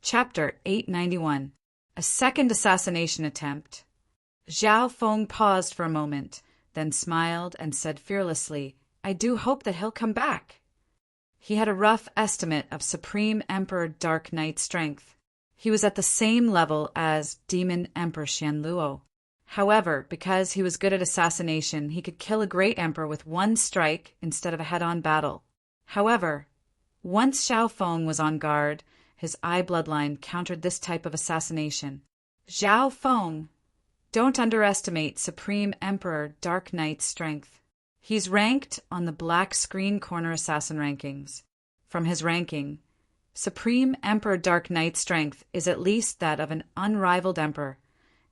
Chapter 891. A Second Assassination Attempt. Zhao Feng paused for a moment, then smiled and said fearlessly, "I do hope that he'll come back." He had a rough estimate of Supreme Emperor Dark Knight's strength. He was at the same level as Demon Emperor Xianluo. However, because he was good at assassination, he could kill a great emperor with one strike instead of a head-on battle. However, once Zhao Feng was on guard, his eye bloodline countered this type of assassination. Zhao Feng, don't underestimate Supreme Emperor Dark Knight's strength. He's ranked on the Black Screen Corner Assassin rankings. From his ranking, Supreme Emperor Dark Knight's strength is at least that of an unrivaled emperor,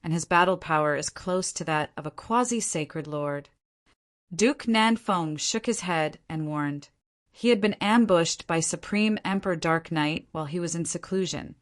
and his battle power is close to that of a quasi-sacred lord. Duke Nanfeng shook his head and warned. He had been ambushed by Supreme Emperor Dark Knight while he was in seclusion,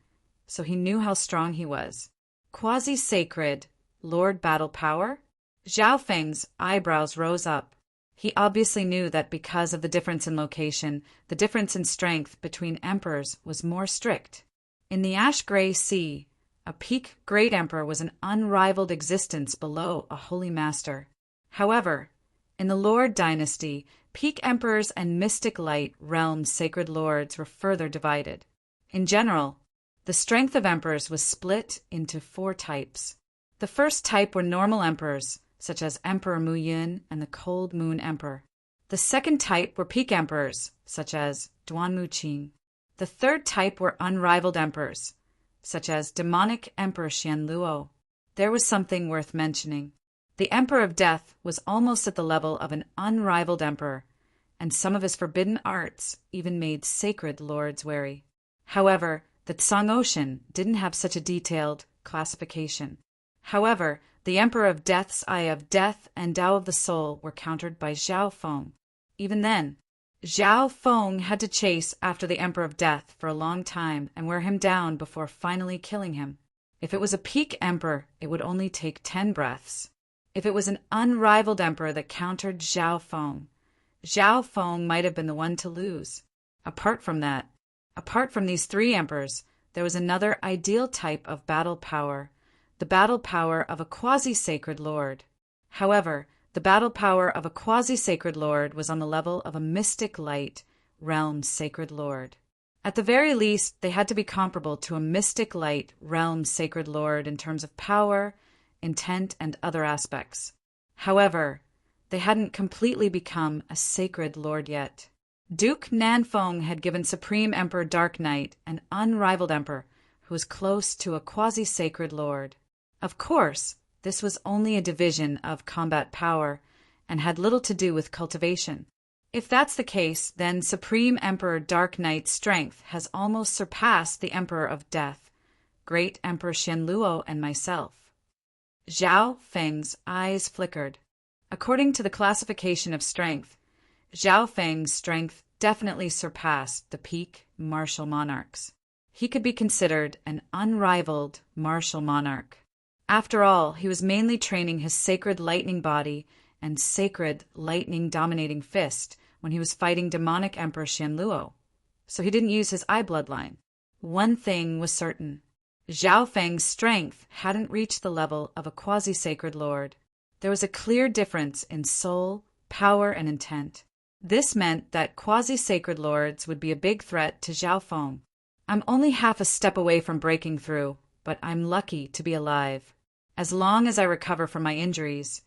so he knew how strong he was. Quasi-sacred Lord battle power? Zhao Feng's eyebrows rose up. He obviously knew that because of the difference in location, the difference in strength between emperors was more strict. In the Ash-Gray Sea, a peak great emperor was an unrivaled existence below a holy master. However, in the Lord dynasty, peak emperors and mystic light realm sacred lords were further divided. In general, the strength of emperors was split into 4 types. The first type were normal emperors, such as Emperor Mu Yun and the Cold Moon Emperor. The second type were peak emperors, such as Duan Mu Qing. The third type were unrivaled emperors, such as demonic Emperor Xianluo. There was something worth mentioning. The Emperor of Death was almost at the level of an unrivaled emperor, and some of his forbidden arts even made sacred lords wary. However, the Tsang didn't have such a detailed classification. However, the Emperor of Death's Eye of Death and Tao of the Soul were countered by Zhao Feng. Even then, Zhao Feng had to chase after the Emperor of Death for a long time and wear him down before finally killing him. If it was a peak emperor, it would only take 10 breaths. If it was an unrivaled emperor that countered Zhao Feng might have been the one to lose. Apart from these 3 emperors, there was another ideal type of battle power, the battle power of a quasi-sacred lord. However, the battle power of a quasi-sacred lord was on the level of a mystic light realm sacred lord. At the very least, they had to be comparable to a mystic light realm sacred lord in terms of power, intent, and other aspects. However, they hadn't completely become a sacred lord yet. Duke Nanfeng had given Supreme Emperor Dark Knight an unrivaled emperor who was close to a quasi-sacred lord. Of course, this was only a division of combat power and had little to do with cultivation. If that's the case, then Supreme Emperor Dark Knight's strength has almost surpassed the Emperor of Death, Great Emperor Xianluo, and myself. Zhao Feng's eyes flickered. According to the classification of strength, Zhao Feng's strength definitely surpassed the peak martial monarchs. He could be considered an unrivaled martial monarch. After all, he was mainly training his sacred lightning body and sacred lightning dominating fist when he was fighting demonic Emperor Xianluo, so he didn't use his eye bloodline. One thing was certain. Zhao Feng's strength hadn't reached the level of a quasi-sacred lord. There was a clear difference in soul, power, and intent. This meant that quasi-sacred lords would be a big threat to Zhao Feng. I'm only half a step away from breaking through, but I'm lucky to be alive. As long as I recover from my injuries,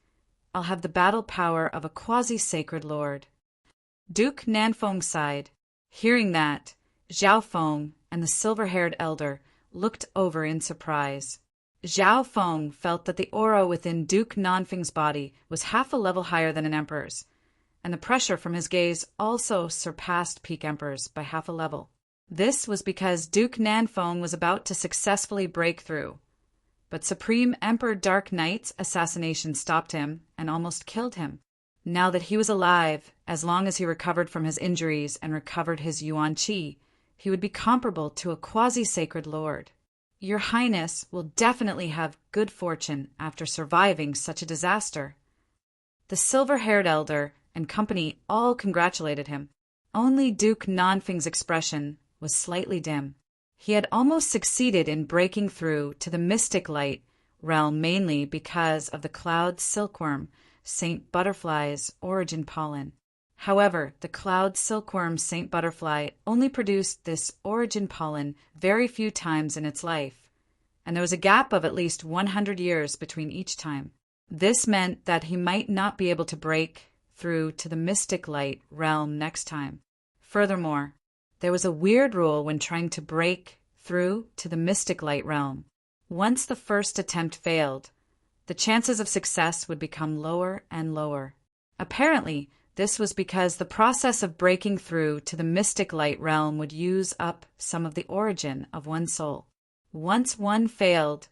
I'll have the battle power of a quasi-sacred lord. Duke Nanfeng sighed. Hearing that, Zhao Feng and the silver-haired elder looked over in surprise. Zhao Feng felt that the aura within Duke Nanfeng's body was half a level higher than an emperor's, and the pressure from his gaze also surpassed peak emperors by half a level. This was because Duke Nanfeng was about to successfully break through. But Supreme Emperor Dark Knight's assassination stopped him and almost killed him. Now that he was alive, as long as he recovered from his injuries and recovered his Yuan Qi, he would be comparable to a quasi-sacred lord. Your Highness will definitely have good fortune after surviving such a disaster. The silver-haired elder and company all congratulated him. Only Duke Nanfeng's expression was slightly dim. He had almost succeeded in breaking through to the mystic light realm mainly because of the cloud silkworm, Saint Butterfly's origin pollen. However, the cloud silkworm Saint Butterfly only produced this origin pollen very few times in its life, and there was a gap of at least 100 years between each time. This meant that he might not be able to break through to the mystic light realm next time. Furthermore, there was a weird rule when trying to break through to the mystic light realm. Once the first attempt failed, the chances of success would become lower and lower. Apparently, this was because the process of breaking through to the mystic light realm would use up some of the origin of one's soul. Once one failed,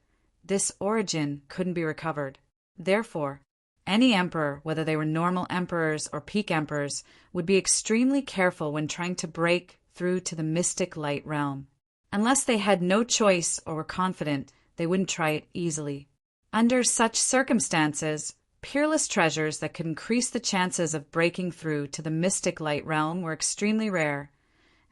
this origin couldn't be recovered. Therefore, any emperor, whether they were normal emperors or peak emperors, would be extremely careful when trying to break through to the mystic light realm. Unless they had no choice or were confident, they wouldn't try it easily. Under such circumstances, peerless treasures that could increase the chances of breaking through to the mystic light realm were extremely rare,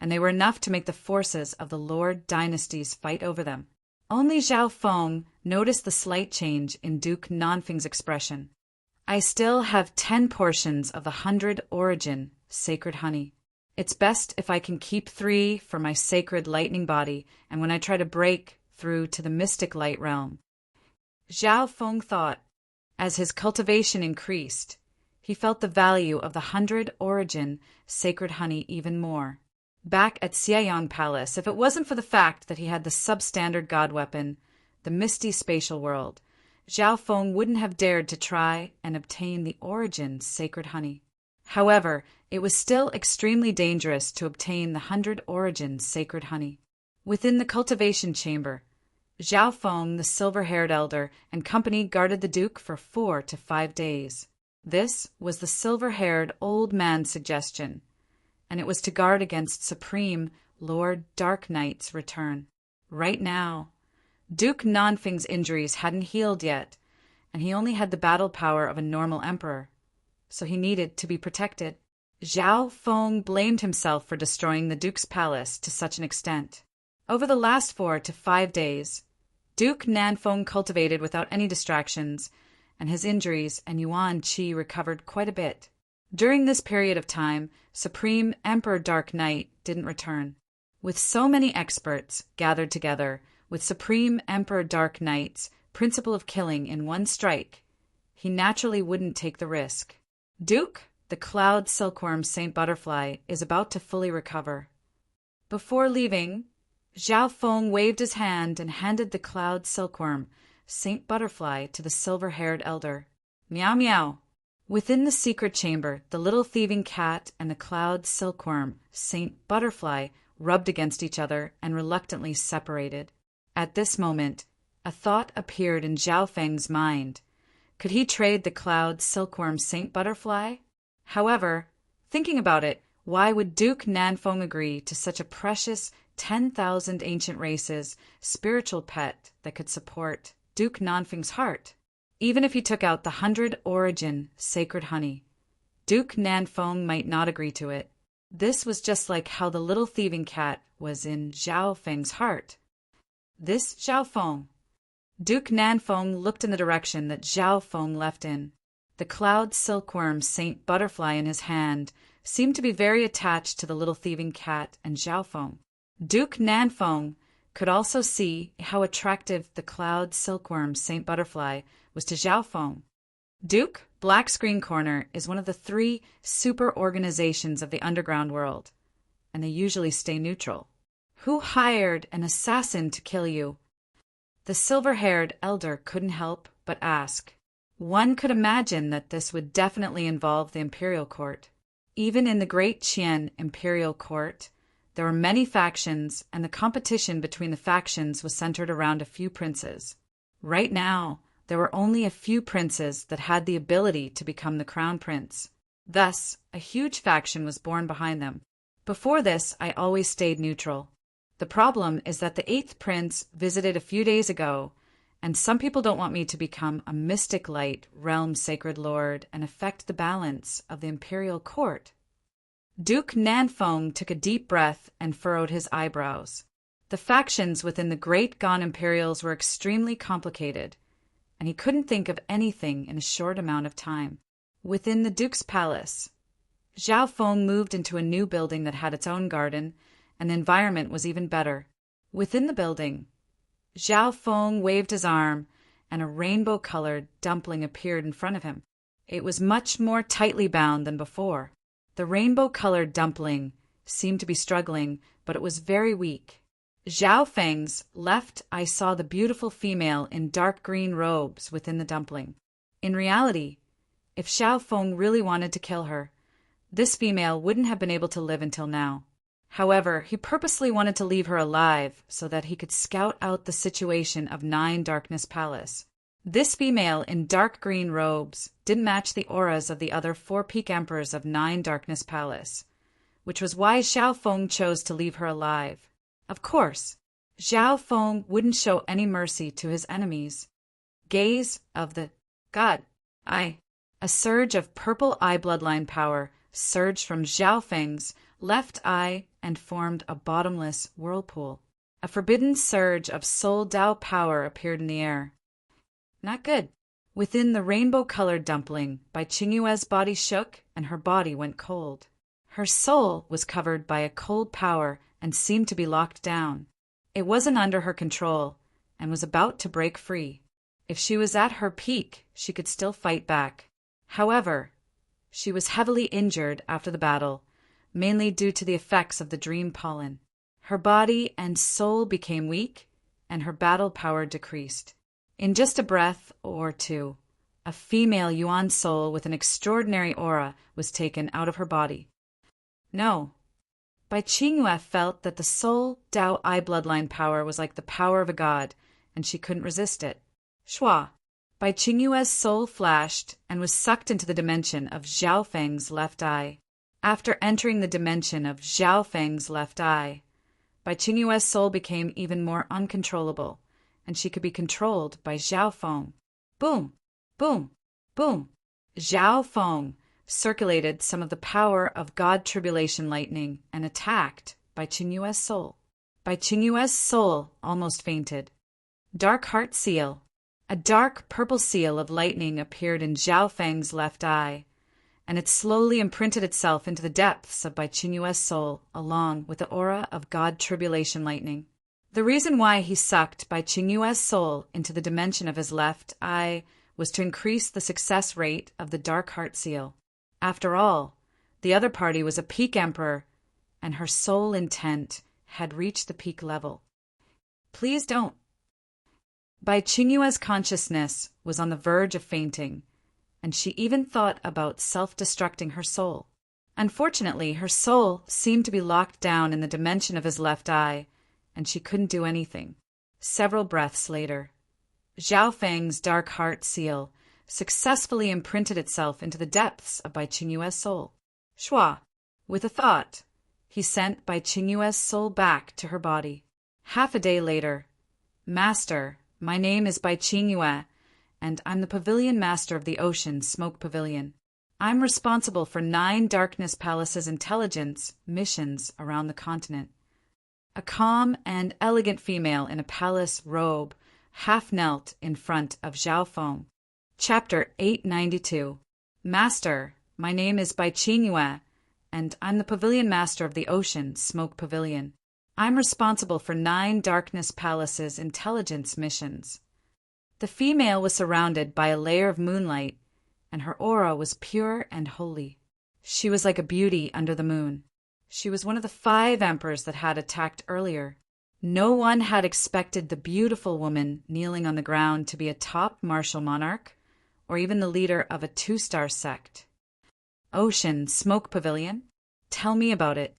and they were enough to make the forces of the Lord dynasties fight over them. Only Zhao Feng noticed the slight change in Duke Nanfeng's expression. I still have 10 portions of the 100 origin sacred honey. It's best if I can keep 3 for my sacred lightning body and when I try to break through to the mystic light realm. Zhao Feng thought. As his cultivation increased, he felt the value of the 100 origin sacred honey even more. Back at Xianyang Palace, if it wasn't for the fact that he had the substandard god weapon, the misty spatial world, Zhao Feng wouldn't have dared to try and obtain the origin sacred honey. However, it was still extremely dangerous to obtain the 100 origin sacred honey. Within the cultivation chamber, Zhao Feng, the silver-haired elder, and company guarded the duke for 4 to 5 days. This was the silver-haired old man's suggestion, and it was to guard against Supreme Lord Dark Knight's return. Right now, Duke Nanfeng's injuries hadn't healed yet, and he only had the battle power of a normal emperor, so he needed to be protected. Zhao Feng blamed himself for destroying the duke's palace to such an extent. Over the last 4 to 5 days, Duke Nanfeng cultivated without any distractions, and his injuries and Yuan Qi recovered quite a bit. During this period of time, Supreme Emperor Dark Knight didn't return. With so many experts gathered together, with Supreme Emperor Dark Knight's principle of killing in one strike, he naturally wouldn't take the risk. Duke, the cloud silkworm Saint Butterfly, is about to fully recover. Before leaving, Zhao Feng waved his hand and handed the cloud silkworm, Saint Butterfly, to the silver-haired elder. Meow meow. Within the secret chamber, the little thieving cat and the cloud silkworm, Saint Butterfly, rubbed against each other and reluctantly separated. At this moment, a thought appeared in Zhao Feng's mind. Could he trade the cloud silkworm Saint Butterfly? However, thinking about it, why would Duke Nanfeng agree to such a precious 10,000 ancient races spiritual pet that could support Duke Nanfeng's heart? Even if he took out the 100 origin sacred honey, Duke Nanfeng might not agree to it. This was just like how the little thieving cat was in Zhao Feng's heart. This Zhao Feng. Duke Nanfeng looked in the direction that Zhao Feng left in. The cloud silkworm Saint Butterfly in his hand seemed to be very attached to the little thieving cat and Zhao Feng. Duke Nanfeng could also see how attractive the cloud silkworm Saint Butterfly was to Zhao Feng. Duke, Black Screen Corner, is one of the 3 super organizations of the underground world, and they usually stay neutral. Who hired an assassin to kill you? The silver-haired elder couldn't help but ask. One could imagine that this would definitely involve the imperial court. Even in the Great Qian imperial court, there were many factions, and the competition between the factions was centered around a few princes. Right now, there were only a few princes that had the ability to become the crown prince. Thus, a huge faction was born behind them. Before this, I always stayed neutral. The problem is that the 8th prince visited a few days ago, and some people don't want me to become a mystic light realm sacred lord and affect the balance of the imperial court. Duke Nanfeng took a deep breath and furrowed his eyebrows. The factions within the great Gan Imperials were extremely complicated, and he couldn't think of anything in a short amount of time. Within the Duke's palace, Zhao Feng moved into a new building that had its own garden, and the environment was even better. Within the building, Zhao Feng waved his arm, and a rainbow-colored dumpling appeared in front of him. It was much more tightly bound than before. The rainbow-colored dumpling seemed to be struggling, but it was very weak. Zhao Feng's left eye saw the beautiful female in dark green robes within the dumpling. In reality, if Zhao Feng really wanted to kill her, this female wouldn't have been able to live until now. However, he purposely wanted to leave her alive so that he could scout out the situation of 9 Darkness Palace. This female in dark green robes didn't match the auras of the other 4 Peak Emperors of 9 Darkness Palace, which was why Zhao Feng chose to leave her alive. Of course, Zhao Feng wouldn't show any mercy to his enemies. Gaze of the God Eye. A surge of purple eye bloodline power surged from Zhao Feng's left eye and formed a bottomless whirlpool. A forbidden surge of soul Dao power appeared in the air. Not good. Within the rainbow-colored dumpling, Bai Qingyue's body shook and her body went cold. Her soul was covered by a cold power and seemed to be locked down. It wasn't under her control and was about to break free. If she was at her peak, she could still fight back. However, she was heavily injured after the battle, mainly due to the effects of the dream pollen. Her body and soul became weak, and her battle power decreased. In just a breath or two, a female Yuan soul with an extraordinary aura was taken out of her body. No. Bai Qingyue felt that the soul Dao eye bloodline power was like the power of a god, and she couldn't resist it. Shua. Bai Qingyue's soul flashed and was sucked into the dimension of Zhao Feng's left eye. After entering the dimension of Zhao Feng's left eye, Bai Qingyue's soul became even more uncontrollable, and she could be controlled by Zhao Feng. Boom! Boom! Boom! Zhao Feng circulated some of the power of God Tribulation Lightning and attacked Bai Qingyue's soul. Bai Qingyue's soul almost fainted. Dark Heart Seal. A dark purple seal of lightning appeared in Zhao Feng's left eye, and it slowly imprinted itself into the depths of Bai Qingyue's soul, along with the aura of God Tribulation Lightning. The reason why he sucked Bai Qingyue's soul into the dimension of his left eye was to increase the success rate of the Dark Heart Seal. After all, the other party was a peak emperor, and her soul intent had reached the peak level. Please don't. Bai Qingyue's consciousness was on the verge of fainting, and she even thought about self-destructing her soul. Unfortunately, her soul seemed to be locked down in the dimension of his left eye, and she couldn't do anything. Several breaths later, Zhao Feng's Dark Heart Seal successfully imprinted itself into the depths of Bai Qingyue's soul. Shua. With a thought, he sent Bai Qingyue's soul back to her body. Half a day later, Master, my name is Bai Qingyue, and I'm the Pavilion Master of the Ocean Smoke Pavilion. I'm responsible for 9 Darkness Palace's intelligence missions around the continent. A calm and elegant female in a palace robe half knelt in front of Zhao Feng. Chapter 892. Master, my name is Bai Qingyue, and I'm the Pavilion Master of the Ocean Smoke Pavilion. I'm responsible for 9 Darkness Palace's intelligence missions. The female was surrounded by a layer of moonlight, and her aura was pure and holy. She was like a beauty under the moon. She was one of the 5 emperors that had attacked earlier. No one had expected the beautiful woman kneeling on the ground to be a top martial monarch, or even the leader of a 2-star sect. Ocean Smoke Pavilion? Tell me about it.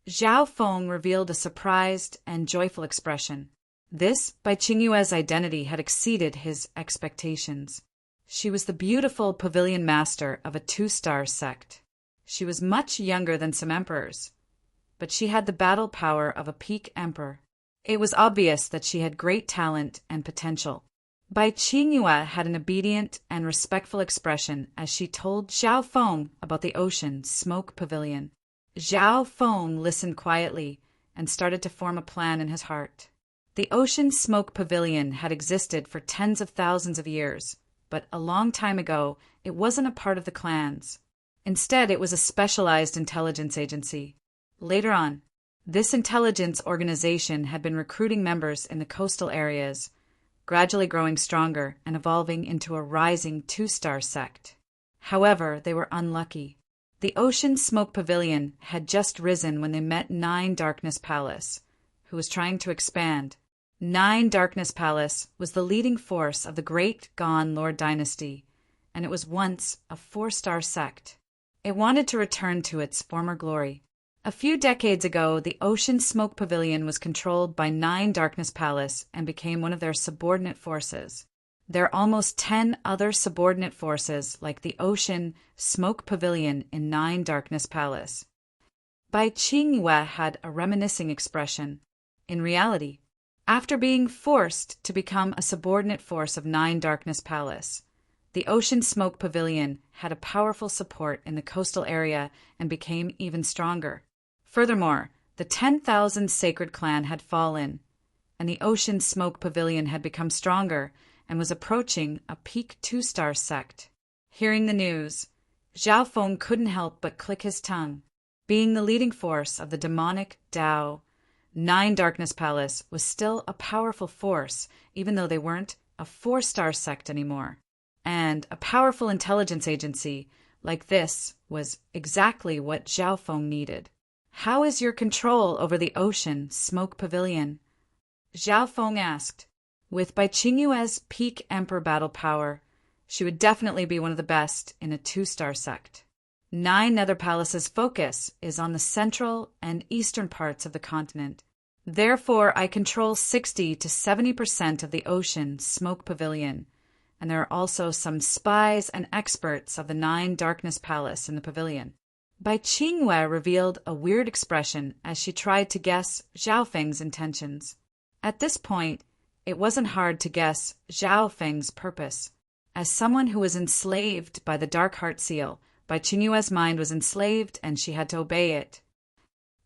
Zhao Feng revealed a surprised and joyful expression. This, Bai Qingyue's identity, had exceeded his expectations. She was the beautiful pavilion master of a 2-star sect. She was much younger than some emperors, but she had the battle power of a peak emperor. It was obvious that she had great talent and potential. Bai Qingyue had an obedient and respectful expression as she told Zhao Feng about the Ocean Smoke Pavilion. Zhao Feng listened quietly and started to form a plan in his heart. The Ocean Smoke Pavilion had existed for tens of thousands of years, but a long time ago, it wasn't a part of the clans. Instead, it was a specialized intelligence agency. Later on, this intelligence organization had been recruiting members in the coastal areas, gradually growing stronger and evolving into a rising two-star sect. However, they were unlucky. The Ocean Smoke Pavilion had just risen when they met Nine Darkness Palace, who was trying to expand. Nine Darkness Palace was the leading force of the Great Gone Lord dynasty, and it was once a 4-star sect. It wanted to return to its former glory. A few decades ago, the Ocean Smoke Pavilion was controlled by Nine Darkness Palace and became one of their subordinate forces. There are almost 10 other subordinate forces like the Ocean Smoke Pavilion in Nine Darkness Palace. Bai Qingyue had a reminiscing expression. In reality, after being forced to become a subordinate force of Nine Darkness Palace, the Ocean Smoke Pavilion had a powerful support in the coastal area and became even stronger. Furthermore, the 10,000 Sacred Clan had fallen, and the Ocean Smoke Pavilion had become stronger and was approaching a peak 2-star sect. Hearing the news, Zhao Feng couldn't help but click his tongue. Being the leading force of the demonic Dao, Nine Darkness Palace was still a powerful force, even though they weren't a 4-star sect anymore. And a powerful intelligence agency like this was exactly what Zhao Feng needed. How is your control over the Ocean Smoke Pavilion? Zhao Feng asked. With Bai Qingyue's peak emperor battle power, she would definitely be one of the best in a 2-star sect. Nine Nether Palace's focus is on the central and eastern parts of the continent. Therefore, I control 60 to 70% of the Ocean Smoke Pavilion, and there are also some spies and experts of the Nine Darkness Palace in the pavilion. Bai Qingyue revealed a weird expression as she tried to guess Zhao Feng's intentions. At this point, it wasn't hard to guess Zhao Feng's purpose. As someone who was enslaved by the Dark Heart Seal, Bai Qingyue's mind was enslaved and she had to obey it.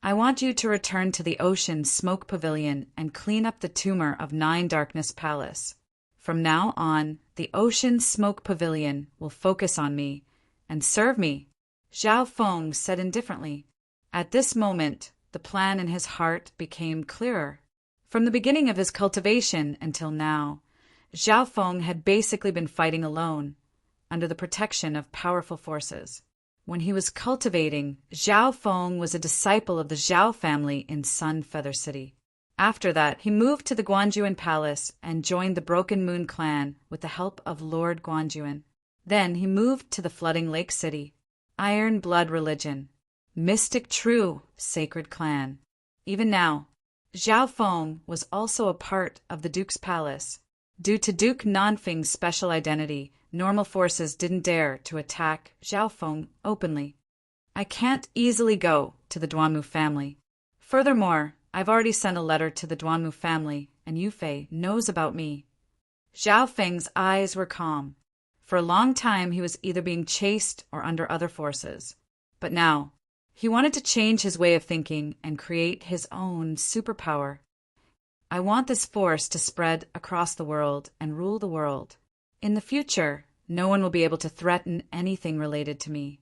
I want you to return to the Ocean Smoke Pavilion and clean up the tumor of Nine Darkness Palace. From now on, the Ocean Smoke Pavilion will focus on me and serve me, Zhao Feng said indifferently. At this moment, the plan in his heart became clearer. From the beginning of his cultivation until now, Zhao Feng had basically been fighting alone, under the protection of powerful forces. When he was cultivating, Zhao Feng was a disciple of the Zhao family in Sun Feather City. After that, he moved to the Guanjuan Palace and joined the Broken Moon clan with the help of Lord Guanjuan. Then he moved to the Flooding Lake City, Iron Blood Religion, Mystic True Sacred Clan. Even now, Zhao Feng was also a part of the Duke's palace. Due to Duke Nanfeng's special identity, normal forces didn't dare to attack Zhao Feng openly. I can't easily go to the Duanmu family. Furthermore, I've already sent a letter to the Duanmu family, and Yufei knows about me. Zhao Feng's eyes were calm. For a long time, he was either being chased or under other forces. But now, he wanted to change his way of thinking and create his own superpower. I want this force to spread across the world and rule the world. In the future, no one will be able to threaten anything related to me.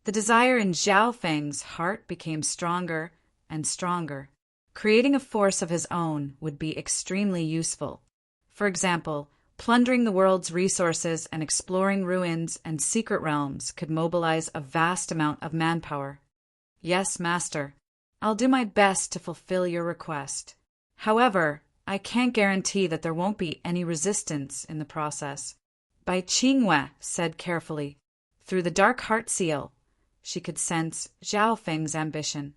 The desire in Zhao Feng's heart became stronger and stronger. Creating a force of his own would be extremely useful. For example, plundering the world's resources and exploring ruins and secret realms could mobilize a vast amount of manpower. Yes, Master. I'll do my best to fulfill your request. However, I can't guarantee that there won't be any resistance in the process. Bai Qingyue said carefully. Through the Dark Heart Seal, she could sense Zhao Feng's ambition.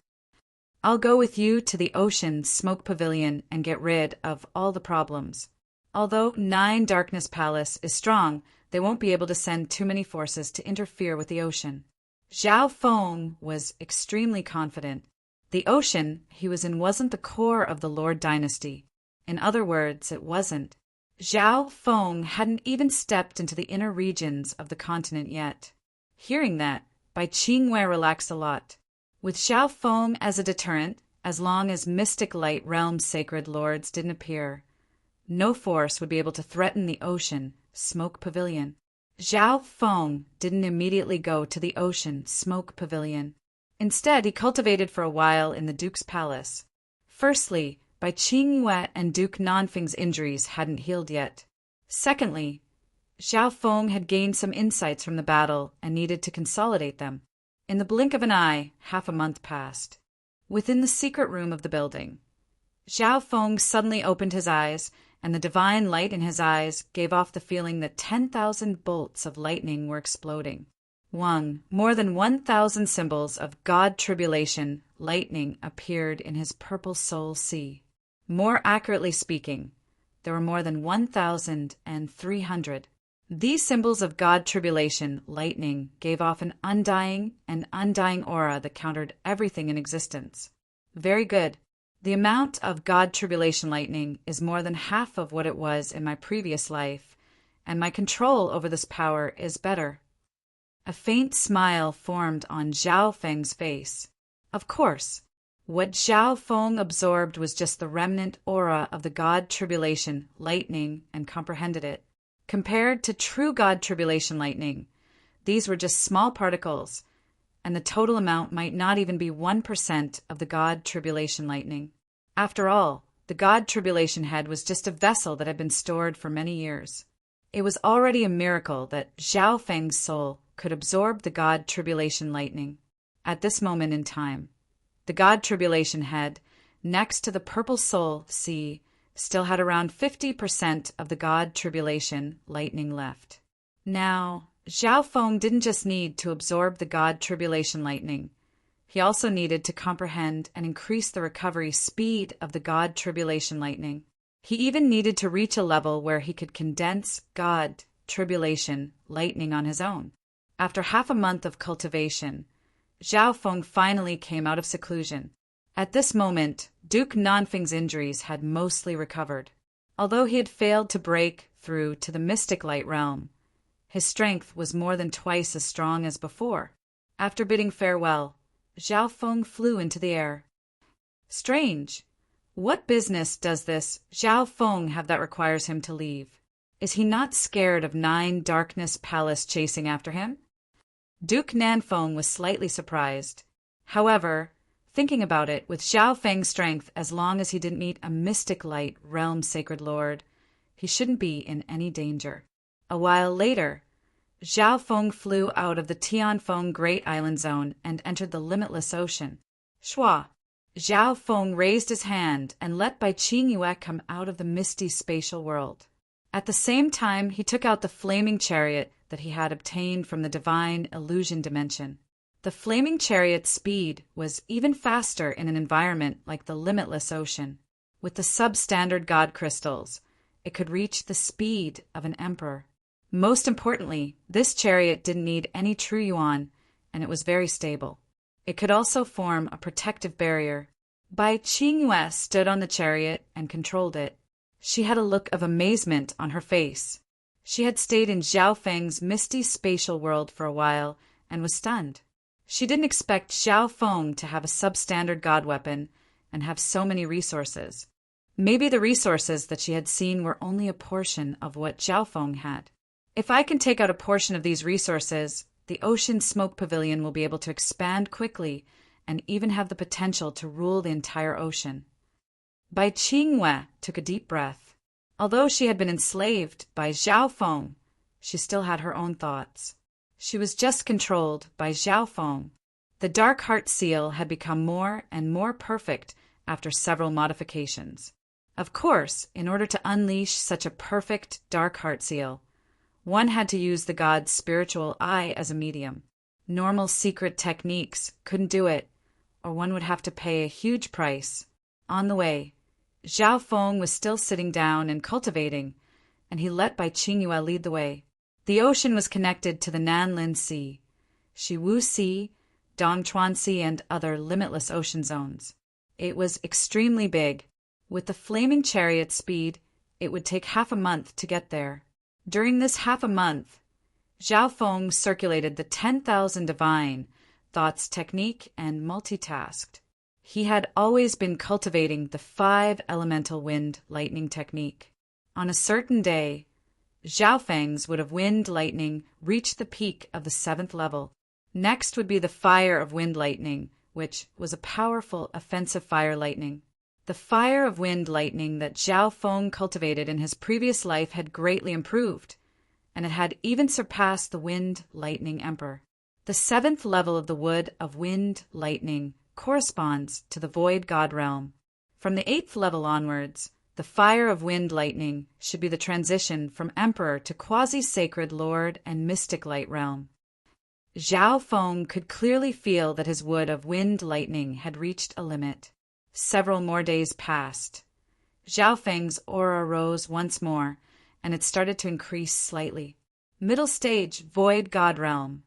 I'll go with you to the Ocean Smoke Pavilion and get rid of all the problems. Although Nine Darkness Palace is strong, they won't be able to send too many forces to interfere with the ocean. Zhao Feng was extremely confident. The ocean he was in wasn't the core of the Lord dynasty. In other words, it wasn't. Zhao Feng hadn't even stepped into the inner regions of the continent yet. Hearing that, Bai Qingyue relaxed a lot. With Zhao Feng as a deterrent, As long as mystic light realm's sacred lords didn't appear, no force would be able to threaten the ocean smoke pavilion. Zhao Feng didn't immediately go to the ocean smoke pavilion. Instead, he cultivated for a while in the Duke's palace. Firstly, Bai Qingyue and Duke Nanfeng's injuries hadn't healed yet. Secondly, Zhao Feng had gained some insights from the battle and needed to consolidate them. In the blink of an eye, half a month passed. Within the secret room of the building, Zhao Feng suddenly opened his eyes, and the divine light in his eyes gave off the feeling that 10,000 bolts of lightning were exploding. More than 1,000 symbols of God tribulation lightning appeared in his purple soul sea. More accurately speaking, there were more than 1,300. These symbols of God tribulation lightning gave off an undying aura that countered everything in existence. Very good. The amount of God tribulation lightning is more than half of what it was in my previous life, and my control over this power is better. A faint smile formed on Zhao Feng's face. Of course, what Zhao Feng absorbed was just the remnant aura of the God tribulation lightning and comprehended it. Compared to true God tribulation lightning, these were just small particles, and the total amount might not even be 1% of the God tribulation lightning. After all, the God tribulation head was just a vessel that had been stored for many years. It was already a miracle that Zhao Feng's soul could absorb the God tribulation lightning. At this moment in time, the God tribulation head, next to the purple soul sea, still had around 50% of the God tribulation lightning left. Now, Zhao Feng didn't just need to absorb the God tribulation lightning. He also needed to comprehend and increase the recovery speed of the God tribulation lightning. He even needed to reach a level where he could condense God tribulation lightning on his own. After half a month of cultivation, Zhao Feng finally came out of seclusion. At this moment, Duke Nanfeng's injuries had mostly recovered. Although he had failed to break through to the mystic light realm, his strength was more than twice as strong as before. After bidding farewell, Zhao Feng flew into the air. Strange. What business does this Zhao Feng have that requires him to leave? Is he not scared of 9 Darkness Palace chasing after him? Duke Nanfeng was slightly surprised. However, thinking about it, with Zhao Feng's strength, as long as he didn't meet a mystic light realm sacred lord, he shouldn't be in any danger. A while later, Zhao Feng flew out of the Tianfeng Great Island Zone and entered the limitless ocean. Shua! Zhao Feng raised his hand and let Bai Qingyue come out of the misty spatial world. At the same time, he took out the flaming chariot that he had obtained from the divine illusion dimension. The flaming chariot's speed was even faster in an environment like the limitless ocean. With the substandard god crystals, it could reach the speed of an emperor. Most importantly, this chariot didn't need any true yuan, and it was very stable. It could also form a protective barrier. Bai Qingyue stood on the chariot and controlled it. She had a look of amazement on her face. She had stayed in Zhao Feng's misty spatial world for a while and was stunned. She didn't expect Zhao Feng to have a substandard god weapon and have so many resources. Maybe the resources that she had seen were only a portion of what Zhao Feng had. If I can take out a portion of these resources, the ocean smoke pavilion will be able to expand quickly and even have the potential to rule the entire ocean. Bai Qingyue took a deep breath. Although she had been enslaved by Zhao Feng, she still had her own thoughts. She was just controlled by Zhao Feng. The dark heart seal had become more and more perfect after several modifications. Of course, in order to unleash such a perfect dark heart seal, one had to use the god's spiritual eye as a medium. Normal secret techniques couldn't do it, or one would have to pay a huge price. On the way, Zhao Feng was still sitting down and cultivating, and he let Bai Qingyue lead the way. The ocean was connected to the Nanlin Sea, Shiwu Sea, Dongchuan Sea, and other limitless ocean zones. It was extremely big. With the flaming chariot speed, it would take half a month to get there. During this half a month, Zhao Feng circulated the 10,000 divine thoughts technique and multitasked. He had always been cultivating the 5 elemental wind lightning technique. On a certain day, Zhao Feng's wood of wind lightning reached the peak of the 7th level. Next would be the fire of wind lightning, which was a powerful offensive fire lightning. The fire of wind lightning that Zhao Feng cultivated in his previous life had greatly improved, and it had even surpassed the wind lightning emperor. The 7th level of the wood of wind lightning corresponds to the void god realm. From the 8th level onwards, the fire of wind lightning should be the transition from emperor to quasi-sacred lord and mystic light realm. Zhao Feng could clearly feel that his wood of wind lightning had reached a limit. Several more days passed. Zhao Feng's aura rose once more, and it started to increase slightly. Middle stage, void god realm.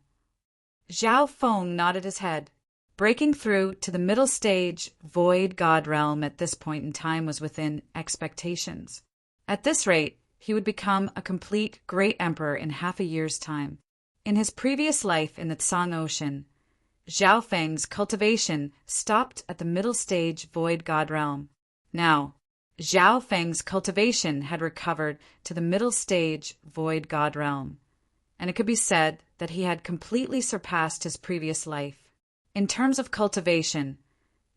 Zhao Feng nodded his head. Breaking through to the middle stage, void god realm at this point in time was within expectations. At this rate, he would become a complete great emperor in half a year's time. In his previous life in the Tsang Ocean, Zhao Feng's cultivation stopped at the middle stage void god realm. Now, Zhao Feng's cultivation had recovered to the middle stage void god realm, and it could be said that he had completely surpassed his previous life. In terms of cultivation,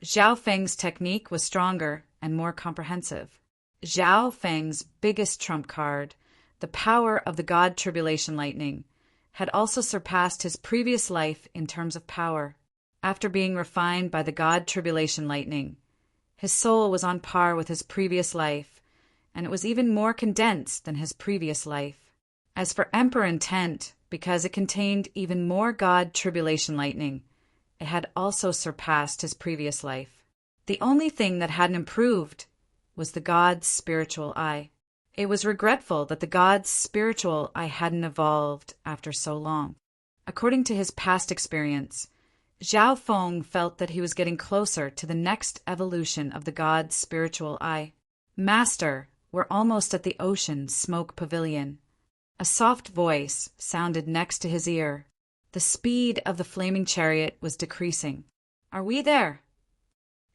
Zhao Feng's technique was stronger and more comprehensive. Zhao Feng's biggest trump card, the power of the God Tribulation Lightning, had also surpassed his previous life in terms of power. After being refined by the God Tribulation Lightning, his soul was on par with his previous life, and it was even more condensed than his previous life. As for Emperor Intent, because it contained even more God Tribulation Lightning, it had also surpassed his previous life. The only thing that hadn't improved was the God's spiritual eye. It was regretful that the God's spiritual eye hadn't evolved after so long. According to his past experience, Zhao Feng felt that he was getting closer to the next evolution of the God's spiritual eye. Master, we're almost at the ocean smoke pavilion. A soft voice sounded next to his ear. The speed of the flaming chariot was decreasing. Are we there?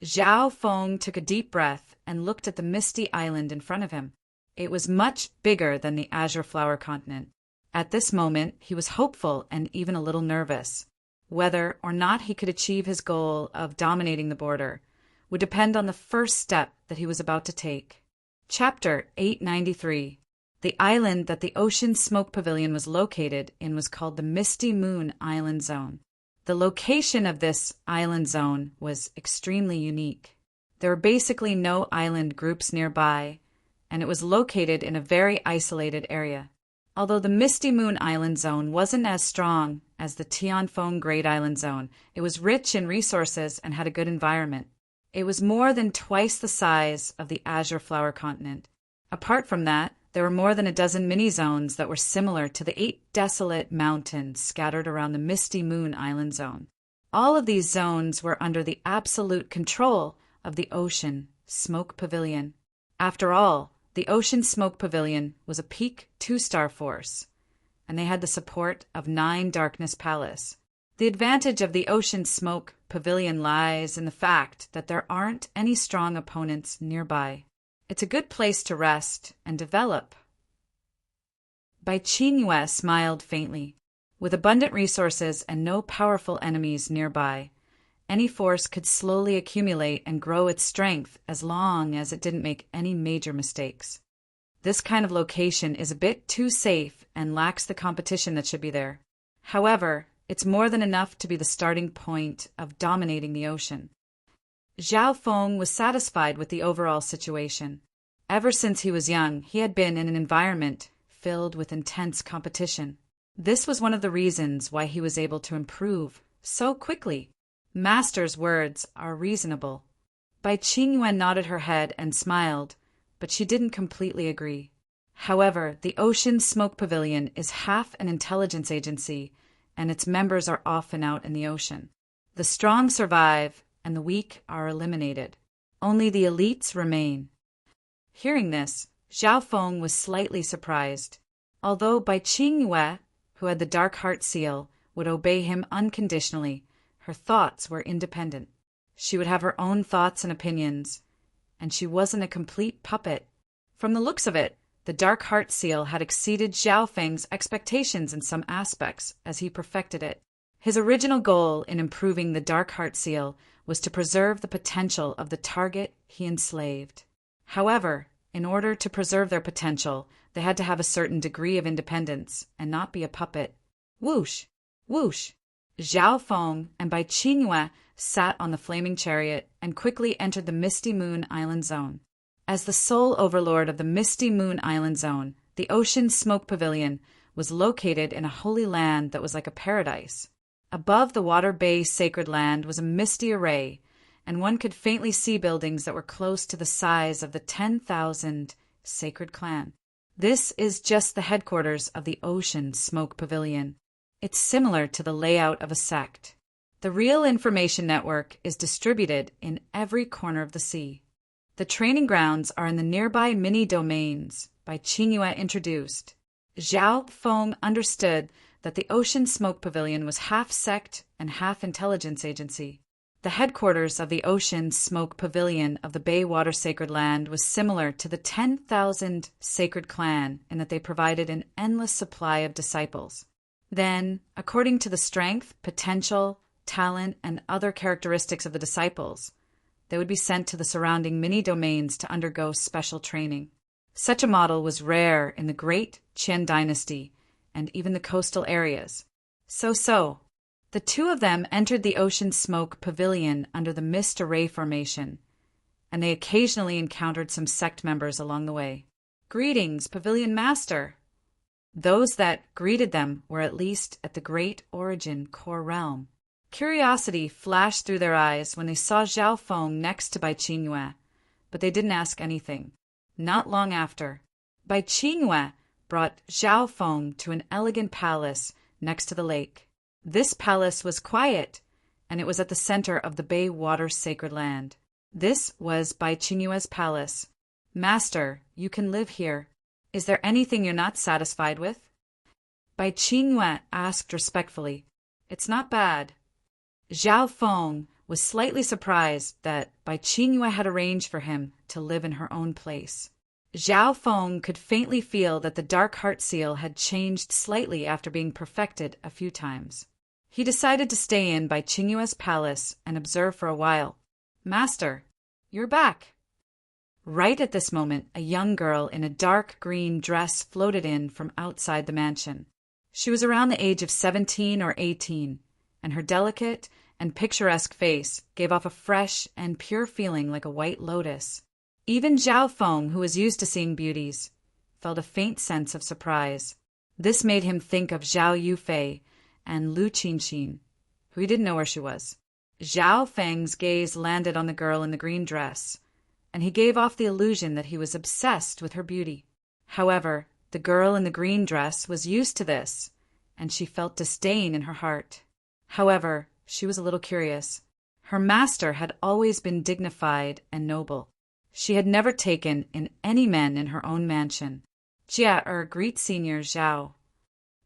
Zhao Feng took a deep breath and looked at the misty island in front of him. It was much bigger than the Azure Flower Continent. At this moment, he was hopeful and even a little nervous. Whether or not he could achieve his goal of dominating the border would depend on the first step that he was about to take. Chapter 893. The island that the Ocean Smoke Pavilion was located in was called the Misty Moon Island Zone. The location of this island zone was extremely unique. There were basically no island groups nearby, and it was located in a very isolated area. Although the Misty Moon Island Zone wasn't as strong as the Tianfeng Great Island Zone, it was rich in resources and had a good environment. It was more than twice the size of the Azure Flower Continent. Apart from that, there were more than a dozen mini-zones that were similar to the 8 desolate mountains scattered around the Misty Moon Island Zone. All of these zones were under the absolute control of the Ocean Smoke Pavilion. After all, the Ocean Smoke Pavilion was a peak 2-star force, and they had the support of 9 Darkness Palace. The advantage of the Ocean Smoke Pavilion lies in the fact that there aren't any strong opponents nearby. It's a good place to rest and develop. Bai Qingyue smiled faintly. With abundant resources and no powerful enemies nearby, any force could slowly accumulate and grow its strength as long as it didn't make any major mistakes. This kind of location is a bit too safe and lacks the competition that should be there. However, it's more than enough to be the starting point of dominating the ocean. Zhao Feng was satisfied with the overall situation. Ever since he was young, he had been in an environment filled with intense competition. This was one of the reasons why he was able to improve so quickly. Master's words are reasonable. Bai Qingyue nodded her head and smiled, but she didn't completely agree. However, the Ocean Smoke Pavilion is half an intelligence agency, and its members are often out in the ocean. The strong survive, and the weak are eliminated. Only the elites remain. Hearing this, Zhao Feng was slightly surprised. Although Bai Qingyue, who had the Dark Heart seal, would obey him unconditionally, her thoughts were independent. She would have her own thoughts and opinions, and she wasn't a complete puppet. From the looks of it, the Dark Heart Seal had exceeded Xiao Feng's expectations in some aspects as he perfected it. His original goal in improving the Dark Heart Seal was to preserve the potential of the target he enslaved. However, in order to preserve their potential, they had to have a certain degree of independence and not be a puppet. Whoosh! Whoosh! Xiao Feng and Bai Qingyue sat on the flaming chariot and quickly entered the Misty Moon Island Zone. As the sole overlord of the Misty Moon Island Zone, the Ocean Smoke Pavilion was located in a holy land that was like a paradise. Above the Water Bay Sacred Land was a misty array, and one could faintly see buildings that were close to the size of the 10,000 Sacred Clan. This is just the headquarters of the Ocean Smoke Pavilion. It's similar to the layout of a sect. The real information network is distributed in every corner of the sea. The training grounds are in the nearby mini-domains, Bai Qingyue introduced. Xiao Feng understood that the Ocean Smoke Pavilion was half sect and half intelligence agency. The headquarters of the Ocean Smoke Pavilion of the Bay Water Sacred Land was similar to the 10,000 Sacred Clan in that they provided an endless supply of disciples. Then, according to the strength, potential, talent, and other characteristics of the disciples, they would be sent to the surrounding mini-domains to undergo special training. Such a model was rare in the Great Qin Dynasty and even the coastal areas. So, the two of them entered the Ocean Smoke Pavilion under the Mist Array formation, and they occasionally encountered some sect members along the way. "Greetings, Pavilion Master!" Those that greeted them were at least at the Great Origin Core Realm. Curiosity flashed through their eyes when they saw Xiao Feng next to Bai Qingyue, but they didn't ask anything. Not long after, Bai Qingyue brought Xiao Feng to an elegant palace next to the lake. This palace was quiet, and it was at the center of the Bay Water Sacred Land. This was Bai Qingyue's palace. "Master, you can live here. Is there anything you're not satisfied with?" Bai Qingyue asked respectfully. "It's not bad." Xiao Feng was slightly surprised that Bai Qingyue had arranged for him to live in her own place. Xiao Feng could faintly feel that the Dark Heart Seal had changed slightly after being perfected a few times. He decided to stay in Bai Qingyue's palace and observe for a while. "Master, you're back." Right at this moment, a young girl in a dark green dress floated in from outside the mansion. She was around the age of 17 or 18, and her delicate and picturesque face gave off a fresh and pure feeling like a white lotus. Even Xiao Feng, who was used to seeing beauties, felt a faint sense of surprise. This made him think of Zhao Yufei and Lu Qinxin, who he didn't know where she was. Xiao Feng's gaze landed on the girl in the green dress, and he gave off the illusion that he was obsessed with her beauty. However, the girl in the green dress was used to this, and she felt disdain in her heart. However, she was a little curious. Her master had always been dignified and noble. She had never taken in any men in her own mansion. "Jia greet Senior Zhao."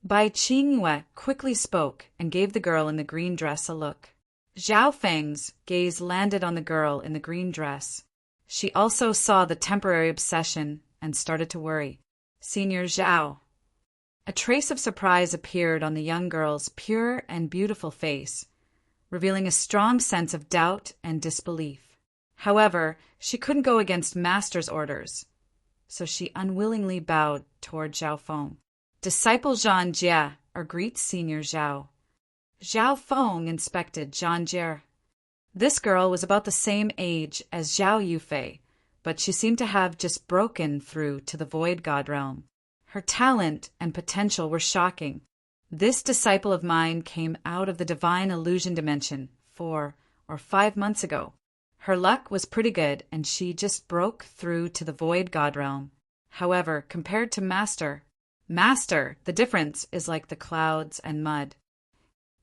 Bai Qingyue quickly spoke and gave the girl in the green dress a look. Xiao Feng's gaze landed on the girl in the green dress. She also saw the temporary obsession and started to worry. "Senior Zhao." A trace of surprise appeared on the young girl's pure and beautiful face, revealing a strong sense of doubt and disbelief. However, she couldn't go against Master's orders, so she unwillingly bowed toward Xiao Feng. "Disciple Zhan Jie, greet Senior Zhao." Xiao Feng inspected Zhan Jie. This girl was about the same age as Zhao Yufei, but she seemed to have just broken through to the Void God realm. Her talent and potential were shocking. This disciple of mine came out of the divine illusion dimension 4 or 5 months ago. Her luck was pretty good, and she just broke through to the Void God realm. However, compared to Master, the difference is like the clouds and mud.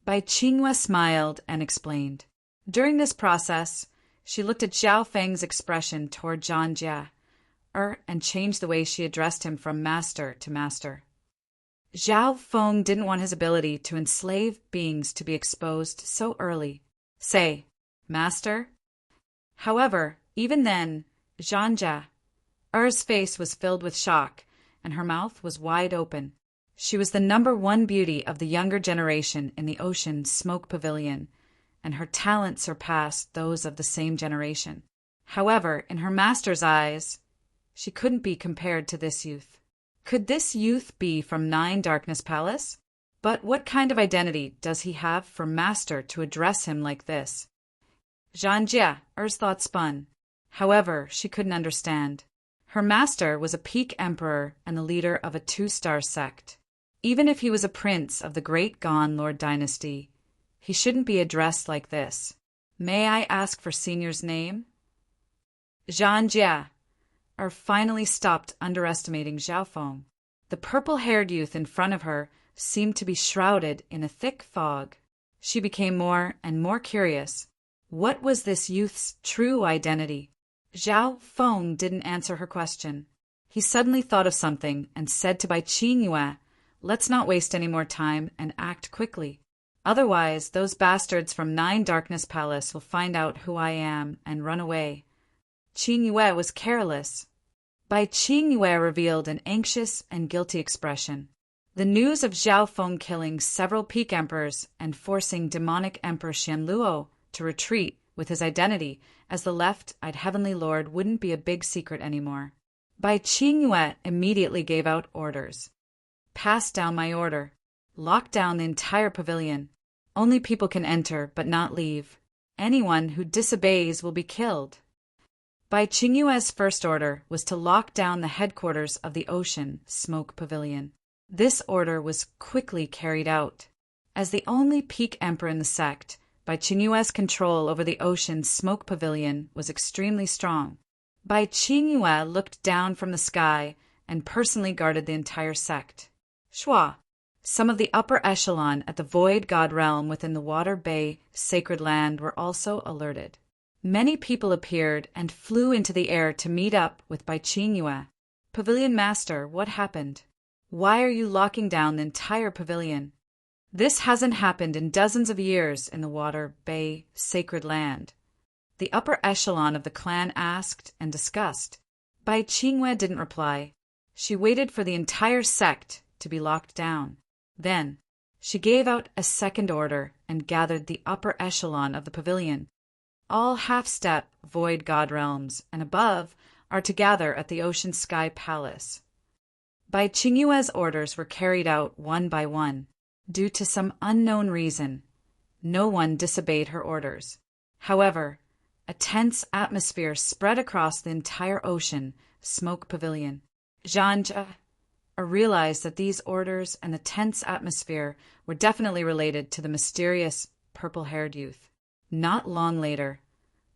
Bai Qingyue smiled and explained. During this process, she looked at Xiao Feng's expression toward Zhan Jie, and changed the way she addressed him from master to master. Xiao Feng didn't want his ability to enslave beings to be exposed so early. "Say, Master, However, even then, Zhanja, Er's face was filled with shock, and her mouth was wide open. She was the #1 beauty of the younger generation in the Ocean Smoke Pavilion, and her talent surpassed those of the same generation. However, in her master's eyes, she couldn't be compared to this youth. Could this youth be from Nine Darkness Palace? But what kind of identity does he have for master to address him like this? Zhanjia, Er's thought spun. However, she couldn't understand. Her master was a peak emperor and the leader of a 2-star sect. Even if he was a prince of the great Gone Lord dynasty, he shouldn't be addressed like this. May I ask for senior's name? Zhanjia. Er finally stopped underestimating Xiaofeng. The purple-haired youth in front of her seemed to be shrouded in a thick fog. She became more and more curious. What was this youth's true identity? Zhao Feng didn't answer her question. He suddenly thought of something and said to Bai Qingyue, "Let's not waste any more time and act quickly. Otherwise, those bastards from Nine Darkness Palace will find out who I am and run away." Qingyue was careless. Bai Qingyue revealed an anxious and guilty expression. The news of Zhao Feng killing several peak emperors and forcing demonic Emperor Xianluo to retreat with his identity as the left-eyed Heavenly Lord wouldn't be a big secret anymore. Bai Qingyue immediately gave out orders. "Pass down my order. Lock down the entire pavilion. Only people can enter but not leave. Anyone who disobeys will be killed." Bai Qingyue's first order was to lock down the headquarters of the Ocean Smoke Pavilion. This order was quickly carried out. As the only peak emperor in the sect, Bai Qingyue's control over the Ocean Smoke Pavilion was extremely strong. Bai Qingyue looked down from the sky and personally guarded the entire sect. Shua, some of the upper echelon at the Void God realm within the Water Bay Sacred Land were also alerted. Many people appeared and flew into the air to meet up with Bai Qingyue. "Pavilion Master, what happened? Why are you locking down the entire pavilion? This hasn't happened in dozens of years in the Water Bay Sacred Land." The upper echelon of the clan asked and discussed. Bai Qingyue didn't reply. She waited for the entire sect to be locked down. Then, she gave out a second order and gathered the upper echelon of the pavilion. All half-step Void God realms and above are to gather at the Ocean Sky Palace. Bai Qingyue's orders were carried out one by one. Due to some unknown reason, no one disobeyed her orders. However, a tense atmosphere spread across the entire Ocean Smoke Pavilion. Zhanja realized that these orders and the tense atmosphere were definitely related to the mysterious purple-haired youth. Not long later,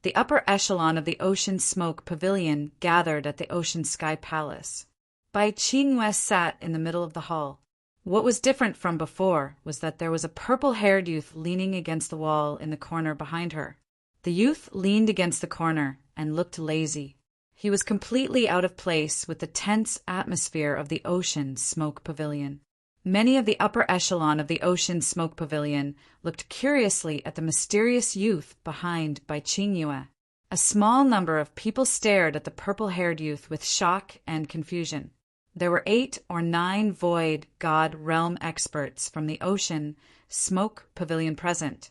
the upper echelon of the Ocean Smoke Pavilion gathered at the Ocean Sky Palace. Bai Qingyue sat in the middle of the hall. What was different from before was that there was a purple-haired youth leaning against the wall in the corner behind her. The youth leaned against the corner and looked lazy. He was completely out of place with the tense atmosphere of the Ocean Smoke Pavilion. Many of the upper echelon of the Ocean Smoke Pavilion looked curiously at the mysterious youth behind Bai Qingyue. A small number of people stared at the purple-haired youth with shock and confusion. There were 8 or 9 Void God realm experts from the Ocean Smoke Pavilion present,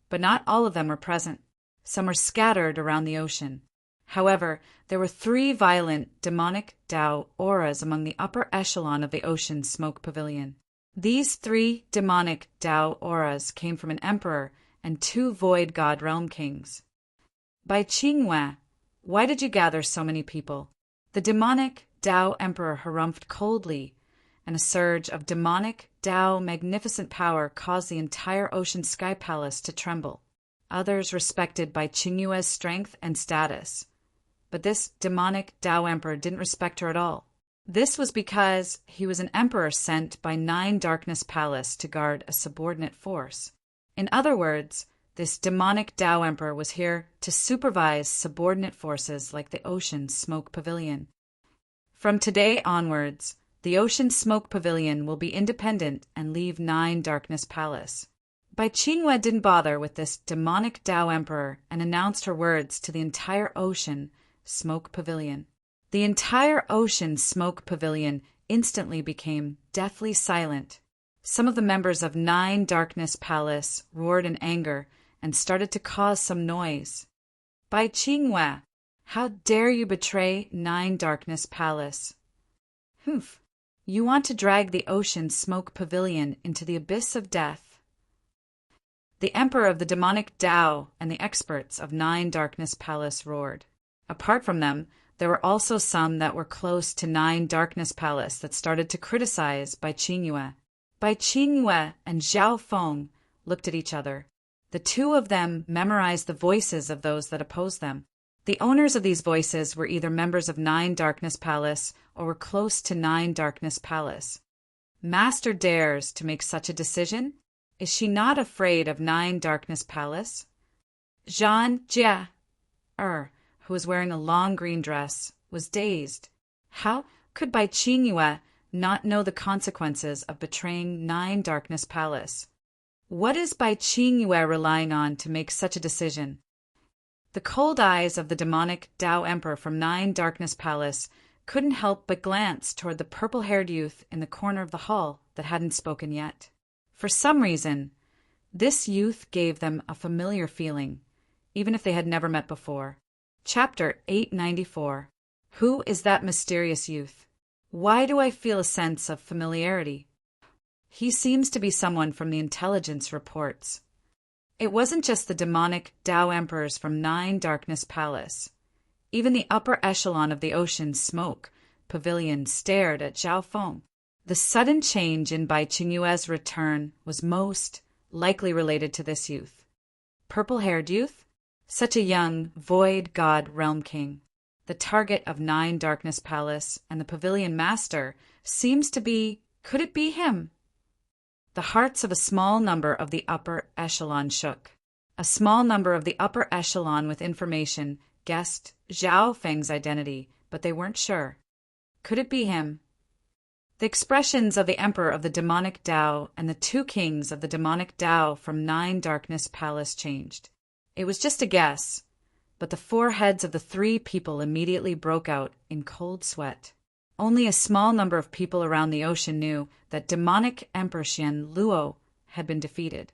but not all of them were present. Some were scattered around the ocean. However, there were 3 violent demonic Dao auras among the upper echelon of the Ocean Smoke Pavilion. These 3 demonic Dao auras came from an emperor and 2 Void God realm kings. Bai Qingyue, why did you gather so many people? The demonic Dao emperor harumphed coldly, and a surge of demonic Dao magnificent power caused the entire Ocean Sky Palace to tremble. Others respected Bai Qingyue's strength and status, but this demonic Dao emperor didn't respect her at all. This was because he was an emperor sent by Nine Darkness Palace to guard a subordinate force. In other words, this demonic Dao emperor was here to supervise subordinate forces like the Ocean Smoke Pavilion. From today onwards, the Ocean Smoke Pavilion will be independent and leave Nine Darkness Palace. Bai Qingyue didn't bother with this demonic Tao emperor and announced her words to the entire ocean smoke pavilion. The entire ocean smoke pavilion instantly became deathly silent. Some of the members of Nine Darkness Palace roared in anger and started to cause some noise. Bai Qingyue, how dare you betray Nine Darkness Palace? Humph, you want to drag the ocean smoke pavilion into the abyss of death. The emperor of the demonic Tao and the experts of Nine Darkness Palace roared. Apart from them, there were also some that were close to Nine Darkness Palace that started to criticize Bai Qingyue. Bai Qingyue and Zhao Feng looked at each other. The two of them memorized the voices of those that opposed them. The owners of these voices were either members of Nine Darkness Palace or were close to Nine Darkness Palace. Master dares to make such a decision? Is she not afraid of Nine Darkness Palace? Zhan Jie, who was wearing a long green dress, was dazed. How could Bai Qingyue not know the consequences of betraying Nine Darkness Palace? What is Bai Qingyue relying on to make such a decision? The cold eyes of the demonic Tao Emperor from Nine Darkness Palace couldn't help but glance toward the purple-haired youth in the corner of the hall that hadn't spoken yet. For some reason, this youth gave them a familiar feeling, even if they had never met before. Chapter 894. Who is that mysterious youth? Why do I feel a sense of familiarity? He seems to be someone from the intelligence reports. It wasn't just the demonic Tao emperors from Nine Darkness Palace. Even the upper echelon of the ocean smoke pavilion stared at Zhao Feng. The sudden change in Bai Qingyue's return was most likely related to this youth. Purple-haired youth? Such a young, void god realm king. The target of Nine Darkness Palace and the pavilion master seems to be, could it be him? The hearts of a small number of the upper echelon shook. A small number of the upper echelon with information guessed Zhao Feng's identity, but they weren't sure. Could it be him? The expressions of the emperor of the demonic Tao and the two kings of the demonic Tao from Nine Darkness Palace changed. It was just a guess, but the foreheads of the three people immediately broke out in cold sweat. Only a small number of people around the ocean knew that demonic Emperor Xian Luo had been defeated.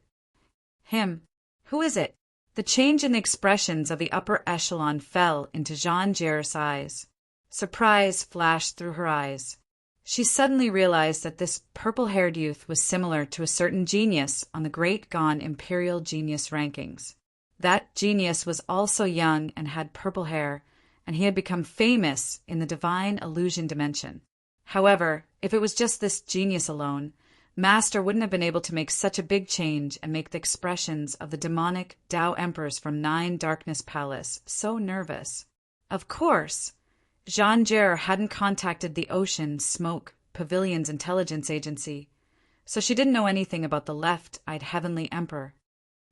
Him. Who is it? The change in the expressions of the upper echelon fell into Zhan Jie's eyes. Surprise flashed through her eyes. She suddenly realized that this purple-haired youth was similar to a certain genius on the Great Gone Imperial Genius rankings. That genius was also young and had purple hair, and he had become famous in the divine illusion dimension. However, if it was just this genius alone, Master wouldn't have been able to make such a big change and make the expressions of the demonic Tao emperors from Nine Darkness Palace so nervous. Of course, Zhan Jie hadn't contacted the Ocean Smoke Pavilion's intelligence agency, so she didn't know anything about the left-eyed heavenly emperor.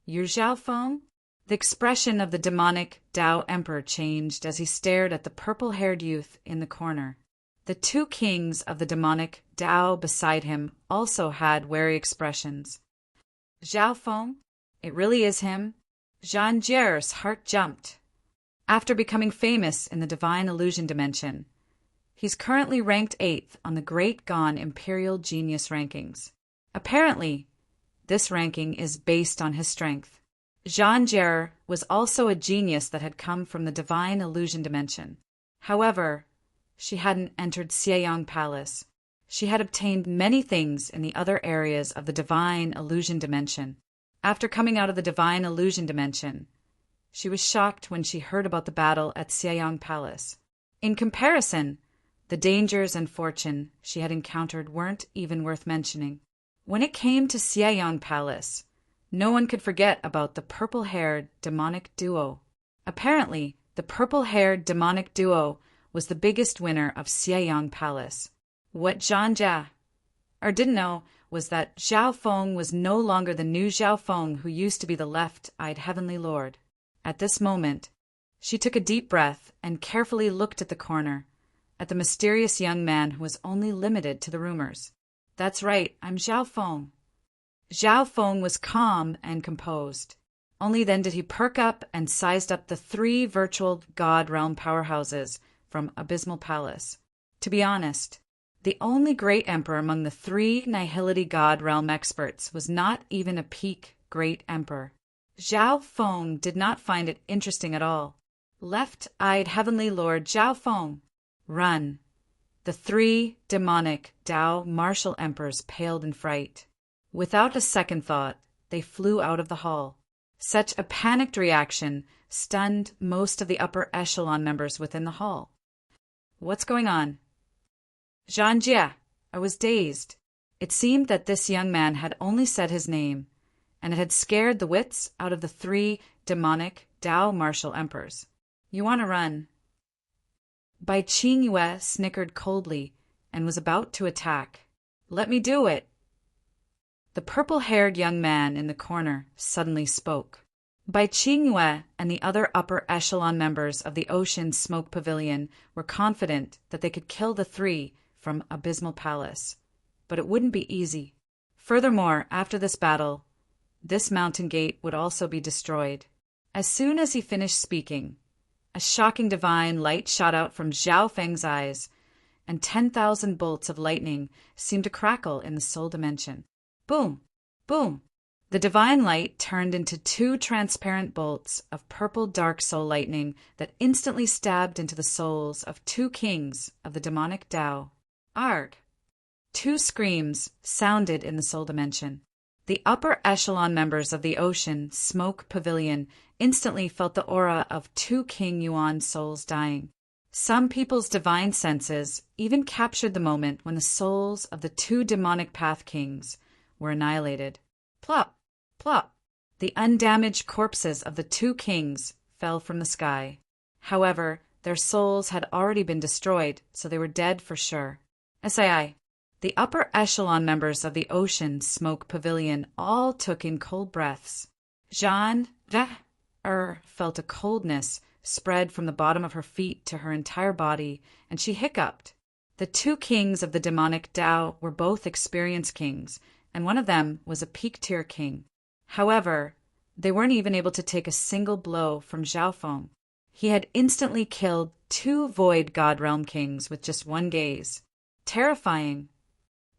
You're Zhao Feng? The expression of the demonic Tao emperor changed as he stared at the purple-haired youth in the corner. The two kings of the demonic Tao beside him also had wary expressions. Zhao Feng? It really is him? Zhan Jie's heart jumped. After becoming famous in the divine illusion dimension, he's currently ranked 8th on the Great Gone Imperial Genius rankings. Apparently, this ranking is based on his strength. Zhan Jie was also a genius that had come from the divine illusion dimension. However, she hadn't entered Xieyang Palace. She had obtained many things in the other areas of the divine illusion dimension. After coming out of the divine illusion dimension, she was shocked when she heard about the battle at Xieyang Palace. In comparison, the dangers and fortune she had encountered weren't even worth mentioning. When it came to Xieyang Palace, no one could forget about the purple-haired demonic duo. Apparently, the purple-haired demonic duo was the biggest winner of Xieyang Palace. What Zhan Jie didn't know was that Zhao Feng was no longer the new Zhao Feng who used to be the left-eyed heavenly lord. At this moment, she took a deep breath and carefully looked at the corner, at the mysterious young man who was only limited to the rumors. That's right, I'm Zhao Feng. Zhao Feng was calm and composed. Only then did he perk up and sized up the 3 virtual God realm powerhouses from Abysmal Palace. To be honest, the only great emperor among the 3 Nihility God realm experts was not even a peak great emperor. Zhao Feng did not find it interesting at all. Left-eyed heavenly lord Zhao Feng, run. The 3 demonic Dao martial emperors paled in fright. Without a second thought, they flew out of the hall. Such a panicked reaction stunned most of the upper echelon members within the hall. What's going on? Zhanjie, I was dazed. It seemed that this young man had only said his name, and it had scared the wits out of the 3 demonic Dao martial emperors. You want to run. Bai Qingyue snickered coldly and was about to attack. Let me do it. The purple-haired young man in the corner suddenly spoke. Bai Qingyue and the other upper echelon members of the Ocean Smoke Pavilion were confident that they could kill the 3 from Abysmal Palace, but it wouldn't be easy. Furthermore, after this battle, this mountain gate would also be destroyed. As soon as he finished speaking, a shocking divine light shot out from Zhao Feng's eyes, and 10,000 bolts of lightning seemed to crackle in the soul dimension. Boom! Boom! The divine light turned into 2 transparent bolts of purple dark soul lightning that instantly stabbed into the souls of 2 kings of the demonic Dao. Arg! 2 screams sounded in the soul dimension. The upper echelon members of the Ocean Smoke Pavilion instantly felt the aura of 2 King Yuan souls dying. Some people's divine senses even captured the moment when the souls of the 2 demonic path kings were annihilated. Plop! Plop! The undamaged corpses of the 2 kings fell from the sky. However, their souls had already been destroyed, so they were dead for sure. SII. The upper echelon members of the Ocean Smoke Pavilion all took in cold breaths. Zhan felt a coldness spread from the bottom of her feet to her entire body, and she hiccuped. The 2 kings of the demonic Dao were both experienced kings, and one of them was a peak-tier king. However, they weren't even able to take a single blow from Zhao Feng. He had instantly killed 2 Void God Realm kings with just one gaze. Terrifying.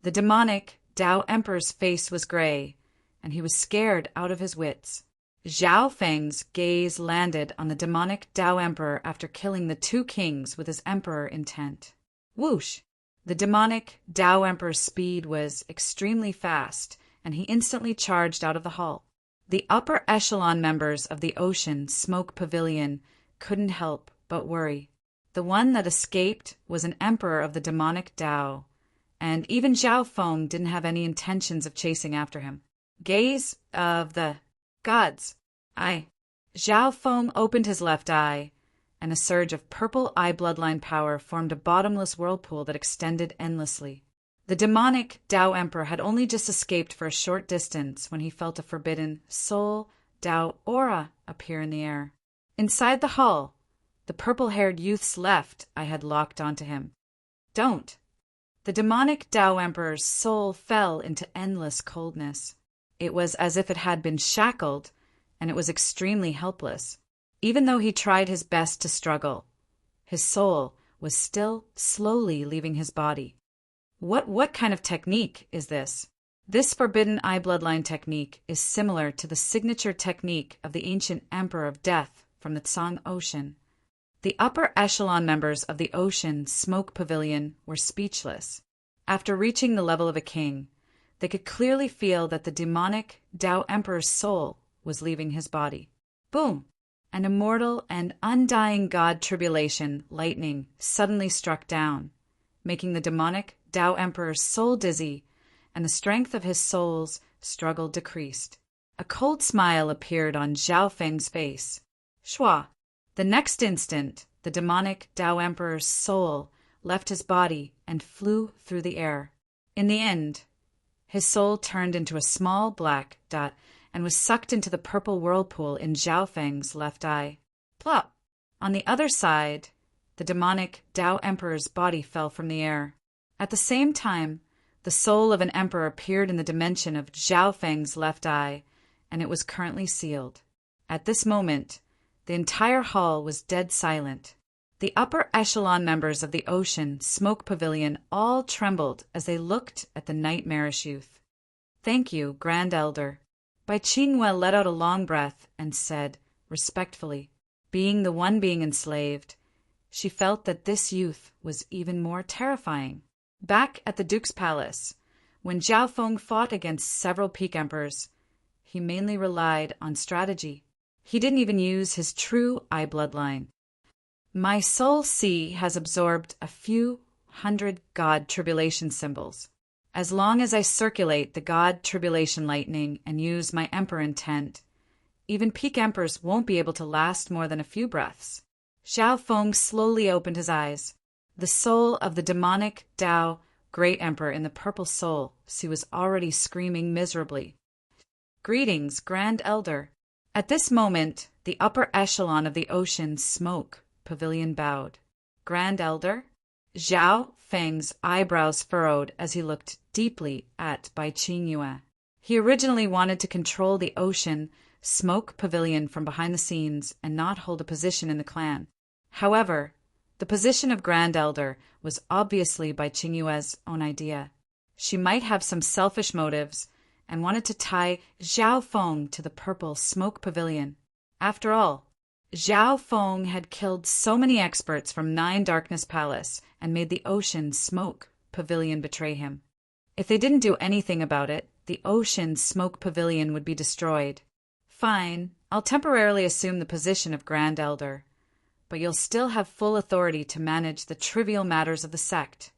The demonic Dao Emperor's face was gray, and he was scared out of his wits. Zhao Feng's gaze landed on the demonic Dao Emperor after killing the 2 kings with his emperor intent. Whoosh! The demonic Dao Emperor's speed was extremely fast, and he instantly charged out of the hall. The upper echelon members of the Ocean Smoke Pavilion couldn't help but worry. The one that escaped was an emperor of the demonic Dao, and even Zhao Feng didn't have any intentions of chasing after him. Gaze of the gods. Zhao Feng opened his left eye, and a surge of purple eye bloodline power formed a bottomless whirlpool that extended endlessly. The demonic Dao Emperor had only just escaped for a short distance when he felt a forbidden soul Dao aura appear in the air. Inside the hall, the purple-haired youth's left eye had locked onto him. Don't. The demonic Dao Emperor's soul fell into endless coldness. It was as if it had been shackled, and it was extremely helpless. Even though he tried his best to struggle, his soul was still slowly leaving his body. What kind of technique is this? This forbidden eye bloodline technique is similar to the signature technique of the ancient Emperor of Death from the Tsang Ocean. The upper echelon members of the Ocean Smoke Pavilion were speechless. After reaching the level of a king, they could clearly feel that the demonic Dao Emperor's soul was leaving his body. Boom! An immortal and undying god tribulation lightning suddenly struck down, making the demonic Dao Emperor's soul dizzy, and the strength of his soul's struggle decreased. A cold smile appeared on Zhao Feng's face. Shua! The next instant, the demonic Dao Emperor's soul left his body and flew through the air. In the end, his soul turned into a small black dot and was sucked into the purple whirlpool in Zhao Feng's left eye. Plop! On the other side, the demonic Dao Emperor's body fell from the air. At the same time, The soul of an emperor appeared in the dimension of Zhao Feng's left eye, and it was currently sealed. At this moment, the entire hall was dead silent. The upper echelon members of the Ocean Smoke Pavilion all trembled as they looked at the nightmarish youth. "Thank you, Grand Elder." Bai Qingyue let out a long breath and said, respectfully, being the one being enslaved, she felt that this youth was even more terrifying. Back at the Duke's palace, when Zhao Feng fought against several peak emperors, he mainly relied on strategy. He didn't even use his true eye bloodline. My soul sea has absorbed a few hundred God tribulation symbols. As long as I circulate the God tribulation lightning and use my emperor intent, even peak emperors won't be able to last more than a few breaths. Zhao Feng slowly opened his eyes. The soul of the demonic Tao great emperor in the purple soul, she was already screaming miserably. "Greetings, Grand Elder." At this moment, the upper echelon of the Ocean Smoke Pavilion bowed. "Grand Elder?" Zhao Feng's eyebrows furrowed as he looked deeply at Bai Qingyue. He originally wanted to control the Ocean Smoke Pavilion from behind the scenes and not hold a position in the clan. However, the position of Grand Elder was obviously Bai Qingyue's own idea. She might have some selfish motives and wanted to tie Zhao Feng to the purple Smoke Pavilion. After all, Zhao Feng had killed so many experts from Nine Darkness Palace and made the Ocean Smoke Pavilion betray him. If they didn't do anything about it, the Ocean Smoke Pavilion would be destroyed. "Fine, I'll temporarily assume the position of Grand Elder, but you'll still have full authority to manage the trivial matters of the sect."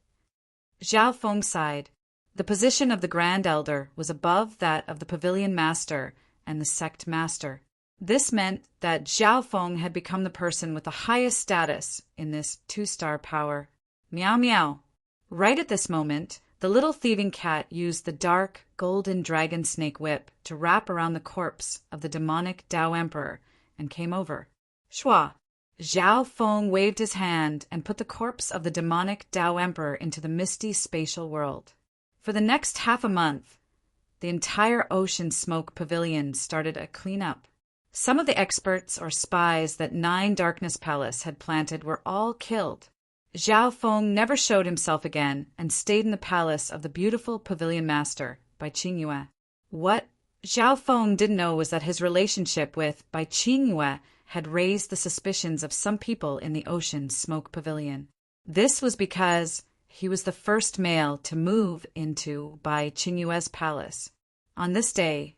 Zhao Feng sighed. The position of the Grand Elder was above that of the Pavilion Master and the Sect Master. This meant that Zhao Feng had become the person with the highest status in this two-star power. Meow meow. Right at this moment, the little thieving cat used the dark, golden dragon snake whip to wrap around the corpse of the demonic Tao Emperor and came over. Shua. Zhao Feng waved his hand and put the corpse of the demonic Tao Emperor into the misty spatial world. For the next half a month, the entire Ocean Smoke Pavilion started a cleanup. Some of the experts or spies that Nine Darkness Palace had planted were all killed. Zhao Feng never showed himself again and stayed in the palace of the beautiful Pavilion Master, Bai Qingyue. What Zhao Feng didn't know was that his relationship with Bai Qingyue had raised the suspicions of some people in the Ocean Smoke Pavilion. This was because he was the first male to move into Bai Qingyue's palace. On this day,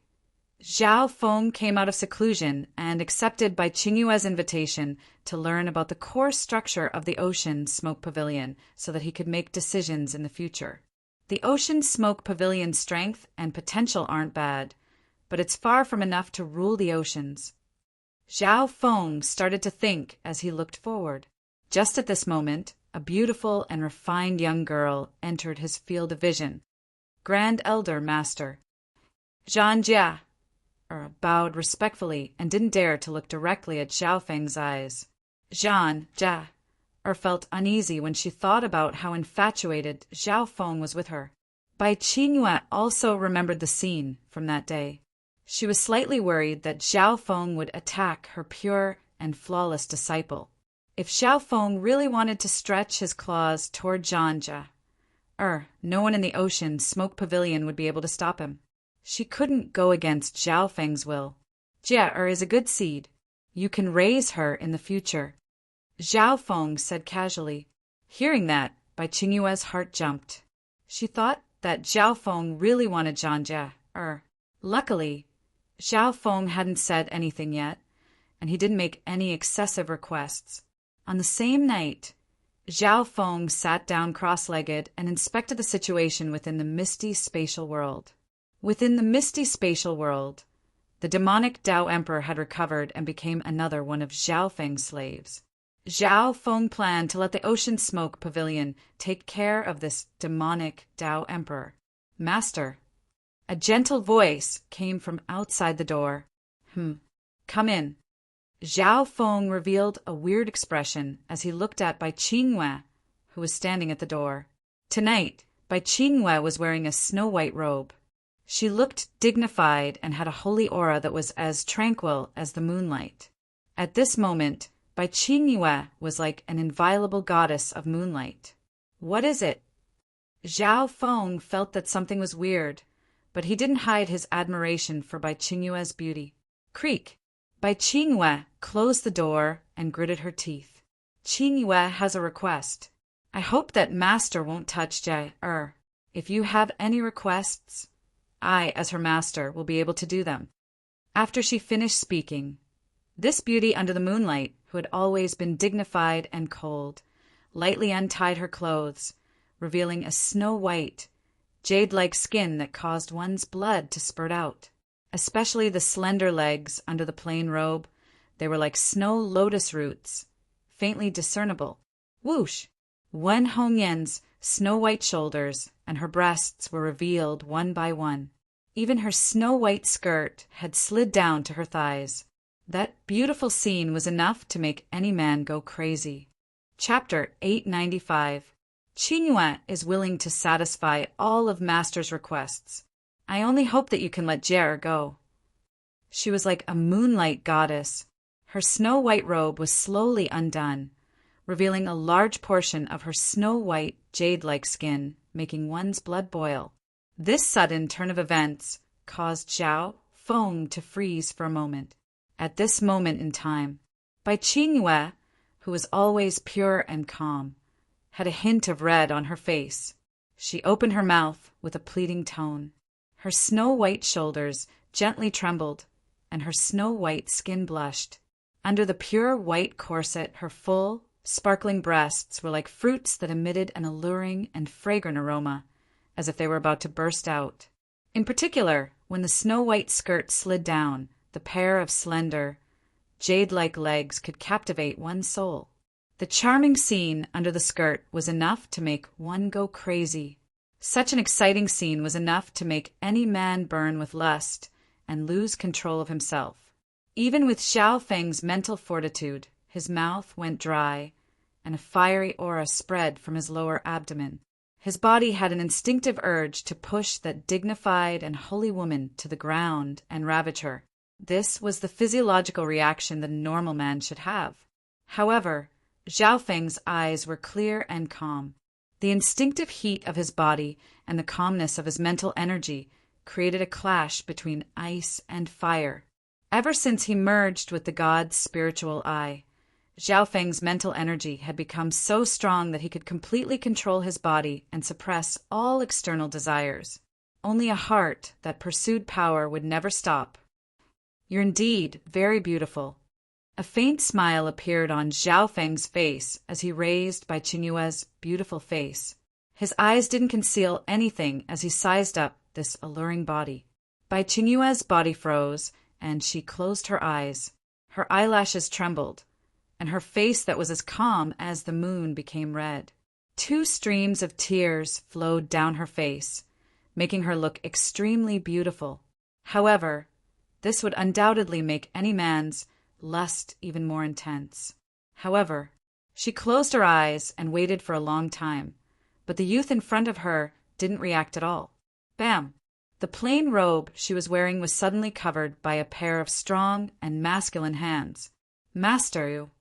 Zhao Feng came out of seclusion and accepted Bai Qingyue's invitation to learn about the core structure of the Ocean Smoke Pavilion so that he could make decisions in the future. The Ocean Smoke Pavilion's strength and potential aren't bad, but it's far from enough to rule the oceans. Zhao Feng started to think as he looked forward. Just at this moment, a beautiful and refined young girl entered his field of vision. Grand Elder Master. Zhan Jia bowed respectfully and didn't dare to look directly at Zhao Feng's eyes. Zhan Jia felt uneasy when she thought about how infatuated Zhao Feng was with her. Bai Qingyue also remembered the scene from that day. She was slightly worried that Zhao Feng would attack her pure and flawless disciple. If Zhao Feng really wanted to stretch his claws toward Zhan Jia, no one in the Ocean Smoke Pavilion would be able to stop him. She couldn't go against Zhao Feng's will. Jia is a good seed. You can raise her in the future. Zhao Feng said casually. Hearing that, Bai Qingyue's heart jumped. She thought that Zhao Feng really wanted Zhan Jia. Luckily, Zhao Feng hadn't said anything yet, and he didn't make any excessive requests. On the same night, Zhao Feng sat down cross-legged and inspected the situation within the misty spatial world. Within the misty spatial world, the demonic Tao Emperor had recovered and became another one of Zhao Feng's slaves. Zhao Feng planned to let the Ocean Smoke Pavilion take care of this demonic Tao Emperor. Master. A gentle voice came from outside the door. Come in. Zhao Feng revealed a weird expression as he looked at Bai Qingyue, who was standing at the door. Tonight, Bai Qingyue was wearing a snow-white robe. She looked dignified and had a holy aura that was as tranquil as the moonlight. At this moment, Bai Qingyue was like an inviolable goddess of moonlight. "What is it?" Zhao Feng felt that something was weird, but he didn't hide his admiration for Bai Qingyue's beauty. Creak! Bai Qingyue closed the door and gritted her teeth. "Qingyue has a request. I hope that master won't touch Jie. If you have any requests, I, as her master, will be able to do them." After she finished speaking, this beauty under the moonlight, who had always been dignified and cold, lightly untied her clothes, revealing a snow-white, jade-like skin that caused one's blood to spurt out. Especially the slender legs under the plain robe, they were like snow lotus roots, faintly discernible. Whoosh! Wen Hongyan's snow-white shoulders and her breasts were revealed one by one. Even her snow-white skirt had slid down to her thighs. That beautiful scene was enough to make any man go crazy. Chapter 895. Qingyue is willing to satisfy all of Master's requests. I only hope that you can let Jie go. She was like a moonlight goddess. Her snow-white robe was slowly undone, revealing a large portion of her snow-white, jade-like skin, making one's blood boil. This sudden turn of events caused Zhao Feng to freeze for a moment. At this moment in time, Bai Qingyue, who was always pure and calm, had a hint of red on her face. She opened her mouth with a pleading tone. Her snow-white shoulders gently trembled, and her snow-white skin blushed. Under the pure white corset, her full, sparkling breasts were like fruits that emitted an alluring and fragrant aroma, as if they were about to burst out. In particular, when the snow-white skirt slid down, the pair of slender, jade-like legs could captivate one's soul. The charming scene under the skirt was enough to make one go crazy. Such an exciting scene was enough to make any man burn with lust and lose control of himself. Even with Xiao Feng's mental fortitude, his mouth went dry, and a fiery aura spread from his lower abdomen. His body had an instinctive urge to push that dignified and holy woman to the ground and ravage her. This was the physiological reaction that a normal man should have. However, Zhao Feng's eyes were clear and calm. The instinctive heat of his body and the calmness of his mental energy created a clash between ice and fire. Ever since he merged with the god's spiritual eye, Zhao Feng's mental energy had become so strong that he could completely control his body and suppress all external desires. Only a heart that pursued power would never stop. "You're indeed very beautiful." A faint smile appeared on Zhao Feng's face as he raised Bai Qingyue's beautiful face. His eyes didn't conceal anything as he sized up this alluring body. Bai Qingyue's body froze, and she closed her eyes. Her eyelashes trembled, and her face that was as calm as the moon became red. 2 streams of tears flowed down her face, making her look extremely beautiful. However, this would undoubtedly make any man's lust even more intense. However, she closed her eyes and waited for a long time, but the youth in front of her didn't react at all. Bam! The plain robe she was wearing was suddenly covered by a pair of strong and masculine hands. "Master, you."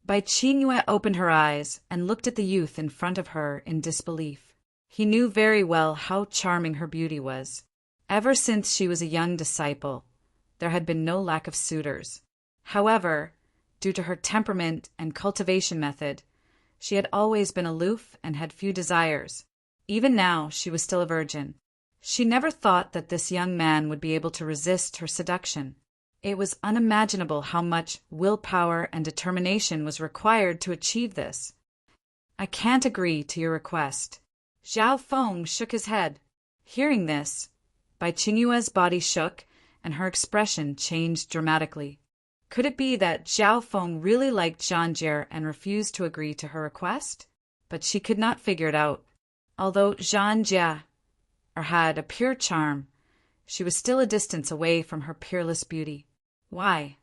Bai Qingyue opened her eyes and looked at the youth in front of her in disbelief. He knew very well how charming her beauty was. Ever since she was a young disciple, there had been no lack of suitors. However, due to her temperament and cultivation method, she had always been aloof and had few desires. Even now, she was still a virgin. She never thought that this young man would be able to resist her seduction. It was unimaginable how much willpower and determination was required to achieve this. "I can't agree to your request." Zhao Feng shook his head. Hearing this, Bai Qingyue's body shook and her expression changed dramatically. Could it be that Zhao Feng really liked Zhang Jie and refused to agree to her request? But she could not figure it out. Although Zhang Jie had a pure charm, she was still a distance away from her peerless beauty. Why?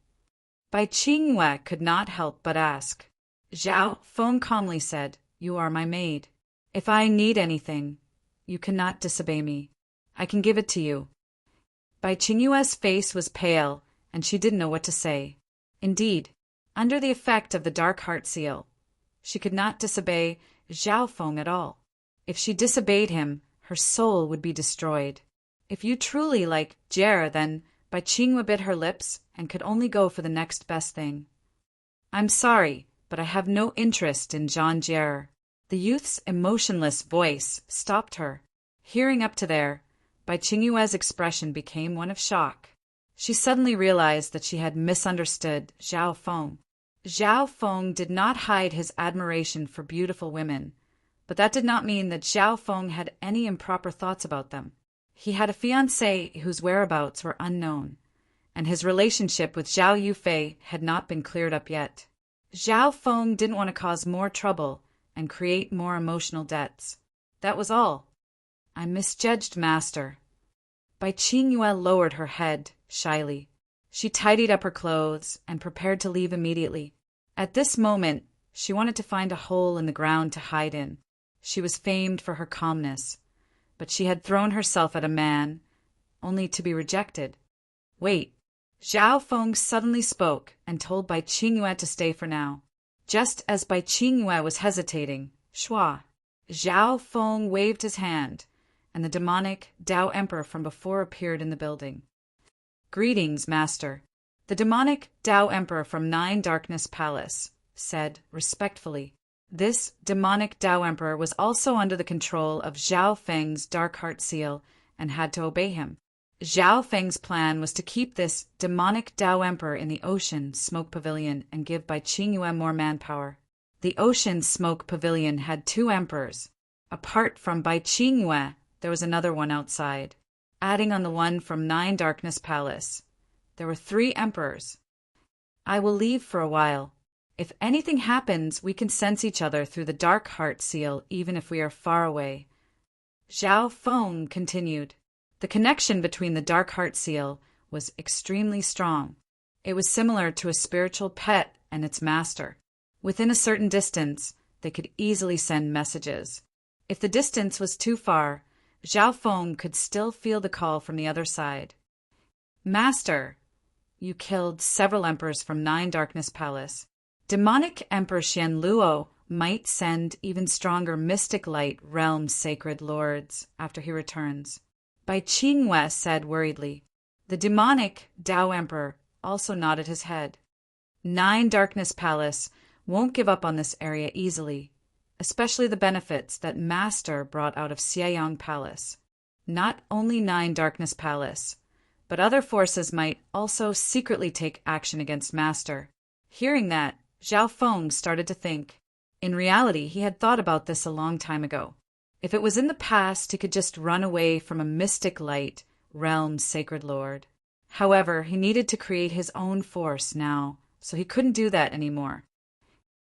Bai Qingyue could not help but ask. Zhao Feng calmly said, "You are my maid. If I need anything, You cannot disobey me. I can give it to you. Bai Qingyue's face was pale, and she didn't know what to say. Indeed, under the effect of the dark heart seal, she could not disobey Zhao Feng at all. If she disobeyed him, her soul would be destroyed. If you truly like Jer, then Bai Qingyue bit her lips and could only go for the next best thing. I'm sorry, but I have no interest in Jean Jer. The youth's emotionless voice stopped her. Hearing up to there, Bai Qingyue's expression became one of shock. She suddenly realized that she had misunderstood Zhao Feng. Zhao Feng did not hide his admiration for beautiful women, but that did not mean that Zhao Feng had any improper thoughts about them. He had a fiancée whose whereabouts were unknown, and his relationship with Zhao Yufei had not been cleared up yet. Zhao Feng didn't want to cause more trouble and create more emotional debts. That was all. I misjudged Master. Bai Qingyue lowered her head shyly. She tidied up her clothes and prepared to leave immediately. At this moment, she wanted to find a hole in the ground to hide in. She was famed for her calmness, but she had thrown herself at a man, only to be rejected. Wait. Zhao Feng suddenly spoke and told Bai Qingyue to stay for now. Just as Bai Qingyue was hesitating, Zhao Feng waved his hand, and the demonic Tao Emperor from before appeared in the building. Greetings, Master. The demonic Tao Emperor from Nine Darkness Palace said respectfully. This demonic Tao Emperor was also under the control of Zhao Feng's Dark Heart Seal and had to obey him. Zhao Feng's plan was to keep this demonic Tao Emperor in the Ocean Smoke Pavilion and give Bai Qingyue more manpower. The Ocean Smoke Pavilion had 2 emperors. Apart from Bai Qingyue, there was another one outside. Adding on the one from Nine Darkness Palace, there were 3 emperors. I will leave for a while. If anything happens, we can sense each other through the Dark Heart Seal even if we are far away. Zhao Feng continued. The connection between the Dark Heart Seal was extremely strong. It was similar to a spiritual pet and its master. Within a certain distance, they could easily send messages. If the distance was too far, Zhao Feng could still feel the call from the other side. Master, you killed several emperors from Nine Darkness Palace. Demonic Emperor Xian Luo might send even stronger mystic light realm sacred lords after he returns. Bai Qingyue said worriedly. The demonic Tao Emperor also nodded his head. Nine Darkness Palace won't give up on this area easily, especially the benefits that Master brought out of Xieyang Palace. Not only Nine Darkness Palace, but other forces might also secretly take action against Master. Hearing that, Zhao Feng started to think. In reality, he had thought about this a long time ago. If it was in the past, he could just run away from a mystic light, realm sacred lord. However, he needed to create his own force now, so he couldn't do that anymore.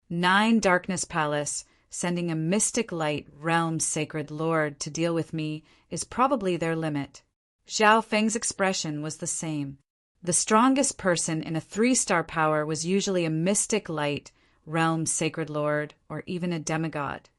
Nine Darkness Palace, sending a mystic light, realm sacred lord to deal with me, is probably their limit. Zhao Feng's expression was the same. The strongest person in a 3-star power was usually a mystic light, realm sacred lord, or even a demigod.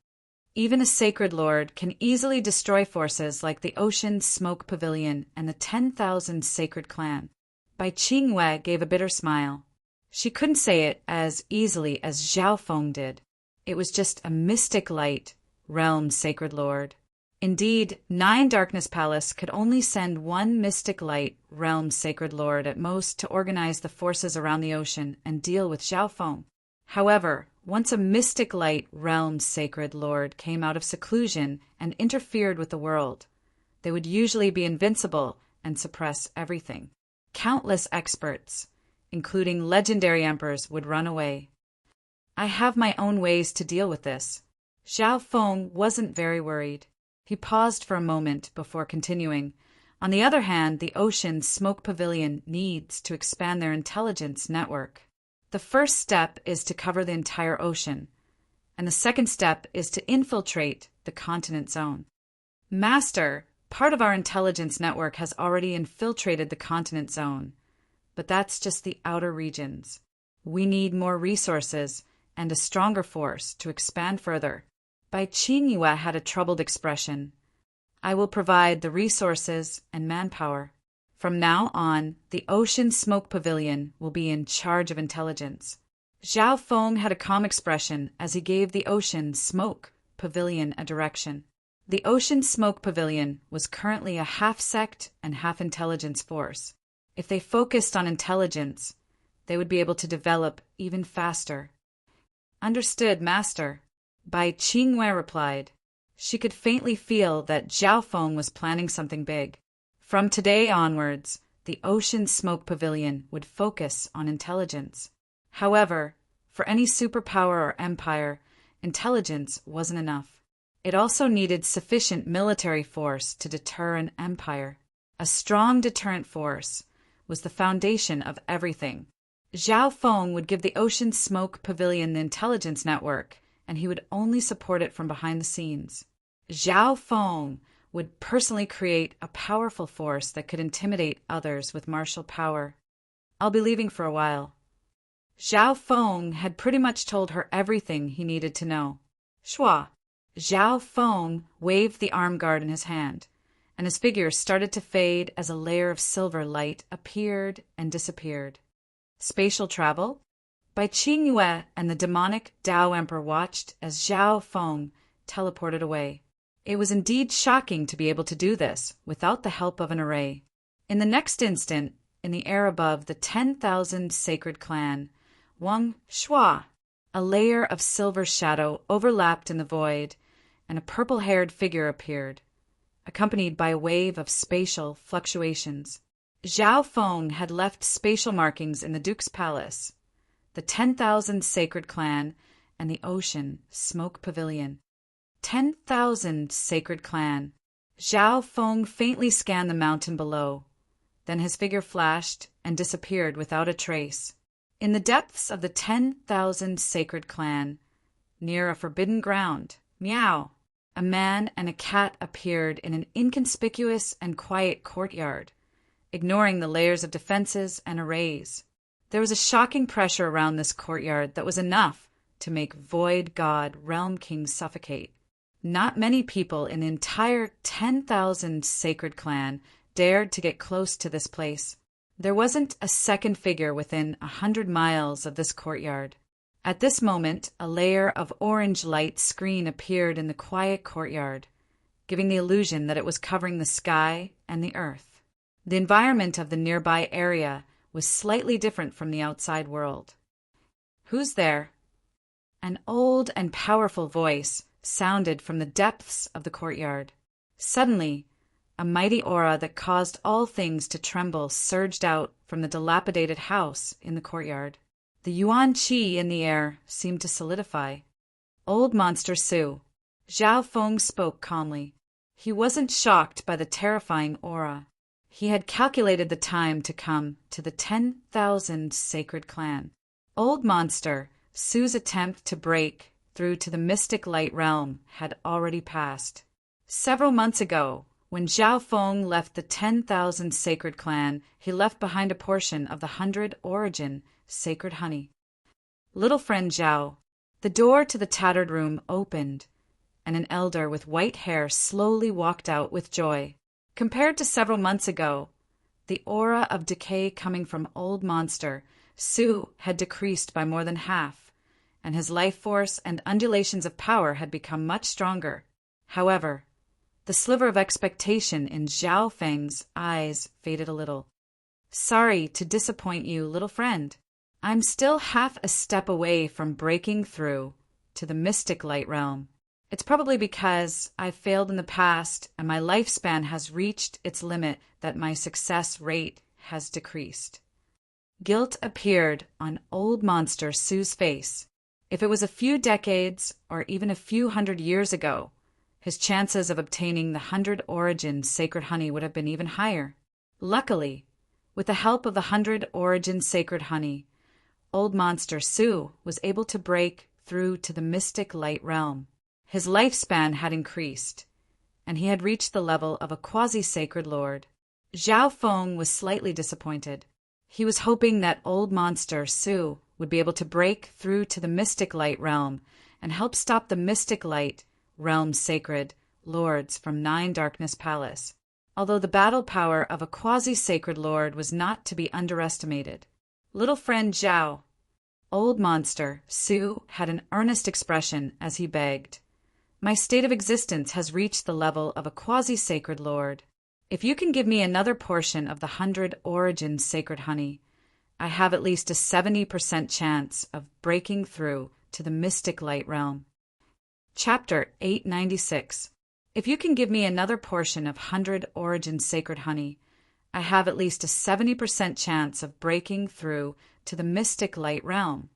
Even a sacred lord can easily destroy forces like the Ocean Smoke Pavilion and the 10,000 Sacred Clan. Bai Qingyue gave a bitter smile. She couldn't say it as easily as Zhao Feng did. It was just a mystic light, realm sacred lord. Indeed, Nine Darkness Palace could only send 1 mystic light, realm sacred lord at most to organize the forces around the ocean and deal with Zhao Feng. However, once a mystic light, realm sacred lord came out of seclusion and interfered with the world, they would usually be invincible and suppress everything. Countless experts, including legendary emperors, would run away. I have my own ways to deal with this. Zhao Feng wasn't very worried. He paused for a moment before continuing. On the other hand, the Ocean Smoke Pavilion needs to expand their intelligence network. The first step is to cover the entire ocean, and the second step is to infiltrate the continent zone. Master, part of our intelligence network has already infiltrated the continent zone, but that's just the outer regions. We need more resources and a stronger force to expand further. Bai Qingyue had a troubled expression. I will provide the resources and manpower. From now on, the Ocean Smoke Pavilion will be in charge of intelligence. Zhao Feng had a calm expression as he gave the Ocean Smoke Pavilion a direction. The Ocean Smoke Pavilion was currently a half-sect and half-intelligence force. If they focused on intelligence, they would be able to develop even faster. Understood, Master. Bai Qingwei replied. She could faintly feel that Zhao Feng was planning something big. From today onwards, the Ocean Smoke Pavilion would focus on intelligence. However, for any superpower or empire, intelligence wasn't enough. It also needed sufficient military force to deter an empire. A strong deterrent force was the foundation of everything. Zhao Feng would give the Ocean Smoke Pavilion the intelligence network, and he would only support it from behind the scenes. Zhao Feng would personally create a powerful force that could intimidate others with martial power. I'll be leaving for a while. Zhao Feng had pretty much told her everything he needed to know. Shua. Zhao Feng waved the arm guard in his hand, and his figure started to fade as a layer of silver light appeared and disappeared. Spatial travel? Bai Qingyue and the demonic Tao Emperor watched as Zhao Feng teleported away. It was indeed shocking to be able to do this without the help of an array. In the next instant, in the air above the 10,000 sacred clan, Wang Shua, a layer of silver shadow overlapped in the void, and a purple-haired figure appeared, accompanied by a wave of spatial fluctuations. Zhao Feng had left spatial markings in the Duke's palace, the 10,000 sacred clan, and the Ocean Smoke Pavilion. 10,000 sacred clan. Zhao Feng faintly scanned the mountain below. Then his figure flashed and disappeared without a trace. In the depths of the 10,000 sacred clan, near a forbidden ground, meow, a man and a cat appeared in an inconspicuous and quiet courtyard, ignoring the layers of defenses and arrays. There was a shocking pressure around this courtyard that was enough to make Void God Realm King suffocate. Not many people in the entire 10,000 sacred clan dared to get close to this place. There wasn't a second figure within 100 miles of this courtyard. At this moment, a layer of orange light screen appeared in the quiet courtyard, giving the illusion that it was covering the sky and the earth. The environment of the nearby area was slightly different from the outside world. Who's there? An old and powerful voice sounded from the depths of the courtyard. Suddenly, a mighty aura that caused all things to tremble surged out from the dilapidated house in the courtyard. The yuan qi in the air seemed to solidify. Old Monster Su. Zhao Feng spoke calmly. He wasn't shocked by the terrifying aura. He had calculated the time to come to the 10,000 sacred clan. Old Monster Su's attempt to break through to the mystic light realm had already passed. Several months ago, when Zhao Feng left the 10,000 sacred clan, he left behind a portion of the 100 origin sacred honey. Little friend Zhao. The door to the tattered room opened, and an elder with white hair slowly walked out with joy. Compared to several months ago, the aura of decay coming from Old Monster Su had decreased by more than half, and his life force and undulations of power had become much stronger. However, the sliver of expectation in Zhao Feng's eyes faded a little. Sorry to disappoint you, little friend. I'm still half a step away from breaking through to the mystic light realm. It's probably because I've failed in the past and my lifespan has reached its limit that my success rate has decreased. Guilt appeared on Old Monster Su's face. If it was a few decades or even a few hundred years ago, his chances of obtaining the 100 origin sacred honey would have been even higher. Luckily, with the help of the 100 origin sacred honey, Old Monster Su was able to break through to the mystic light realm. His lifespan had increased, and he had reached the level of a quasi-sacred lord. Zhao Feng was slightly disappointed. He was hoping that Old Monster Su would be able to break through to the mystic light realm and help stop the mystic light realm sacred lords from 9 Darkness Palace, although the battle power of a quasi-sacred lord was not to be underestimated. Little friend Zhao. Old monster, Su, had an earnest expression as he begged. My state of existence has reached the level of a quasi-sacred lord. If you can give me another portion of the 100 origin sacred honey, I have at least a 70% chance of breaking through to the mystic light realm. Chapter 896. If you can give me another portion of 100 origin sacred honey, I have at least a 70% chance of breaking through to the mystic light realm.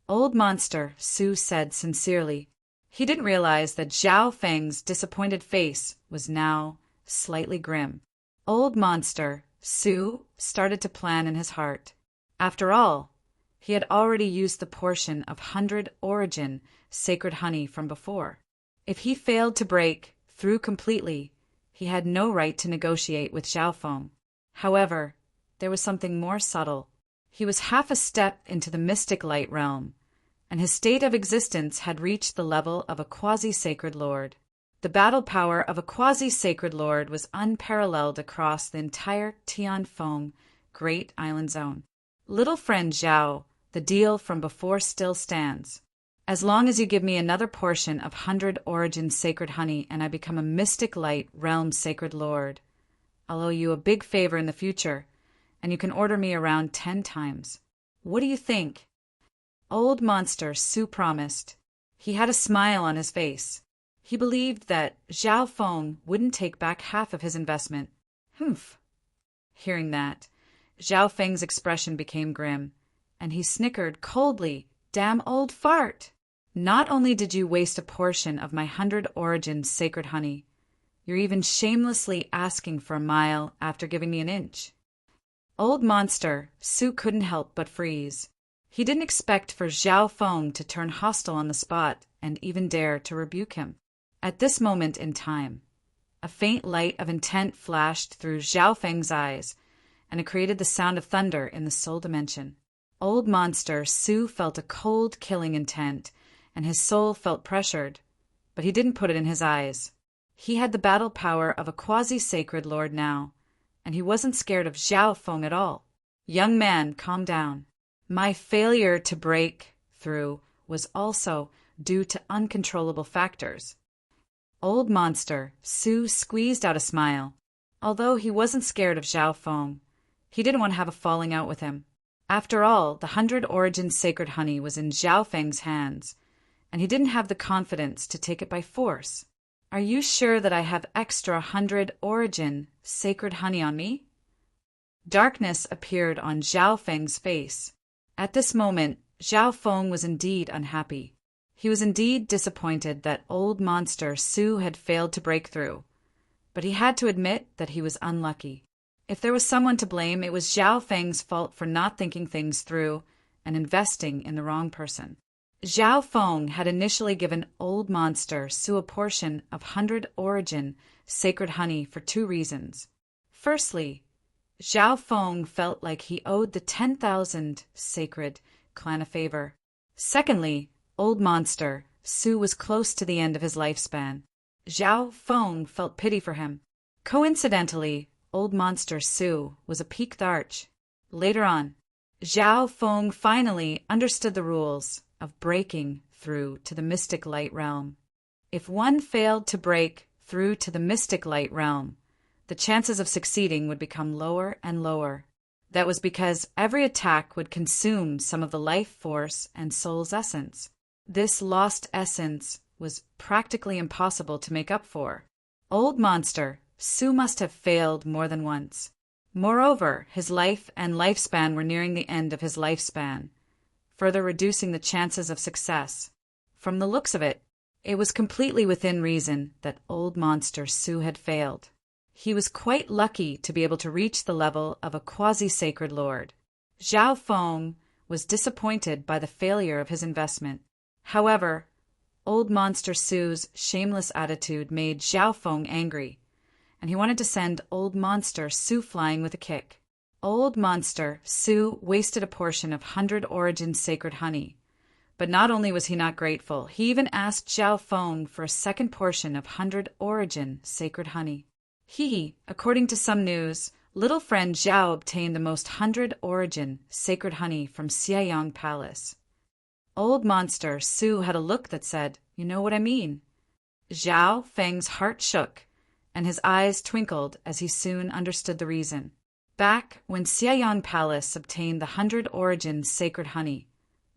Old monster, Su said sincerely. He didn't realize that Zhao Feng's disappointed face was now slightly grim. Old monster, Su started to plan in his heart. After all, he had already used the portion of 100 origin sacred honey from before. If he failed to break through completely, he had no right to negotiate with Zhao Feng. However, there was something more subtle. He was half a step into the mystic light realm, and his state of existence had reached the level of a quasi-sacred lord. The battle power of a quasi-sacred lord was unparalleled across the entire Tianfeng Great Island Zone. Little friend Zhao, the deal from before still stands. As long as you give me another portion of 100 origin sacred honey and I become a mystic light realm sacred lord, I'll owe you a big favor in the future, and you can order me around 10 times. What do you think? Old monster Su promised. He had a smile on his face. He believed that Zhao Feng wouldn't take back half of his investment. Humph. Hearing that, Zhao Feng's expression became grim, and he snickered coldly. Damn old fart! Not only did you waste a portion of my 100 origin sacred honey, you're even shamelessly asking for a mile after giving me an inch. Old monster, Su couldn't help but freeze. He didn't expect for Zhao Feng to turn hostile on the spot and even dare to rebuke him. At this moment in time, a faint light of intent flashed through Zhao Feng's eyes, and it created the sound of thunder in the soul dimension. Old monster Su felt a cold, killing intent, and his soul felt pressured, but he didn't put it in his eyes. He had the battle power of a quasi-sacred lord now, and he wasn't scared of Zhao Feng at all. Young man, calm down. My failure to break through was also due to uncontrollable factors. Old monster Su squeezed out a smile. Although he wasn't scared of Zhao Feng, he didn't want to have a falling out with him. After all, the 100 origin sacred honey was in Zhao Feng's hands, and he didn't have the confidence to take it by force. Are you sure that I have extra 100 origin sacred honey on me? Darkness appeared on Zhao Feng's face. At this moment, Zhao Feng was indeed unhappy. He was indeed disappointed that old monster Su had failed to break through, but he had to admit that he was unlucky. If there was someone to blame, it was Zhao Feng's fault for not thinking things through and investing in the wrong person. Zhao Feng had initially given old monster Su a portion of 100 origin sacred honey for 2 reasons. Firstly, Zhao Feng felt like he owed the 10,000 sacred clan a favor. Secondly, old monster Su was close to the end of his lifespan. Zhao Feng felt pity for him. Coincidentally, old monster Su was a peaked arch. Later on, Zhao Feng finally understood the rules of breaking through to the mystic light realm. If one failed to break through to the mystic light realm, the chances of succeeding would become lower and lower. That was because every attack would consume some of the life force and soul's essence. This lost essence was practically impossible to make up for. Old monster Su must have failed more than once. Moreover, his life and lifespan were nearing the end of his lifespan, further reducing the chances of success. From the looks of it, it was completely within reason that old monster Su had failed. He was quite lucky to be able to reach the level of a quasi-sacred lord. Zhao Feng was disappointed by the failure of his investment. However, old monster Su's shameless attitude made Zhao Feng angry, and he wanted to send old monster Su flying with a kick. Old monster Su wasted a portion of 100 origin sacred honey, But not only was he not grateful, he even asked Zhao Feng for a second portion of 100 origin sacred honey. According to some news, little friend Zhao obtained the most 100 origin sacred honey from Xieyang Palace. Old monster Su had a look that said, "You know what I mean." Zhao Feng's heart shook, and his eyes twinkled as he soon understood the reason. Back when Xieyang Palace obtained the 100 origin sacred honey,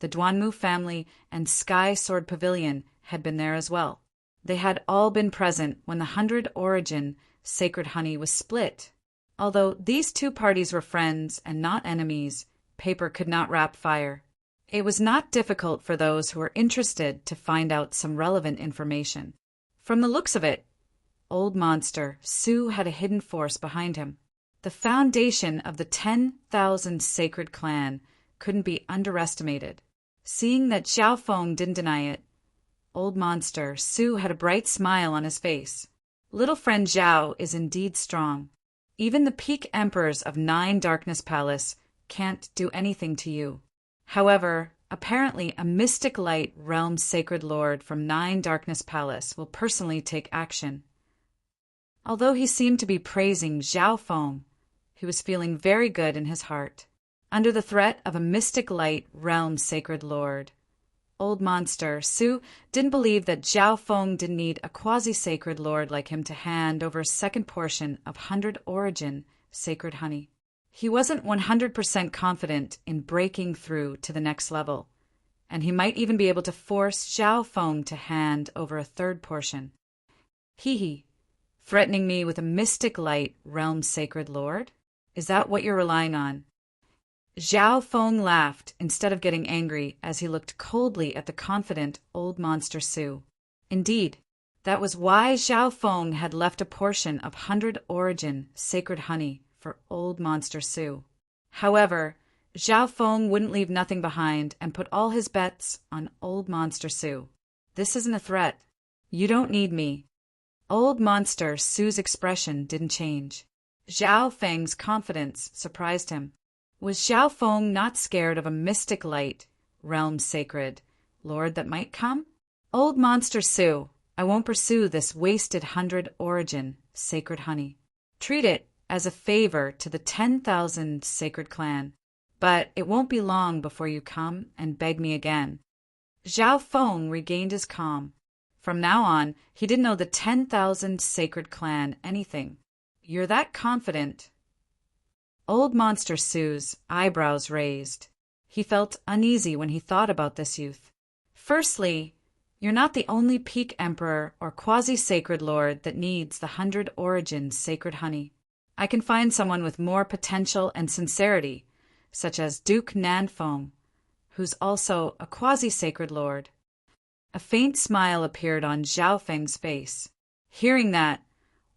the Duanmu family and Sky Sword Pavilion had been there as well. They had all been present when the 100 origin sacred honey was split. Although these two parties were friends and not enemies, paper could not wrap fire. It was not difficult for those who were interested to find out some relevant information. From the looks of it, old monster Su had a hidden force behind him. The foundation of the 10,000 sacred clan couldn't be underestimated. Seeing that Zhao Feng didn't deny it, old monster Su had a bright smile on his face. Little friend Zhao is indeed strong. Even the peak emperors of 9 Darkness Palace can't do anything to you. However, apparently a mystic light realm sacred lord from 9 Darkness Palace will personally take action. Although he seemed to be praising Zhao Feng, he was feeling very good in his heart. Under the threat of a mystic light realm sacred lord, old monster Su didn't believe that Zhao Feng didn't need a quasi-sacred lord like him to hand over a second portion of 100 origin sacred honey. He wasn't 100% confident in breaking through to the next level, and he might even be able to force Zhao Feng to hand over a third portion. Threatening me with a mystic light realm sacred lord? Is that what you're relying on? Zhao Feng laughed instead of getting angry as he looked coldly at the confident old monster Su. Indeed, that was why Zhao Feng had left a portion of 100 origin sacred honey for old monster Su. However, Zhao Feng wouldn't leave nothing behind and put all his bets on old monster Su. This isn't a threat. You don't need me. Old monster Su's expression didn't change. Zhao Feng's confidence surprised him. Was Zhao Feng not scared of a mystic light, realm sacred, lord that might come? Old monster Su, I won't pursue this wasted 100 origin sacred honey. Treat it as a favor to the 10,000 sacred clan, but it won't be long before you come and beg me again. Zhao Feng regained his calm. From now on, he didn't owe the 10,000 sacred clan anything. You're that confident? Old monster Su's eyebrows raised. He felt uneasy when he thought about this youth. Firstly, you're not the only peak emperor or quasi-sacred lord that needs the 100 origin sacred honey. I can find someone with more potential and sincerity, such as Duke Nanfeng, who's also a quasi-sacred lord. A faint smile appeared on Zhao Feng's face. Hearing that,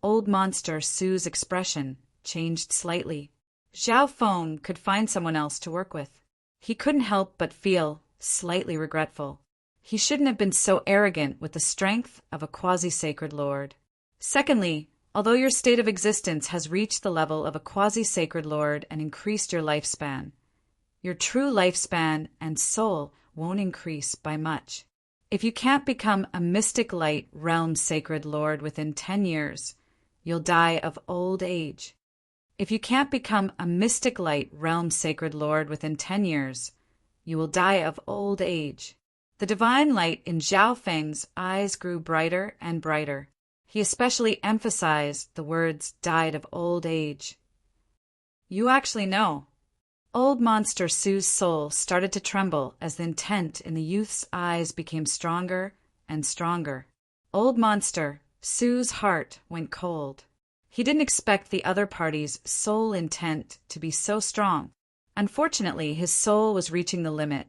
old monster Su's expression changed slightly. Zhao Feng could find someone else to work with. He couldn't help but feel slightly regretful. He shouldn't have been so arrogant with the strength of a quasi-sacred lord. Secondly, although your state of existence has reached the level of a quasi-sacred lord and increased your lifespan, your true lifespan and soul won't increase by much. If you can't become a mystic light realm sacred lord within 10 years, you'll die of old age. If you can't become a mystic light realm sacred lord within 10 years, you will die of old age. The divine light in Zhao Feng's eyes grew brighter and brighter. He especially emphasized the words died of old age. You actually know. Old monster Su's soul started to tremble as the intent in the youth's eyes became stronger and stronger. Old monster Su's heart went cold. He didn't expect the other party's soul intent to be so strong. Unfortunately, his soul was reaching the limit,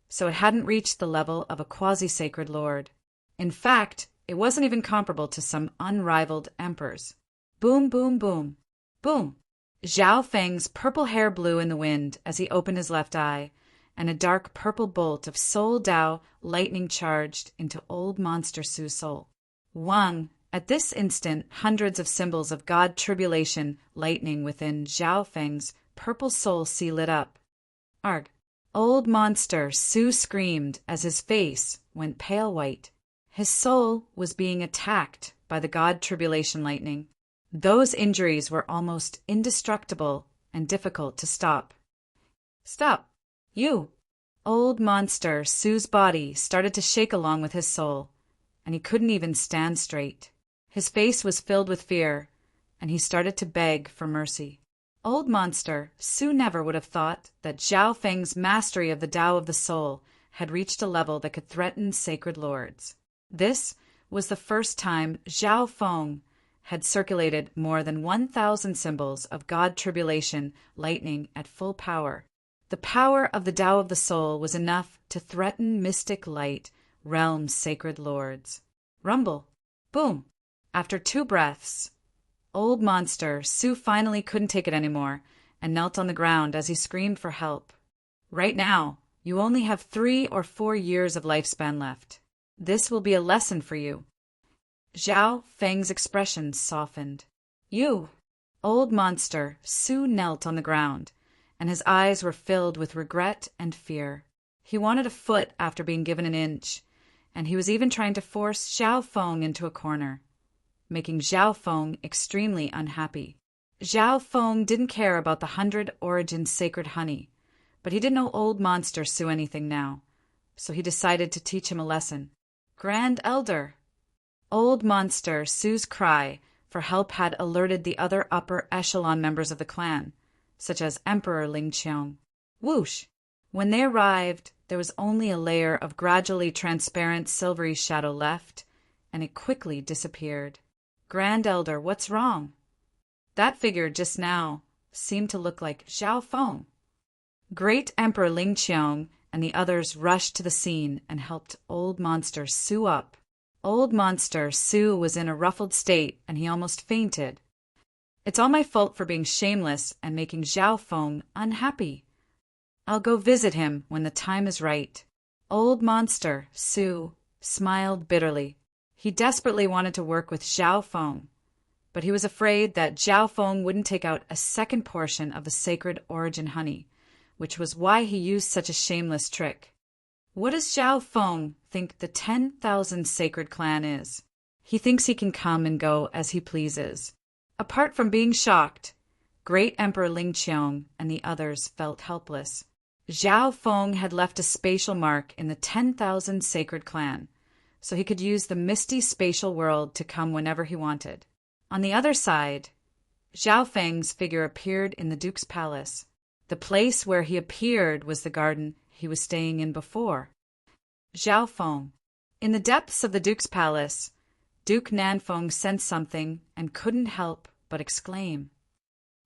so it hadn't reached the level of a quasi-sacred lord. In fact, it wasn't even comparable to some unrivaled emperors. Boom, boom, boom, boom. Zhao Feng's purple hair blew in the wind as he opened his left eye, and a dark purple bolt of Soul Dao lightning charged into old monster Su's soul. Wang! At this instant, hundreds of symbols of God tribulation lightning within Zhao Feng's purple soul sea lit up. Arg! Old monster, Su screamed as his face went pale white. His soul was being attacked by the god Tribulation Lightning. Those injuries were almost indestructible and difficult to stop. Stop! You! Old monster, Su's body started to shake along with his soul, and he couldn't even stand straight. His face was filled with fear, and he started to beg for mercy. Old monster, Su never would have thought that Zhao Feng's mastery of the Tao of the Soul had reached a level that could threaten sacred lords. This was the first time Zhao Feng had circulated more than 1,000 symbols of God Tribulation Lightning at full power. The power of the Tao of the Soul was enough to threaten mystic light realm's sacred lords. Rumble. Boom. After 2 breaths, old monster Su finally couldn't take it anymore and knelt on the ground as he screamed for help. Right now, you only have 3 or 4 years of lifespan left. This will be a lesson for you. Zhao Feng's expression softened. You! Old monster Su knelt on the ground, and his eyes were filled with regret and fear. He wanted a foot after being given an inch, and he was even trying to force Zhao Feng into a corner, making Zhao Feng extremely unhappy. Zhao Feng didn't care about the 100 origin sacred honey, but he didn't owe old monster Su anything now, so he decided to teach him a lesson. Grand Elder! Old monster Su's cry for help had alerted the other upper echelon members of the clan, such as Emperor Ling Qiong. Whoosh! When they arrived, there was only a layer of gradually transparent silvery shadow left, and it quickly disappeared. Grand Elder, what's wrong? That figure just now seemed to look like Zhao Feng. Great Emperor Ling Qiong and the others rushed to the scene and helped old monster Su up. Old monster Su was in a ruffled state and he almost fainted. It's all my fault for being shameless and making Zhao Feng unhappy. I'll go visit him when the time is right. Old monster Su smiled bitterly. He desperately wanted to work with Zhao Feng, but he was afraid that Zhao Feng wouldn't take out a second portion of the sacred origin honey, which was why he used such a shameless trick. What does Zhao Feng think the 10,000 sacred clan is? He thinks he can come and go as he pleases. Apart from being shocked, Great Emperor Ling Qiong and the others felt helpless. Zhao Feng had left a spatial mark in the 10,000 sacred clan, so he could use the misty spatial world to come whenever he wanted. On the other side, Zhao Feng's figure appeared in the Duke's palace. The place where he appeared was the garden he was staying in before. Zhao Feng. In the depths of the Duke's palace, Duke Nanfeng sensed something and couldn't help but exclaim.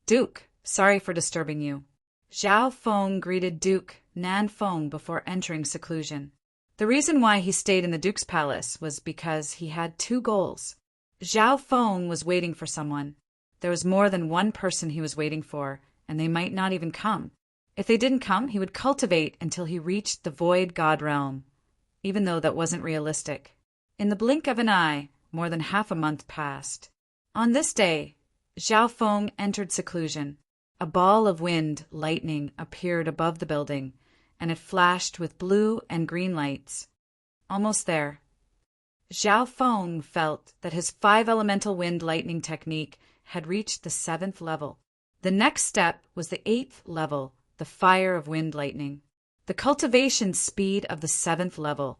Duke, sorry for disturbing you. Zhao Feng greeted Duke Nanfeng before entering seclusion. The reason why he stayed in the Duke's palace was because he had 2 goals. Zhao Feng was waiting for someone. There was more than one person he was waiting for, and they might not even come. If they didn't come, he would cultivate until he reached the Void God realm, even though that wasn't realistic. In the blink of an eye, more than half a month passed. On this day, Zhao Feng entered seclusion. A ball of wind lightning appeared above the building, and it flashed with blue and green lights. Almost there. Zhao Feng felt that his 5 elemental wind lightning technique had reached the 7th level. The next step was the 8th level, the fire of wind lightning. The cultivation speed of the 7th level,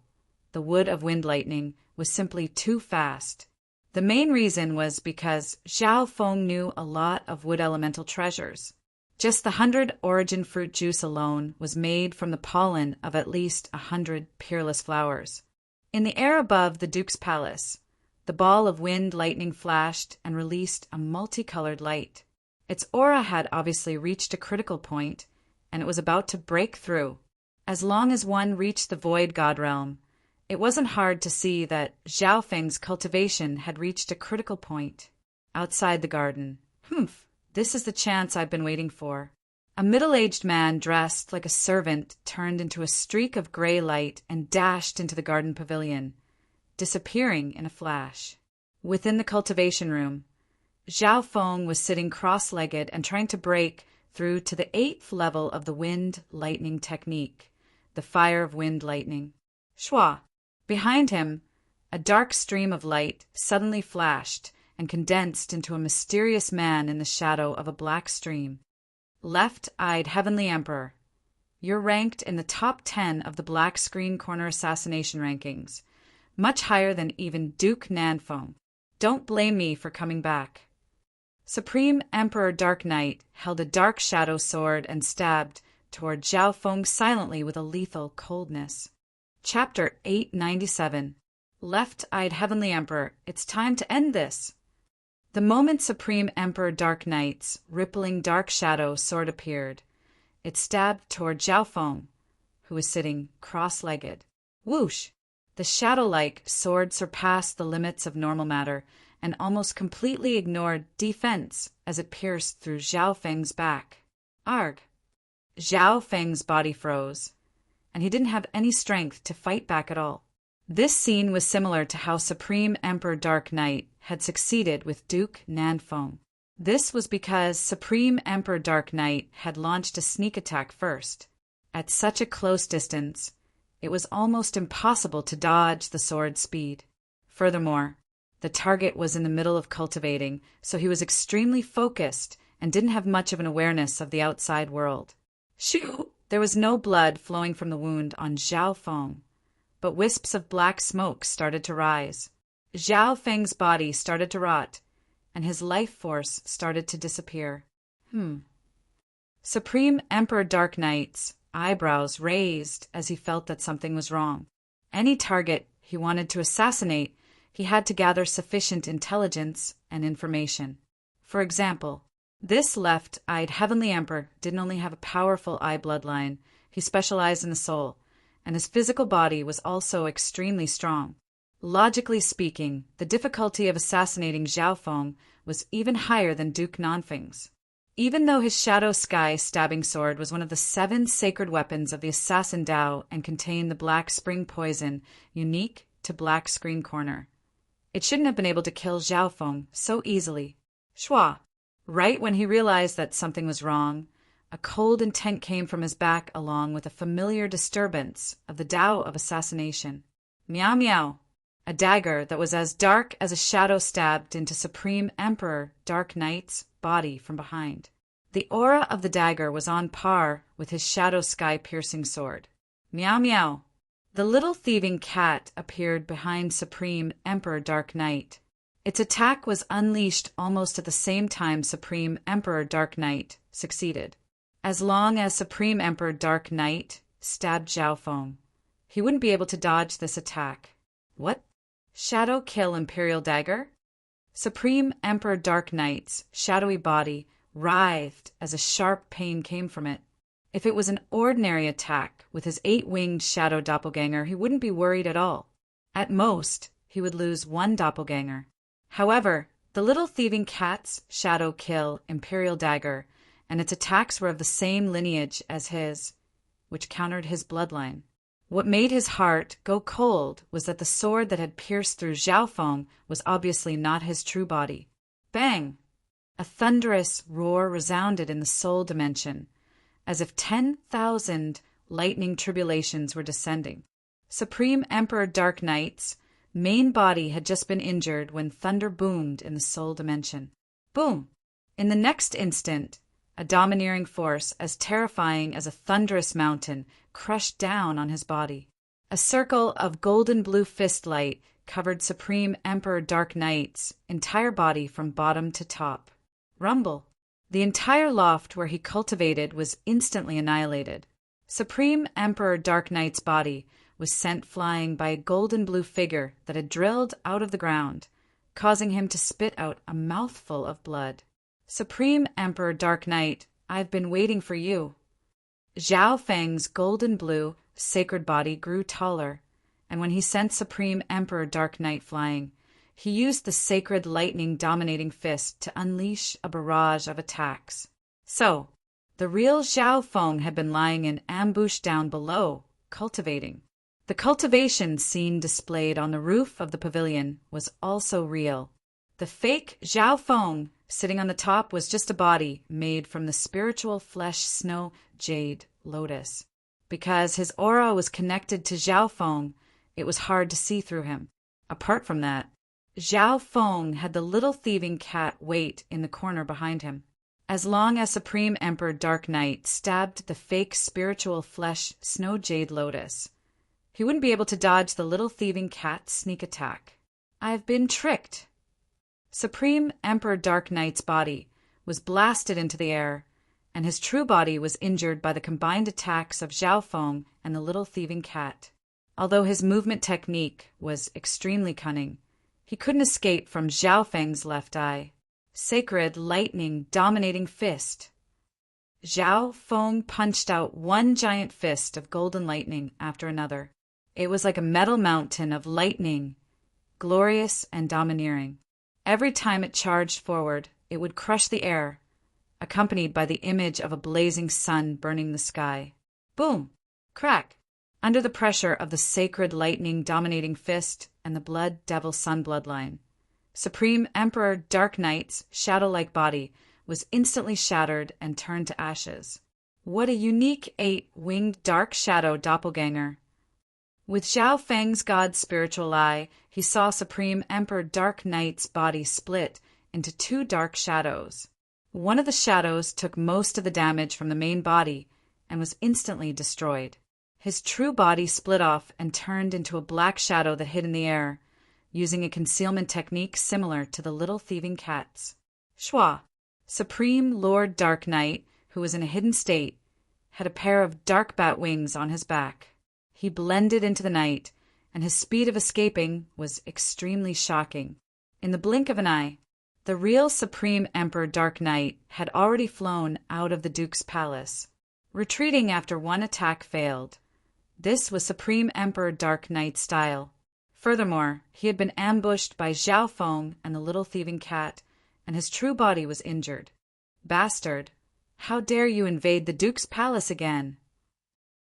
the wood of wind lightning, was simply too fast. The main reason was because Zhao Feng knew a lot of wood elemental treasures. Just the 100 origin fruit juice alone was made from the pollen of at least 100 peerless flowers. In the air above the Duke's palace, the ball of wind lightning flashed and released a multicolored light. Its aura had obviously reached a critical point, and it was about to break through. As long as one reached the Void God realm, it wasn't hard to see that Zhao Feng's cultivation had reached a critical point. Outside the garden, this is the chance I've been waiting for. A middle-aged man dressed like a servant turned into a streak of gray light and dashed into the garden pavilion, disappearing in a flash. Within the cultivation room, Zhao Feng was sitting cross-legged and trying to break through to the 8th level of the wind lightning technique, the fire of wind lightning. Shwa! Behind him, a dark stream of light suddenly flashed and condensed into a mysterious man in the shadow of a black stream. Left-eyed Heavenly Emperor, you're ranked in the top 10 of the Black Screen Corner assassination rankings, much higher than even Duke Nanfeng. Don't blame me for coming back. Supreme Emperor Dark Knight held a dark shadow sword and stabbed toward Zhao Feng silently with a lethal coldness. Chapter 897. Left-eyed Heavenly Emperor, it's time to end this. The moment Supreme Emperor Dark Knight's rippling dark shadow sword appeared, it stabbed toward Zhao Feng, who was sitting cross-legged. Whoosh! The shadow-like sword surpassed the limits of normal matter and almost completely ignored defense as it pierced through Zhao Feng's back. Arg! Zhao Feng's body froze, and he didn't have any strength to fight back at all. This scene was similar to how Supreme Emperor Dark Knight had succeeded with Duke Nanfeng. This was because Supreme Emperor Dark Knight had launched a sneak attack first. At such a close distance, it was almost impossible to dodge the sword's speed. Furthermore, the target was in the middle of cultivating, so he was extremely focused and didn't have much of an awareness of the outside world. Shoo! There was no blood flowing from the wound on Zhao Feng, but wisps of black smoke started to rise. Zhao Feng's body started to rot, and his life force started to disappear. Supreme Emperor Dark Knight's eyebrows raised as he felt that something was wrong. Any target he wanted to assassinate, he had to gather sufficient intelligence and information. For example, this left-eyed Heavenly Emperor didn't only have a powerful eye bloodline, he specialized in the soul, and his physical body was also extremely strong. Logically speaking, the difficulty of assassinating Zhao Feng was even higher than Duke Nanfeng's. Even though his Shadow Sky stabbing sword was one of the 7 sacred weapons of the Assassin Dao and contained the Black Spring poison unique to Black Screen Corner, it shouldn't have been able to kill Zhao Feng so easily. Shwa! Right when he realized that something was wrong, a cold intent came from his back along with a familiar disturbance of the Tao of assassination. Meow meow! A dagger that was as dark as a shadow stabbed into Supreme Emperor Dark Knight's body from behind. The aura of the dagger was on par with his Shadow Sky piercing sword. Meow meow! The little thieving cat appeared behind Supreme Emperor Dark Knight. Its attack was unleashed almost at the same time Supreme Emperor Dark Knight succeeded. As long as Supreme Emperor Dark Knight stabbed Zhao Feng, he wouldn't be able to dodge this attack. What? Shadow Kill Imperial Dagger? Supreme Emperor Dark Knight's shadowy body writhed as a sharp pain came from it. If it was an ordinary attack with his 8-winged shadow doppelganger, he wouldn't be worried at all. At most, he would lose 1 doppelganger. However, the little thieving cat's Shadow Kill Imperial Dagger and its attacks were of the same lineage as his, which countered his bloodline. What made his heart go cold was that the sword that had pierced through Zhao Feng was obviously not his true body. Bang! A thunderous roar resounded in the soul dimension, as if 10,000 lightning tribulations were descending. Supreme Emperor Dark Knight's main body had just been injured when thunder boomed in the soul dimension. Boom! In the next instant, a domineering force as terrifying as a thunderous mountain crushed down on his body. A circle of golden blue fist light covered Supreme Emperor Dark Knight's entire body from bottom to top. Rumble! The entire loft where he cultivated was instantly annihilated. Supreme Emperor Dark Knight's body was sent flying by a golden blue figure that had drilled out of the ground, causing him to spit out a mouthful of blood. Supreme Emperor Dark Knight, I've been waiting for you. Zhao Feng's golden blue, sacred body grew taller, and when he sent Supreme Emperor Dark Knight flying, he used the sacred lightning dominating fist to unleash a barrage of attacks. So, the real Zhao Feng had been lying in ambush down below, cultivating. The cultivation scene displayed on the roof of the pavilion was also real. The fake Zhao Feng sitting on the top was just a body made from the spiritual flesh snow jade lotus. Because his aura was connected to Zhao Feng, it was hard to see through him. Apart from that, Zhao Feng had the little thieving cat wait in the corner behind him. As long as Supreme Emperor Dark Knight stabbed the fake spiritual flesh snow jade lotus, he wouldn't be able to dodge the little thieving cat's sneak attack. I've been tricked. Supreme Emperor Dark Knight's body was blasted into the air, and his true body was injured by the combined attacks of Zhao Feng and the little thieving cat. Although his movement technique was extremely cunning, he couldn't escape from Zhao Feng's left eye. Sacred lightning dominating fist. Zhao Feng punched out one giant fist of golden lightning after another. It was like a metal mountain of lightning, glorious and domineering. Every time it charged forward, it would crush the air, accompanied by the image of a blazing sun burning the sky. Boom! Crack! Under the pressure of the sacred lightning dominating fist and the blood devil sun bloodline, Supreme Emperor Dark Knight's shadow-like body was instantly shattered and turned to ashes. What a unique 8-winged dark shadow doppelganger. With Zhao Feng's god's spiritual eye, he saw Supreme Emperor Dark Knight's body split into 2 dark shadows. One of the shadows took most of the damage from the main body and was instantly destroyed. His true body split off and turned into a black shadow that hid in the air, using a concealment technique similar to the little thieving cat's. Shua, Supreme Lord Dark Knight, who was in a hidden state, had a pair of dark bat wings on his back. He blended into the night, and his speed of escaping was extremely shocking. In the blink of an eye, the real Supreme Emperor Dark Knight had already flown out of the Duke's palace, retreating after one attack failed. This was Supreme Emperor Dark Knight's style. Furthermore, he had been ambushed by Zhao Feng and the little thieving cat, and his true body was injured. Bastard, how dare you invade the Duke's palace again?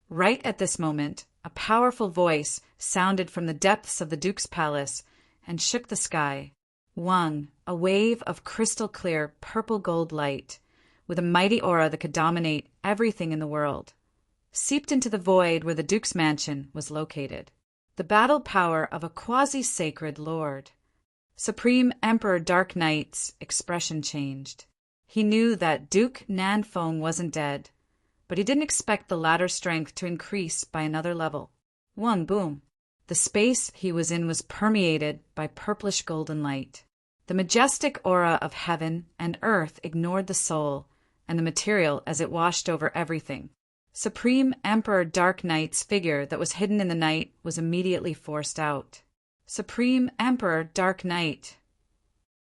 Right at this moment, a powerful voice sounded from the depths of the Duke's palace and shook the sky. Wang, a wave of crystal-clear purple-gold light, with a mighty aura that could dominate everything in the world, seeped into the void where the Duke's mansion was located. The battle power of a quasi-sacred lord. Supreme Emperor Dark Knight's expression changed. He knew that Duke Nanfeng wasn't dead, but he didn't expect the latter's strength to increase by another level. One boom. The space he was in was permeated by purplish golden light. The majestic aura of heaven and earth ignored the soul and the material as it washed over everything. Supreme Emperor Dark Knight's figure that was hidden in the night was immediately forced out. Supreme Emperor Dark Knight.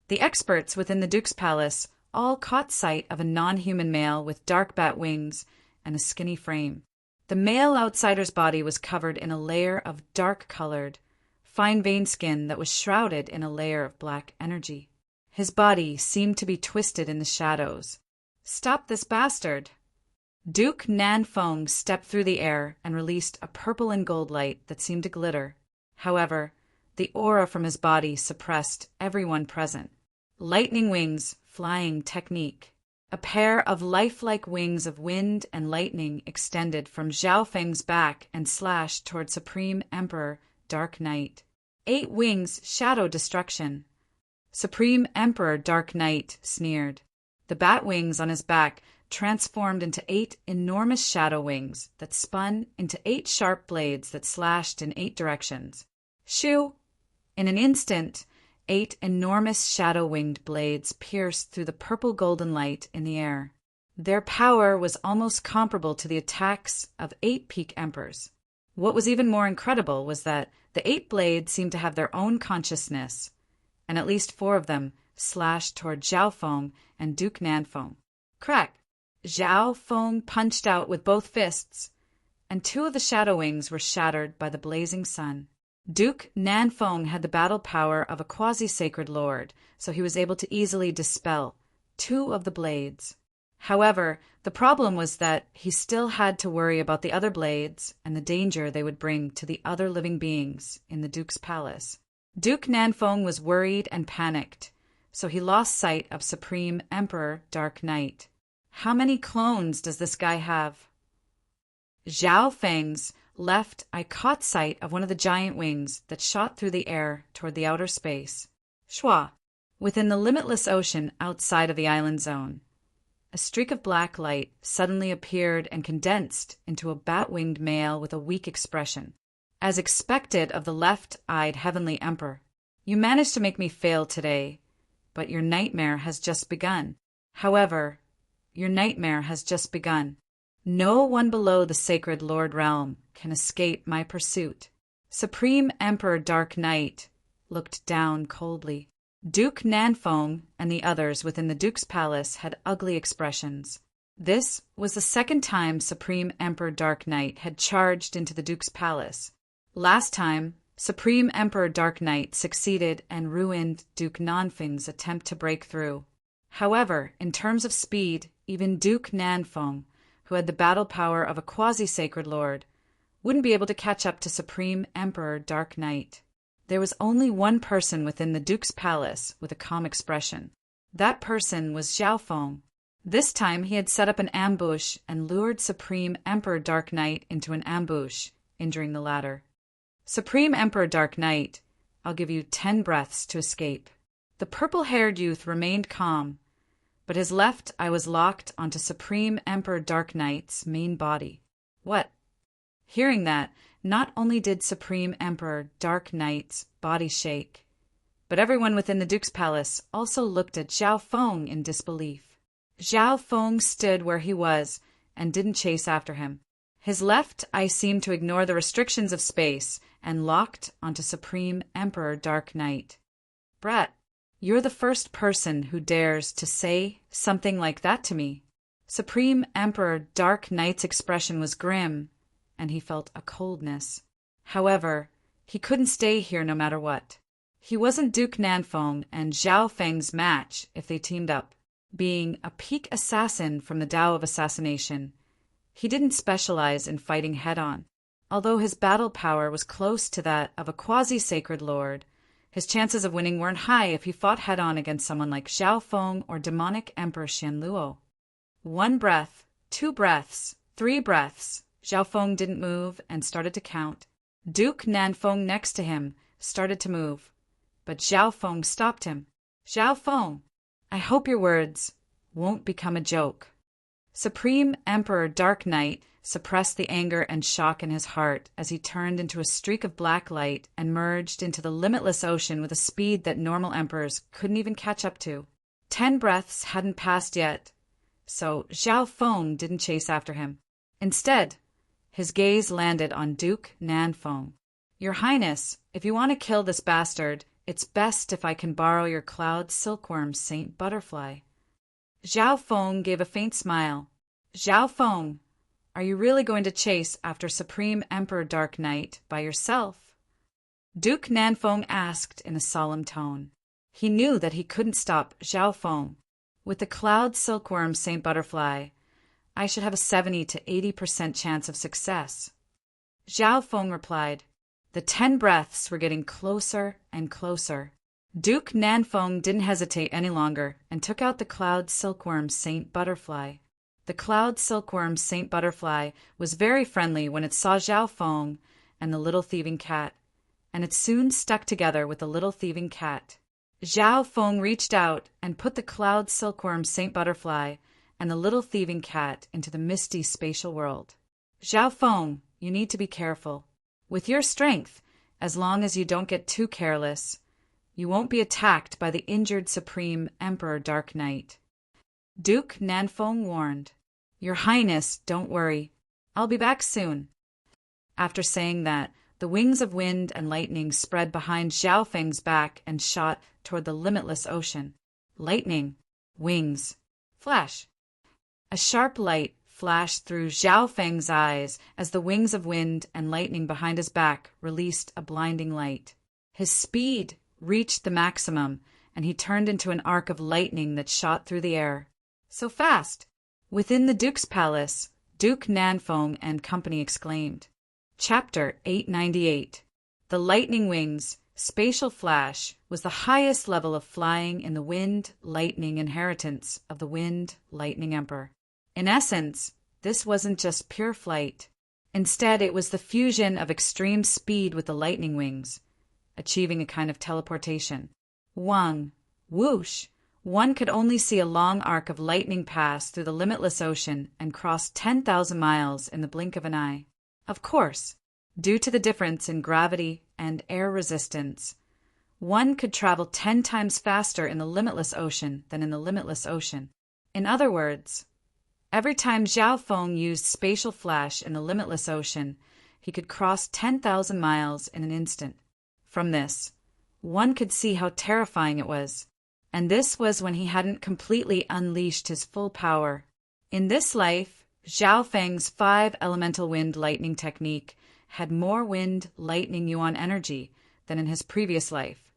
The experts within the Duke's palace all caught sight of a non-human male with dark bat wings and a skinny frame. The male outsider's body was covered in a layer of dark-colored, fine-veined skin that was shrouded in a layer of black energy. His body seemed to be twisted in the shadows. Stop this bastard! Duke Nanfeng stepped through the air and released a purple and gold light that seemed to glitter. However, the aura from his body suppressed everyone present. Lightning wings, flying technique. A pair of lifelike wings of wind and lightning extended from Zhao Feng's back and slashed toward Supreme Emperor Dark Knight. 8 wings, shadow destruction. Supreme Emperor Dark Knight sneered. The bat wings on his back transformed into 8 enormous shadow wings that spun into 8 sharp blades that slashed in 8 directions. Shoo! In an instant, 8 enormous shadow-winged blades pierced through the purple golden light in the air. Their power was almost comparable to the attacks of 8 peak emperors. What was even more incredible was that the 8 blades seemed to have their own consciousness, and at least 4 of them slashed toward Zhao Feng and Duke Nanfeng. Crack! Zhao Feng punched out with both fists, and 2 of the shadow wings were shattered by the blazing sun. Duke Nanfeng had the battle power of a quasi-sacred lord, so he was able to easily dispel 2 of the blades. However, the problem was that he still had to worry about the other blades and the danger they would bring to the other living beings in the Duke's palace. Duke Nanfeng was worried and panicked. so he lost sight of Supreme Emperor Dark Knight. How many clones does this guy have? Zhao Feng's left eye caught sight of one of the giant wings that shot through the air toward the outer space. Shua, within the limitless ocean outside of the island zone. A streak of black light suddenly appeared and condensed into a bat-winged male with a weak expression. As expected of the left-eyed Heavenly Emperor, you managed to make me fail today, but your nightmare has just begun. However, your nightmare has just begun. No one below the sacred Lord Realm can escape my pursuit. Supreme Emperor Dark Knight looked down coldly. Duke Nanfeng and the others within the Duke's palace had ugly expressions. This was the second time Supreme Emperor Dark Knight had charged into the Duke's palace. Last time, Supreme Emperor Dark Knight succeeded and ruined Duke Nanfeng's attempt to break through. However, in terms of speed, even Duke Nanfeng, who had the battle power of a quasi-sacred lord, wouldn't be able to catch up to Supreme Emperor Dark Knight. There was only one person within the Duke's palace with a calm expression. That person was Zhao Feng. This time he had set up an ambush and lured Supreme Emperor Dark Knight into an ambush, injuring the latter. Supreme Emperor Dark Knight, I'll give you 10 breaths to escape. The purple-haired youth remained calm, but his left eye was locked onto Supreme Emperor Dark Knight's main body. What? Hearing that, not only did Supreme Emperor Dark Knight's body shake, but everyone within the Duke's palace also looked at Zhao Feng in disbelief. Zhao Feng stood where he was and didn't chase after him. His left eye seemed to ignore the restrictions of space and locked onto Supreme Emperor Dark Knight. Brat, you're the first person who dares to say something like that to me. Supreme Emperor Dark Knight's expression was grim, and he felt a coldness. However, he couldn't stay here no matter what. He wasn't Duke Nanfeng and Zhao Feng's match if they teamed up. Being a peak assassin from the Tao of Assassination, he didn't specialize in fighting head-on. Although his battle power was close to that of a quasi-sacred lord, his chances of winning weren't high if he fought head-on against someone like Zhao Feng or demonic Emperor Xianluo. 1 breath, 2 breaths, 3 breaths. Zhao Feng didn't move and started to count. Duke Nanfeng next to him started to move, but Zhao Feng stopped him. Zhao Feng, I hope your words won't become a joke. Supreme Emperor Dark Knight suppressed the anger and shock in his heart as he turned into a streak of black light and merged into the limitless ocean with a speed that normal emperors couldn't even catch up to. 10 breaths hadn't passed yet, so Zhao Feng didn't chase after him. Instead, his gaze landed on Duke Nanfeng. Your Highness, if you want to kill this bastard, it's best if I can borrow your cloud silkworm Saint Butterfly. Zhao Feng gave a faint smile. Zhao Feng, are you really going to chase after Supreme Emperor Dark Knight by yourself? Duke Nanfeng asked in a solemn tone. He knew that he couldn't stop Zhao Feng. With the cloud silkworm Saint Butterfly, I should have a 70 to 80% chance of success. Zhao Feng replied. The 10 breaths were getting closer and closer. Duke Nanfeng didn't hesitate any longer and took out the cloud silkworm Saint Butterfly. The cloud silkworm Saint Butterfly was very friendly when it saw Zhao Feng and the little thieving cat, and it soon stuck together with the little thieving cat. Zhao Feng reached out and put the cloud silkworm Saint Butterfly and the little thieving cat into the misty spatial world. Zhao Feng, you need to be careful. With your strength, as long as you don't get too careless, you won't be attacked by the injured Supreme Emperor Dark Knight. Duke Nanfeng warned. Your Highness, don't worry. I'll be back soon. After saying that, the wings of wind and lightning spread behind Zhao Feng's back and shot toward the limitless ocean. Lightning, wings, flash. A sharp light flashed through Zhao Feng's eyes as the wings of wind and lightning behind his back released a blinding light. His speed reached the maximum, and he turned into an arc of lightning that shot through the air. So fast! Within the Duke's palace, Duke Nanfeng and company exclaimed. Chapter 898. The Lightning Wings Spatial flash was the highest level of flying in the wind lightning inheritance of the wind lightning emperor. In essence, this wasn't just pure flight. Instead, it was the fusion of extreme speed with the lightning wings, achieving a kind of teleportation. Whoosh! One could only see a long arc of lightning pass through the limitless ocean and cross 10,000 miles in the blink of an eye. Of course, due to the difference in gravity and air resistance, one could travel 10 times faster in the limitless ocean than in the limitless ocean. In other words, every time Zhao Feng used spatial flash in the limitless ocean, he could cross 10,000 miles in an instant. From this, one could see how terrifying it was. And this was when he hadn't completely unleashed his full power. In this life, Zhao Feng's 5 elemental wind lightning technique had more wind lightning yuan energy than in his previous life.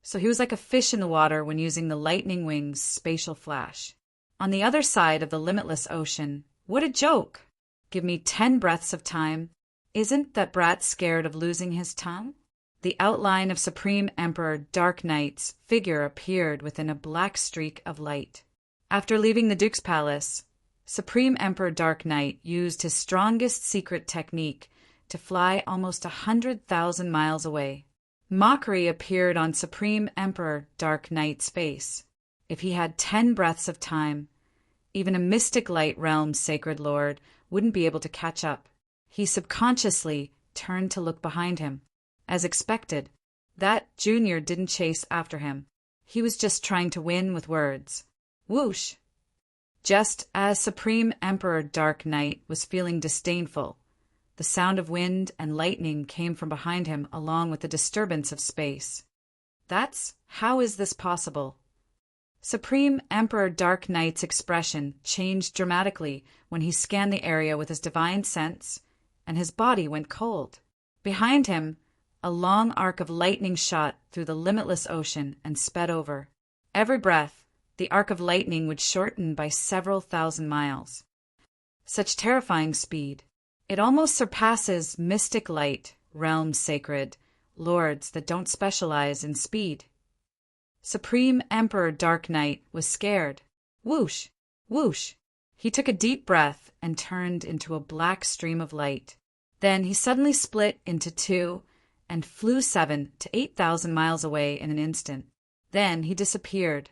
So he was like a fish in the water when using the lightning wings spatial flash. On the other side of the limitless ocean, what a joke! Give me 10 breaths of time. Isn't that brat scared of losing his tongue? The outline of Supreme Emperor Dark Knight's figure appeared within a black streak of light. After leaving the Duke's palace, Supreme Emperor Dark Knight used his strongest secret technique to fly almost 100,000 miles away. Mockery appeared on Supreme Emperor Dark Knight's face. If he had 10 breaths of time, even a mystic light realm sacred lord wouldn't be able to catch up. He subconsciously turned to look behind him. As expected, that junior didn't chase after him. He was just trying to win with words. Whoosh! Just as Supreme Emperor Dark Knight was feeling disdainful, the sound of wind and lightning came from behind him along with the disturbance of space. How is this possible? Supreme Emperor Dark Knight's expression changed dramatically when he scanned the area with his divine sense, and his body went cold. Behind him, a long arc of lightning shot through the limitless ocean and sped over. Every breath, the arc of lightning would shorten by several thousand miles. Such terrifying speed. It almost surpasses mystic light, realms sacred, lords that don't specialize in speed. Supreme Emperor Dark Knight was scared. Whoosh! Whoosh! He took a deep breath and turned into a black stream of light. Then he suddenly split into 2 and flew 7 to 8,000 miles away in an instant. Then he disappeared.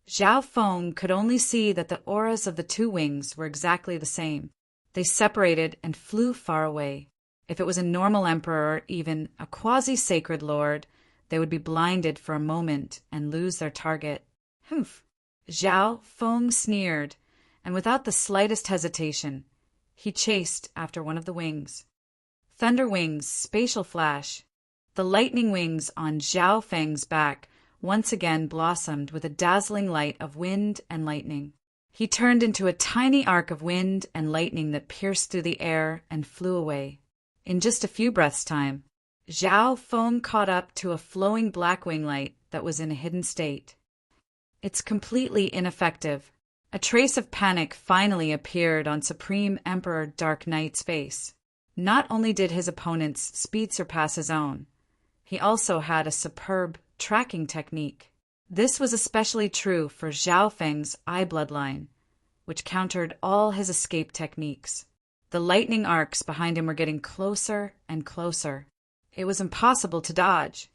Zhao Feng could only see that the auras of the 2 wings were exactly the same. They separated and flew far away. If it was a normal emperor or even a quasi-sacred lord, they would be blinded for a moment and lose their target. Zhao Feng sneered, and without the slightest hesitation, he chased after one of the wings. Thunder wings, spatial flash. The lightning wings on Zhao Feng's back once again blossomed with a dazzling light of wind and lightning. He turned into a tiny arc of wind and lightning that pierced through the air and flew away. In just a few breaths' time, Zhao Feng caught up to a flowing black wing light that was in a hidden state. It's completely ineffective. A trace of panic finally appeared on Supreme Emperor Dark Knight's face. Not only did his opponent's speed surpass his own, he also had a superb tracking technique. This was especially true for Zhao Feng's eye bloodline, which countered all his escape techniques. The lightning arcs behind him were getting closer and closer. It was impossible to dodge.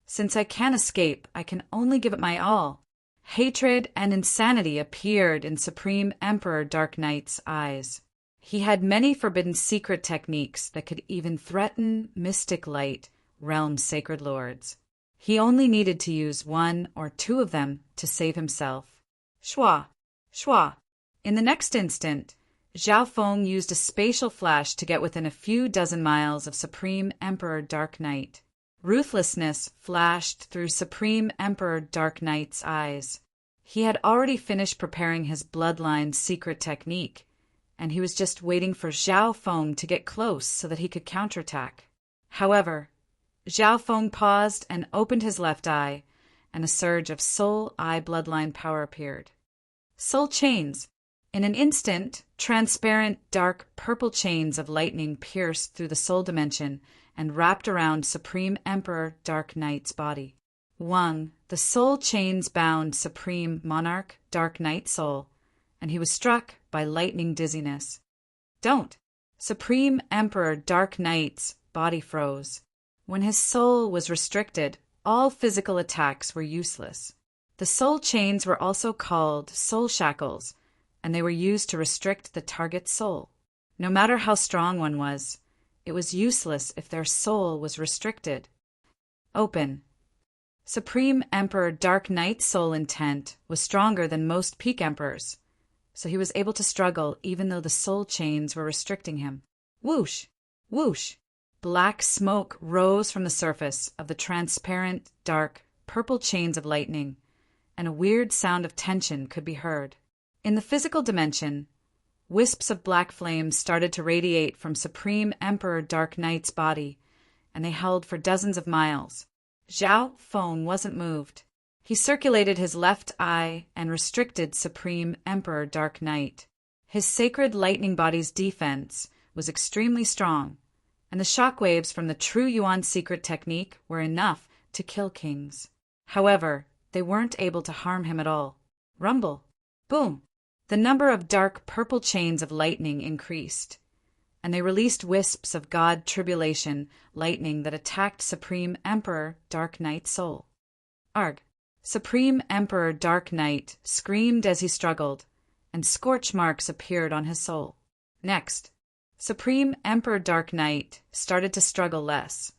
Since I can't escape, I can only give it my all. Hatred and insanity appeared in Supreme Emperor Dark Knight's eyes. He had many forbidden secret techniques that could even threaten mystic light, realm sacred lords. He only needed to use 1 or 2 of them to save himself. Shwa! Shwa! In the next instant, Zhao Feng used a spatial flash to get within a few dozen miles of Supreme Emperor Dark Knight. Ruthlessness flashed through Supreme Emperor Dark Knight's eyes. He had already finished preparing his bloodline's secret technique, and he was just waiting for Zhao Feng to get close so that he could counterattack. However, Zhao Feng paused and opened his left eye, and a surge of soul eye bloodline power appeared. Soul chains. In an instant, transparent, dark, purple chains of lightning pierced through the soul dimension and wrapped around Supreme Emperor Dark Knight's body. 1. The soul chains bound Supreme Monarch Dark Knight soul, and he was struck by lightning dizziness. Don't. Supreme Emperor Dark Knight's body froze. When his soul was restricted, all physical attacks were useless. The soul chains were also called soul shackles, and they were used to restrict the target's soul. No matter how strong one was, it was useless if their soul was restricted. Open. Supreme Emperor Dark Knight's soul intent was stronger than most peak emperors, so he was able to struggle even though the soul chains were restricting him. Whoosh! Whoosh! Black smoke rose from the surface of the transparent, dark, purple chains of lightning, and a weird sound of tension could be heard. In the physical dimension, wisps of black flames started to radiate from Supreme Emperor Dark Knight's body, and they held for dozens of miles. Zhao Feng wasn't moved. He circulated his left eye and restricted Supreme Emperor Dark Knight. His sacred lightning body's defense was extremely strong, and the shockwaves from the true Yuan secret technique were enough to kill kings. However, they weren't able to harm him at all. Rumble. Boom. The number of dark purple chains of lightning increased, and they released wisps of God tribulation lightning that attacked Supreme Emperor Dark Knight's soul. Arg! Supreme Emperor Dark Knight screamed as he struggled, and scorch marks appeared on his soul. Next, Supreme Emperor Dark Knight started to struggle less,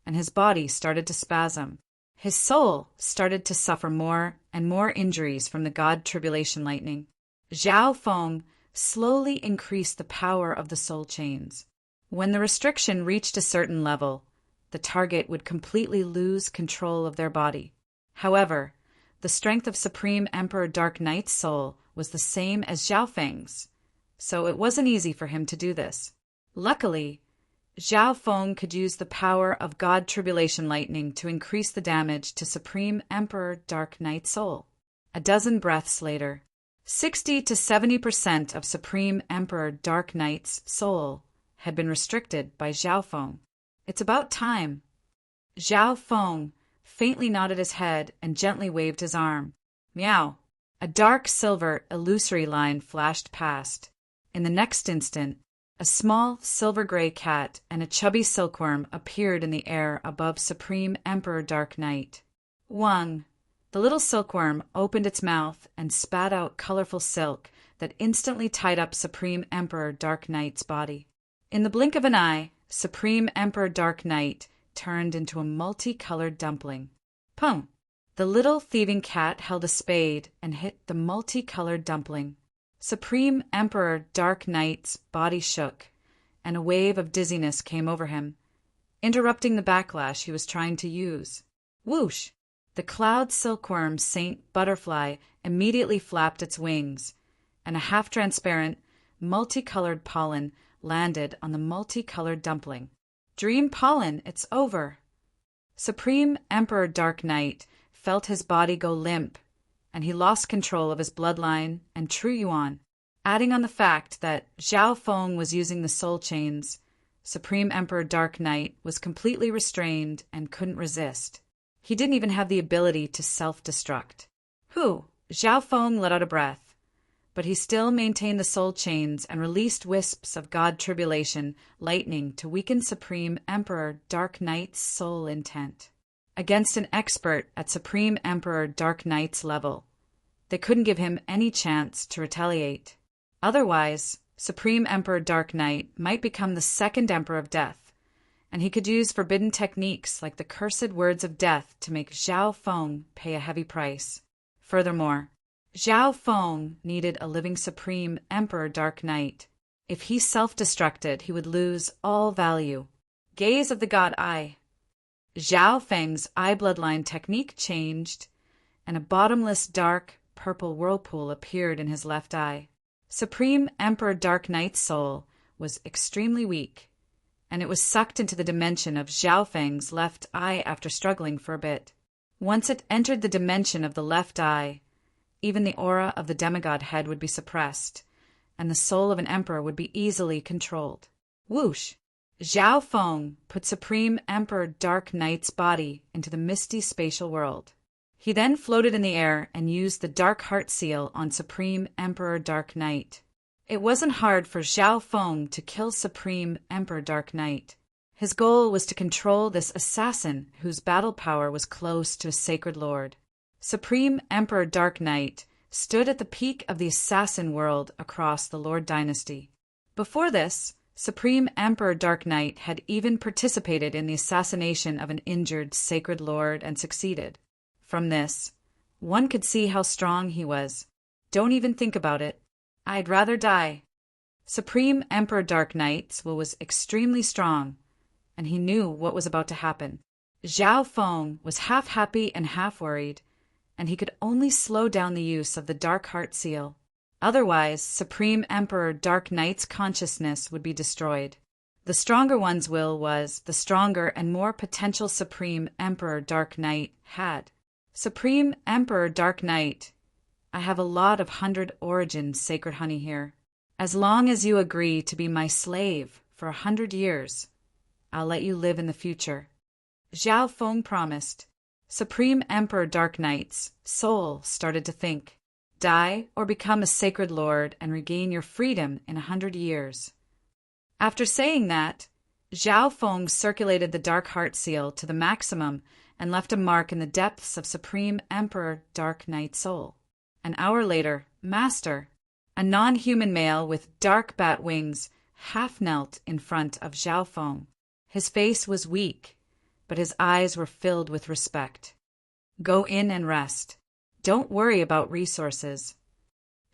and his body started to spasm. His soul started to suffer more and more injuries from the God tribulation lightning. Zhao Feng slowly increased the power of the soul chains. When the restriction reached a certain level, the target would completely lose control of their body. However, the strength of Supreme Emperor Dark Knight's soul was the same as Zhao Feng's, so it wasn't easy for him to do this. Luckily, Zhao Feng could use the power of God Tribulation Lightning to increase the damage to Supreme Emperor Dark Knight's soul. A dozen breaths later, 60 to 70% of Supreme Emperor Dark Knight's soul had been restricted by Zhao Feng. It's about time. Zhao Feng faintly nodded his head and gently waved his arm. Meow. A dark silver illusory line flashed past. In the next instant, a small silver-gray cat and a chubby silkworm appeared in the air above Supreme Emperor Dark Knight. Wang. The little silkworm opened its mouth and spat out colorful silk that instantly tied up Supreme Emperor Dark Knight's body. In the blink of an eye, Supreme Emperor Dark Knight turned into a multicolored dumpling. Pum! The little thieving cat held a spade and hit the multicolored dumpling. Supreme Emperor Dark Knight's body shook, and a wave of dizziness came over him, interrupting the backlash he was trying to use. Whoosh! The cloud silkworm Saint Butterfly immediately flapped its wings, and a half-transparent, multicolored pollen landed on the multicolored dumpling. Dream pollen, it's over. Supreme Emperor Dark Knight felt his body go limp, and he lost control of his bloodline and true Yuan. Adding on the fact that Zhao Feng was using the soul chains, Supreme Emperor Dark Knight was completely restrained and couldn't resist. He didn't even have the ability to self-destruct. Zhao Feng let out a breath, but he still maintained the soul chains and released wisps of God Tribulation lightning to weaken Supreme Emperor Dark Knight's soul intent. Against an expert at Supreme Emperor Dark Knight's level, they couldn't give him any chance to retaliate. Otherwise, Supreme Emperor Dark Knight might become the second Emperor of Death, and he could use forbidden techniques like the cursed words of death to make Zhao Feng pay a heavy price. Furthermore, Zhao Feng needed a living Supreme Emperor Dark Knight. If he self-destructed, he would lose all value. Gaze of the God Eye. Zhao Feng's eye bloodline technique changed, and a bottomless dark purple whirlpool appeared in his left eye. Supreme Emperor Dark Knight's soul was extremely weak, and it was sucked into the dimension of Zhao Feng's left eye after struggling for a bit. Once it entered the dimension of the left eye, even the aura of the demigod head would be suppressed, and the soul of an emperor would be easily controlled. Whoosh! Zhao Feng put Supreme Emperor Dark Knight's body into the misty spatial world. He then floated in the air and used the Dark Heart Seal on Supreme Emperor Dark Knight. It wasn't hard for Zhao Feng to kill Supreme Emperor Dark Knight. His goal was to control this assassin whose battle power was close to a sacred lord. Supreme Emperor Dark Knight stood at the peak of the assassin world across the Lord dynasty. Before this, Supreme Emperor Dark Knight had even participated in the assassination of an injured sacred lord and succeeded. From this, one could see how strong he was. Don't even think about it. I'd rather die. Supreme Emperor Dark Knight's will was extremely strong, and he knew what was about to happen. Zhao Feng was half happy and half worried, and he could only slow down the use of the Dark Heart Seal. Otherwise, Supreme Emperor Dark Knight's consciousness would be destroyed. The stronger one's will was, the stronger and more potential Supreme Emperor Dark Knight had. Supreme Emperor Dark Knight, I have a lot of 100 origins sacred honey here. As long as you agree to be my slave for 100 years, I'll let you live in the future. Zhao Feng promised. Supreme Emperor Dark Knight's soul started to think. Die or become a sacred lord and regain your freedom in 100 years. After saying that, Zhao Feng circulated the Dark Heart Seal to the maximum and left a mark in the depths of Supreme Emperor Dark Knight's soul. An hour later, Master, a non-human male with dark bat wings, half knelt in front of Zhao Feng. His face was weak, but his eyes were filled with respect. Go in and rest. Don't worry about resources.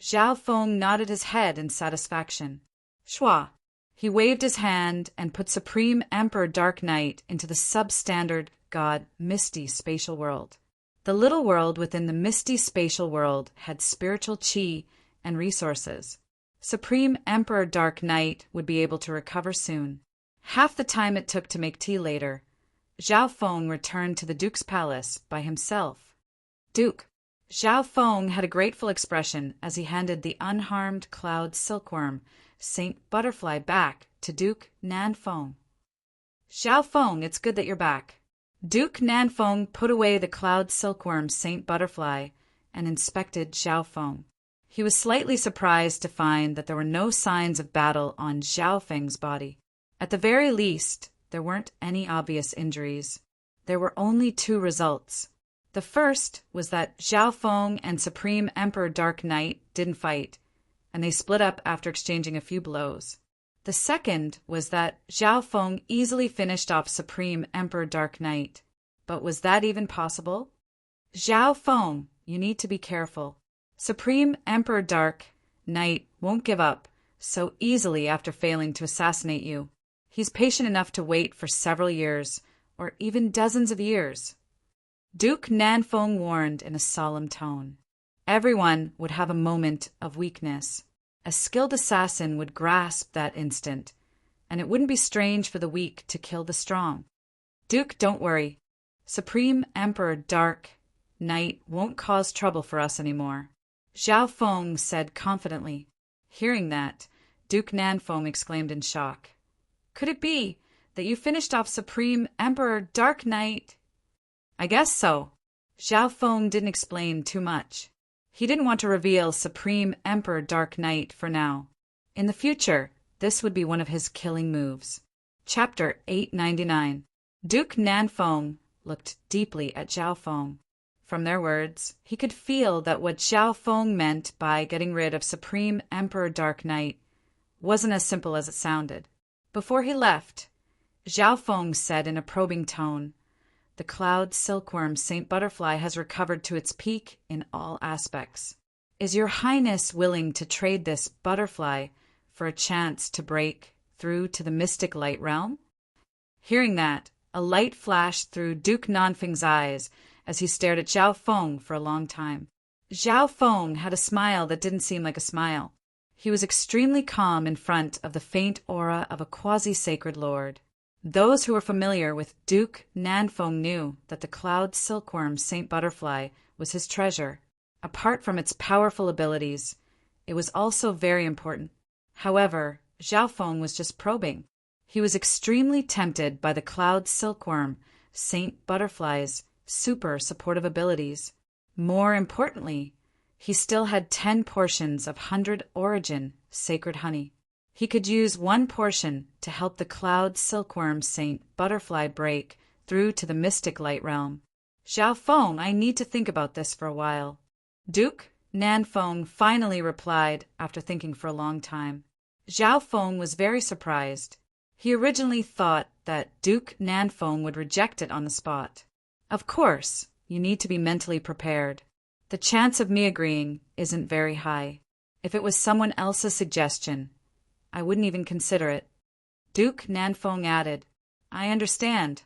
Zhao Feng nodded his head in satisfaction. Shua. He waved his hand and put Supreme Emperor Dark Knight into the substandard god misty spatial world. The little world within the misty spatial world had spiritual chi and resources. Supreme Emperor Dark Knight would be able to recover soon. Half the time it took to make tea later, Zhao Feng returned to the Duke's palace by himself. Duke. Zhao Feng had a grateful expression as he handed the unharmed cloud silkworm, Saint Butterfly, back to Duke Nanfeng. Zhao Feng, it's good that you're back. Duke Nanfeng put away the cloud silkworm Saint Butterfly and inspected Zhao Feng. He was slightly surprised to find that there were no signs of battle on Zhao Feng's body. At the very least, there weren't any obvious injuries. There were only 2 results. The first was that Zhao Feng and Supreme Emperor Dark Knight didn't fight, and they split up after exchanging a few blows. The second was that Zhao Feng easily finished off Supreme Emperor Dark Knight. But was that even possible? Zhao Feng, you need to be careful. Supreme Emperor Dark Knight won't give up so easily after failing to assassinate you. He's patient enough to wait for several years, or even dozens of years. Duke Nanfeng warned in a solemn tone. Everyone would have a moment of weakness. A skilled assassin would grasp that instant, and it wouldn't be strange for the weak to kill the strong. Duke, don't worry. Supreme Emperor Dark Knight won't cause trouble for us anymore. Zhao Feng said confidently. Hearing that, Duke Nanfeng exclaimed in shock. Could it be that you finished off Supreme Emperor Dark Knight? I guess so. Zhao Feng didn't explain too much. He didn't want to reveal Supreme Emperor Dark Knight for now. In the future, this would be one of his killing moves. Chapter 899. Duke Nanfeng looked deeply at Zhao Feng. From their words, he could feel that what Zhao Feng meant by getting rid of Supreme Emperor Dark Knight wasn't as simple as it sounded. Before he left, Zhao Feng said in a probing tone, "The cloud silkworm Saint Butterfly has recovered to its peak in all aspects. Is your highness willing to trade this butterfly for a chance to break through to the mystic light realm?" Hearing that, a light flashed through Duke Nanfeng's eyes as he stared at Zhao Feng for a long time. Zhao Feng had a smile that didn't seem like a smile. He was extremely calm in front of the faint aura of a quasi-sacred lord. Those who were familiar with Duke Nanfeng knew that the cloud silkworm Saint Butterfly was his treasure. Apart from its powerful abilities, it was also very important. However, Zhao Feng was just probing. He was extremely tempted by the cloud silkworm, Saint Butterfly's super supportive abilities. More importantly, he still had 10 portions of 100 origin sacred honey. He could use one portion to help the cloud silkworm Saint Butterfly break through to the mystic light realm. Zhao Feng, I need to think about this for a while. Duke Nanfeng finally replied after thinking for a long time. Zhao Feng was very surprised. He originally thought that Duke Nanfeng would reject it on the spot. Of course, you need to be mentally prepared. The chance of me agreeing isn't very high. If it was someone else's suggestion, I wouldn't even consider it. Duke Nanfeng added, I understand.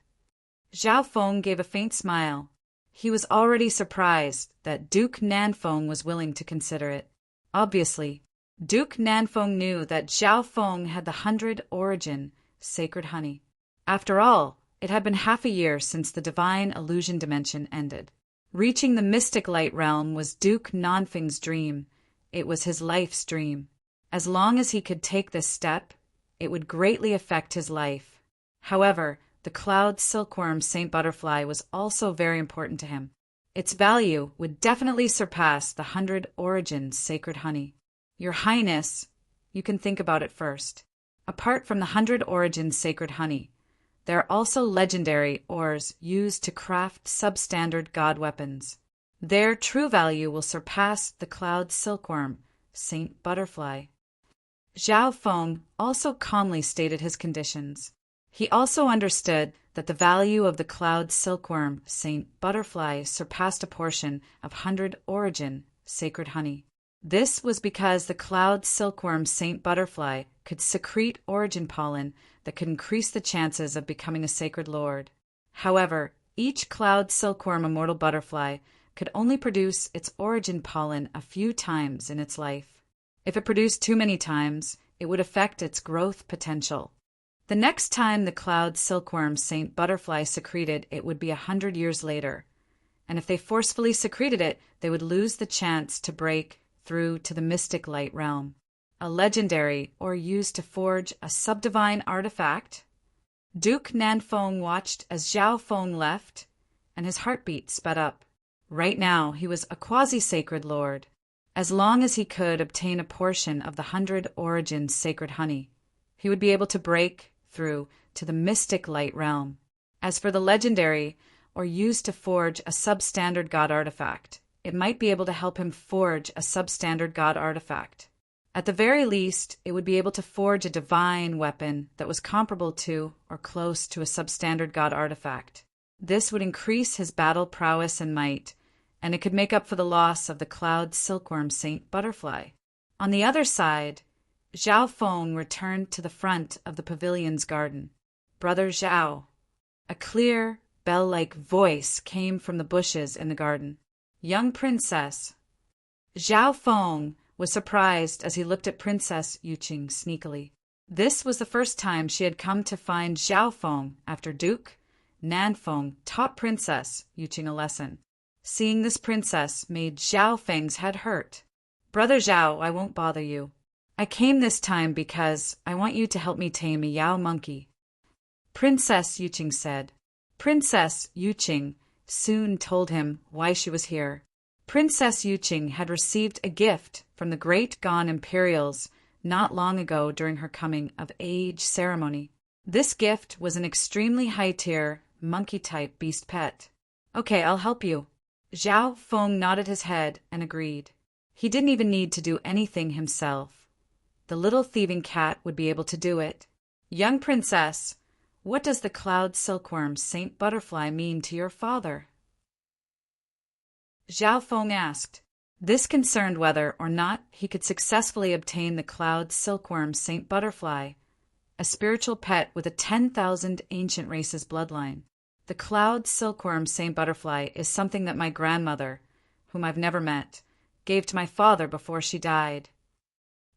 Zhao Feng gave a faint smile. He was already surprised that Duke Nanfeng was willing to consider it. Obviously, Duke Nanfeng knew that Zhao Feng had the 100 origin sacred honey. After all, it had been half a year since the divine illusion dimension ended. Reaching the mystic light realm was Duke Nanfeng's dream. It was his life's dream. As long as he could take this step, it would greatly affect his life. However, the cloud silkworm Saint Butterfly was also very important to him. Its value would definitely surpass the 100 origin sacred honey. Your Highness, you can think about it first. Apart from the 100 origin sacred honey, there are also legendary ores used to craft substandard god weapons. Their true value will surpass the cloud silkworm Saint Butterfly. Zhao Feng also calmly stated his conditions. He also understood that the value of the cloud silkworm Saint Butterfly surpassed a portion of 100 origin sacred honey. This was because the cloud silkworm Saint Butterfly could secrete origin pollen that could increase the chances of becoming a sacred lord. However, each cloud silkworm immortal butterfly could only produce its origin pollen a few times in its life. If it produced too many times, it would affect its growth potential. The next time the cloud silkworm Saint Butterfly secreted it would be 100 years later, and if they forcefully secreted it, they would lose the chance to break through to the mystic light realm. A legendary or used to forge a subdivine artifact? Duke Nanfeng watched as Zhao Feng left, and his heartbeat sped up. Right now, he was a quasi-sacred lord. As long as he could obtain a portion of the 100 origin sacred honey, he would be able to break through to the mystic light realm. As for the legendary, or used to forge a substandard god artifact, it might be able to help him forge a substandard god artifact. At the very least, it would be able to forge a divine weapon that was comparable to or close to a substandard god artifact. This would increase his battle prowess and might, and it could make up for the loss of the cloud silkworm Saint Butterfly. On the other side, Zhao Feng returned to the front of the pavilion's garden. Brother Zhao. A clear, bell-like voice came from the bushes in the garden. Young princess. Zhao Feng was surprised as he looked at Princess Yuqing sneakily. This was the first time she had come to find Zhao Feng after Duke Nanfeng taught Princess Yuqing a lesson. Seeing this princess made Zhao Feng's head hurt. Brother Zhao, I won't bother you. I came this time because I want you to help me tame a Yao monkey. Princess Yuqing said. Princess Yuqing soon told him why she was here. Princess Yuqing had received a gift from the Great Ghan Imperials not long ago during her coming-of-age ceremony. This gift was an extremely high-tier, monkey-type beast pet. Okay, I'll help you. Zhao Feng nodded his head and agreed. He didn't even need to do anything himself. The little thieving cat would be able to do it. Young princess, what does the cloud silkworm Saint Butterfly mean to your father? Zhao Feng asked. This concerned whether or not he could successfully obtain the cloud silkworm Saint Butterfly, a spiritual pet with a 10,000 ancient races bloodline. The cloud silkworm Saint Butterfly is something that my grandmother, whom I've never met, gave to my father before she died.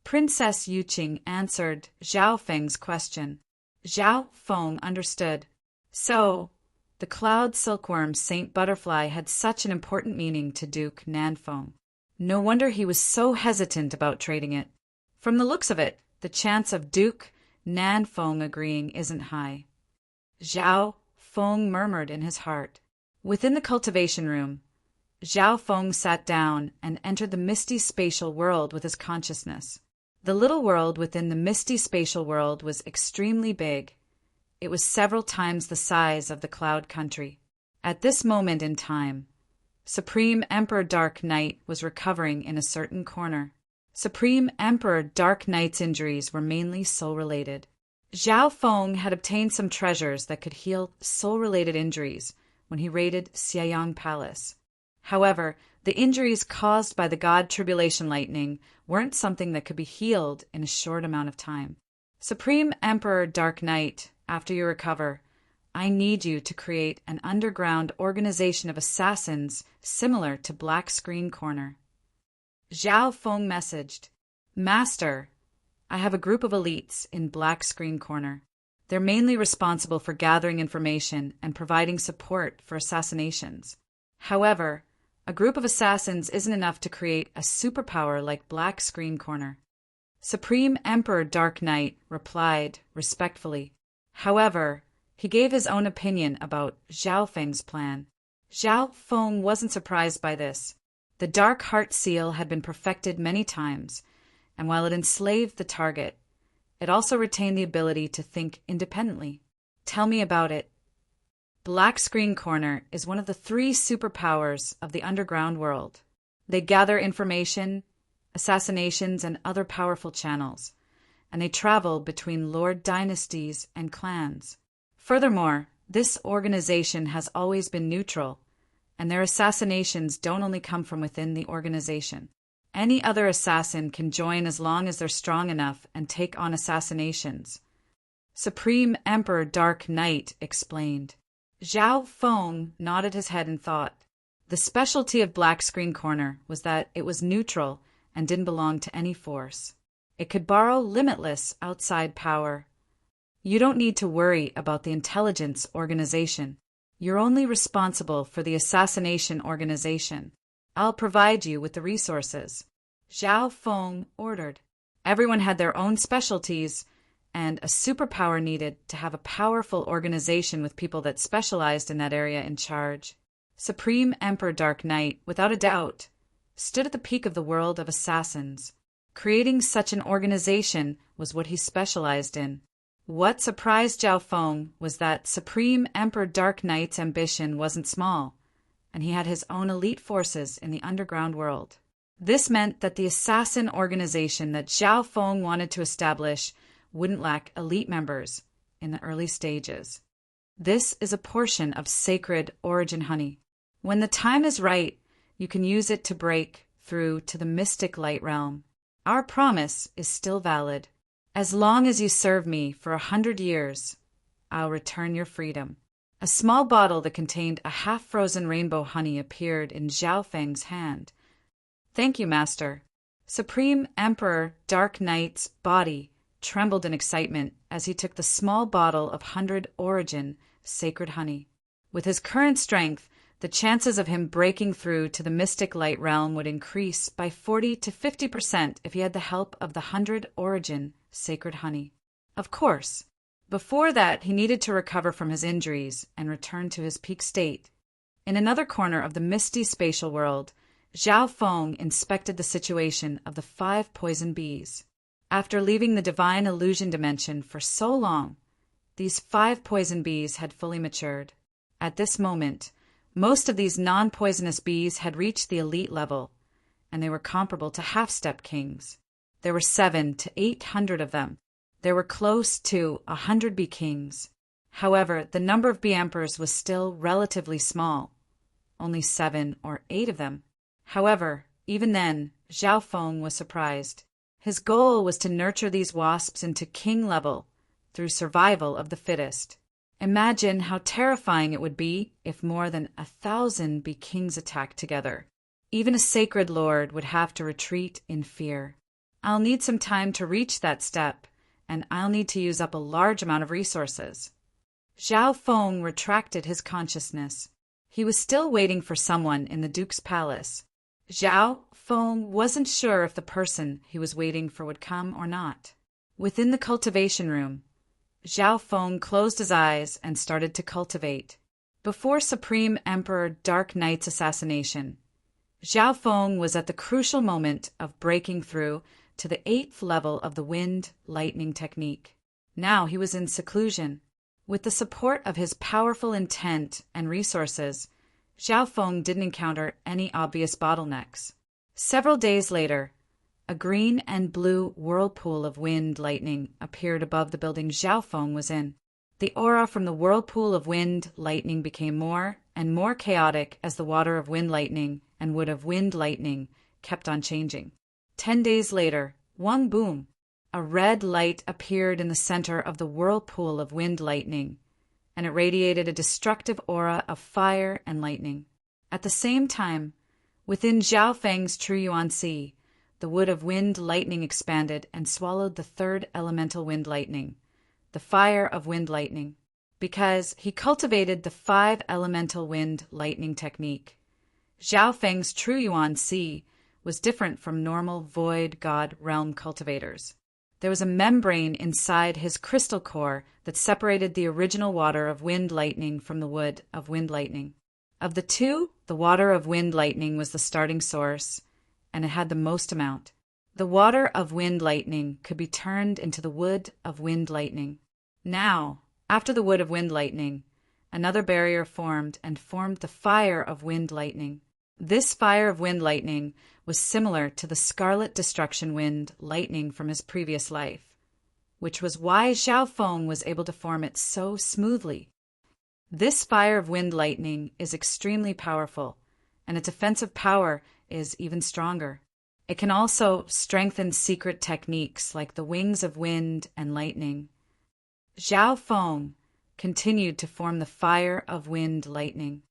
Princess Yuqing answered Zhao Feng's question. Zhao Feng understood. So, the cloud silkworm Saint Butterfly had such an important meaning to Duke Nanfeng. No wonder he was so hesitant about trading it. From the looks of it, the chance of Duke Nan Feng agreeing isn't high. Zhao Feng murmured in his heart. Within the cultivation room, Zhao Feng sat down and entered the misty spatial world with his consciousness. The little world within the misty spatial world was extremely big. It was several times the size of the Cloud Country. At this moment in time, Supreme Emperor Dark Knight was recovering in a certain corner. Supreme Emperor Dark Knight's injuries were mainly soul-related. Zhao Feng had obtained some treasures that could heal soul-related injuries when he raided Xianyang Palace. However, the injuries caused by the God Tribulation Lightning weren't something that could be healed in a short amount of time. Supreme Emperor Dark Knight, after you recover, I need you to create an underground organization of assassins similar to Black Screen Corner. Zhao Feng messaged, Master, I have a group of elites in Black Screen Corner. They're mainly responsible for gathering information and providing support for assassinations. However, a group of assassins isn't enough to create a superpower like Black Screen Corner. Supreme Emperor Dark Knight replied respectfully. However, he gave his own opinion about Zhao Feng's plan. Zhao Feng wasn't surprised by this. The Dark Heart Seal had been perfected many times, and while it enslaved the target, it also retained the ability to think independently. Tell me about it. Black Screen Corner is one of the 3 superpowers of the underground world. They gather information, assassinations, and other powerful channels, and they travel between lord dynasties and clans. Furthermore, this organization has always been neutral, and their assassinations don't only come from within the organization. Any other assassin can join as long as they're strong enough and take on assassinations. Supreme Emperor Dark Knight explained. Zhao Feng nodded his head in thought. The specialty of Black Screen Corner was that it was neutral and didn't belong to any force. It could borrow limitless outside power. You don't need to worry about the intelligence organization. You're only responsible for the assassination organization. I'll provide you with the resources. Zhao Feng ordered. Everyone had their own specialties, and a superpower needed to have a powerful organization with people that specialized in that area in charge. Supreme Emperor Dark Knight, without a doubt, stood at the peak of the world of assassins. Creating such an organization was what he specialized in. What surprised Zhao Feng was that Supreme Emperor Dark Knight's ambition wasn't small, and he had his own elite forces in the underground world. This meant that the assassin organization that Zhao Feng wanted to establish wouldn't lack elite members in the early stages. This is a portion of sacred origin honey. When the time is right, you can use it to break through to the mystic light realm. Our promise is still valid. As long as you serve me for 100 years, I'll return your freedom. A small bottle that contained a half-frozen rainbow honey appeared in Zhao Feng's hand. Thank you, Master. Supreme Emperor Dark Knight's body trembled in excitement as he took the small bottle of 100 origin sacred honey. With his current strength, the chances of him breaking through to the mystic light realm would increase by 40 to 50% if he had the help of the 100 origin sacred honey. Of course, before that he needed to recover from his injuries and return to his peak state. In another corner of the misty spatial world, Zhao Feng inspected the situation of the 5 poison bees. After leaving the divine illusion dimension for so long, these 5 poison bees had fully matured. At this moment, most of these non-poisonous bees had reached the elite level, and they were comparable to half-step kings. There were 700 to 800 of them. There were close to 100 bee kings. However, the number of bee emperors was still relatively small, only 7 or 8 of them. However, even then, Zhao Feng was surprised. His goal was to nurture these wasps into king level through survival of the fittest. Imagine how terrifying it would be if more than 1,000 bee kings attacked together. Even a sacred lord would have to retreat in fear. I'll need some time to reach that step, and I'll need to use up a large amount of resources. Zhao Feng retracted his consciousness. He was still waiting for someone in the Duke's palace. Zhao Feng wasn't sure if the person he was waiting for would come or not. Within the cultivation room, Zhao Feng closed his eyes and started to cultivate. Before Supreme Emperor Dark Knight's assassination, Zhao Feng was at the crucial moment of breaking through to the 8th level of the wind lightning technique. Now he was in seclusion. With the support of his powerful intent and resources, Zhao Feng didn't encounter any obvious bottlenecks. Several days later, a green and blue whirlpool of wind lightning appeared above the building Zhao Feng was in. The aura from the whirlpool of wind lightning became more and more chaotic as the water of wind lightning and wood of wind lightning kept on changing. 10 days later, one boom, a red light appeared in the center of the whirlpool of wind lightning, and it radiated a destructive aura of fire and lightning. At the same time, within Zhao Feng's True Yuan Si, the wood of wind lightning expanded and swallowed the 3rd elemental wind lightning, the fire of wind lightning. Because he cultivated the 5 elemental wind lightning technique, Zhao Feng's True Yuan Si was different from normal void god realm cultivators. There was a membrane inside his crystal core that separated the original water of wind lightning from the wood of wind lightning. Of the two, the water of wind lightning was the starting source, and it had the most amount. The water of wind lightning could be turned into the wood of wind lightning. Now, after the wood of wind lightning, another barrier formed and formed the fire of wind lightning. This fire of wind lightning was similar to the scarlet destruction wind lightning from his previous life, which was why Zhao Feng was able to form it so smoothly. This fire of wind lightning is extremely powerful, and its offensive power is even stronger. It can also strengthen secret techniques like the wings of wind and lightning. Zhao Feng continued to form the fire of wind lightning.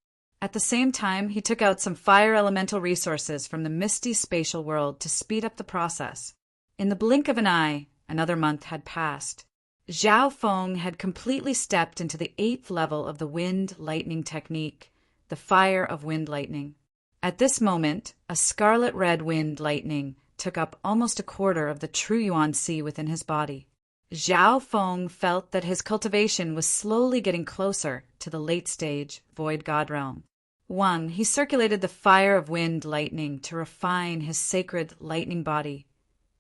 At the same time, he took out some fire elemental resources from the misty spatial world to speed up the process. In the blink of an eye, another month had passed. Zhao Feng had completely stepped into the 8th level of the wind lightning technique, the fire of wind lightning. At this moment, a scarlet red wind lightning took up almost a quarter of the True Yuan Si within his body. Zhao Feng felt that his cultivation was slowly getting closer to the late-stage void god realm. 1. He circulated the fire of wind lightning to refine his sacred lightning body,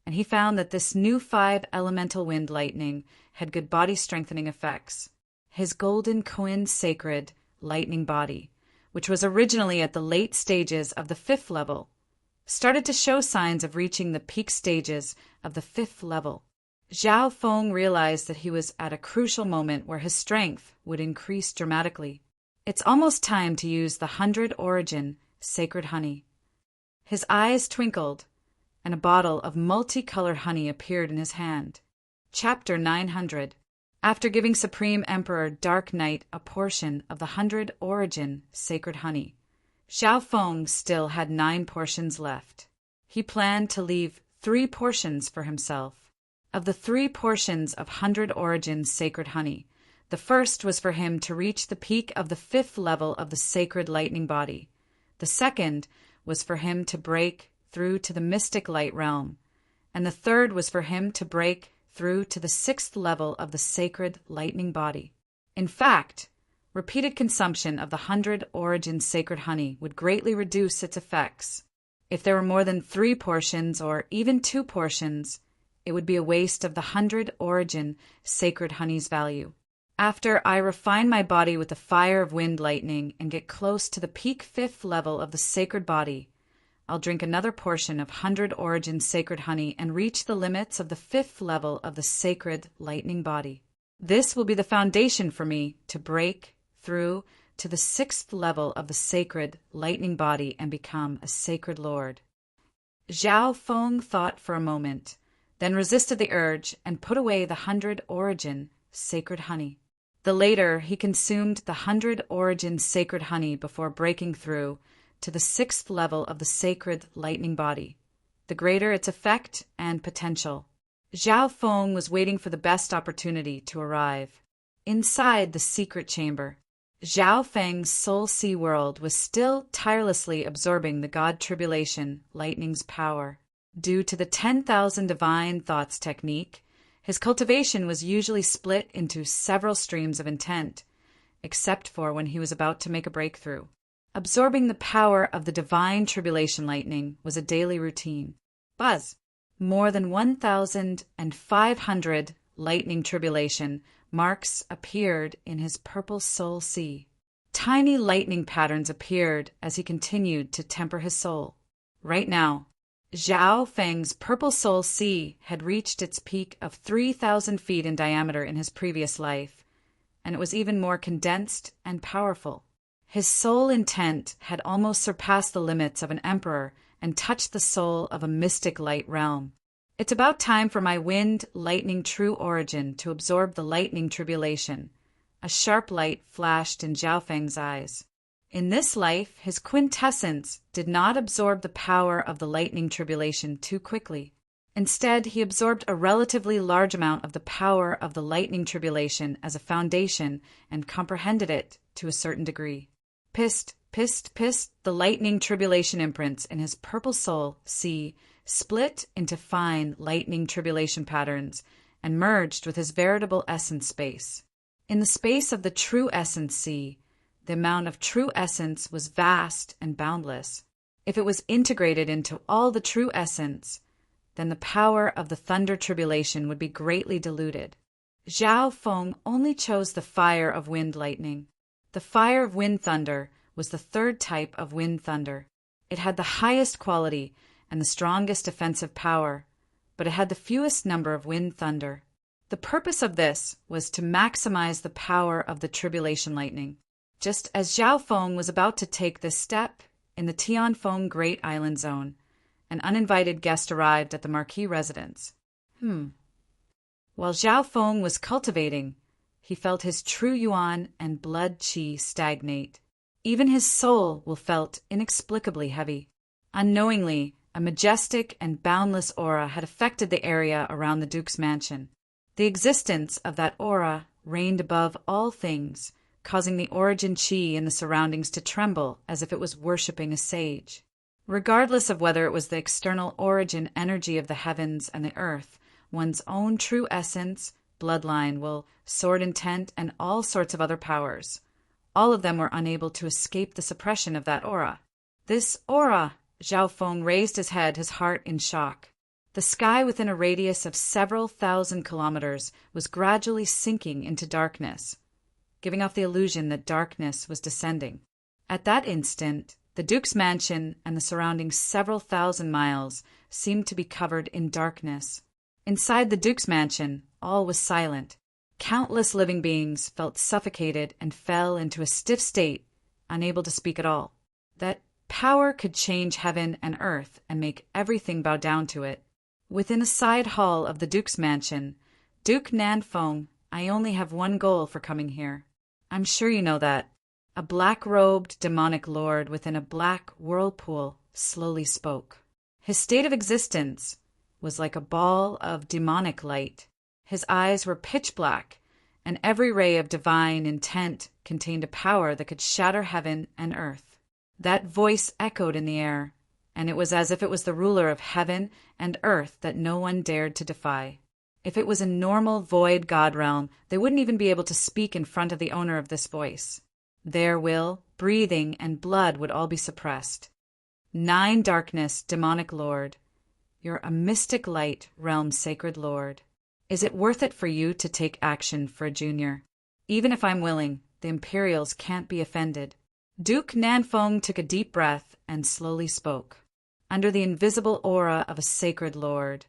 and he found that this new 5 elemental wind lightning had good body strengthening effects. His golden koan sacred lightning body, which was originally at the late stages of the 5th level, started to show signs of reaching the peak stages of the 5th level. Zhao Feng realized that he was at a crucial moment where his strength would increase dramatically. It's almost time to use the 100 origin sacred honey. His eyes twinkled, and a bottle of multicolored honey appeared in his hand. Chapter 900. After giving Supreme Emperor Dark Knight a portion of the 100 origin sacred honey, Zhao Feng still had 9 portions left. He planned to leave 3 portions for himself. Of the 3 portions of 100 origin sacred honey, the first was for him to reach the peak of the 5th level of the sacred lightning body. The second was for him to break through to the mystic light realm, and the third was for him to break through to the 6th level of the sacred lightning body. In fact, repeated consumption of the 100 origin sacred honey would greatly reduce its effects. If there were more than 3 portions or even 2 portions, it would be a waste of the 100 origin sacred honey's value. After I refine my body with the fire of wind lightning and get close to the peak 5th level of the sacred body, I'll drink another portion of 100 origin sacred honey and reach the limits of the 5th level of the sacred lightning body. This will be the foundation for me to break through to the 6th level of the sacred lightning body and become a sacred lord. Zhao Feng thought for a moment, then resisted the urge and put away the 100 origin sacred honey. The later he consumed the 100 origin sacred honey before breaking through to the 6th level of the sacred lightning body, the greater its effect and potential. Zhao Feng was waiting for the best opportunity to arrive. Inside the secret chamber, Zhao Feng's soul sea world was still tirelessly absorbing the god tribulation lightning's power. Due to the 10,000 divine thoughts technique, His cultivation was usually split into several streams of intent, except for when he was about to make a breakthrough. Absorbing the power of the divine tribulation lightning was a daily routine. Buzz! More than 1,500 lightning tribulation marks appeared in his purple soul sea. Tiny lightning patterns appeared as he continued to temper his soul. Right now, Zhao Feng's purple soul sea had reached its peak of 3,000 feet in diameter in his previous life, and it was even more condensed and powerful. His soul intent had almost surpassed the limits of an emperor and touched the soul of a mystic light realm. It's about time for my wind lightning true origin to absorb the lightning tribulation. A sharp light flashed in Zhao Feng's eyes. In this life, his quintessence did not absorb the power of the lightning tribulation too quickly. Instead, he absorbed a relatively large amount of the power of the lightning tribulation as a foundation and comprehended it to a certain degree. Pissed, the lightning tribulation imprints in his purple soul sea split into fine lightning tribulation patterns and merged with his veritable essence space. In the space of the true essence sea, the amount of true essence was vast and boundless. If it was integrated into all the true essence, then the power of the thunder tribulation would be greatly diluted. Zhao Feng only chose the fire of wind lightning. The fire of wind thunder was the third type of wind thunder. It had the highest quality and the strongest offensive power, but it had the fewest number of wind thunder. The purpose of this was to maximize the power of the tribulation lightning. Just as Zhao Feng was about to take this step, in the Tianfeng Great Island Zone, an uninvited guest arrived at the Marquis residence. While Zhao Feng was cultivating, he felt his true yuan and blood qi stagnate. Even his soul felt inexplicably heavy. Unknowingly, a majestic and boundless aura had affected the area around the Duke's mansion. The existence of that aura reigned above all things, causing the origin qi in the surroundings to tremble as if it was worshipping a sage. Regardless of whether it was the external origin energy of the heavens and the earth, one's own true essence, bloodline, sword intent, and all sorts of other powers. All of them were unable to escape the suppression of that aura. This aura! Zhao Feng raised his head, his heart in shock. The sky within a radius of several thousand kilometers was gradually sinking into darkness, giving off the illusion that darkness was descending. At that instant, the Duke's mansion and the surrounding several thousand miles seemed to be covered in darkness. Inside the Duke's mansion, all was silent. Countless living beings felt suffocated and fell into a stiff state, unable to speak at all. That power could change heaven and earth and make everything bow down to it. Within a side hall of the Duke's mansion, Duke Nanfeng, I only have one goal for coming here. I'm sure you know that. A black-robed demonic lord within a black whirlpool slowly spoke. His state of existence was like a ball of demonic light. His eyes were pitch black, and every ray of divine intent contained a power that could shatter heaven and earth. That voice echoed in the air, and it was as if it was the ruler of heaven and earth that no one dared to defy. If it was a normal void god realm, they wouldn't even be able to speak in front of the owner of this voice. Their will, breathing, and blood would all be suppressed. 9 darkness, demonic lord. You're a mystic light, realm sacred lord. Is it worth it for you to take action for a junior? Even if I'm willing, the Imperials can't be offended. Duke Nanfeng took a deep breath and slowly spoke, under the invisible aura of a sacred lord.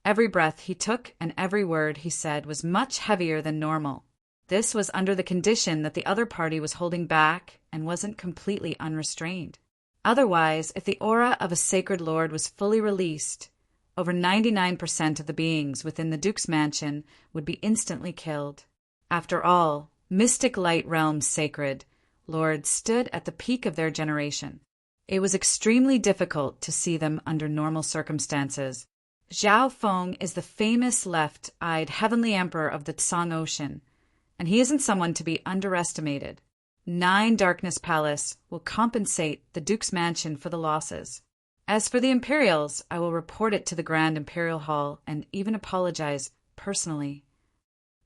Every breath he took and every word he said was much heavier than normal. This was under the condition that the other party was holding back and wasn't completely unrestrained. Otherwise, if the aura of a sacred lord was fully released, over 99% of the beings within the Duke's mansion would be instantly killed. After all, mystic light realms sacred lords stood at the peak of their generation. It was extremely difficult to see them under normal circumstances. Zhao Feng is the famous left-eyed heavenly emperor of the Tsang Ocean, and he isn't someone to be underestimated. 9 Darkness Palace will compensate the Duke's mansion for the losses. As for the Imperials, I will report it to the Grand Imperial Hall and even apologize personally.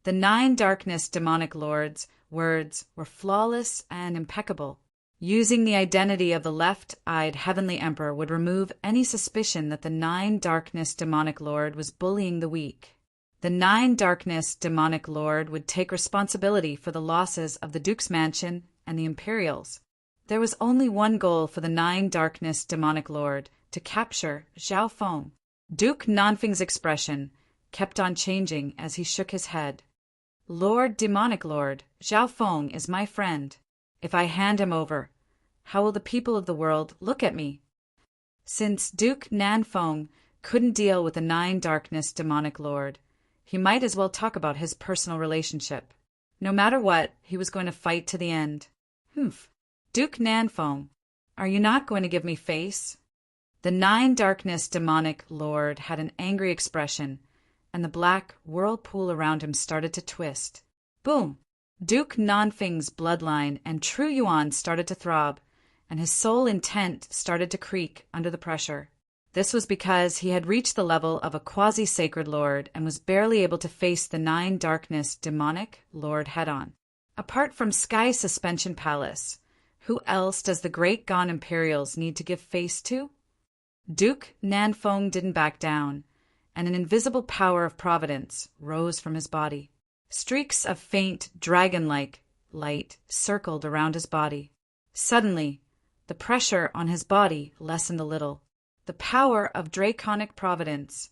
The 9 Darkness demonic lords' words were flawless and impeccable. Using the identity of the left-eyed heavenly emperor would remove any suspicion that the 9 Darkness demonic lord was bullying the weak. The 9 Darkness demonic lord would take responsibility for the losses of the Duke's mansion and the Imperials. There was only one goal for the 9 Darkness demonic lord, to capture Zhao Feng. Duke Nanfeng's expression kept on changing as he shook his head. Lord Demonic Lord, Zhao Feng is my friend. If I hand him over, how will the people of the world look at me? Since Duke Nanfeng couldn't deal with the 9 Darkness demonic lord, he might as well talk about his personal relationship. No matter what, he was going to fight to the end. Duke Nanfeng, are you not going to give me face? The 9 Darkness demonic lord had an angry expression, and the black whirlpool around him started to twist. Boom! Duke Nanfeng's bloodline and true yuan started to throb, and his soul intent started to creak under the pressure. This was because he had reached the level of a quasi-sacred lord and was barely able to face the 9 Darkness demonic lord head-on. Apart from Sky Suspension Palace, who else does the Great Gone Imperials need to give face to? Duke Nanfeng didn't back down, and an invisible power of providence rose from his body. Streaks of faint, dragon-like light circled around his body. Suddenly, the pressure on his body lessened a little. The power of draconic providence.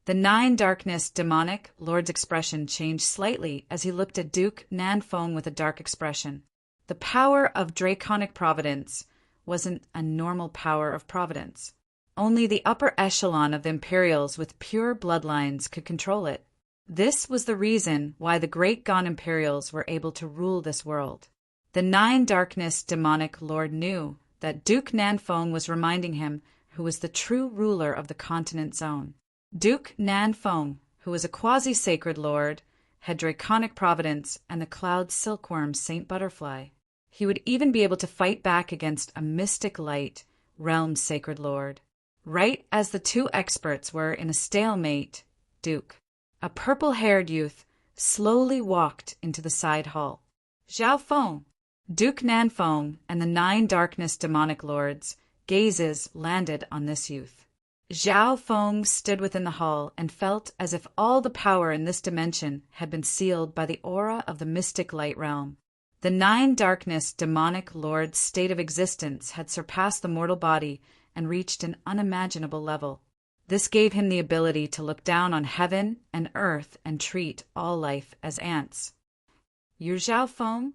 The 9 Darkness demonic lord's expression changed slightly as he looked at Duke Nanfeng with a dark expression. The power of draconic providence wasn't a normal power of providence. Only the upper echelon of the Imperials with pure bloodlines could control it. This was the reason why the Great Gone Imperials were able to rule this world. The 9 Darkness demonic lord knew that Duke Nanfeng was reminding him who was the true ruler of the continent zone. Duke Nanfeng, who was a quasi-sacred lord, had draconic providence and the cloud silkworm Saint Butterfly. He would even be able to fight back against a mystic light realm sacred lord. Right as the two experts were in a stalemate, Duke, a purple-haired youth, slowly walked into the side hall. Zhao Feng, Duke Nanfeng, and the 9 Darkness demonic lords' gazes landed on this youth. Zhao Feng stood within the hall and felt as if all the power in this dimension had been sealed by the aura of the mystic light realm. The 9 Darkness demonic lord's state of existence had surpassed the mortal body and reached an unimaginable level. This gave him the ability to look down on heaven and earth and treat all life as ants. You're Zhao Feng?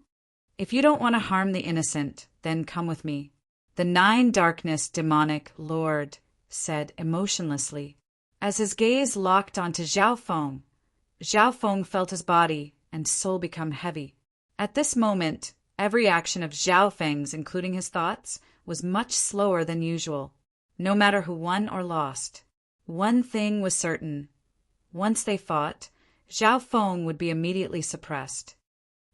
If you don't want to harm the innocent, then come with me, the 9 Darkness demonic lord said emotionlessly. As his gaze locked onto Zhao Feng felt his body and soul become heavy. At this moment, every action of Zhao Feng's, including his thoughts, was much slower than usual. No matter who won or lost, one thing was certain. Once they fought, Zhao Feng would be immediately suppressed.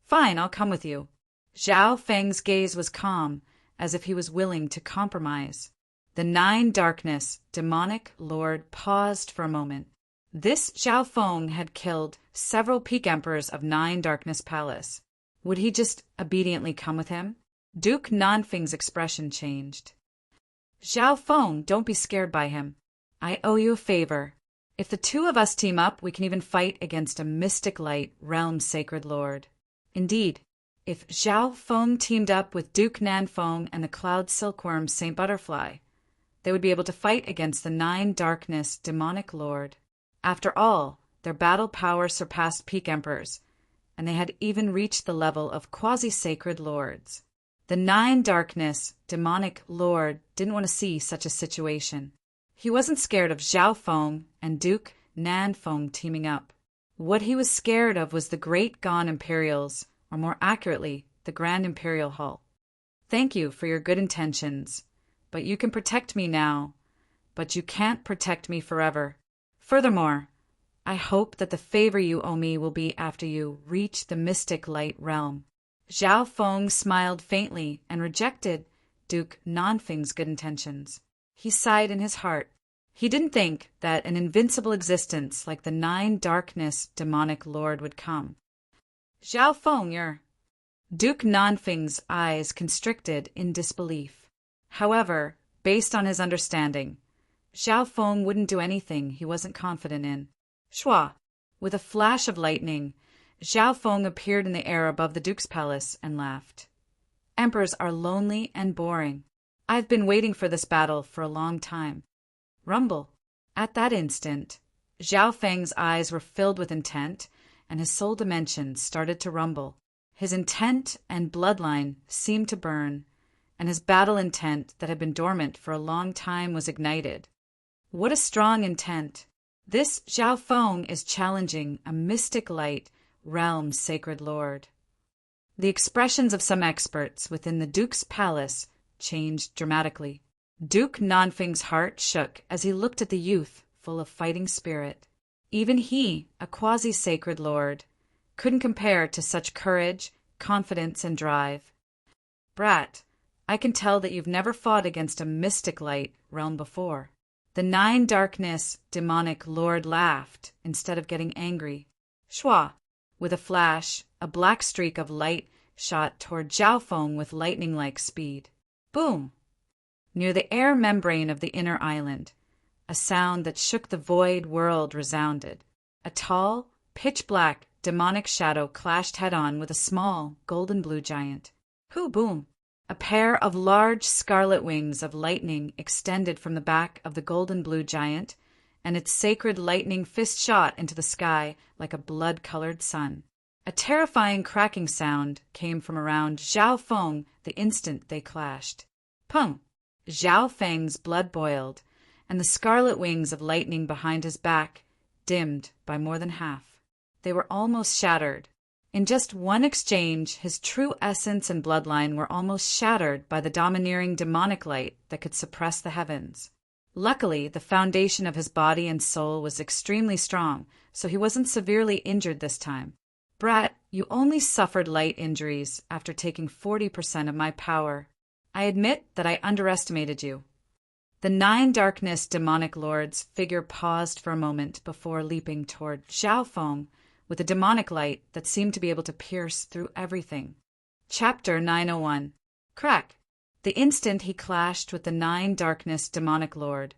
Fine, I'll come with you. Zhao Feng's gaze was calm, as if he was willing to compromise. The 9 Darkness demonic lord paused for a moment. This Zhao Feng had killed several peak emperors of 9 Darkness Palace. Would he just obediently come with him? Duke Nanfeng's expression changed. Zhao Feng, don't be scared by him. I owe you a favor. If the two of us team up, we can even fight against a mystic light realm sacred lord. Indeed, if Zhao Feng teamed up with Duke Nanfeng and the cloud silkworm Saint Butterfly, they would be able to fight against the 9 Darkness demonic lord. After all, their battle power surpassed peak emperors, and they had even reached the level of quasi-sacred lords. The 9 Darkness demonic lord didn't want to see such a situation. He wasn't scared of Zhao Feng and Duke Nanfeng teaming up. What he was scared of was the Great Gone Imperials, or more accurately, the Grand Imperial Hall. Thank you for your good intentions, but you can protect me now, but you can't protect me forever. Furthermore, I hope that the favor you owe me will be after you reach the mystic light realm. Zhao Feng smiled faintly and rejected Duke Nanfeng's good intentions. He sighed in his heart. He didn't think that an invincible existence like the Nine Darkness demonic lord would come. Zhao Feng, you're... Duke Nanfeng's eyes constricted in disbelief. However, based on his understanding, Zhao Feng wouldn't do anything he wasn't confident in. Shua! With a flash of lightning, Zhao Feng appeared in the air above the Duke's palace and laughed. Emperors are lonely and boring. I've been waiting for this battle for a long time. Rumble. At that instant, Zhao Feng's eyes were filled with intent, and his soul dimension started to rumble. His intent and bloodline seemed to burn, and his battle intent that had been dormant for a long time was ignited. What a strong intent! This Zhao Feng is challenging a mystic light, realm's sacred lord. The expressions of some experts within the Duke's palace changed dramatically. Duke Nanfeng's heart shook as he looked at the youth full of fighting spirit. Even he, a quasi-sacred lord, couldn't compare to such courage, confidence, and drive. Brat, I can tell that you've never fought against a mystic light realm before. The Nine Darkness demonic lord laughed instead of getting angry. Shua! With a flash, a black streak of light shot toward Zhao Feng with lightning-like speed. Boom! Near the air membrane of the inner island, a sound that shook the void world resounded. A tall, pitch-black, demonic shadow clashed head-on with a small, golden-blue giant. Hoo boom! A pair of large scarlet wings of lightning extended from the back of the golden-blue giant, and its sacred lightning fist shot into the sky like a blood-colored sun. A terrifying cracking sound came from around Zhao Feng the instant they clashed. Pung! Zhao Feng's blood boiled, and the scarlet wings of lightning behind his back dimmed by more than half. They were almost shattered. In just one exchange, his true essence and bloodline were almost shattered by the domineering demonic light that could suppress the heavens. Luckily, the foundation of his body and soul was extremely strong, so he wasn't severely injured this time. Brat, you only suffered light injuries after taking 40% of my power. I admit that I underestimated you. The Nine Darkness demonic lord's figure paused for a moment before leaping toward Zhao Feng with a demonic light that seemed to be able to pierce through everything. Chapter 901. Crack! The instant he clashed with the Nine Darkness demonic lord,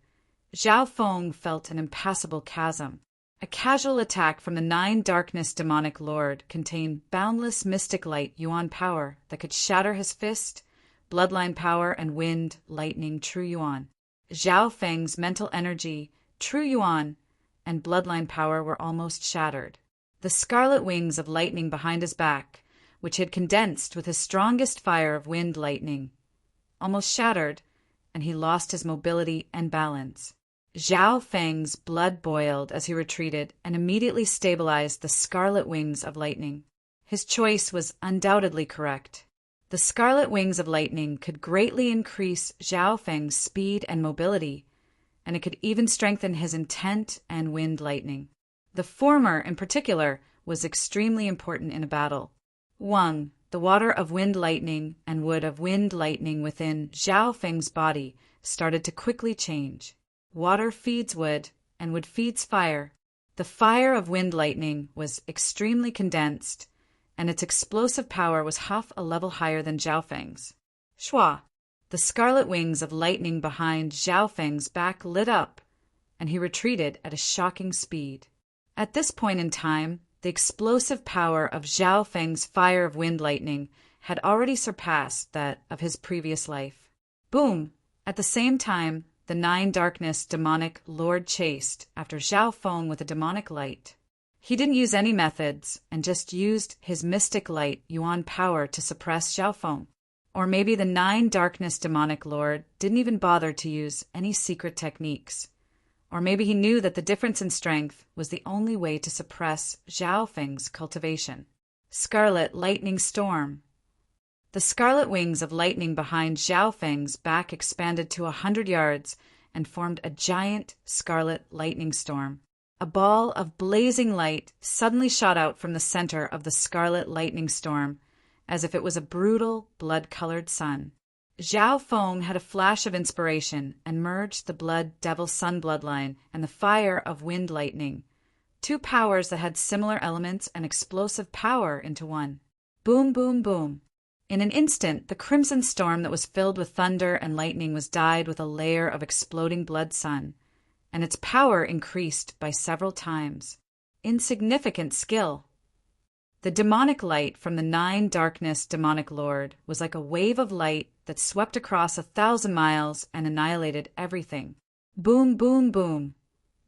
Zhao Feng felt an impassable chasm. A casual attack from the Nine Darkness demonic lord contained boundless mystic light yuan power that could shatter his fist, bloodline power, and wind, lightning, true yuan. Zhao Feng's mental energy, true yuan, and bloodline power were almost shattered. The scarlet wings of lightning behind his back, which had condensed with his strongest fire of wind lightning, almost shattered, and he lost his mobility and balance. Zhao Feng's blood boiled as he retreated and immediately stabilized the scarlet wings of lightning. His choice was undoubtedly correct. The scarlet wings of lightning could greatly increase Zhao Feng's speed and mobility, and it could even strengthen his intent and wind lightning. The former, in particular, was extremely important in a battle. 1. The water of wind lightning and wood of wind lightning within Zhao Feng's body started to quickly change. Water feeds wood, and wood feeds fire. The fire of wind lightning was extremely condensed, and its explosive power was half a level higher than Zhao Feng's. Shua! The scarlet wings of lightning behind Zhao Feng's back lit up, and he retreated at a shocking speed. At this point in time, the explosive power of Zhao Feng's fire of wind lightning had already surpassed that of his previous life. Boom! At the same time, the Nine Darkness demonic lord chased after Zhao Feng with a demonic light. He didn't use any methods and just used his mystic light yuan power to suppress Zhao Feng. Or maybe the Nine Darkness demonic lord didn't even bother to use any secret techniques. Or maybe he knew that the difference in strength was the only way to suppress Zhao Feng's cultivation. Scarlet lightning storm. The scarlet wings of lightning behind Zhao Feng's back expanded to 100 yards and formed a giant scarlet lightning storm. A ball of blazing light suddenly shot out from the center of the scarlet lightning storm, as if it was a brutal, blood-colored sun. Zhao Feng had a flash of inspiration and merged the blood devil sun bloodline and the fire of wind lightning, two powers that had similar elements and explosive power, into one. Boom, boom, boom. In an instant, the crimson storm that was filled with thunder and lightning was dyed with a layer of exploding blood sun, and its power increased by several times. Insignificant skill. The demonic light from the 9 darkness demonic lord was like a wave of light that swept across 1,000 miles and annihilated everything. Boom, boom, boom.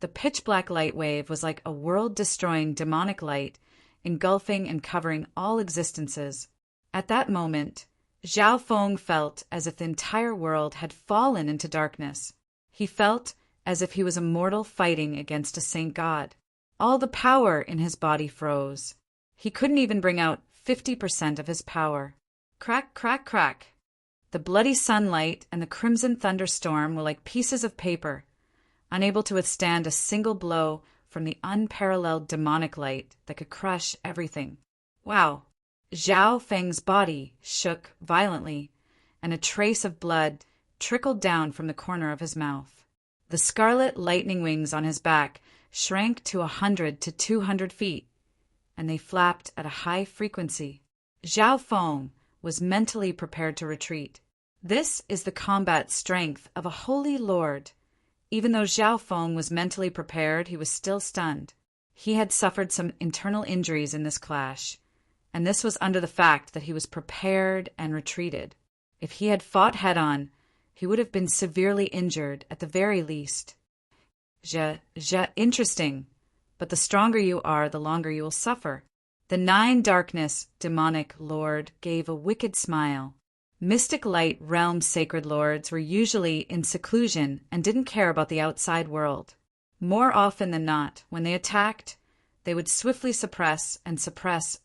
The pitch-black light wave was like a world-destroying demonic light, engulfing and covering all existences. At that moment, Zhao Feng felt as if the entire world had fallen into darkness. He felt as if he was a mortal fighting against a saint god. All the power in his body froze. He couldn't even bring out 50% of his power. Crack, crack, crack. The bloody sunlight and the crimson thunderstorm were like pieces of paper, unable to withstand a single blow from the unparalleled demonic light that could crush everything. Wow! Zhao Feng's body shook violently, and a trace of blood trickled down from the corner of his mouth. The scarlet lightning wings on his back shrank to 100 to 200 feet, and they flapped at a high frequency. Zhao Feng was mentally prepared to retreat. This is the combat strength of a holy lord. Even though Zhao Feng was mentally prepared, he was still stunned. He had suffered some internal injuries in this clash, and this was under the fact that he was prepared and retreated. If he had fought head-on, he would have been severely injured at the very least. Interesting, but the stronger you are, the longer you will suffer. The 9 darkness demonic lord gave a wicked smile. Mystic light realm sacred lords were usually in seclusion and didn't care about the outside world. More often than not, when they attacked, they would swiftly suppress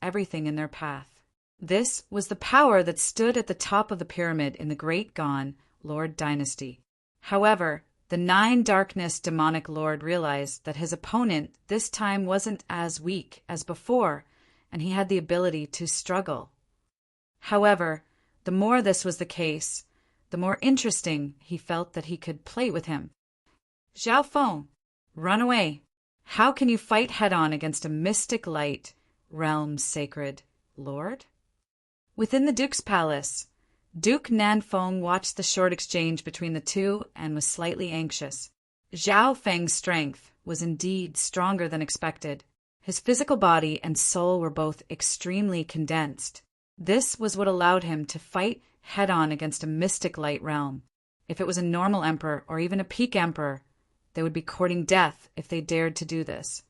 everything in their path. This was the power that stood at the top of the pyramid in the Great Gone Lord dynasty. However, the 9 darkness demonic lord realized that his opponent this time wasn't as weak as before, and he had the ability to struggle. However, the more this was the case, the more interesting he felt that he could play with him. Zhao Feng, run away. How can you fight head-on against a mystic light, realm sacred lord? Within the Duke's palace, Duke Nanfeng watched the short exchange between the two and was slightly anxious. Zhao Feng's strength was indeed stronger than expected. His physical body and soul were both extremely condensed. This was what allowed him to fight head-on against a mystic light realm. If it was a normal emperor or even a peak emperor, they would be courting death if they dared to do this.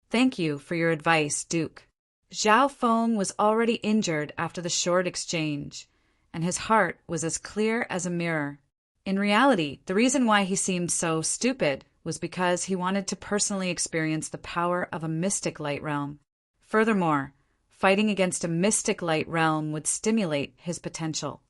Thank you for your advice, Duke. Zhao Feng was already injured after the short exchange, and his heart was as clear as a mirror. In reality, the reason why he seemed so stupid was because he wanted to personally experience the power of a mystic light realm. Furthermore, fighting against a mystic light realm would stimulate his potential.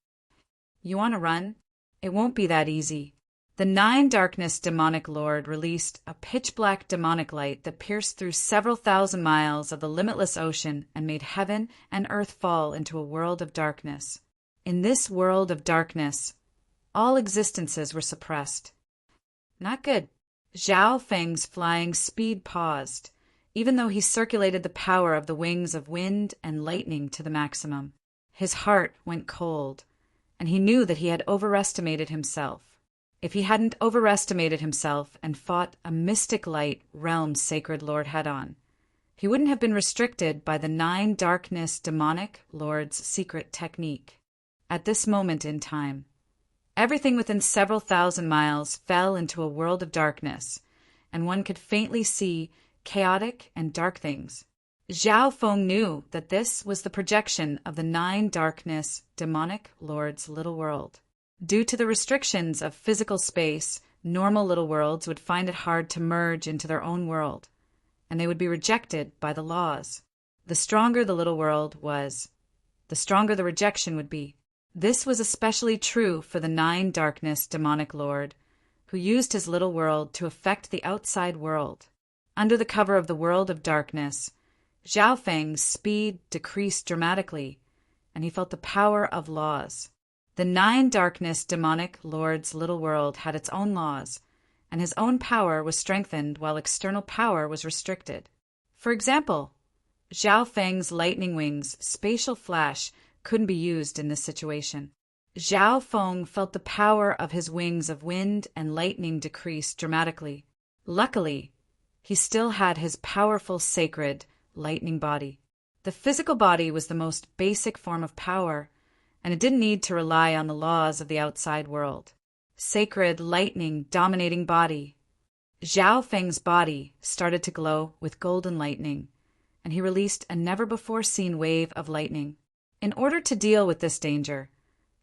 You want to run? It won't be that easy. The 9 darkness demonic lord released a pitch-black demonic light that pierced through several thousand miles of the limitless ocean and made heaven and earth fall into a world of darkness. In this world of darkness, all existences were suppressed. Not good. Zhao Feng's flying speed paused, even though he circulated the power of the wings of wind and lightning to the maximum. His heart went cold, and he knew that he had overestimated himself. If he hadn't overestimated himself and fought a mystic light realm sacred lord head-on, he wouldn't have been restricted by the 9 darkness demonic lord's secret technique. At this moment in time, everything within several thousand miles fell into a world of darkness, and one could faintly see chaotic and dark things. Zhao Feng knew that this was the projection of the 9 darkness demonic lord's little world. Due to the restrictions of physical space, normal little worlds would find it hard to merge into their own world, and they would be rejected by the laws. The stronger the little world was, the stronger the rejection would be. This was especially true for the 9 darkness demonic lord, who used his little world to affect the outside world. Under the cover of the world of darkness, Zhao Feng's speed decreased dramatically, and he felt the power of laws. The nine darkness demonic lord's little world had its own laws, and his own power was strengthened while external power was restricted. For example, Zhao Feng's lightning wings' spatial flash couldn't be used in this situation. Zhao Feng felt the power of his wings of wind and lightning decrease dramatically. Luckily, he still had his powerful sacred lightning body. The physical body was the most basic form of power, and it didn't need to rely on the laws of the outside world. Sacred lightning dominating body. Zhao Feng's body started to glow with golden lightning, and he released a never-before-seen wave of lightning. In order to deal with this danger,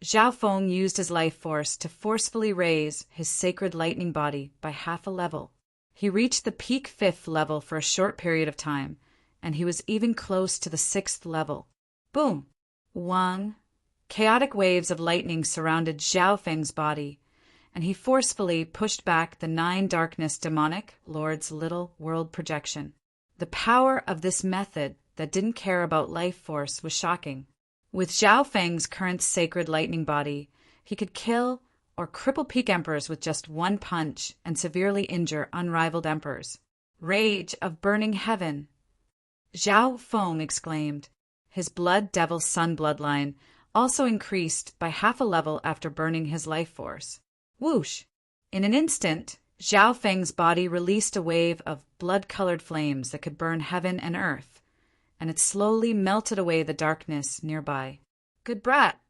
Zhao Feng used his life force to forcefully raise his sacred lightning body by half a level. He reached the peak 5th level for a short period of time, and he was even close to the 6th level. Boom! Wang! Chaotic waves of lightning surrounded Zhao Feng's body, and he forcefully pushed back the nine darkness demonic lord's little world projection. The power of this method that didn't care about life force was shocking. With Zhao Feng's current sacred lightning body, he could kill or cripple peak emperors with just one punch and severely injure unrivaled emperors. Rage of burning heaven! Zhao Feng exclaimed. His blood devil sun bloodline also increased by half a level after burning his life force. Whoosh! In an instant, Zhao Feng's body released a wave of blood-colored flames that could burn heaven and earth, and it slowly melted away the darkness nearby. Good brat!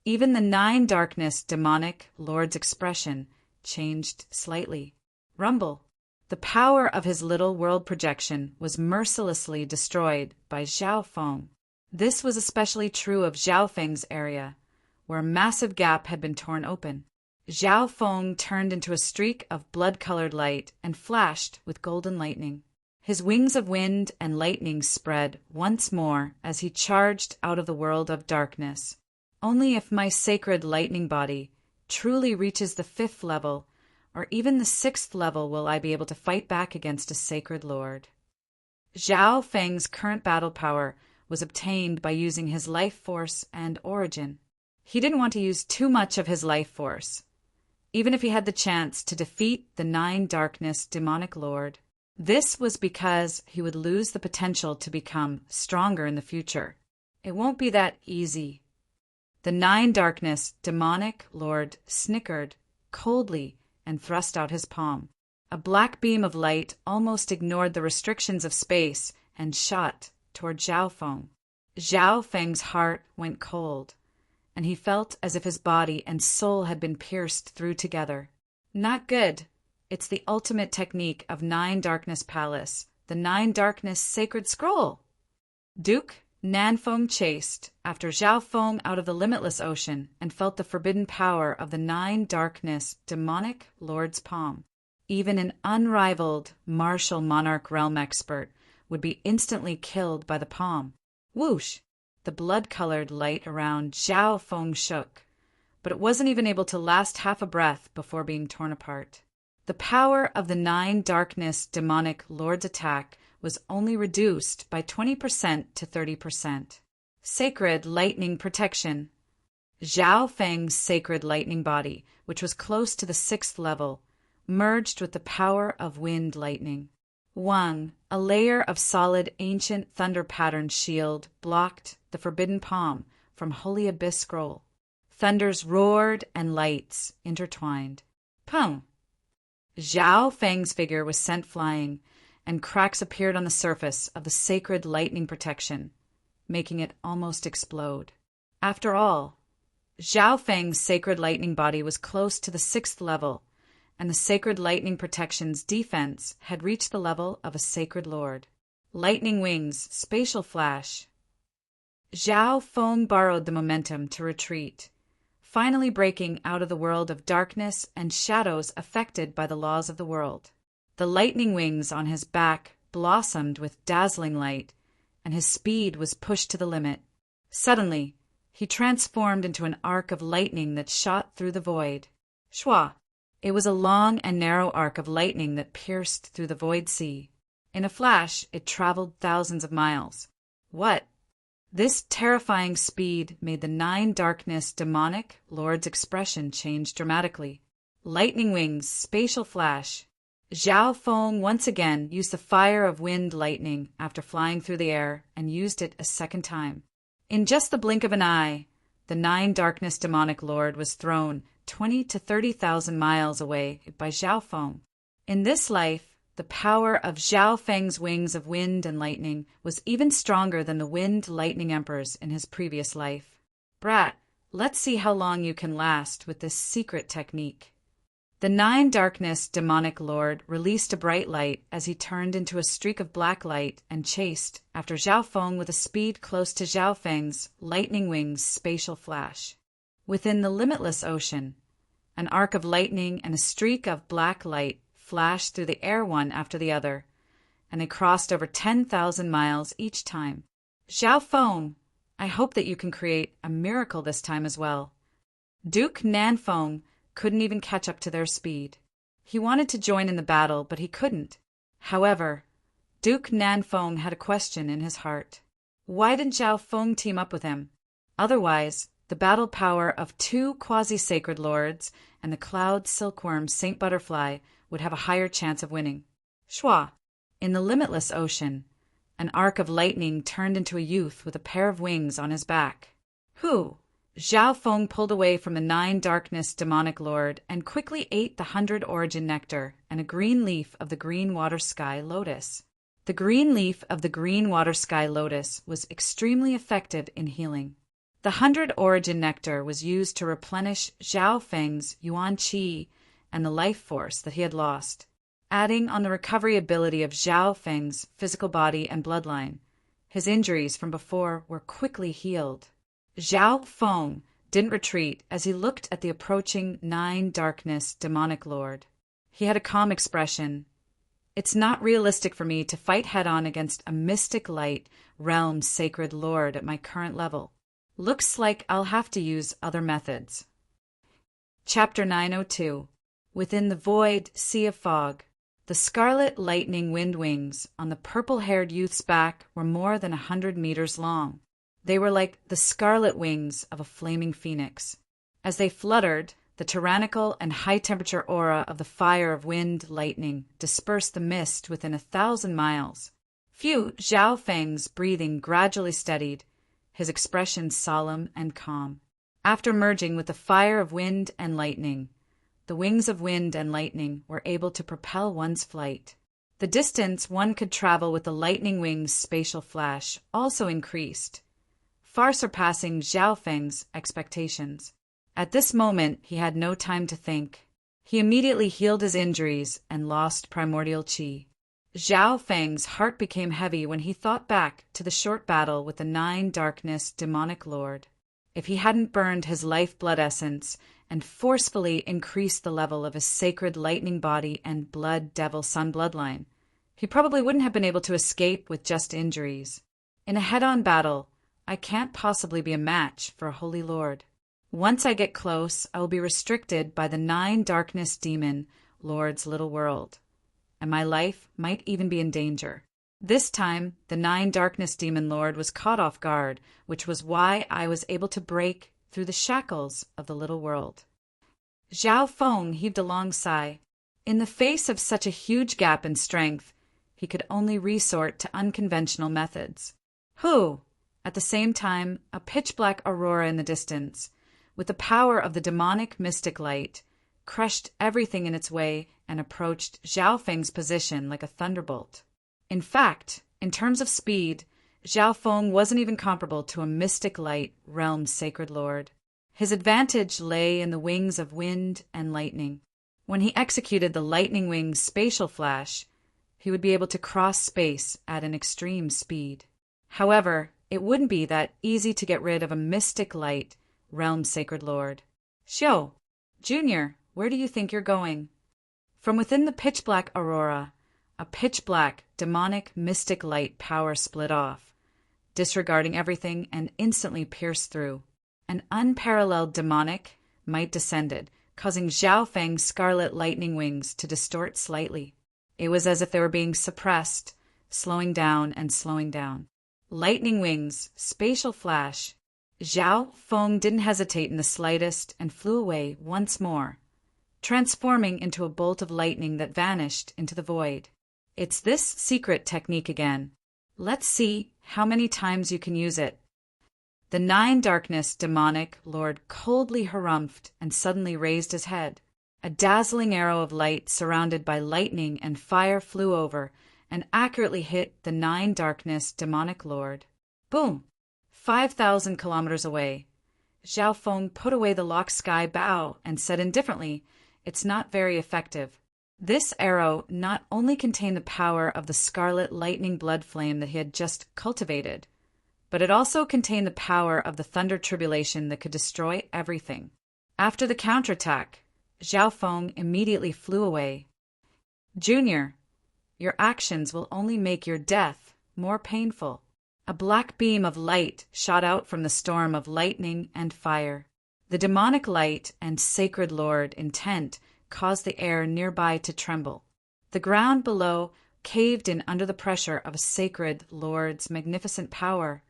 Even the nine darkness demonic lord's expression changed slightly. Rumble! The power of his little world projection was mercilessly destroyed by Zhao Feng. This was especially true of Zhao Feng's area, where a massive gap had been torn open. Zhao Feng turned into a streak of blood-colored light and flashed with golden lightning. His wings of wind and lightning spread once more as he charged out of the world of darkness. Only if my sacred lightning body truly reaches the 5th level, or even the 6th level, will I be able to fight back against a sacred lord. Zhao Feng's current battle power was obtained by using his life force and origin. He didn't want to use too much of his life force, even if he had the chance to defeat the nine darkness demonic lord. This was because he would lose the potential to become stronger in the future. It won't be that easy. The nine darkness demonic lord snickered coldly and thrust out his palm. A black beam of light almost ignored the restrictions of space and shot toward Zhao Feng. Zhao Feng's heart went cold, and he felt as if his body and soul had been pierced through together. Not good. It's the ultimate technique of Nine Darkness Palace, the Nine Darkness Sacred Scroll. Duke Nanfeng chased after Zhao Feng out of the limitless ocean and felt the forbidden power of the Nine Darkness demonic lord's palm. Even an unrivaled martial monarch realm expert would be instantly killed by the palm. Whoosh! The blood-colored light around Zhao Feng shook, but it wasn't even able to last half a breath before being torn apart. The power of the Nine Darkness demonic lord's attack was only reduced by 20% to 30%. Sacred lightning protection. Zhao Feng's sacred lightning body, which was close to the 6th level, merged with the power of wind lightning. Wang, a layer of solid ancient thunder pattern shield, blocked the forbidden palm from Holy Abyss Scroll. Thunders roared and lights intertwined. Pum! Zhao Feng's figure was sent flying, and cracks appeared on the surface of the sacred lightning protection, making it almost explode. After all, Zhao Feng's sacred lightning body was close to the 6th level, and the sacred lightning protection's defense had reached the level of a sacred lord. Lightning wings, spatial flash. Zhao Feng borrowed the momentum to retreat, finally breaking out of the world of darkness and shadows affected by the laws of the world. The lightning wings on his back blossomed with dazzling light, and his speed was pushed to the limit. Suddenly, he transformed into an arc of lightning that shot through the void. Shwa! It was a long and narrow arc of lightning that pierced through the void sea. In a flash, it traveled thousands of miles. What? This terrifying speed made the Nine Darkness demonic lord's expression change dramatically. Lightning wings, spatial flash. Zhao Feng once again used the fire of wind lightning after flying through the air and used it a second time. In just the blink of an eye, the Nine Darkness demonic lord was thrown 20 to 30,000 miles away by Zhao Feng. In this life, the power of Zhao Feng's wings of wind and lightning was even stronger than the Wind Lightning Emperor's in his previous life. Brat, let's see how long you can last with this secret technique. The Nine Darkness demonic lord released a bright light as he turned into a streak of black light and chased after Zhao Feng with a speed close to Zhao Feng's lightning wings spatial flash. Within the limitless ocean, an arc of lightning and a streak of black light flashed through the air one after the other, and they crossed over 10,000 miles each time. Zhao Feng, I hope that you can create a miracle this time as well. Duke Nanfeng couldn't even catch up to their speed. He wanted to join in the battle, but he couldn't. However, Duke Nanfeng had a question in his heart. Why didn't Zhao Feng team up with him? Otherwise, the battle power of two quasi-sacred lords and the cloud silkworm Saint Butterfly would have a higher chance of winning. Shua, in the limitless ocean, an arc of lightning turned into a youth with a pair of wings on his back. Who? Zhao Feng pulled away from the Nine Darkness demonic lord and quickly ate the 100 origin nectar and a green leaf of the green water sky lotus. The green leaf of the green water sky lotus was extremely effective in healing. The 100 origin nectar was used to replenish Zhao Feng's yuan qi and the life force that he had lost. Adding on the recovery ability of Zhao Feng's physical body and bloodline, his injuries from before were quickly healed. Zhao Feng didn't retreat as he looked at the approaching Nine Darkness demonic lord. He had a calm expression. It's not realistic for me to fight head-on against a mystic light realm sacred lord at my current level. Looks like I'll have to use other methods. Chapter 902. Within the void sea of fog, the scarlet lightning wind wings on the purple-haired youth's back were more than 100 meters long. They were like the scarlet wings of a flaming phoenix. As they fluttered, the tyrannical and high-temperature aura of the fire of wind lightning dispersed the mist within 1,000 miles. Zhao Feng's breathing gradually steadied, his expression solemn and calm. After merging with the fire of wind and lightning, the wings of wind and lightning were able to propel one's flight. The distance one could travel with the lightning wings spatial flash also increased, far surpassing Zhao Feng's expectations. At this moment, he had no time to think. He immediately healed his injuries and lost primordial qi. Zhao Feng's heart became heavy when he thought back to the short battle with the Nine Darkness demonic lord. If he hadn't burned his lifeblood essence and forcefully increased the level of his sacred lightning body and blood devil sun bloodline, he probably wouldn't have been able to escape with just injuries. In a head-on battle, I can't possibly be a match for a holy lord. Once I get close, I will be restricted by the Nine Darkness demon lord's little world, and my life might even be in danger. This time, the Nine Darkness demon lord was caught off guard, which was why I was able to break through the shackles of the little world. Zhao Feng heaved a long sigh. In the face of such a huge gap in strength, he could only resort to unconventional methods. At the same time, a pitch-black aurora in the distance, with the power of the demonic mystic light, crushed everything in its way and approached Zhao Feng's position like a thunderbolt. In fact, in terms of speed, Zhao Feng wasn't even comparable to a mystic light realm sacred lord. His advantage lay in the wings of wind and lightning. When he executed the lightning wings spatial flash, he would be able to cross space at an extreme speed. However, it wouldn't be that easy to get rid of a mystic light realm sacred lord. Xiao, Junior, where do you think you're going? From within the pitch-black aurora, a pitch-black, demonic, mystic light power split off, disregarding everything and instantly pierced through. An unparalleled demonic might descended, causing Zhao Feng's scarlet lightning wings to distort slightly. It was as if they were being suppressed, slowing down and slowing down. Lightning wings, spatial flash. Zhao Feng didn't hesitate in the slightest and flew away once more, transforming into a bolt of lightning that vanished into the void. It's this secret technique again. Let's see how many times you can use it. The Nine Darkness demonic lord coldly harumphed and suddenly raised his head. A dazzling arrow of light surrounded by lightning and fire flew over and accurately hit the Nine Darkness demonic lord. Boom! 5,000 kilometers away. Zhao Feng put away the locked sky bow and said indifferently, "It's not very effective." This arrow not only contained the power of the scarlet lightning blood flame that he had just cultivated, but it also contained the power of the thunder tribulation that could destroy everything. After the counterattack, Zhao Feng immediately flew away. "Junior, your actions will only make your death more painful." A black beam of light shot out from the storm of lightning and fire. The demonic light and sacred lord intent caused the air nearby to tremble. The ground below caved in under the pressure of a sacred lord's magnificent power,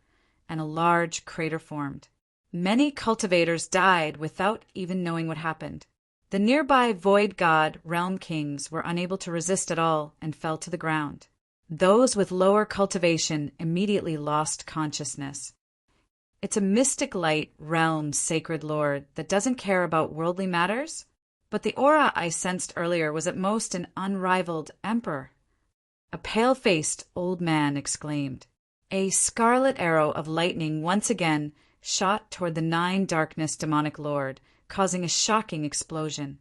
and a large crater formed. Many cultivators died without even knowing what happened. The nearby void god realm kings were unable to resist at all and fell to the ground. Those with lower cultivation immediately lost consciousness. It's a mystic light realm sacred lord that doesn't care about worldly matters, but the aura I sensed earlier was at most an unrivaled emperor. A pale-faced old man exclaimed. A scarlet arrow of lightning once again shot toward the Nine Darkness demonic lord, causing a shocking explosion.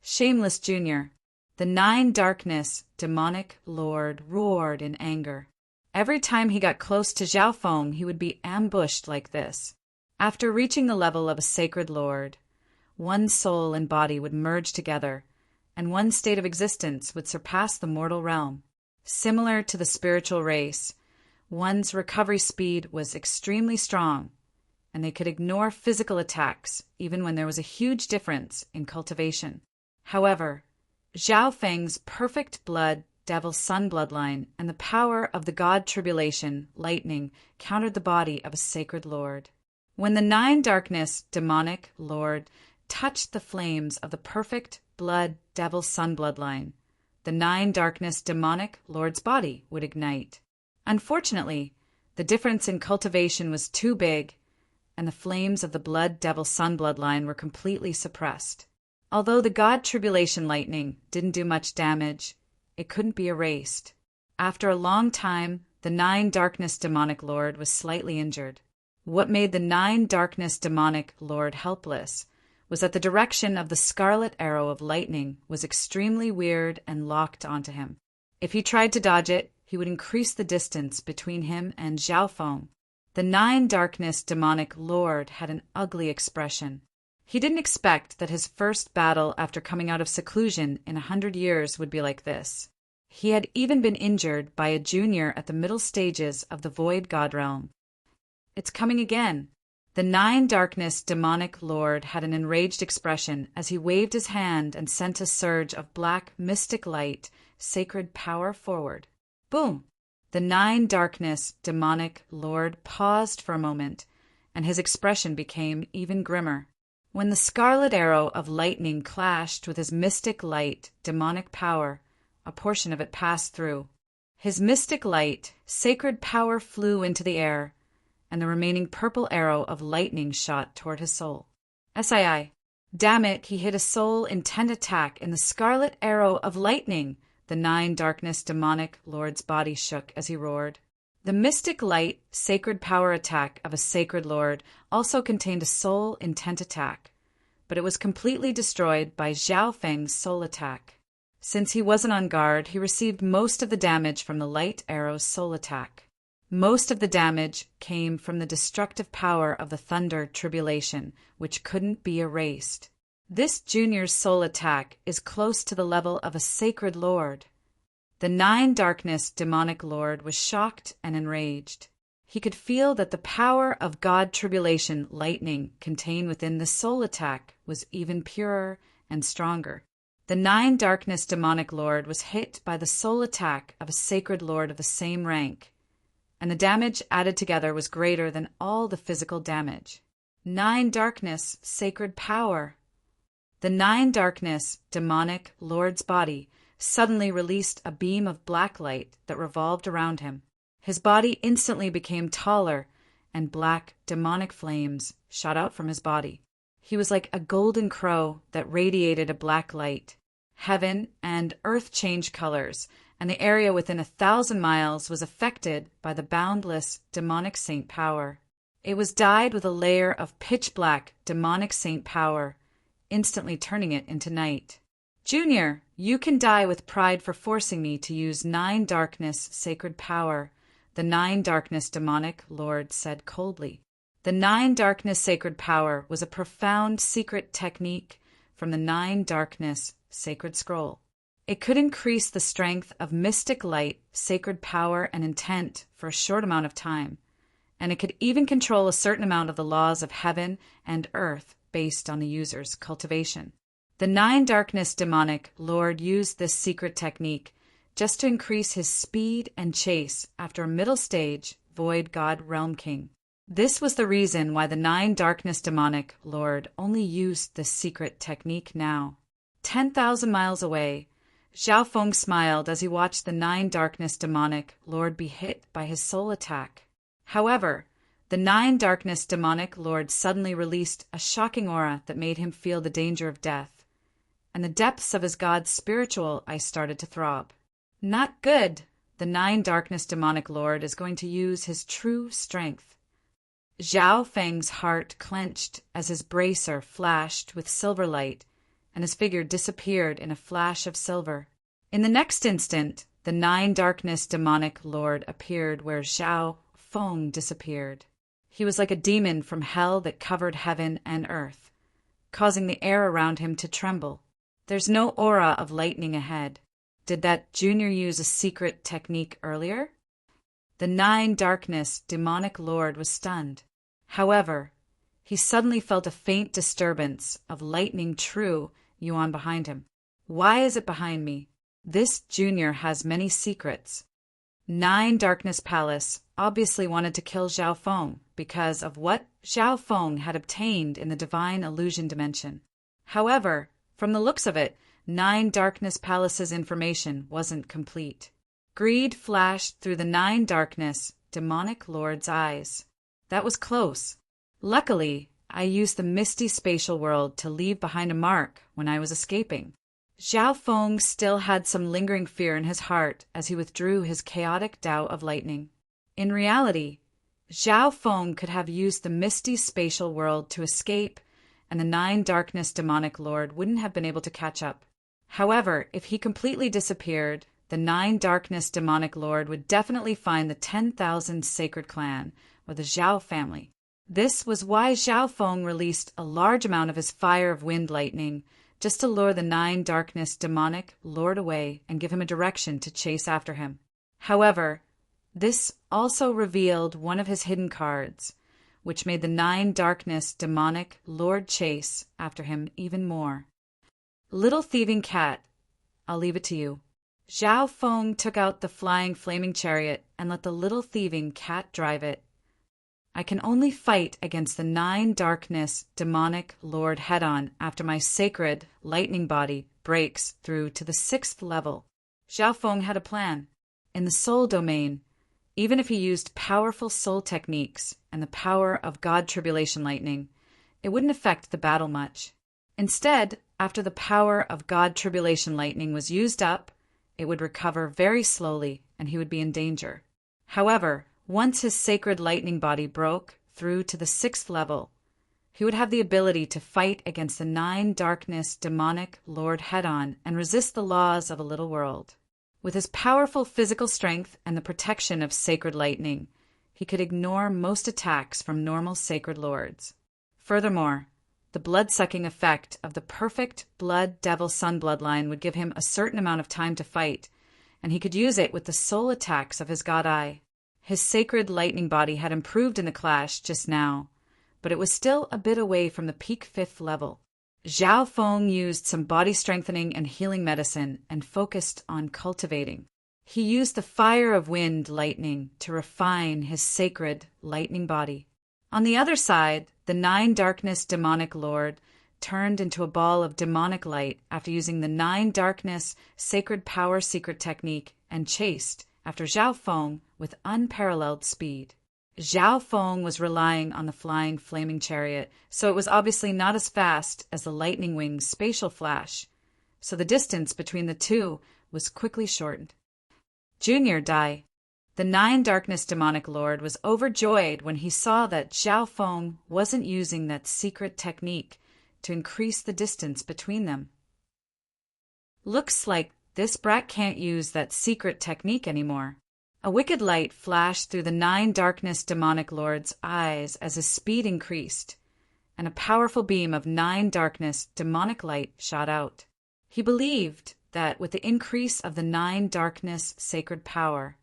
Shameless Junior, the Nine Darkness demonic lord roared in anger. Every time he got close to Zhao Feng, he would be ambushed like this. After reaching the level of a sacred lord, one soul and body would merge together, and one state of existence would surpass the mortal realm. Similar to the spiritual race, one's recovery speed was extremely strong, and they could ignore physical attacks even when there was a huge difference in cultivation. However, Zhao Feng's perfect blood devil sun bloodline and the power of the god tribulation lightning countered the body of a sacred lord. When the Nine Darkness demonic lord touched the flames of the perfect blood devil sun bloodline, the Nine Darkness demonic lord's body would ignite. Unfortunately, the difference in cultivation was too big, and the flames of the blood devil sun bloodline were completely suppressed. Although the god tribulation lightning didn't do much damage, it couldn't be erased. After a long time, the Nine Darkness demonic lord was slightly injured. What made the Nine Darkness demonic lord helpless was that the direction of the scarlet arrow of lightning was extremely weird and locked onto him. If he tried to dodge it, he would increase the distance between him and Zhao Feng. The Nine Darkness demonic lord had an ugly expression. He didn't expect that his first battle after coming out of seclusion in 100 years would be like this. He had even been injured by a junior at the middle stages of the Void God realm. It's coming again. The Nine Darkness demonic lord had an enraged expression as he waved his hand and sent a surge of black mystic light, sacred power forward. Boom! The Nine Darkness demonic lord paused for a moment, and his expression became even grimmer. When the scarlet arrow of lightning clashed with his mystic light, demonic power, a portion of it passed through. His mystic light, sacred power flew into the air, and the remaining purple arrow of lightning shot toward his soul. SII. Damn it, he hit a soul intent attack in the scarlet arrow of lightning. The Nine Darkness demonic lord's body shook as he roared. The mystic light, sacred power attack of a sacred lord also contained a soul intent attack, but it was completely destroyed by Zhao Feng's soul attack. Since he wasn't on guard, he received most of the damage from the light arrow's soul attack. Most of the damage came from the destructive power of the thunder tribulation, which couldn't be erased. This junior's soul attack is close to the level of a sacred lord. The Nine Darkness demonic lord was shocked and enraged. He could feel that the power of God tribulation lightning contained within the soul attack was even purer and stronger. The Nine Darkness demonic lord was hit by the soul attack of a sacred lord of the same rank, and the damage added together was greater than all the physical damage. 9 Darkness, Sacred Power. The 9 Darkness, demonic lord's body suddenly released a beam of black light that revolved around him. His body instantly became taller, and black, demonic flames shot out from his body. He was like a golden crow that radiated a black light. Heaven and earth changed colors, and the area within 1,000 miles was affected by the boundless demonic saint power. It was dyed with a layer of pitch-black demonic saint power, instantly turning it into night. Junior, you can die with pride for forcing me to use 9 Darkness Sacred Power, the 9 Darkness Demonic Lord said coldly. The 9 Darkness Sacred Power was a profound secret technique from the 9 Darkness Sacred Scroll. It could increase the strength of mystic light, sacred power, and intent for a short amount of time, and it could even control a certain amount of the laws of heaven and earth based on the user's cultivation. The 9 Darkness Demonic Lord used this secret technique just to increase his speed and chase after a middle stage Void God Realm King. This was the reason why the 9 Darkness Demonic Lord only used this secret technique now. 10,000 miles away, Zhao Feng smiled as he watched the 9 Darkness Demonic Lord be hit by his soul attack. However, the 9 Darkness Demonic Lord suddenly released a shocking aura that made him feel the danger of death, and the depths of his god's spiritual eye started to throb. Not good. The 9 Darkness Demonic Lord is going to use his true strength. Zhao Feng's heart clenched as his bracer flashed with silver light, and his figure disappeared in a flash of silver. In the next instant, the 9 Darkness Demonic Lord appeared where Zhao Feng disappeared. He was like a demon from hell that covered heaven and earth, causing the air around him to tremble. There's no aura of lightning ahead. Did that Junior use a secret technique earlier? The 9 Darkness Demonic Lord was stunned. However, he suddenly felt a faint disturbance of lightning true yuan behind him. Why is it behind me? This Junior has many secrets. 9 Darkness Palace obviously wanted to kill Zhao Feng because of what Zhao Feng had obtained in the Divine Illusion Dimension. However, from the looks of it, 9 Darkness Palace's information wasn't complete. Greed flashed through the 9 Darkness Demonic Lord's eyes. That was close. Luckily, I used the misty spatial world to leave behind a mark when I was escaping. Zhao Feng still had some lingering fear in his heart as he withdrew his chaotic Tao of lightning. In reality, Zhao Feng could have used the misty spatial world to escape, and the 9 Darkness Demonic Lord wouldn't have been able to catch up. However, if he completely disappeared, the 9 Darkness Demonic Lord would definitely find the 10,000 Sacred Clan, or the Zhao family. This was why Zhao Feng released a large amount of his fire of wind lightning, just to lure the 9 Darkness Demonic Lord away and give him a direction to chase after him. However, this also revealed one of his hidden cards, which made the 9 Darkness Demonic Lord chase after him even more. Little Thieving Cat, I'll leave it to you. Zhao Feng took out the flying flaming chariot and let the Little Thieving Cat drive it. I can only fight against the 9 Darkness Demonic Lord head-on after my sacred lightning body breaks through to the 6th level. Zhao Feng had a plan. In the soul domain, even if he used powerful soul techniques and the power of God Tribulation Lightning, it wouldn't affect the battle much. Instead, after the power of God Tribulation Lightning was used up, it would recover very slowly and he would be in danger. However, once his sacred lightning body broke through to the 6th level, he would have the ability to fight against the 9 Darkness Demonic Lord head-on and resist the laws of a little world. With his powerful physical strength and the protection of sacred lightning, he could ignore most attacks from normal sacred lords. Furthermore, the blood-sucking effect of the perfect blood devil sun bloodline would give him a certain amount of time to fight, and he could use it with the soul attacks of his god eye. His sacred lightning body had improved in the clash just now, but it was still a bit away from the peak 5th level. Zhao Feng used some body strengthening and healing medicine and focused on cultivating. He used the fire of wind lightning to refine his sacred lightning body. On the other side, the 9 darkness demonic lord turned into a ball of demonic light after using the 9 darkness sacred power secret technique and chased after Zhao Feng with unparalleled speed. Zhao Feng was relying on the flying flaming chariot, so it was obviously not as fast as the lightning wing's spatial flash, so the distance between the two was quickly shortened. Junior Dai, the 9 darkness demonic lord, was overjoyed when he saw that Zhao Feng wasn't using that secret technique to increase the distance between them. Looks like this brat can't use that secret technique anymore. A wicked light flashed through the 9 darkness demonic lord's eyes as his speed increased, and a powerful beam of 9 darkness demonic light shot out. He believed that with the increase of the 9 darkness sacred power,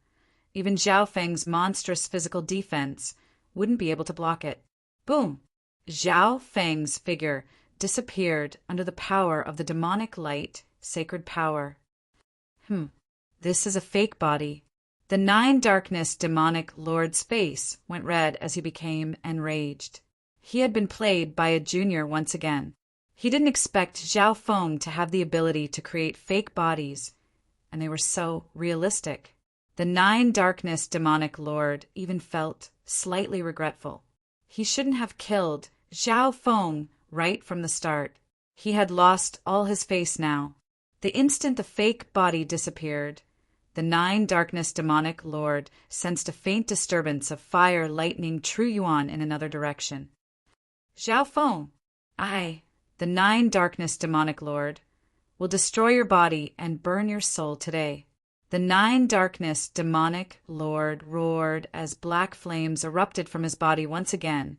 even Zhao Feng's monstrous physical defense wouldn't be able to block it. Boom! Zhao Feng's figure disappeared under the power of the demonic light sacred power. This is a fake body. The 9 darkness demonic lord's face went red as he became enraged. He had been played by a junior once again. He didn't expect Zhao Feng to have the ability to create fake bodies, and they were so realistic. The 9 darkness demonic lord even felt slightly regretful. He shouldn't have killed Zhao Feng right from the start. He had lost all his face now. The instant the fake body disappeared, the 9 darkness demonic lord sensed a faint disturbance of fire lightning true yuan in another direction. Zhao Feng, the 9 darkness demonic lord, will destroy your body and burn your soul today. The 9 darkness demonic lord roared as black flames erupted from his body once again,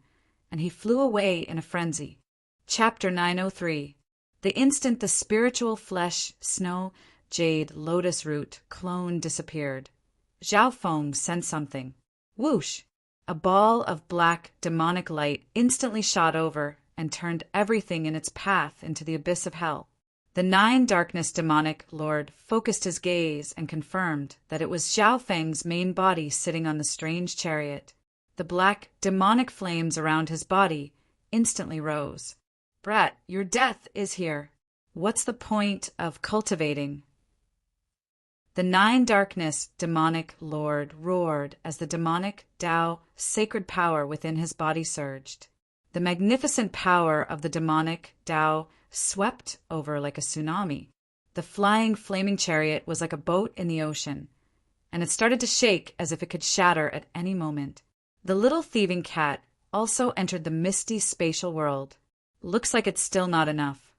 and he flew away in a frenzy. Chapter 903. The instant the spiritual flesh, snow, jade, lotus root clone disappeared, Zhao Feng sensed something. Whoosh! A ball of black demonic light instantly shot over and turned everything in its path into the abyss of hell. The 9 darkness demonic lord focused his gaze and confirmed that it was Zhao Feng's main body sitting on the strange chariot. The black demonic flames around his body instantly rose. Brat, your death is here. What's the point of cultivating? The 9 darkness demonic lord roared as the demonic Tao sacred power within his body surged. The magnificent power of the demonic Tao swept over like a tsunami. The flying flaming chariot was like a boat in the ocean, and it started to shake as if it could shatter at any moment. The little thieving cat also entered the misty spatial world. Looks like it's still not enough.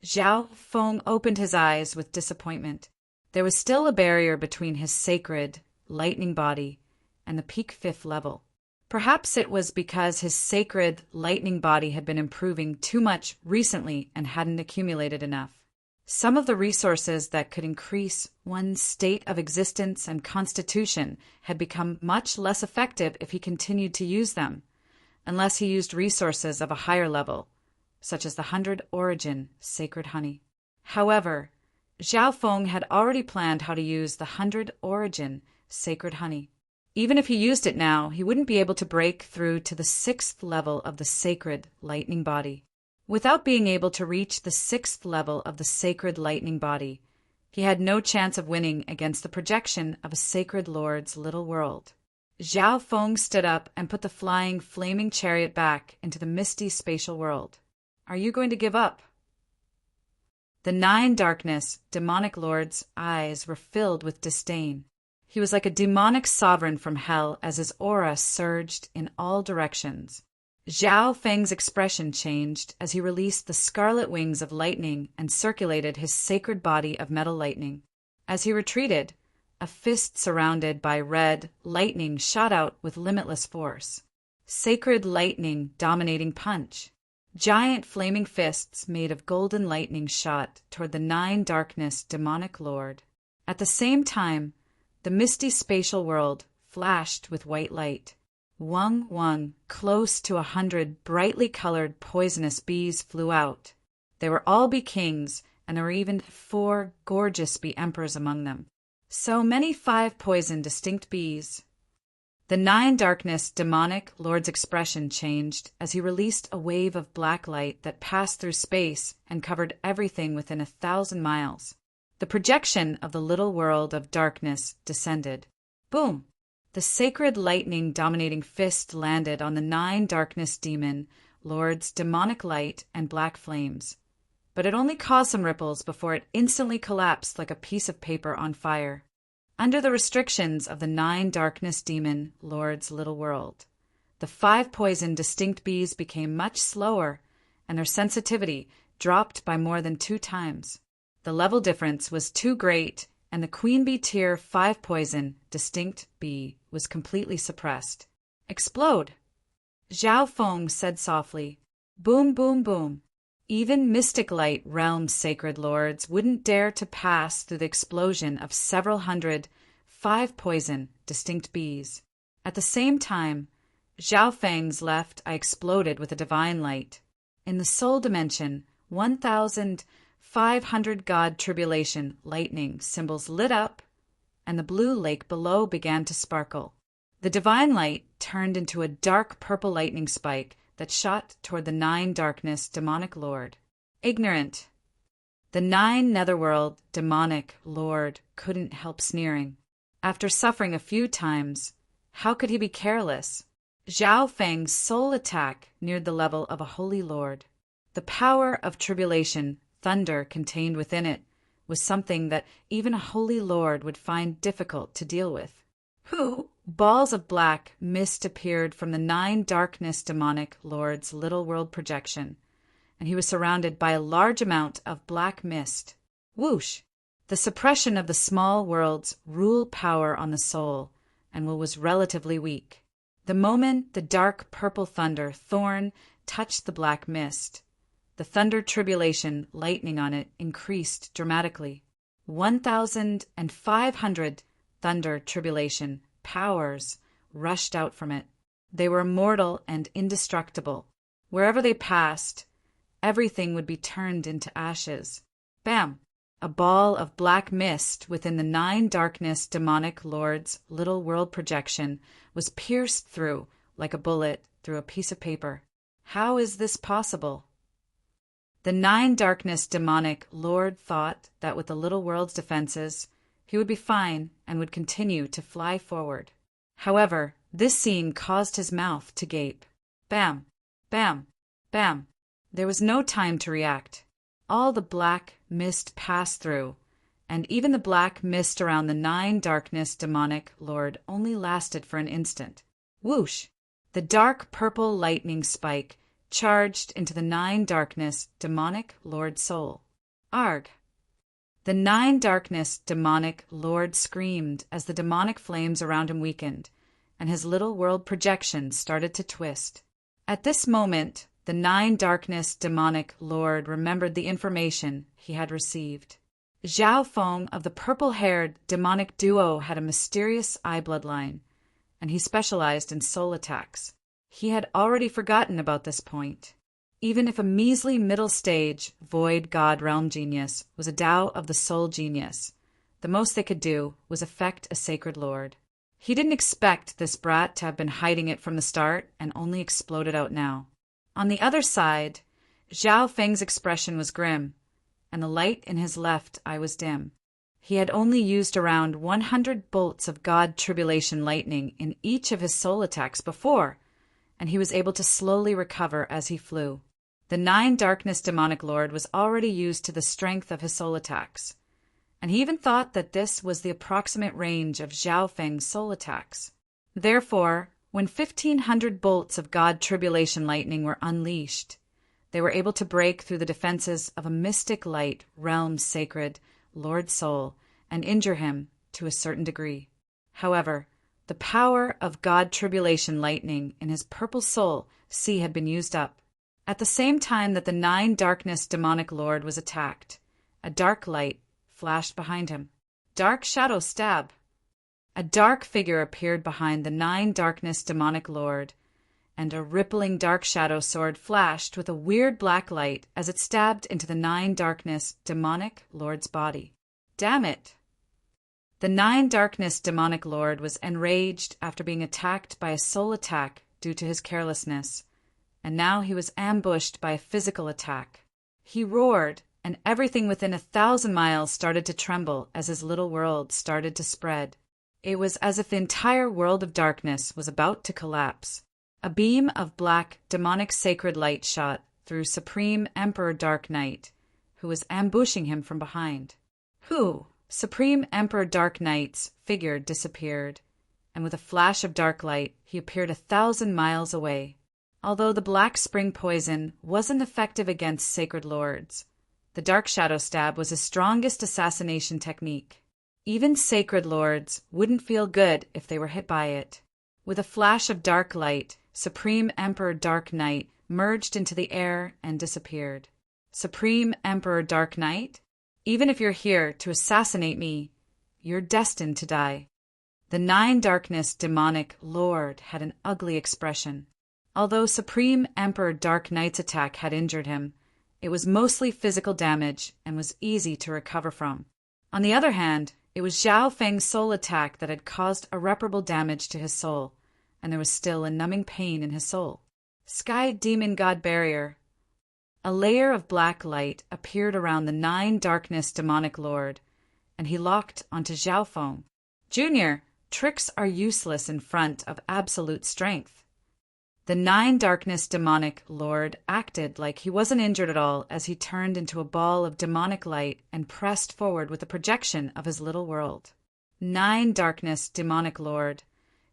Zhao Feng opened his eyes with disappointment. There was still a barrier between his sacred, lightning body and the peak 5th level. Perhaps it was because his sacred lightning body had been improving too much recently and hadn't accumulated enough. Some of the resources that could increase one's state of existence and constitution had become much less effective if he continued to use them, unless he used resources of a higher level, such as the 100 origin sacred honey. However, Zhao Feng had already planned how to use the 100 origin sacred honey. Even if he used it now, he wouldn't be able to break through to the 6th level of the sacred lightning body. Without being able to reach the 6th level of the sacred lightning body, he had no chance of winning against the projection of a sacred lord's little world. Zhao Feng stood up and put the flying, flaming chariot back into the misty spatial world. Are you going to give up? The 9 darkness demonic lord's eyes were filled with disdain. He was like a demonic sovereign from hell as his aura surged in all directions. Zhao Feng's expression changed as he released the scarlet wings of lightning and circulated his sacred body of metal lightning. As he retreated, a fist surrounded by red lightning shot out with limitless force. Sacred lightning dominating punch. Giant flaming fists made of golden lightning shot toward the 9 darkness demonic lord. At the same time, the misty spatial world flashed with white light. Wung, close to 100 brightly colored poisonous bees flew out. They were all bee kings, and there were even 4 gorgeous bee emperors among them. So many 5 poison distinct bees. The 9 darkness demonic lord's expression changed as he released a wave of black light that passed through space and covered everything within 1,000 miles. The projection of the little world of darkness descended. Boom! The sacred lightning dominating fist landed on the 9 darkness demon lord's demonic light and black flames. But it only caused some ripples before it instantly collapsed like a piece of paper on fire. Under the restrictions of the 9 darkness demon lord's little world, the 5 poison distinct bees became much slower, and their sensitivity dropped by more than 2 times. The level difference was too great, and the queen bee tier 5 poison distinct bee was completely suppressed. Explode! Zhao Feng said softly. Boom, boom, boom. Even mystic light realm's sacred lords wouldn't dare to pass through the explosion of several hundred 5 poison distinct bees. At the same time, Zhao Feng's left eye exploded with a divine light. In the soul dimension, 1,500 god tribulation lightning symbols lit up, and the blue lake below began to sparkle. The divine light turned into a dark purple lightning spike that shot toward the 9 darkness demonic lord. Ignorant. The 9 netherworld demonic lord couldn't help sneering. After suffering a few times, how could he be careless? Zhao Feng's soul attack neared the level of a holy lord. The power of tribulation, thunder contained within it, was something that even a holy lord would find difficult to deal with. Balls of black mist appeared from the 9 darkness demonic lord's little world projection, and he was surrounded by a large amount of black mist. Whoosh! The suppression of the small world's rule power on the soul, and was relatively weak. The moment the dark purple thunder thorn touched the black mist, the thunder tribulation lightning on it increased dramatically. 1,500 thunder tribulation powers rushed out from it. They were immortal and indestructible. Wherever they passed, everything would be turned into ashes. Bam! A ball of black mist within the 9 darkness demonic lord's little world projection was pierced through like a bullet through a piece of paper. How is this possible? The 9 darkness demonic lord thought that with the little world's defenses, he would be fine and would continue to fly forward. However, this scene caused his mouth to gape. Bam! Bam! Bam! There was no time to react. All the black mist passed through, and even the black mist around the 9 darkness demonic lord only lasted for an instant. Whoosh! The dark purple lightning spike charged into the 9 darkness demonic lord soul. Arg! The 9 darkness demonic lord screamed as the demonic flames around him weakened, and his little world projection started to twist. At this moment, the 9 darkness demonic lord remembered the information he had received. Zhao Feng of the purple-haired demonic duo had a mysterious eye bloodline, and he specialized in soul attacks. He had already forgotten about this point. Even if a measly middle-stage void god realm genius was a Tao of the soul genius, the most they could do was affect a sacred lord. He didn't expect this brat to have been hiding it from the start and only exploded out now. On the other side, Zhao Feng's expression was grim, and the light in his left eye was dim. He had only used around 100 bolts of god tribulation lightning in each of his soul attacks before, and he was able to slowly recover as he flew. The 9 darkness demonic lord was already used to the strength of his soul attacks, and he even thought that this was the approximate range of Zhao Feng's soul attacks. Therefore, when 1,500 bolts of god tribulation lightning were unleashed, they were able to break through the defenses of a mystic light realm's sacred Lord Soul and injure him to a certain degree. However, the power of god tribulation lightning in his purple soul had been used up. At the same time that the 9 darkness demonic lord was attacked, a dark light flashed behind him. Dark shadow stab. A dark figure appeared behind the 9 darkness demonic lord, and a rippling dark shadow sword flashed with a weird black light as it stabbed into the 9 darkness demonic lord's body. Damn it! The Nine Darkness demonic lord was enraged after being attacked by a soul attack due to his carelessness, and now he was ambushed by a physical attack. He roared, and everything within 1,000 miles started to tremble as his little world started to spread. It was as if the entire world of darkness was about to collapse. A beam of black, demonic sacred light shot through Supreme Emperor Dark Knight, who was ambushing him from behind. Supreme Emperor Dark Knight's figure disappeared, and with a flash of dark light, he appeared 1,000 miles away. Although the black spring poison wasn't effective against sacred lords, the dark shadow stab was his strongest assassination technique. Even sacred lords wouldn't feel good if they were hit by it. With a flash of dark light, Supreme Emperor Dark Knight merged into the air and disappeared. Supreme Emperor Dark Knight, even if you're here to assassinate me, you're destined to die. The Nine Darkness demonic lord had an ugly expression. Although Supreme Emperor Dark Knight's attack had injured him, it was mostly physical damage and was easy to recover from. On the other hand, it was Zhao Feng's soul attack that had caused irreparable damage to his soul, and there was still a numbing pain in his soul. Sky Demon God Barrier. A layer of black light appeared around the Nine Darkness demonic lord, and he locked onto Zhao Feng. Junior, tricks are useless in front of absolute strength. The Nine Darkness demonic lord acted like he wasn't injured at all as he turned into a ball of demonic light and pressed forward with a projection of his little world. Nine Darkness demonic lord,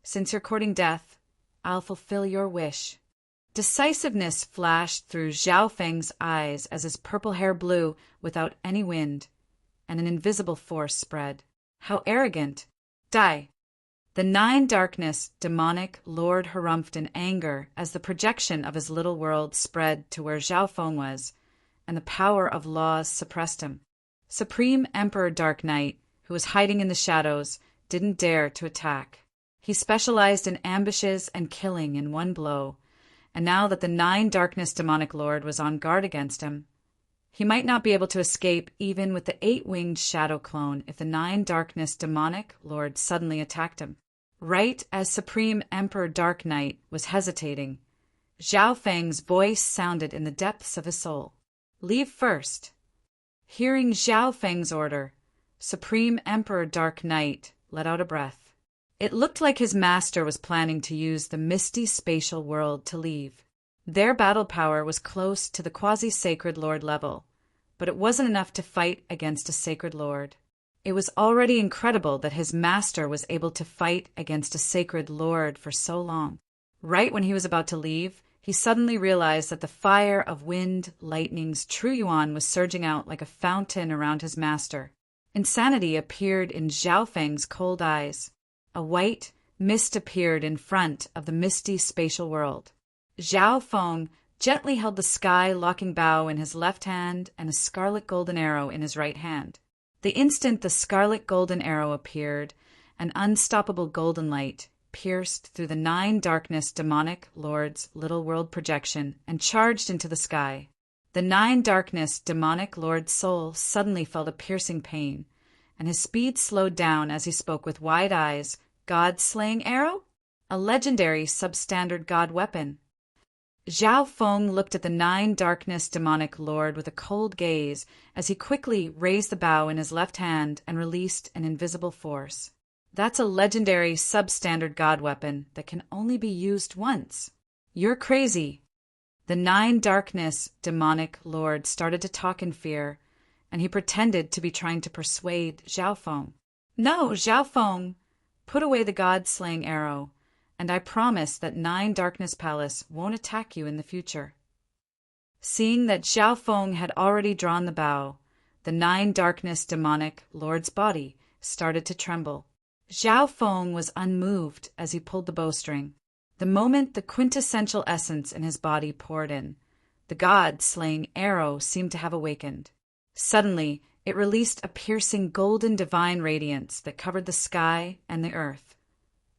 since you're courting death, I'll fulfill your wish. Decisiveness flashed through Zhao Feng's eyes as his purple hair blew without any wind, and an invisible force spread. How arrogant! Die! The Nine Darkness demonic lord harumphed in anger as the projection of his little world spread to where Zhao Feng was, and the power of laws suppressed him. Supreme Emperor Dark Knight, who was hiding in the shadows, didn't dare to attack. He specialized in ambushes and killing in one blow, and now that the Nine Darkness demonic lord was on guard against him, he might not be able to escape even with the 8-winged shadow clone if the Nine Darkness demonic lord suddenly attacked him. Right as Supreme Emperor Dark Knight was hesitating, Zhao Feng's voice sounded in the depths of his soul. Leave first. Hearing Zhao Feng's order, Supreme Emperor Dark Knight let out a breath. It looked like his master was planning to use the misty spatial world to leave. Their battle power was close to the quasi-sacred lord level, but it wasn't enough to fight against a sacred lord. It was already incredible that his master was able to fight against a sacred lord for so long. Right when he was about to leave, he suddenly realized that the fire of Wind Lightning's true yuan was surging out like a fountain around his master. Insanity appeared in Zhao Feng's cold eyes. A white mist appeared in front of the misty spatial world. Zhao Feng gently held the sky-locking bow in his left hand and a scarlet golden arrow in his right hand. The instant the scarlet golden arrow appeared, an unstoppable golden light pierced through the Nine Darkness demonic lord's little world projection and charged into the sky. The Nine Darkness demonic lord's soul suddenly felt a piercing pain, and his speed slowed down as he spoke with wide eyes. God-slaying arrow? A legendary substandard god weapon. Zhao Feng looked at the Nine Darkness demonic lord with a cold gaze as he quickly raised the bow in his left hand and released an invisible force. That's a legendary substandard god weapon that can only be used once. You're crazy. The Nine Darkness demonic lord started to talk in fear, and he pretended to be trying to persuade Zhao Feng. No, Zhao Feng, put away the god-slaying arrow, and I promise that Nine Darkness Palace won't attack you in the future. Seeing that Zhao Feng had already drawn the bow, the Nine Darkness demonic lord's body started to tremble. Zhao Feng was unmoved as he pulled the bowstring. The moment the quintessential essence in his body poured in, the god-slaying arrow seemed to have awakened. Suddenly, it released a piercing golden divine radiance that covered the sky and the earth,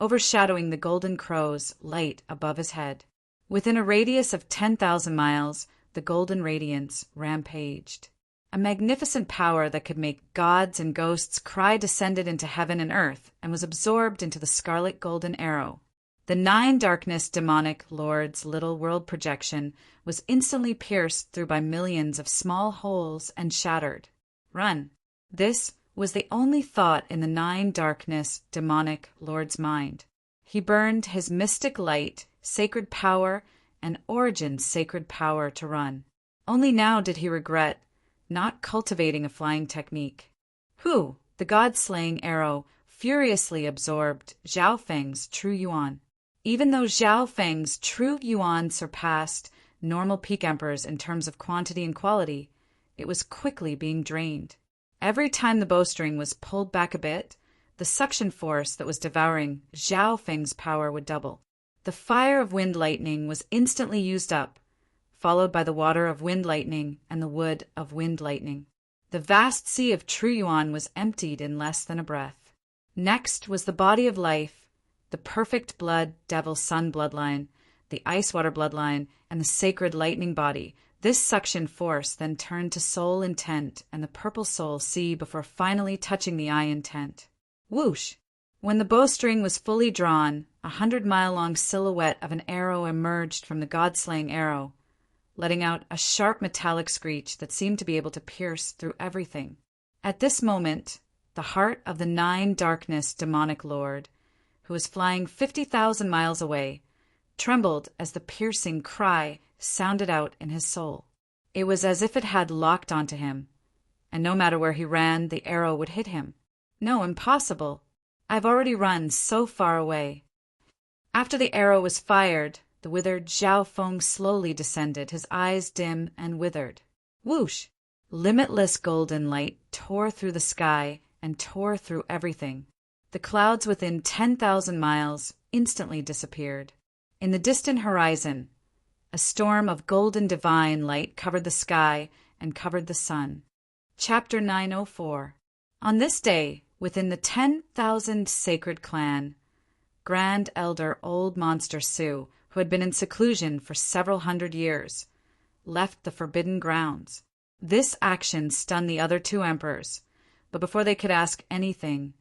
overshadowing the golden crow's light above his head. Within a radius of 10,000 miles, the golden radiance rampaged. A magnificent power that could make gods and ghosts cry descended into heaven and earth and was absorbed into the scarlet golden arrow. The 9 darkness demonic lord's little world projection was instantly pierced through by millions of small holes and shattered. Run. This was the only thought in the 9 darkness demonic lord's mind. He burned his mystic light, sacred power, and Origin's sacred power to run. Only now did he regret not cultivating a flying technique. Hu, the god-slaying arrow, furiously absorbed Zhao Feng's true yuan. Even though Zhao Feng's true yuan surpassed normal peak emperors in terms of quantity and quality, it was quickly being drained. Every time the bowstring was pulled back a bit, the suction force that was devouring Zhao Feng's power would double. The fire of wind lightning was instantly used up, followed by the water of wind lightning and the wood of wind lightning. The vast sea of true yuan was emptied in less than a breath. Next was the body of life, the perfect blood devil sun bloodline, the ice water bloodline, and the sacred lightning body. This suction force then turned to soul intent and the purple soul sea before finally touching the eye intent. Whoosh! When the bowstring was fully drawn, 100-mile-long silhouette of an arrow emerged from the god-slaying arrow, letting out a sharp metallic screech that seemed to be able to pierce through everything. At this moment, the heart of the 9 darkness demonic lord, who was flying 50,000 miles away, trembled as the piercing cry sounded out in his soul. It was as if it had locked onto him, and no matter where he ran, the arrow would hit him. No, impossible. I've already run so far away. After the arrow was fired, the withered Zhao Feng slowly descended, his eyes dim and withered. Whoosh! Limitless golden light tore through the sky and tore through everything. The clouds within 10,000 miles instantly disappeared. In the distant horizon, a storm of golden divine light covered the sky and covered the sun. Chapter 904. On this day, within the 10,000 sacred clan, Grand Elder Old Monster Su, who had been in seclusion for several hundred years, left the forbidden grounds. This action stunned the other 2 emperors, but before they could ask anything,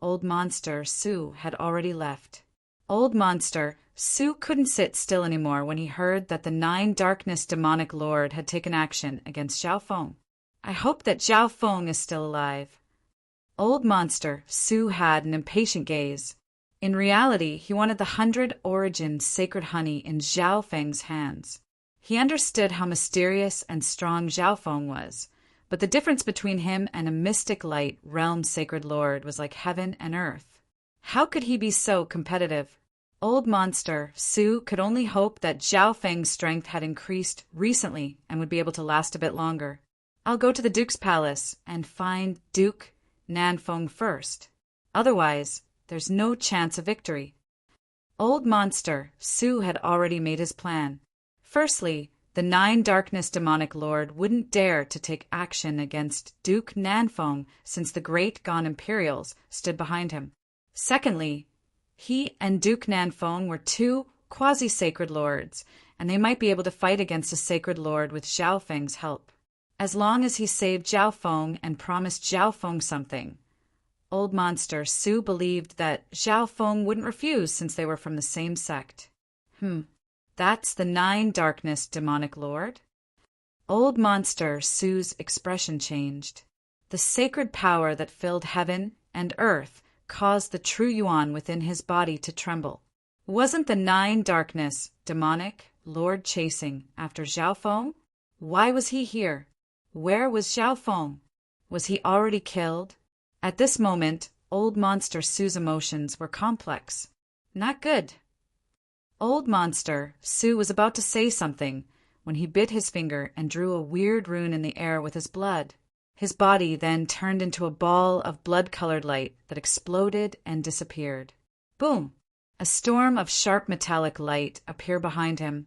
Old Monster Su had already left. Old Monster Su couldn't sit still anymore when he heard that the 9 darkness demonic lord had taken action against Zhao Feng. I hope that Zhao Feng is still alive. Old Monster Su had an impatient gaze. In reality, he wanted the 100 Origin sacred honey in Zhao Feng's hands. He understood how mysterious and strong Zhao Feng was, but the difference between him and a mystic light realm sacred lord was like heaven and earth. How could he be so competitive? Old Monster Su could only hope that Zhao Feng's strength had increased recently and would be able to last a bit longer. I'll go to the Duke's palace and find Duke Nanfeng first. Otherwise, there's no chance of victory. Old Monster Su had already made his plan. Firstly, the 9 darkness demonic lord wouldn't dare to take action against Duke Nanfeng since the great Gone Imperials stood behind him. Secondly, he and Duke Nanfeng were 2 quasi-sacred lords, and they might be able to fight against a sacred lord with Zhao Feng's help. As long as he saved Zhao Feng and promised Zhao Feng something, Old Monster Su believed that Zhao Feng wouldn't refuse since they were from the same sect. That's the 9 darkness demonic lord? Old Monster Su's expression changed. The sacred power that filled heaven and earth caused the true yuan within his body to tremble. Wasn't the 9 darkness demonic lord chasing after Zhao Feng? Why was he here? Where was Zhao Feng? Was he already killed? At this moment, Old Monster Su's emotions were complex. Not good. Old Monster Su was about to say something when he bit his finger and drew a weird rune in the air with his blood. His body then turned into a ball of blood-colored light that exploded and disappeared. Boom! A storm of sharp metallic light appeared behind him,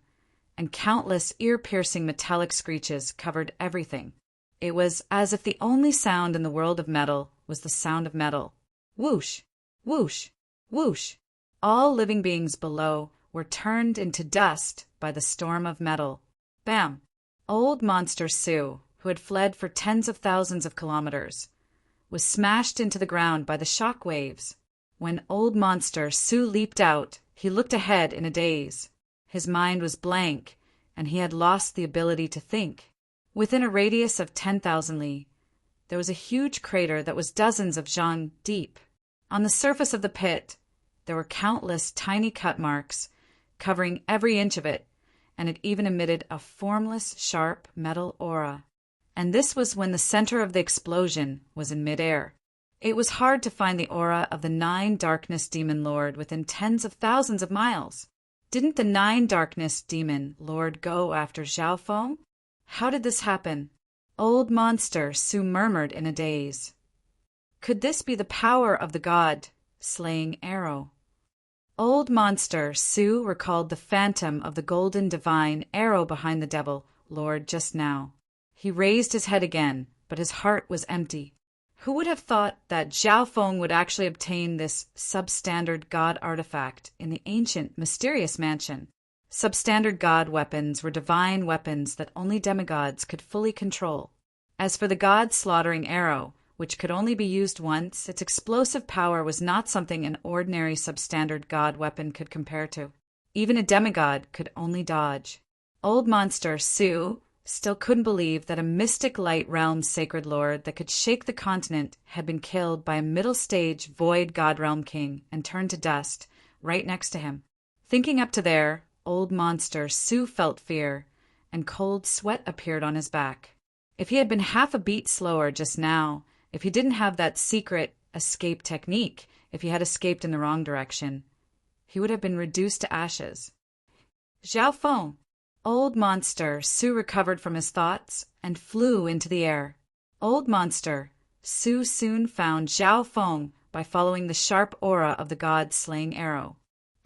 and countless ear-piercing metallic screeches covered everything. It was as if the only sound in the world of metal was the sound of metal. Whoosh! Whoosh! Whoosh! All living beings below were turned into dust by the storm of metal. Bam! Old Monster Su, who had fled for tens of thousands of kilometers, was smashed into the ground by the shock waves. When Old Monster Su leaped out, he looked ahead in a daze. His mind was blank, and he had lost the ability to think. Within a radius of 10,000 li, there was a huge crater that was dozens of zhang deep. On the surface of the pit, there were countless tiny cut marks, covering every inch of it, and it even emitted a formless, sharp metal aura. And this was when the center of the explosion was in midair. It was hard to find the aura of the 9 Darkness Demon Lord within tens of thousands of miles. Didn't the 9 Darkness Demon Lord go after Zhao Feng? How did this happen? Old Monster Su murmured in a daze. Could this be the power of the god-slaying arrow? Old Monster Su recalled the phantom of the golden divine arrow behind the devil lord just now. He raised his head again, but his heart was empty. Who would have thought that Zhao Feng would actually obtain this substandard god artifact in the ancient, mysterious mansion? Substandard god weapons were divine weapons that only demigods could fully control. As for the god-slaughtering arrow, which could only be used once, its explosive power was not something an ordinary substandard god weapon could compare to. Even a demigod could only dodge. Old Monster Su still couldn't believe that a mystic light realm sacred lord that could shake the continent had been killed by a middle-stage void god realm king and turned to dust right next to him. Thinking up to there, Old Monster Su felt fear, and cold sweat appeared on his back. If he had been half a beat slower just now, if he didn't have that secret escape technique, if he had escaped in the wrong direction, he would have been reduced to ashes. Zhao Feng! Old Monster Su recovered from his thoughts and flew into the air. Old Monster Su soon found Zhao Feng by following the sharp aura of the god-slaying arrow.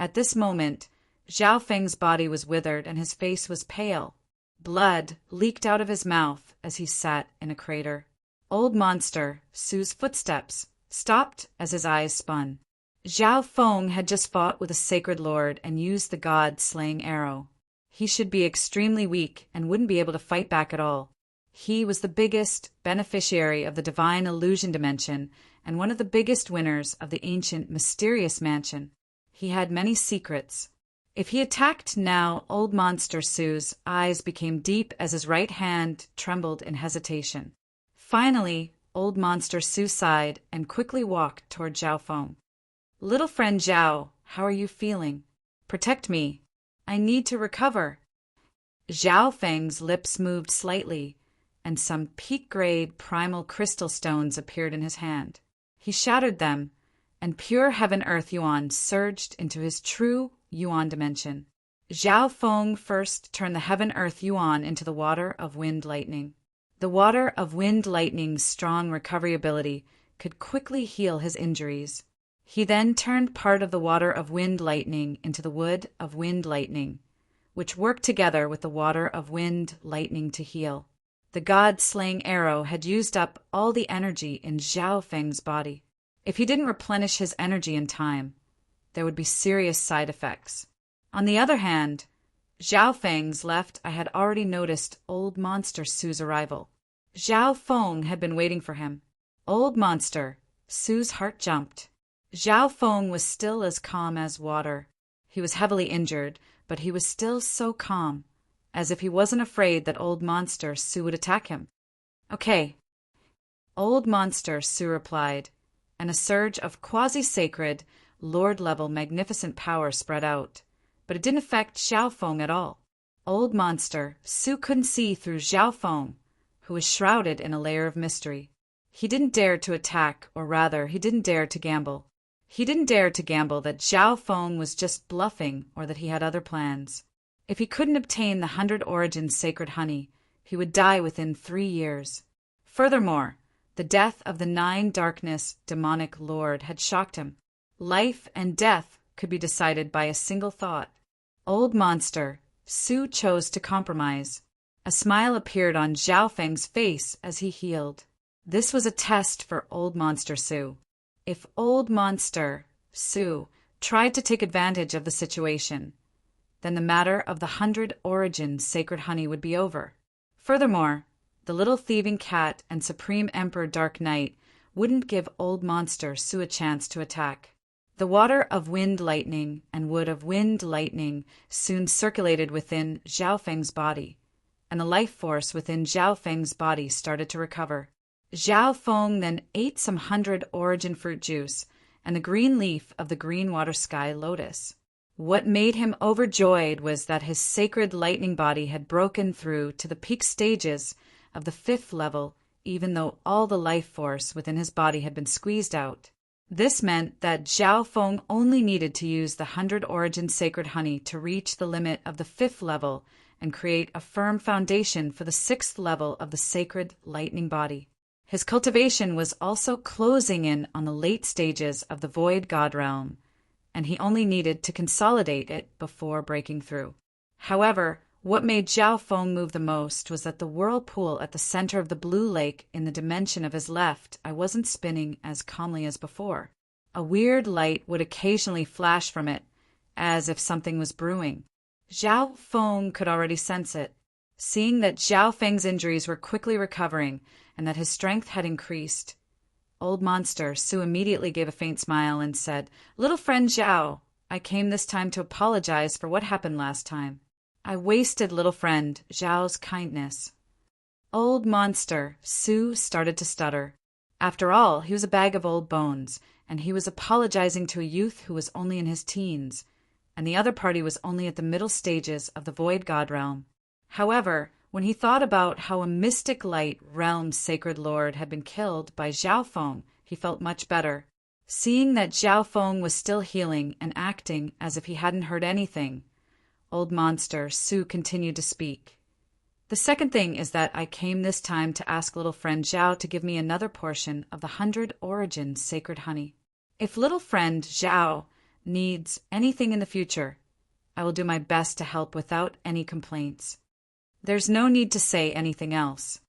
At this moment, Zhao Feng's body was withered and his face was pale. Blood leaked out of his mouth as he sat in a crater. Old Monster Su's footsteps stopped as his eyes spun. Zhao Feng had just fought with a sacred lord and used the god-slaying arrow. He should be extremely weak and wouldn't be able to fight back at all. He was the biggest beneficiary of the divine illusion dimension and one of the biggest winners of the ancient mysterious mansion. He had many secrets. If he attacked now, Old Monster Su's eyes became deep as his right hand trembled in hesitation. Finally, Old Monster Su sighed and quickly walked toward Zhao Feng. "Little friend Zhao, how are you feeling? Protect me. I need to recover." Zhao Feng's lips moved slightly, and some peak-grade primal crystal stones appeared in his hand. He shattered them, and pure heaven-earth yuan surged into his true yuan dimension. Zhao Feng first turned the heaven-earth yuan into the water of wind lightning. The water of wind lightning's strong recovery ability could quickly heal his injuries. He then turned part of the water of wind lightning into the wood of wind lightning, which worked together with the water of wind lightning to heal. The god-slaying arrow had used up all the energy in Zhao Feng's body. If he didn't replenish his energy in time, there would be serious side effects. On the other hand, Zhao Feng's left eye had already noticed Old Monster Su's arrival. Zhao Feng had been waiting for him. Old Monster Su's heart jumped. Zhao Feng was still as calm as water. He was heavily injured, but he was still so calm, as if he wasn't afraid that Old Monster Su would attack him. "Okay," Old Monster Su replied, and a surge of quasi-sacred, lord-level magnificent power spread out. But it didn't affect Zhao Feng at all. Old Monster Su couldn't see through Zhao Feng, who was shrouded in a layer of mystery. He didn't dare to attack, or rather, he didn't dare to gamble. He didn't dare to gamble that Zhao Feng was just bluffing or that he had other plans. If he couldn't obtain the 100 Origins sacred honey, he would die within 3 years. Furthermore, the death of the 9 Darkness demonic lord had shocked him. Life and death could be decided by a single thought. Old Monster Su chose to compromise. A smile appeared on Zhao Feng's face as he healed. This was a test for Old Monster Su. If Old Monster Su tried to take advantage of the situation, then the matter of the 100 Origins sacred honey would be over. Furthermore, the little thieving cat and Supreme Emperor Dark Knight wouldn't give Old Monster Sue a chance to attack. The water of wind lightning and wood of wind lightning soon circulated within Xiao Feng's body, and the life force within Xiao Feng's body started to recover. Xiao Feng then ate some 100 origin fruit juice and the green leaf of the green water sky lotus. What made him overjoyed was that his sacred lightning body had broken through to the peak stages of the 5th level, even though all the life force within his body had been squeezed out. This meant that Xiao Feng only needed to use the 100 origin sacred honey to reach the limit of the 5th level and create a firm foundation for the 6th level of the sacred lightning body. His cultivation was also closing in on the late stages of the Void God Realm, and he only needed to consolidate it before breaking through. However, what made Xiao Feng move the most was that the whirlpool at the center of the blue lake in the dimension of his left eye wasn't spinning as calmly as before. A weird light would occasionally flash from it, as if something was brewing. Xiao Feng could already sense it. Seeing that Xiao Feng's injuries were quickly recovering and that his strength had increased, Old Monster Sue immediately gave a faint smile and said, "Little friend Xiao, I came this time to apologize for what happened last time. I wasted little friend Xiao's kindness." Old Monster Sue started to stutter. After all, he was a bag of old bones, and he was apologizing to a youth who was only in his teens, and the other party was only at the middle stages of the Void God Realm. However, when he thought about how a mystic light realm sacred lord had been killed by Xiao Feng, he felt much better. Seeing that Xiao Feng was still healing and acting as if he hadn't heard anything, Old Monster Sue continued to speak. "The second thing is that I came this time to ask little friend Xiao to give me another portion of the 100 origin sacred honey. If little friend Xiao needs anything in the future, I will do my best to help without any complaints. There's no need to say anything else.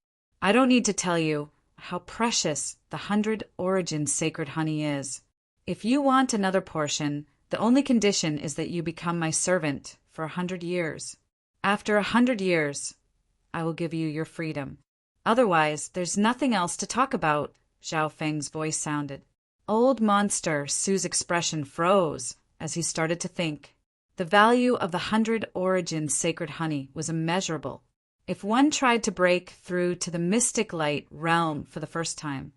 I don't need to tell you how precious the 100 origin sacred honey is. If you want another portion, the only condition is that you become my servant for 100 years. After 100 years, I will give you your freedom. Otherwise, there's nothing else to talk about," Xiao Feng's voice sounded. Old Monster Sue's expression froze as he started to think. The value of the 100 origin sacred honey was immeasurable. If one tried to break through to the mystic light realm for the first time,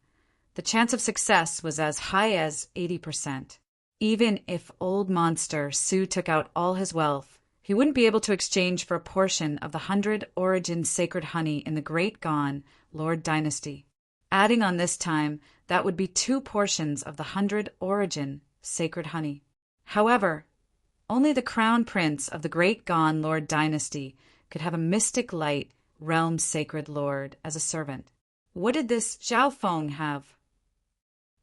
the chance of success was as high as 80%. Even if Old Monster Sue took out all his wealth, he wouldn't be able to exchange for a portion of the 100 origin sacred honey in the Great Gone Lord Dynasty. Adding on this time, that would be 2 portions of the 100 origin sacred honey. However, only the crown prince of the Great Gone Lord Dynasty could have a mystic light realm sacred lord as a servant. What did this Xiao Feng have?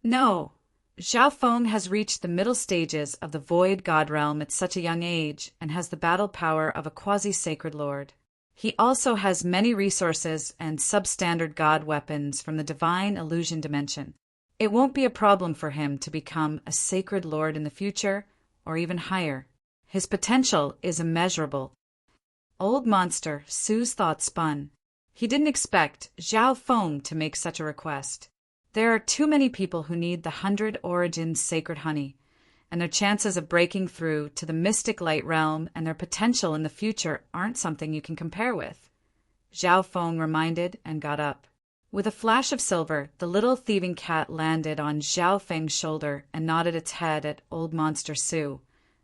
No, Xiao Feng has reached the middle stages of the Void God Realm at such a young age and has the battle power of a quasi-sacred lord. He also has many resources and substandard god weapons from the divine illusion dimension. It won't be a problem for him to become a sacred lord in the future, or even higher. His potential is immeasurable. Old Monster Sue's thoughts spun. He didn't expect Xiao Feng to make such a request. There are too many people who need the 100 origin sacred honey, and their chances of breaking through to the mystic light realm and their potential in the future aren't something you can compare with. Xiao Feng reminded and got up. With a flash of silver, the little thieving cat landed on Xiao Feng's shoulder and nodded its head at Old Monster Sue,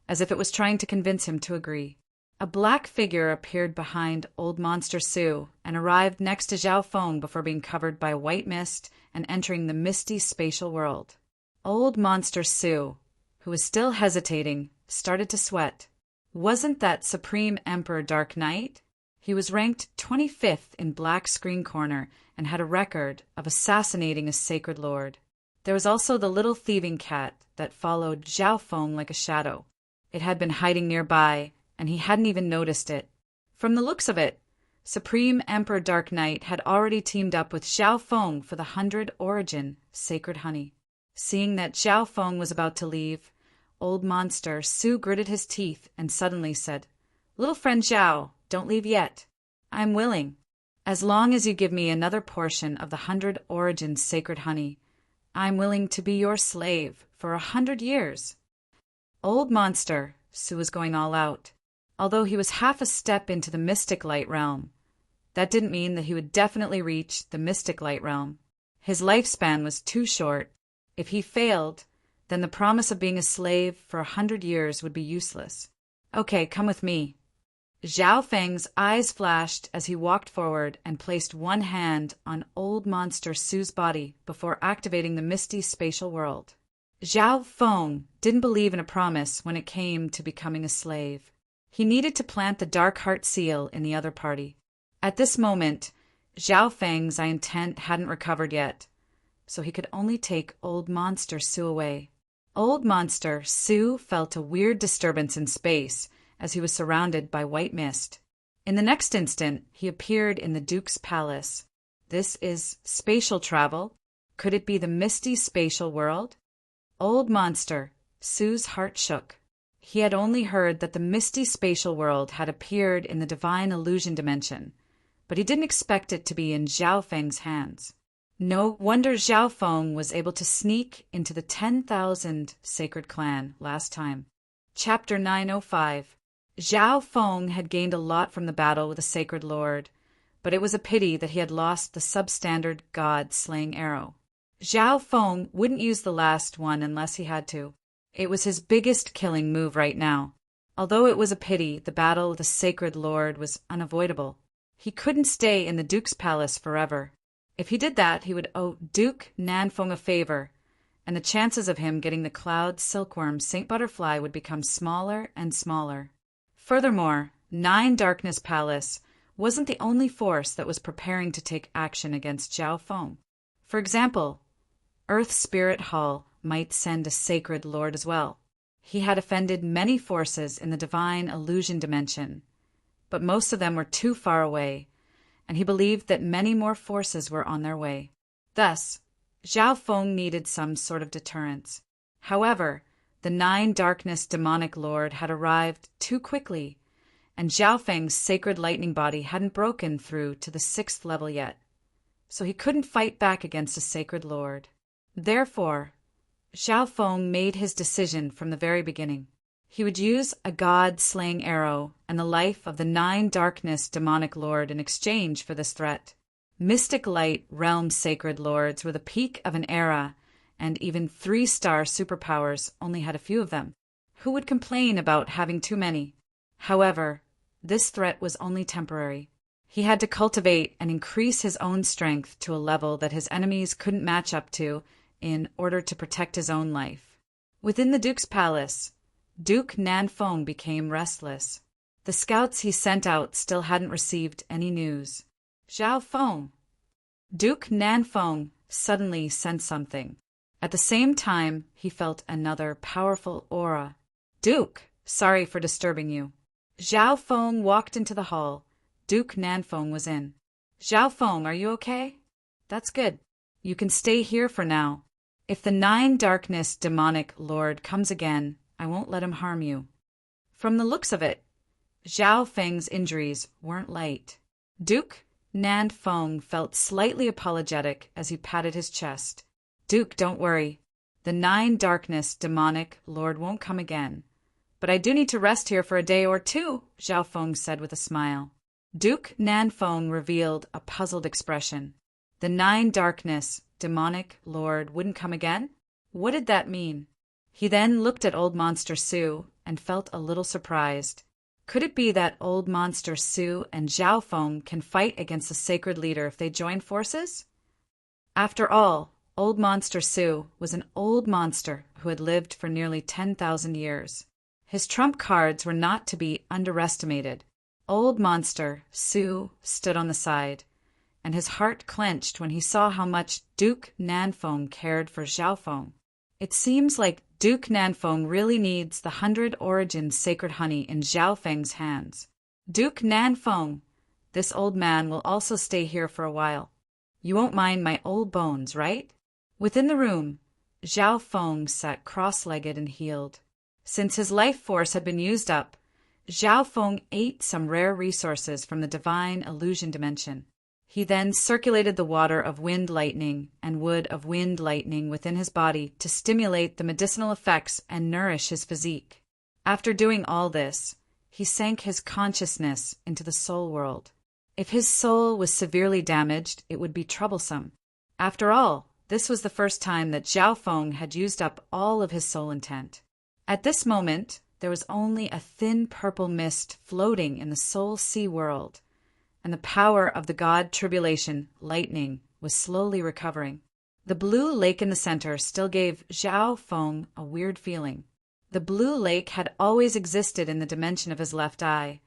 as if it was trying to convince him to agree. A black figure appeared behind Old Monster Sue and arrived next to Xiao Feng before being covered by white mist and entering the misty spatial world. Old Monster Sue, who was still hesitating, started to sweat. Wasn't that Supreme Emperor Dark Knight? He was ranked 25th in Black Screen Corner and had a record of assassinating a sacred lord. There was also the little thieving cat that followed Xiao Feng like a shadow. It had been hiding nearby, and he hadn't even noticed it. From the looks of it, Supreme Emperor Dark Knight had already teamed up with Xiao Feng for the 100 origin sacred honey. Seeing that Xiao Feng was about to leave, Old Monster Sue gritted his teeth and suddenly said, "Little friend Xiao, don't leave yet. I'm willing. As long as you give me another portion of the 100 Origins sacred honey, I'm willing to be your slave for 100 years. Old Monster, Sue was going all out. Although he was half a step into the mystic light realm, that didn't mean that he would definitely reach the mystic light realm. His lifespan was too short. If he failed, then the promise of being a slave for 100 years would be useless. Okay, come with me. Zhao Feng's eyes flashed as he walked forward and placed one hand on Old Monster Sue's body before activating the misty spatial world. Zhao Feng didn't believe in a promise when it came to becoming a slave. He needed to plant the dark heart seal in the other party. At this moment, Zhao Feng's intent hadn't recovered yet, so he could only take Old Monster Sue away. Old Monster Sue felt a weird disturbance in space as he was surrounded by white mist. In the next instant, he appeared in the Duke's palace. This is spatial travel. Could it be the misty spatial world? Old Monster Sue's heart shook. He had only heard that the misty spatial world had appeared in the divine illusion dimension, but he didn't expect it to be in Zhao Feng's hands. No wonder Zhao Feng was able to sneak into the 10,000 Sacred Clan last time. Chapter 905. Zhao Feng had gained a lot from the battle with the Sacred Lord, but it was a pity that he had lost the substandard god-slaying arrow. Zhao Feng wouldn't use the last one unless he had to. It was his biggest killing move right now. Although it was a pity, the battle with the Sacred Lord was unavoidable. He couldn't stay in the Duke's palace forever. If he did that, he would owe Duke Nanfeng a favor, and the chances of him getting the Cloud Silkworm Saint Butterfly would become smaller and smaller. Furthermore, Nine Darkness Palace wasn't the only force that was preparing to take action against Zhao Feng. For example, Earth Spirit Hall might send a Sacred Lord as well. He had offended many forces in the divine illusion dimension, but most of them were too far away, and he believed that many more forces were on their way. Thus, Zhao Feng needed some sort of deterrence. However, the Nine Darkness Demonic Lord had arrived too quickly, and Zhao Feng's sacred lightning body hadn't broken through to the 6th level yet, so he couldn't fight back against a Sacred Lord. Therefore, Zhao Feng made his decision from the very beginning. He would use a god-slaying arrow and the life of the Nine Darkness Demonic Lord in exchange for this threat. Mystic Light Realm Sacred Lords were the peak of an era, and even 3-star superpowers only had a few of them. Who would complain about having too many? However, this threat was only temporary. He had to cultivate and increase his own strength to a level that his enemies couldn't match up to in order to protect his own life. Within the Duke's palace, Duke Nanfeng became restless. The scouts he sent out still hadn't received any news. Zhao Feng. Duke Nanfeng suddenly sensed something. At the same time, he felt another powerful aura. Duke, sorry for disturbing you. Zhao Feng walked into the hall. Duke Nanfeng was in. Zhao Feng, are you okay? That's good. You can stay here for now. If the Nine Darkness Demonic Lord comes again, I won't let him harm you. From the looks of it, Zhao Feng's injuries weren't light. Duke Nanfeng felt slightly apologetic as he patted his chest. Duke, don't worry. The Nine Darkness Demonic Lord won't come again. But I do need to rest here for a day or two, Zhao Feng said with a smile. Duke Nanfeng revealed a puzzled expression. The Nine Darkness Demonic Lord wouldn't come again? What did that mean? He then looked at Old Monster Sue and felt a little surprised. Could it be that Old Monster Sue and Zhao Feng can fight against the Sacred Leader if they join forces? After all, Old Monster Sue was an old monster who had lived for nearly 10,000 years. His trump cards were not to be underestimated. Old Monster Sue stood on the side, and his heart clenched when he saw how much Duke Nanfeng cared for Zhao Feng. It seems like Duke Nanfeng really needs the 100 Origins sacred honey in Zhao Feng's hands. Duke Nanfeng, this old man will also stay here for a while. You won't mind my old bones, right? Within the room, Zhao Feng sat cross-legged and healed. Since his life force had been used up, Zhao Feng ate some rare resources from the divine illusion dimension. He then circulated the water of wind lightning and wood of wind lightning within his body to stimulate the medicinal effects and nourish his physique. After doing all this, he sank his consciousness into the soul world. If his soul was severely damaged, it would be troublesome. After all, this was the first time that Zhao Feng had used up all of his soul intent. At this moment, there was only a thin purple mist floating in the soul sea world, and the power of the god Tribulation, lightning, was slowly recovering. The blue lake in the center still gave Zhao Feng a weird feeling. The blue lake had always existed in the dimension of his left eye,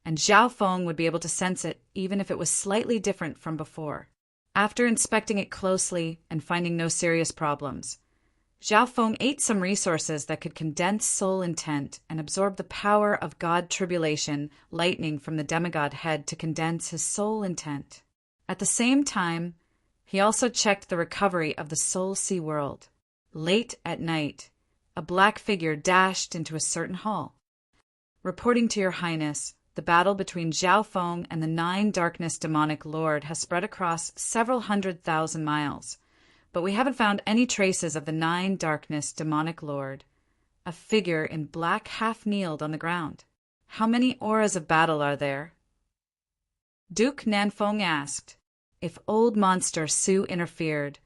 and Zhao Feng would be able to sense it even if it was slightly different from before. After inspecting it closely and finding no serious problems, Zhao Feng ate some resources that could condense soul intent and absorb the power of God Tribulation, lightning from the demigod head to condense his soul intent. At the same time, he also checked the recovery of the soul sea world. Late at night, a black figure dashed into a certain hall. "Reporting to your highness, the battle between Zhao Feng and the 9 Darkness Demonic Lord has spread across several 100,000 miles, but we haven't found any traces of the 9 Darkness Demonic Lord." A figure in black half-kneeled on the ground. "How many auras of battle are there?" Duke Nanfeng asked. If old monster Su interfered,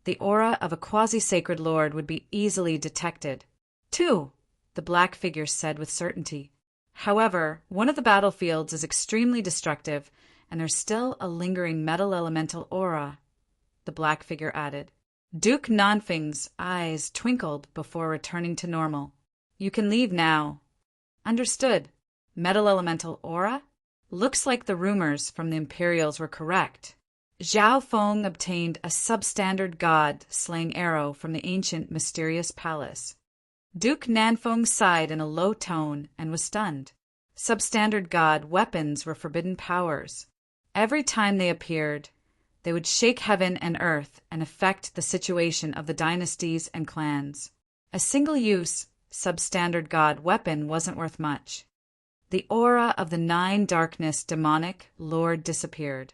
the aura of a quasi-sacred lord would be easily detected. 2, the black figure said with certainty. However, one of the battlefields is extremely destructive, and there's still a lingering metal elemental aura, the black figure added. Duke Nanfeng's eyes twinkled before returning to normal. "You can leave now." "Understood. Metal elemental aura? Looks like the rumors from the Imperials were correct." Zhao Feng obtained a substandard god slaying arrow from the ancient mysterious palace. Duke Nanfeng sighed in a low tone and was stunned. Substandard god weapons were forbidden powers. Every time they appeared, they would shake heaven and earth and affect the situation of the dynasties and clans. A single-use, substandard god weapon wasn't worth much. The aura of the 9 Darkness Demonic Lord disappeared,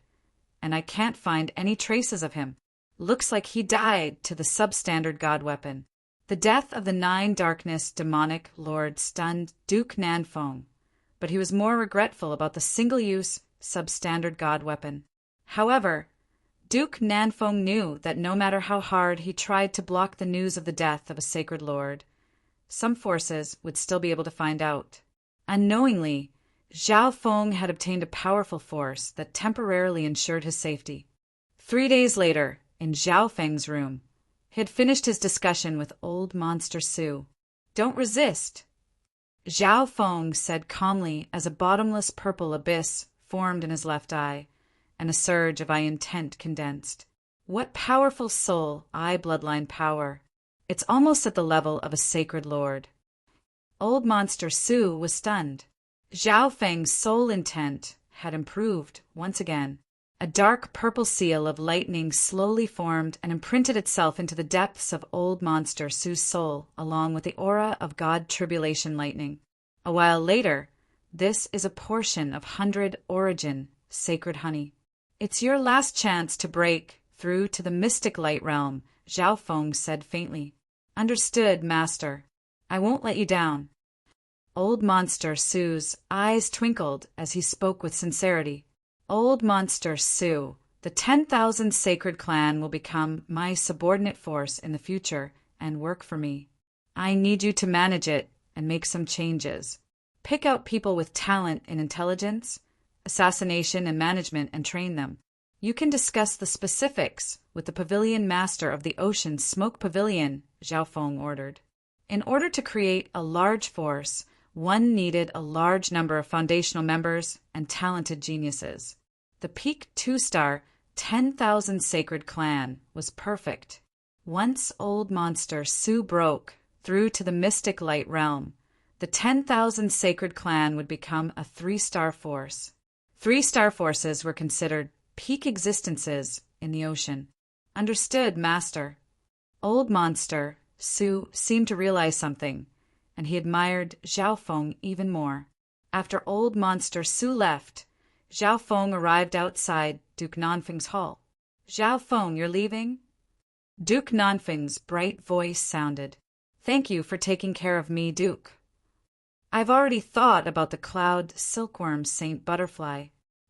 and I can't find any traces of him. Looks like he died to the substandard god weapon. The death of the 9 Darkness Demonic Lord stunned Duke Nanfeng, but he was more regretful about the single-use, substandard god weapon. However, Duke Nanfeng knew that no matter how hard he tried to block the news of the death of a sacred lord, some forces would still be able to find out. Unknowingly, Zhao Feng had obtained a powerful force that temporarily ensured his safety. 3 days later, in Zhao Feng's room, he had finished his discussion with old monster Su. "Don't resist," Zhao Feng said calmly as a bottomless purple abyss formed in his left eye, and a surge of eye intent condensed. "What powerful soul, eye bloodline power. It's almost at the level of a sacred lord." Old monster Su was stunned. Zhao Feng's soul intent had improved once again. A dark purple seal of lightning slowly formed and imprinted itself into the depths of old monster Su's soul, along with the aura of God Tribulation lightning. A while later, this is a portion of 100 origin, sacred honey. "It's your last chance to break through to the mystic light realm," Zhao Feng said faintly. "Understood, master. I won't let you down." Old monster Su's eyes twinkled as he spoke with sincerity. "Old monster Su, the 10,000 sacred clan will become my subordinate force in the future and work for me. I need you to manage it and make some changes. Pick out people with talent in intelligence, assassination, and management and train them. You can discuss the specifics with the pavilion master of the Ocean Smoke Pavilion," Zhao Feng ordered. In order to create a large force, one needed a large number of foundational members and talented geniuses. The peak 2-star, 10,000 sacred clan was perfect. Once old monster Su broke through to the mystic light realm, the 10,000 sacred clan would become a 3-star force. 3-star forces were considered peak existences in the ocean. "Understood, master." Old monster Su seemed to realize something, and he admired Zhao Feng even more. After old monster Su left, Zhao Feng arrived outside Duke Nanfeng's hall. "Zhao Feng, you're leaving?" Duke Nanfeng's bright voice sounded. "Thank you for taking care of me, Duke. I've already thought about the cloud silkworm Saint Butterfly."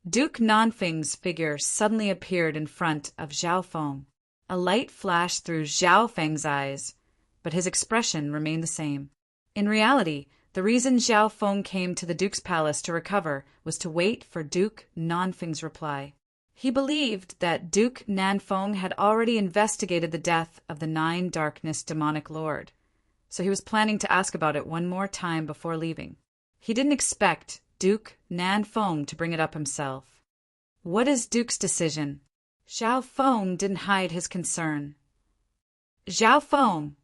Duke Nanfeng's figure suddenly appeared in front of Zhao Feng. A light flashed through Zhao Feng's eyes, but his expression remained the same. In reality, the reason Zhao Feng came to the Duke's palace to recover was to wait for Duke Nanfeng's reply. He believed that Duke Nanfeng had already investigated the death of the Nine Darkness demonic lord, so he was planning to ask about it one more time before leaving. He didn't expect Duke Nanfeng to bring it up himself. "What is Duke's decision?" Zhao Feng didn't hide his concern. "Zhao Feng,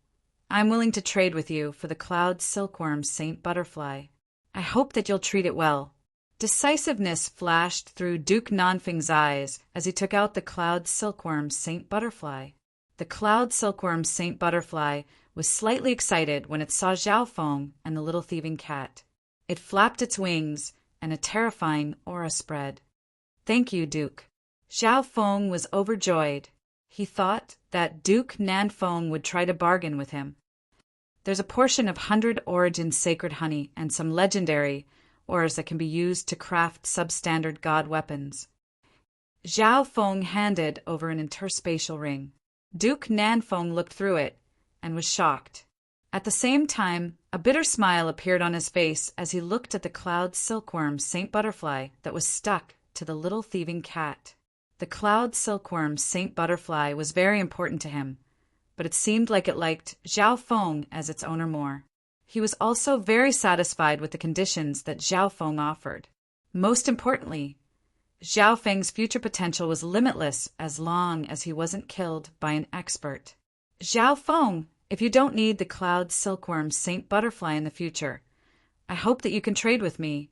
I'm willing to trade with you for the cloud silkworm Saint Butterfly. I hope that you'll treat it well." Decisiveness flashed through Duke Nanfeng's eyes as he took out the cloud silkworm Saint Butterfly. The cloud silkworm Saint Butterfly was slightly excited when it saw Zhao Feng and the little thieving cat. It flapped its wings, and a terrifying aura spread. "Thank you, Duke." Zhao Feng was overjoyed. He thought that Duke Nanfeng would try to bargain with him. There's a portion of 100 origin sacred honey and some legendary auras that can be used to craft substandard god weapons. Zhao Feng handed over an interspatial ring. Duke Nanfeng looked through it and was shocked. At the same time, a bitter smile appeared on his face as he looked at the cloud silkworm Saint Butterfly that was stuck to the little thieving cat. The cloud silkworm Saint Butterfly was very important to him, but it seemed like it liked Zhao Feng as its owner more. He was also very satisfied with the conditions that Zhao Feng offered. Most importantly, Zhao Feng's future potential was limitless as long as he wasn't killed by an expert. "Zhao Feng, if you don't need the cloud silkworm Saint Butterfly in the future, I hope that you can trade with me,"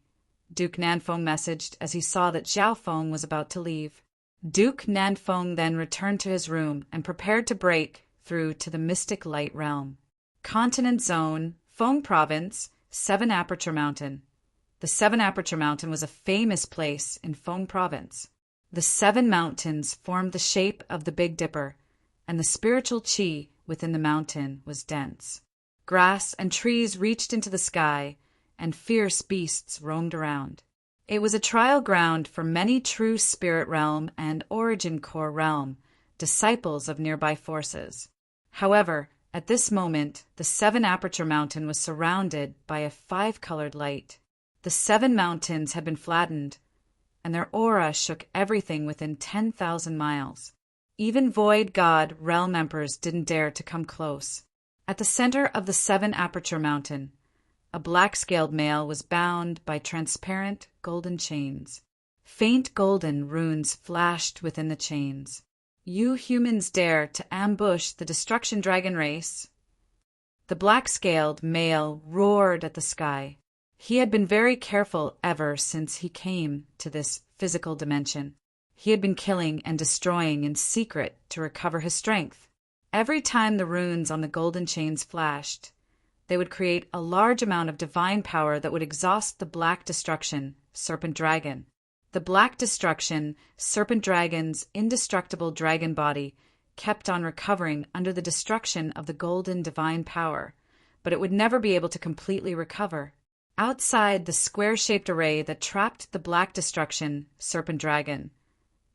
Duke Nanfeng messaged as he saw that Zhao Feng was about to leave. Duke Nanfeng then returned to his room and prepared to break through to the mystic light realm. Continent Zone, Feng Province, 7 Aperture Mountain. The 7 Aperture Mountain was a famous place in Feng Province. The 7 mountains formed the shape of the Big Dipper, and the spiritual qi within the mountain was dense. Grass and trees reached into the sky, and fierce beasts roamed around. It was a trial ground for many true Spirit Realm and Origin Core Realm, disciples of nearby forces. However, at this moment, the 7 Aperture Mountain was surrounded by a 5-colored light. The 7 mountains had been flattened, and their aura shook everything within 10,000 miles. Even Void God Realm Emperors didn't dare to come close. At the center of the 7 Aperture Mountain, a black-scaled male was bound by transparent golden chains. Faint golden runes flashed within the chains. "You humans dare to ambush the Destruction Dragon race?" The black-scaled male roared at the sky. He had been very careful ever since he came to this physical dimension. He had been killing and destroying in secret to recover his strength. Every time the runes on the golden chains flashed, they would create a large amount of divine power that would exhaust the Black Destruction Serpent Dragon. The Black Destruction Serpent Dragon's indestructible dragon body kept on recovering under the destruction of the golden divine power, but it would never be able to completely recover. Outside the square-shaped array that trapped the Black Destruction Serpent Dragon,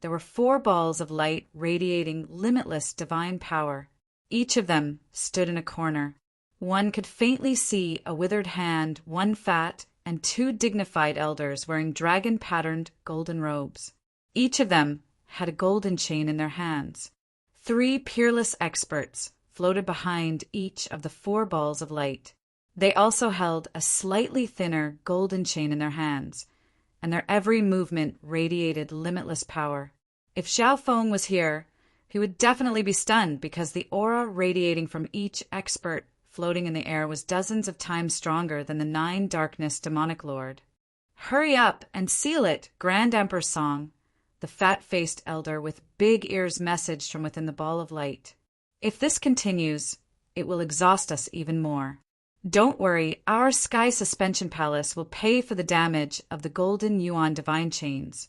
there were 4 balls of light radiating limitless divine power. Each of them stood in a corner. One could faintly see a withered hand, 1 fat, and 2 dignified elders wearing dragon-patterned golden robes. Each of them had a golden chain in their hands. 3 peerless experts floated behind each of the 4 balls of light. They also held a slightly thinner golden chain in their hands, and their every movement radiated limitless power. If Zhao Feng was here, he would definitely be stunned because the aura radiating from each expert floating in the air was dozens of times stronger than the 9 Darkness demonic lord. "Hurry up and seal it, Grand Emperor Song," the fat-faced elder with big ears messaged from within the ball of light. "If this continues, it will exhaust us even more. Don't worry, our Sky Suspension Palace will pay for the damage of the Golden Yuan Divine Chains.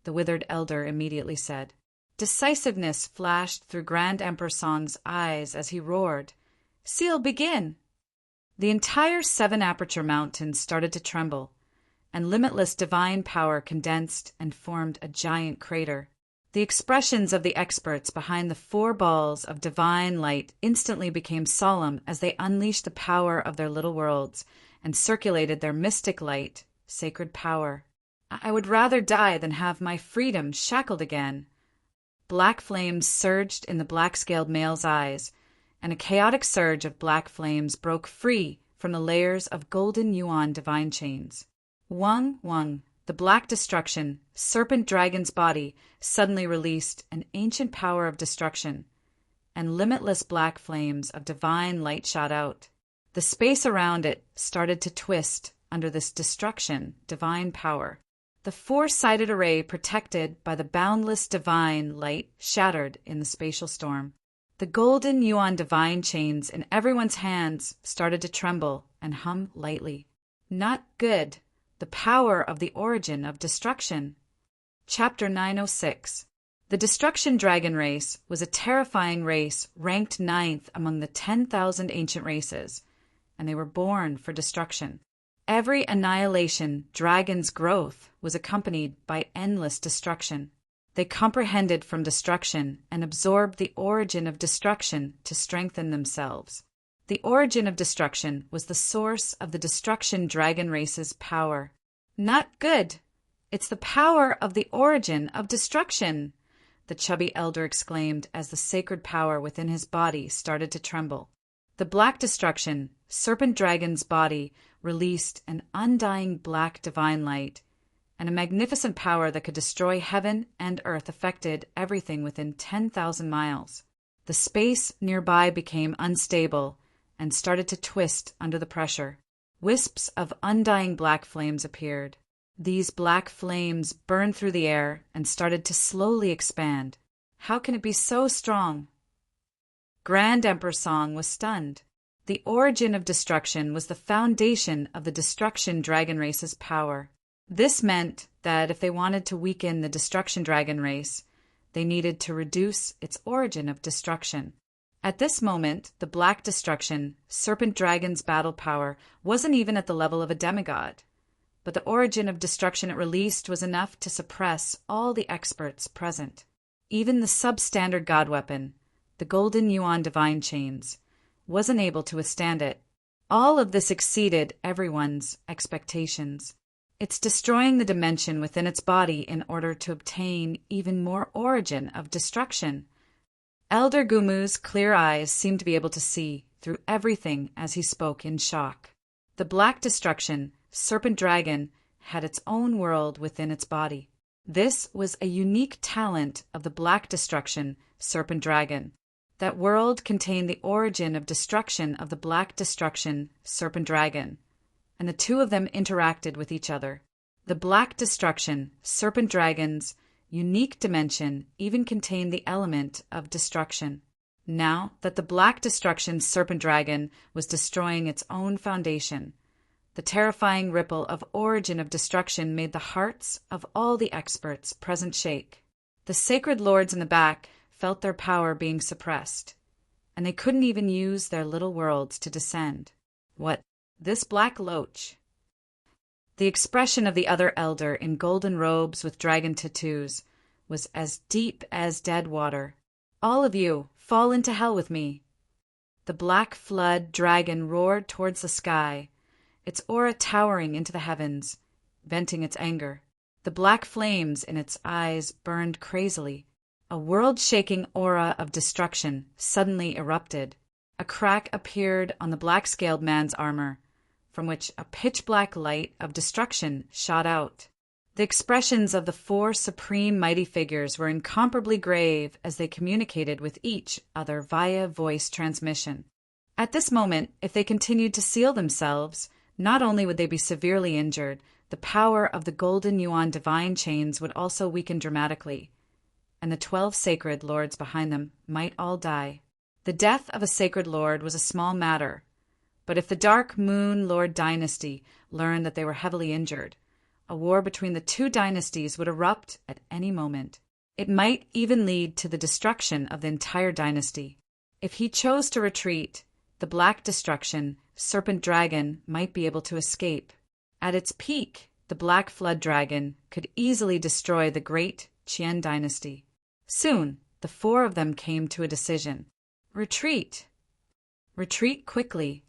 the withered elder immediately said. Decisiveness flashed through Grand Emperor Song's eyes as he roared, "Seal, begin!" The entire 7-aperture mountain started to tremble, and limitless divine power condensed and formed a giant crater. The expressions of the experts behind the 4 balls of divine light instantly became solemn as they unleashed the power of their little worlds and circulated their mystic light, sacred power. I would rather die than have my freedom shackled again. Black flames surged in the black-scaled male's eyes, and a chaotic surge of black flames broke free from the layers of golden yuan divine chains. Wang, the black destruction, serpent dragon's body, suddenly released an ancient power of destruction, and limitless black flames of divine light shot out. The space around it started to twist under this destruction, divine power. The 4-sided array protected by the boundless divine light shattered in the spatial storm. The golden yuan divine chains in everyone's hands started to tremble and hum lightly. Not good. The power of the origin of destruction. Chapter 906. The Destruction Dragon Race was a terrifying race ranked 9th among the 10,000 ancient races, and they were born for destruction. Every annihilation dragon's growth was accompanied by endless destruction. They comprehended from destruction and absorbed the origin of destruction to strengthen themselves. The origin of destruction was the source of the destruction dragon race's power. Not good. It's the power of the origin of destruction, the chubby elder exclaimed as the sacred power within his body started to tremble. The black destruction, serpent dragon's body, released an undying black divine light, and a magnificent power that could destroy heaven and earth affected everything within 10,000 miles. The space nearby became unstable and started to twist under the pressure. Wisps of undying black flames appeared. These black flames burned through the air and started to slowly expand. How can it be so strong? Grand Emperor Song was stunned. The origin of destruction was the foundation of the destruction dragon race's power. This meant that if they wanted to weaken the destruction dragon race, they needed to reduce its origin of destruction. At this moment, the black destruction, serpent dragon's battle power, wasn't even at the level of a demigod. But the origin of destruction it released was enough to suppress all the experts present. Even the substandard god weapon, the golden yuan divine chains, wasn't able to withstand it. All of this exceeded everyone's expectations. It's destroying the dimension within its body in order to obtain even more origin of destruction. Elder Gumu's clear eyes seemed to be able to see through everything as he spoke in shock. The black destruction, serpent dragon, had its own world within its body. This was a unique talent of the black destruction, serpent dragon. That world contained the origin of destruction of the black destruction, serpent dragon, and the two of them interacted with each other. The black destruction, serpent dragon's unique dimension even contained the element of destruction. Now that the black destruction, serpent dragon, was destroying its own foundation, the terrifying ripple of origin of destruction made the hearts of all the experts present shake. The sacred lords in the back felt their power being suppressed, and they couldn't even use their little worlds to descend. What? This black loach? The expression of the other elder in golden robes with dragon tattoos was as deep as dead water. All of you, fall into hell with me. The black flood dragon roared towards the sky, its aura towering into the heavens, venting its anger. The black flames in its eyes burned crazily. A world-shaking aura of destruction suddenly erupted. A crack appeared on the black-scaled man's armor, from which a pitch-black light of destruction shot out. The expressions of the 4 supreme mighty figures were incomparably grave as they communicated with each other via voice transmission. At this moment, if they continued to seal themselves, not only would they be severely injured, the power of the golden yuan divine chains would also weaken dramatically, and the 12 sacred lords behind them might all die. The death of a sacred lord was a small matter, but if the Dark Moon Lord dynasty learned that they were heavily injured, A war between the two dynasties would erupt at any moment. It might even lead to the destruction of the entire dynasty. If he chose to retreat, the Black Destruction, Serpent Dragon, might be able to escape. At its peak, the Black Flood Dragon could easily destroy the great Qian dynasty. Soon, the four of them came to a decision. Retreat. Retreat quickly.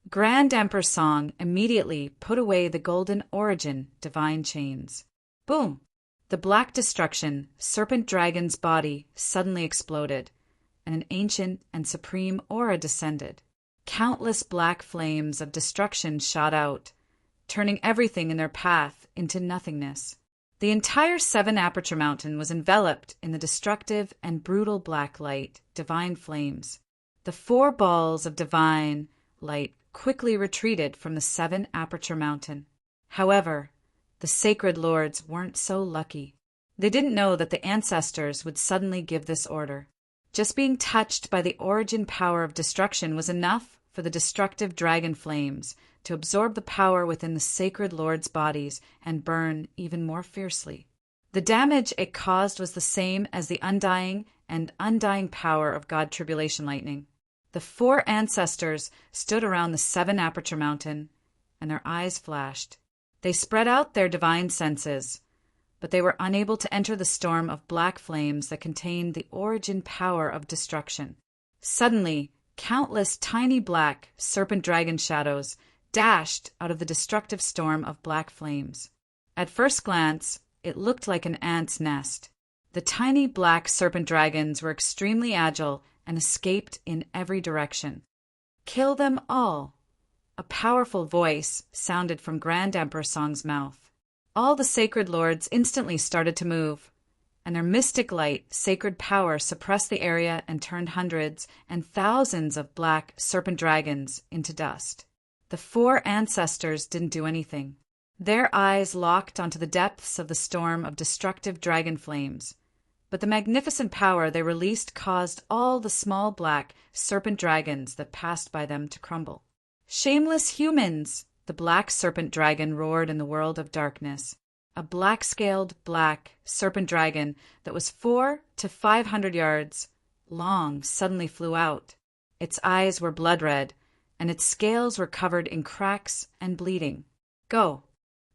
Grand Emperor Song immediately put away the Golden Origin divine chains. Boom! The Black Destruction, Serpent Dragon's body suddenly exploded, and an ancient and supreme aura descended. Countless black flames of destruction shot out, turning everything in their path into nothingness. The entire 7-aperture mountain was enveloped in the destructive and brutal black light, divine flames. The 4 balls of divine light quickly retreated from the 7-aperture mountain. However, the sacred lords weren't so lucky. They didn't know that the ancestors would suddenly give this order. Just being touched by the origin power of destruction was enough for the destructive dragon flames to absorb the power within the sacred lords' bodies and burn even more fiercely. The damage it caused was the same as the undying and undying power of God Tribulation Lightning. The 4 ancestors stood around the 7-aperture mountain, and their eyes flashed. They spread out their divine senses, but they were unable to enter the storm of black flames that contained the origin power of destruction. Suddenly, countless tiny black serpent dragon shadows dashed out of the destructive storm of black flames. At first glance, it looked like an ant's nest. The tiny black serpent dragons were extremely agile and escaped in every direction. Kill them all! A powerful voice sounded from Grand Emperor Song's mouth. All the sacred lords instantly started to move, and their mystic light, sacred power suppressed the area and turned hundreds and thousands of black serpent dragons into dust. The 4 ancestors didn't do anything. Their eyes locked onto the depths of the storm of destructive dragon flames. But the magnificent power they released caused all the small black serpent dragons that passed by them to crumble. Shameless humans! The black serpent dragon roared in the world of darkness. A black-scaled black serpent dragon that was 400 to 500 yards long suddenly flew out. Its eyes were blood red, and its scales were covered in cracks and bleeding. Go!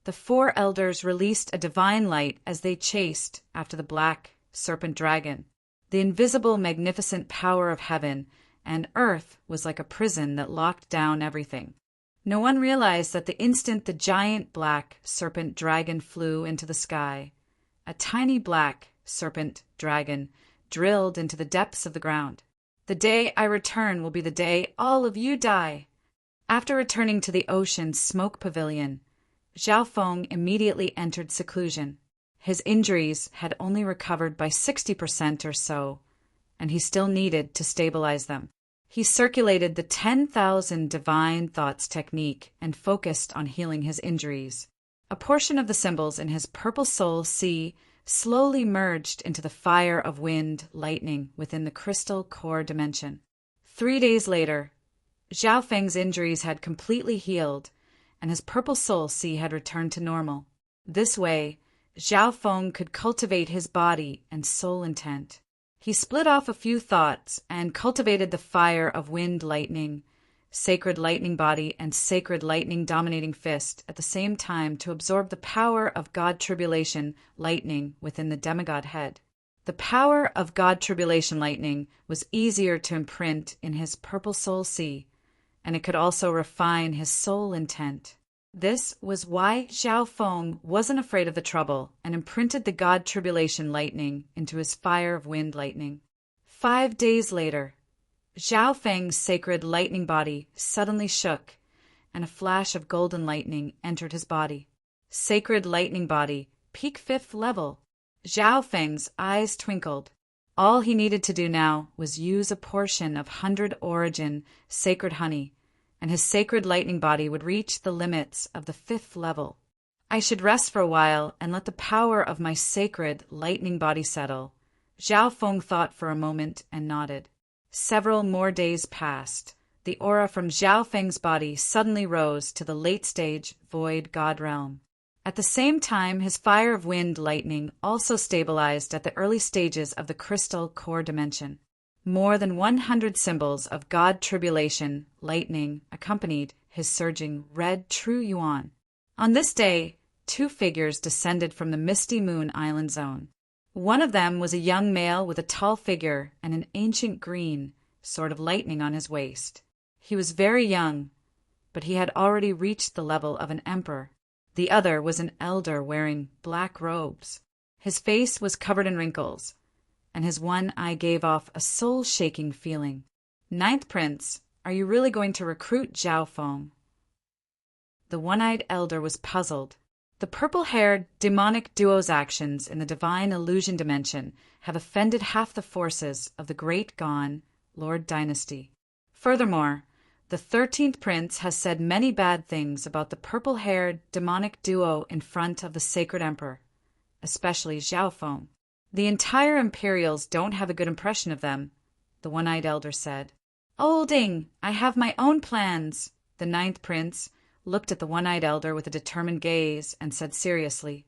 The 4 elders released a divine light as they chased after the black serpent dragon. The invisible, magnificent power of heaven and earth was like a prison that locked down everything. No one realized that the instant the giant black serpent dragon flew into the sky, a tiny black serpent dragon drilled into the depths of the ground. The day I return will be the day all of you die. After returning to the ocean smoke pavilion, Zhao Feng immediately entered seclusion. His injuries had only recovered by 60% or so, and he still needed to stabilize them. He circulated the 10,000 divine thoughts technique and focused on healing his injuries. A portion of the symbols in his purple soul sea slowly merged into the fire of wind lightning within the crystal core dimension. 3 days later, Zhao Feng's injuries had completely healed, and his purple soul sea had returned to normal. This way, Zhao Feng could cultivate his body and soul intent. He split off a few thoughts and cultivated the fire of wind lightning, sacred lightning body, and sacred lightning dominating fist at the same time to absorb the power of God Tribulation lightning within the demigod head. The power of God Tribulation lightning was easier to imprint in his purple soul sea, and it could also refine his soul intent. This was why Zhao Feng wasn't afraid of the trouble and imprinted the God Tribulation lightning into his fire of wind lightning. 5 days later, Zhao Feng's sacred lightning body suddenly shook, and a flash of golden lightning entered his body. Sacred lightning body, peak 5th level. Zhao Feng's eyes twinkled. All he needed to do now was use a portion of 100 origin sacred honey, and his sacred lightning body would reach the limits of the 5th level. I should rest for a while and let the power of my sacred lightning body settle. Zhao Feng thought for a moment and nodded. Several more days passed. The aura from Zhao Feng's body suddenly rose to the late-stage void god realm. At the same time, his fire of wind lightning also stabilized at the early stages of the crystal core dimension. More than 100 symbols of God tribulation, lightning, accompanied his surging red true yuan. On this day, 2 figures descended from the misty moon island zone. One of them was a young male with a tall figure and an ancient green sword of lightning on his waist. He was very young, but he had already reached the level of an emperor. The other was an elder wearing black robes. His face was covered in wrinkles, and his one eye gave off a soul-shaking feeling. "Ninth Prince, are you really going to recruit Zhao Feng?" The one-eyed elder was puzzled. The purple-haired demonic duo's actions in the divine illusion dimension have offended half the forces of the great gone Lord dynasty. Furthermore, the 13th Prince has said many bad things about the purple-haired demonic duo in front of the sacred emperor, especially Zhao Feng. The entire Imperials don't have a good impression of them, the one-eyed elder said. "Olding, I have my own plans." The 9th Prince looked at the one-eyed elder with a determined gaze and said seriously.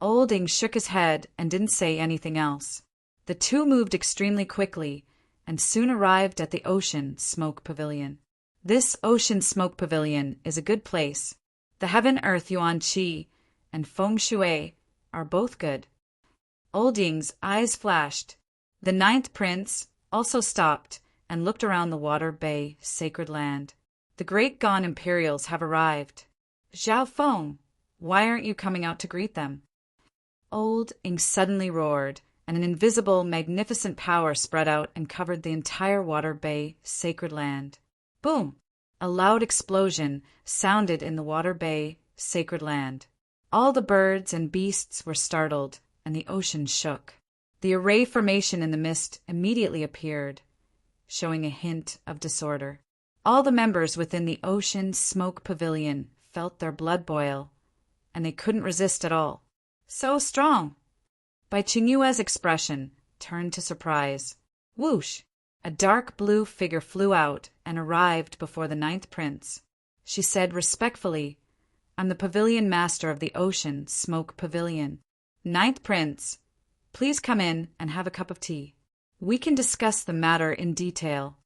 Olding shook his head and didn't say anything else. The two moved extremely quickly and soon arrived at the Ocean Smoke Pavilion. This Ocean Smoke Pavilion is a good place. The Heaven-Earth Yuan Qi and Feng Shui are both good. Olding's eyes flashed. The 9th Prince also stopped and looked around the Water Bay sacred land. The great gone Imperials have arrived. "Zhao Feng, why aren't you coming out to greet them?" Old Ing suddenly roared, and an invisible, magnificent power spread out and covered the entire Water Bay sacred land. Boom! A loud explosion sounded in the Water Bay sacred land. All the birds and beasts were startled, and the ocean shook. The array formation in the mist immediately appeared, showing a hint of disorder. All the members within the Ocean Smoke Pavilion felt their blood boil, and they couldn't resist at all. "So strong!" Bai Qingyue's expression turned to surprise. Whoosh! A dark blue figure flew out and arrived before the 9th Prince. She said respectfully, "I'm the pavilion master of the Ocean Smoke Pavilion. 9th Prince, please come in and have a cup of tea. We can discuss the matter in detail."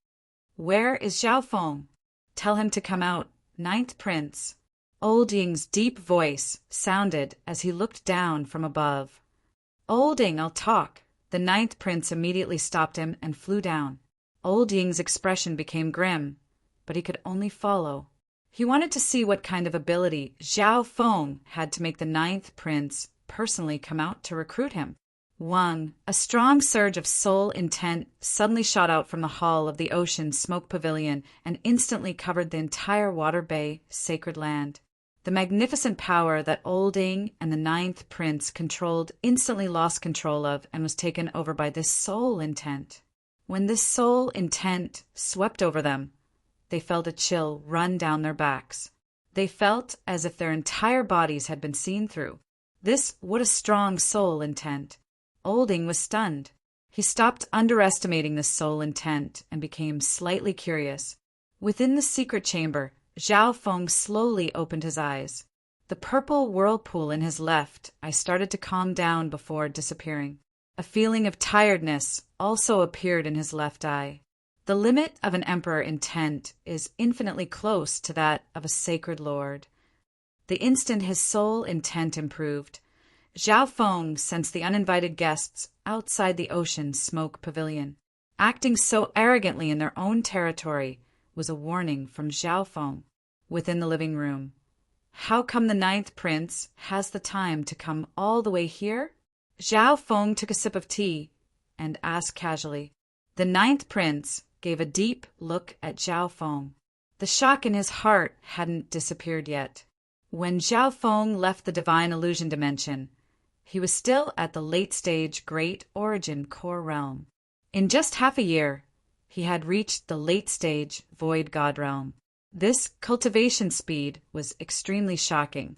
"Where is Zhao Feng?" "Tell him to come out, 9th Prince." Old Ying's deep voice sounded as he looked down from above. "Old Ying, I'll talk." The 9th Prince immediately stopped him and flew down. Old Ying's expression became grim, but he could only follow. He wanted to see what kind of ability Zhao Feng had to make the 9th Prince personally come out to recruit him. A strong surge of soul intent suddenly shot out from the hall of the Ocean Smoke Pavilion and instantly covered the entire Water Bay sacred land. The magnificent power that Old Ing and the 9th Prince controlled instantly lost control of and was taken over by this soul intent. When this soul intent swept over them, they felt a chill run down their backs. They felt as if their entire bodies had been seen through. What a strong soul intent. Old Ing was stunned. He stopped underestimating this soul intent and became slightly curious. Within the secret chamber, Zhao Feng slowly opened his eyes. The purple whirlpool in his left eye started to calm down before disappearing. A feeling of tiredness also appeared in his left eye. The limit of an emperor intent is infinitely close to that of a sacred lord. The instant his soul intent improved, Zhao Feng sensed the uninvited guests outside the Ocean Smoke Pavilion. Acting so arrogantly in their own territory was a warning from Zhao Feng. Within the living room, "How come the 9th Prince has the time to come all the way here?" Zhao Feng took a sip of tea and asked casually. The 9th Prince gave a deep look at Zhao Feng. The shock in his heart hadn't disappeared yet. When Zhao Feng left the divine illusion dimension, he was still at the late-stage Great Origin Core Realm. In just half a year, he had reached the late-stage Void God Realm. This cultivation speed was extremely shocking.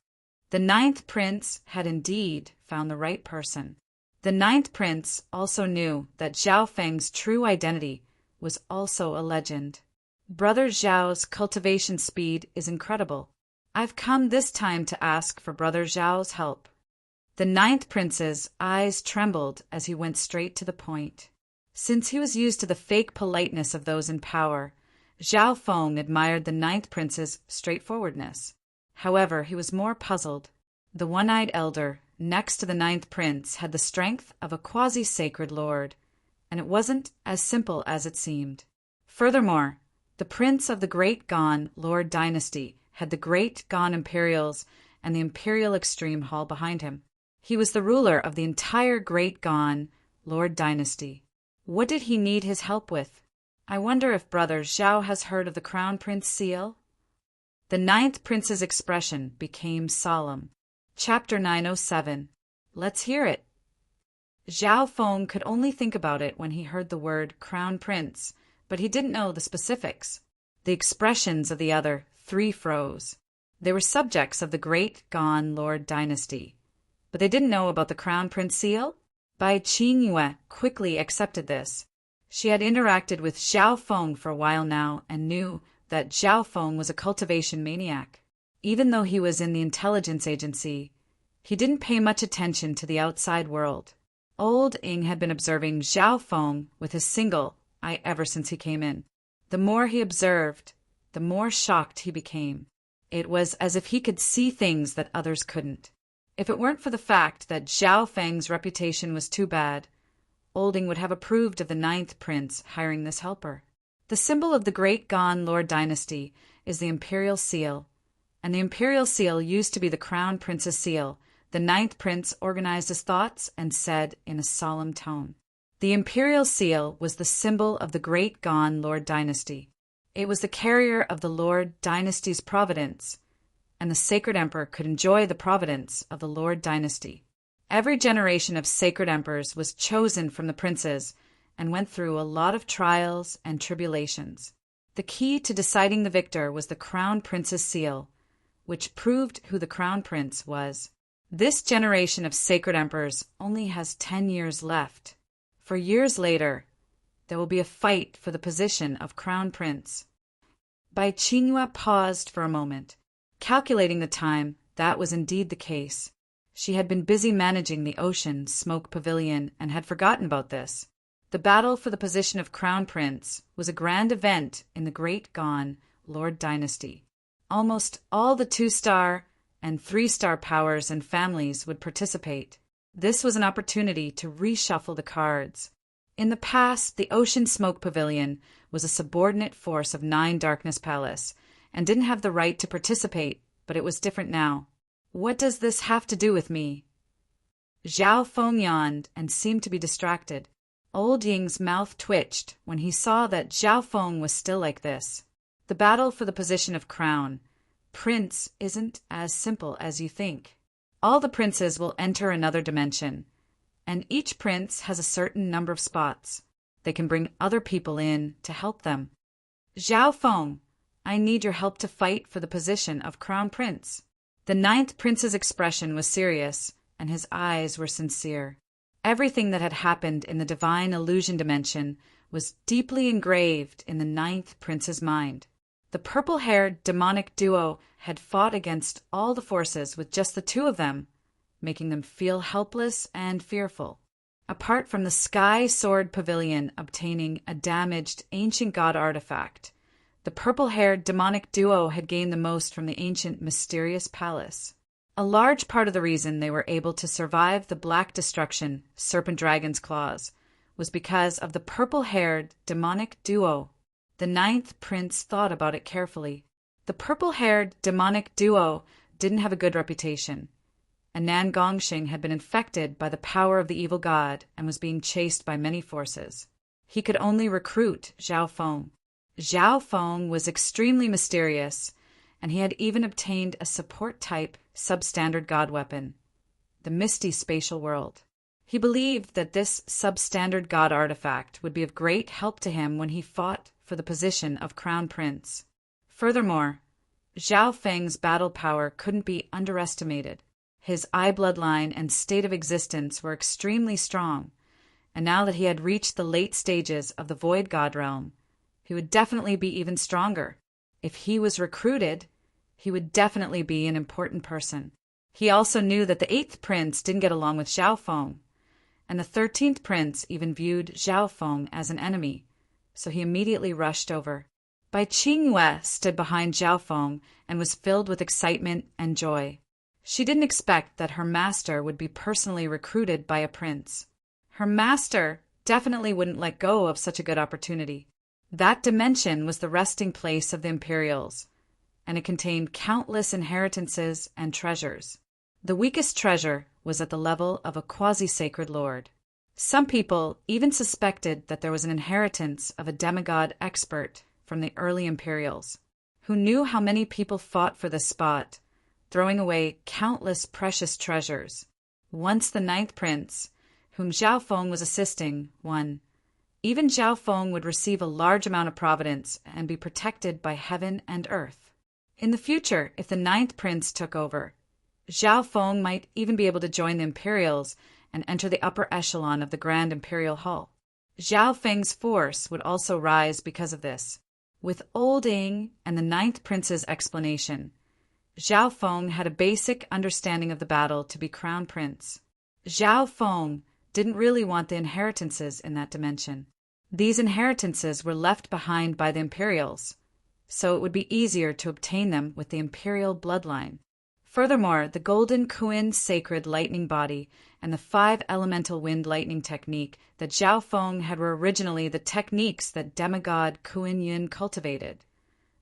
The 9th Prince had indeed found the right person. The 9th Prince also knew that Zhao Feng's true identity was also a legend. Brother Zhao's cultivation speed is incredible. I've come this time to ask for Brother Zhao's help." The ninth prince's eyes trembled as he went straight to the point. Since he was used to the fake politeness of those in power, Zhao Feng admired the ninth prince's straightforwardness. However, he was more puzzled. The one-eyed elder, next to the ninth prince, had the strength of a quasi-sacred lord, and it wasn't as simple as it seemed. Furthermore, the prince of the Great Gan Lord dynasty had the Great Gan Imperials and the Imperial Extreme Hall behind him. He was the ruler of the entire Great Gan Lord dynasty. What did he need his help with? I wonder if Brother Zhao has heard of the Crown Prince seal? The ninth prince's expression became solemn. Chapter 907. Let's hear it. Zhao Feng could only think about it when he heard the word Crown Prince, but he didn't know the specifics. The expressions of the other three froze. They were subjects of the Great Gan Lord dynasty, but they didn't know about the Crown Prince seal? Bai Qingyue quickly accepted this. She had interacted with Zhao Feng for a while now and knew that Zhao Feng was a cultivation maniac. Even though he was in the intelligence agency, he didn't pay much attention to the outside world. Old Ing had been observing Zhao Feng with his single eye ever since he came in. The more he observed, the more shocked he became. It was as if he could see things that others couldn't. If it weren't for the fact that Zhao Feng's reputation was too bad, Olding would have approved of the ninth prince hiring this helper. The symbol of the Great Gan Lord dynasty is the Imperial Seal, and the Imperial Seal used to be the Crown Prince's seal. The ninth prince organized his thoughts and said in a solemn tone, "The Imperial Seal was the symbol of the Great Gan Lord dynasty. It was the carrier of the Lord dynasty's providence, and the sacred emperor could enjoy the providence of the Lord dynasty. Every generation of sacred emperors was chosen from the princes and went through a lot of trials and tribulations. The key to deciding the victor was the Crown Prince's seal, which proved who the Crown Prince was. This generation of sacred emperors only has 10 years left. For years later, there will be a fight for the position of Crown Prince." Bai Qingyue paused for a moment. Calculating the time, that was indeed the case. She had been busy managing the Ocean Smoke Pavilion and had forgotten about this. The battle for the position of Crown Prince was a grand event in the Great Gan Lord dynasty. Almost all the 2-star and 3-star powers and families would participate. This was an opportunity to reshuffle the cards. In the past, the Ocean Smoke Pavilion was a subordinate force of 9 Darkness Palace and didn't have the right to participate, but it was different now. "What does this have to do with me?" Zhao Feng yawned and seemed to be distracted. Old Ying's mouth twitched when he saw that Zhao Feng was still like this. The battle for the position of Crown Prince isn't as simple as you think. All the princes will enter another dimension, and each prince has a certain number of spots. They can bring other people in to help them. "Zhao Feng, I need your help to fight for the position of Crown Prince." The ninth prince's expression was serious, and his eyes were sincere. Everything that had happened in the divine illusion dimension was deeply engraved in the ninth prince's mind. The purple-haired demonic duo had fought against all the forces with just the two of them, making them feel helpless and fearful. Apart from the Sky Sword Pavilion obtaining a damaged ancient god artifact, the purple-haired demonic duo had gained the most from the ancient mysterious palace. A large part of the reason they were able to survive the black destruction, Serpent Dragon's claws, was because of the purple-haired demonic duo. The ninth prince thought about it carefully. The purple-haired demonic duo didn't have a good reputation. Anan Gongxing had been infected by the power of the evil god and was being chased by many forces. He could only recruit Zhao Feng. Zhao Feng was extremely mysterious, and he had even obtained a support-type substandard god weapon, the Misty Spatial World. He believed that this substandard god artifact would be of great help to him when he fought for the position of Crown Prince. Furthermore, Zhao Feng's battle power couldn't be underestimated. His eye bloodline and state of existence were extremely strong, and now that he had reached the late stages of the Void God realm, he would definitely be even stronger. If he was recruited, he would definitely be an important person. He also knew that the 8th prince didn't get along with Zhao Feng, and the 13th prince even viewed Zhao Feng as an enemy, so he immediately rushed over. Bai Qingyue stood behind Zhao Feng and was filled with excitement and joy. She didn't expect that her master would be personally recruited by a prince. Her master definitely wouldn't let go of such a good opportunity. That dimension was the resting place of the Imperials, and it contained countless inheritances and treasures. The weakest treasure was at the level of a quasi-sacred lord. Some people even suspected that there was an inheritance of a demigod expert from the early Imperials, who knew how many people fought for this spot, throwing away countless precious treasures. Once the 9th prince, whom Zhao Feng was assisting, won, even Zhao Feng would receive a large amount of providence and be protected by heaven and earth. In the future, if the 9th prince took over, Zhao Feng might even be able to join the Imperials and enter the upper echelon of the Grand Imperial Hall. Zhao Feng's force would also rise because of this. With Old Ying and the 9th prince's explanation, Zhao Feng had a basic understanding of the battle to be crown prince. Zhao Feng didn't really want the inheritances in that dimension. These inheritances were left behind by the Imperials, so it would be easier to obtain them with the Imperial bloodline. Furthermore, the Golden Kuin sacred lightning body and the 5 elemental wind lightning technique that Zhao Feng had were originally the techniques that demigod Kuin Yin cultivated,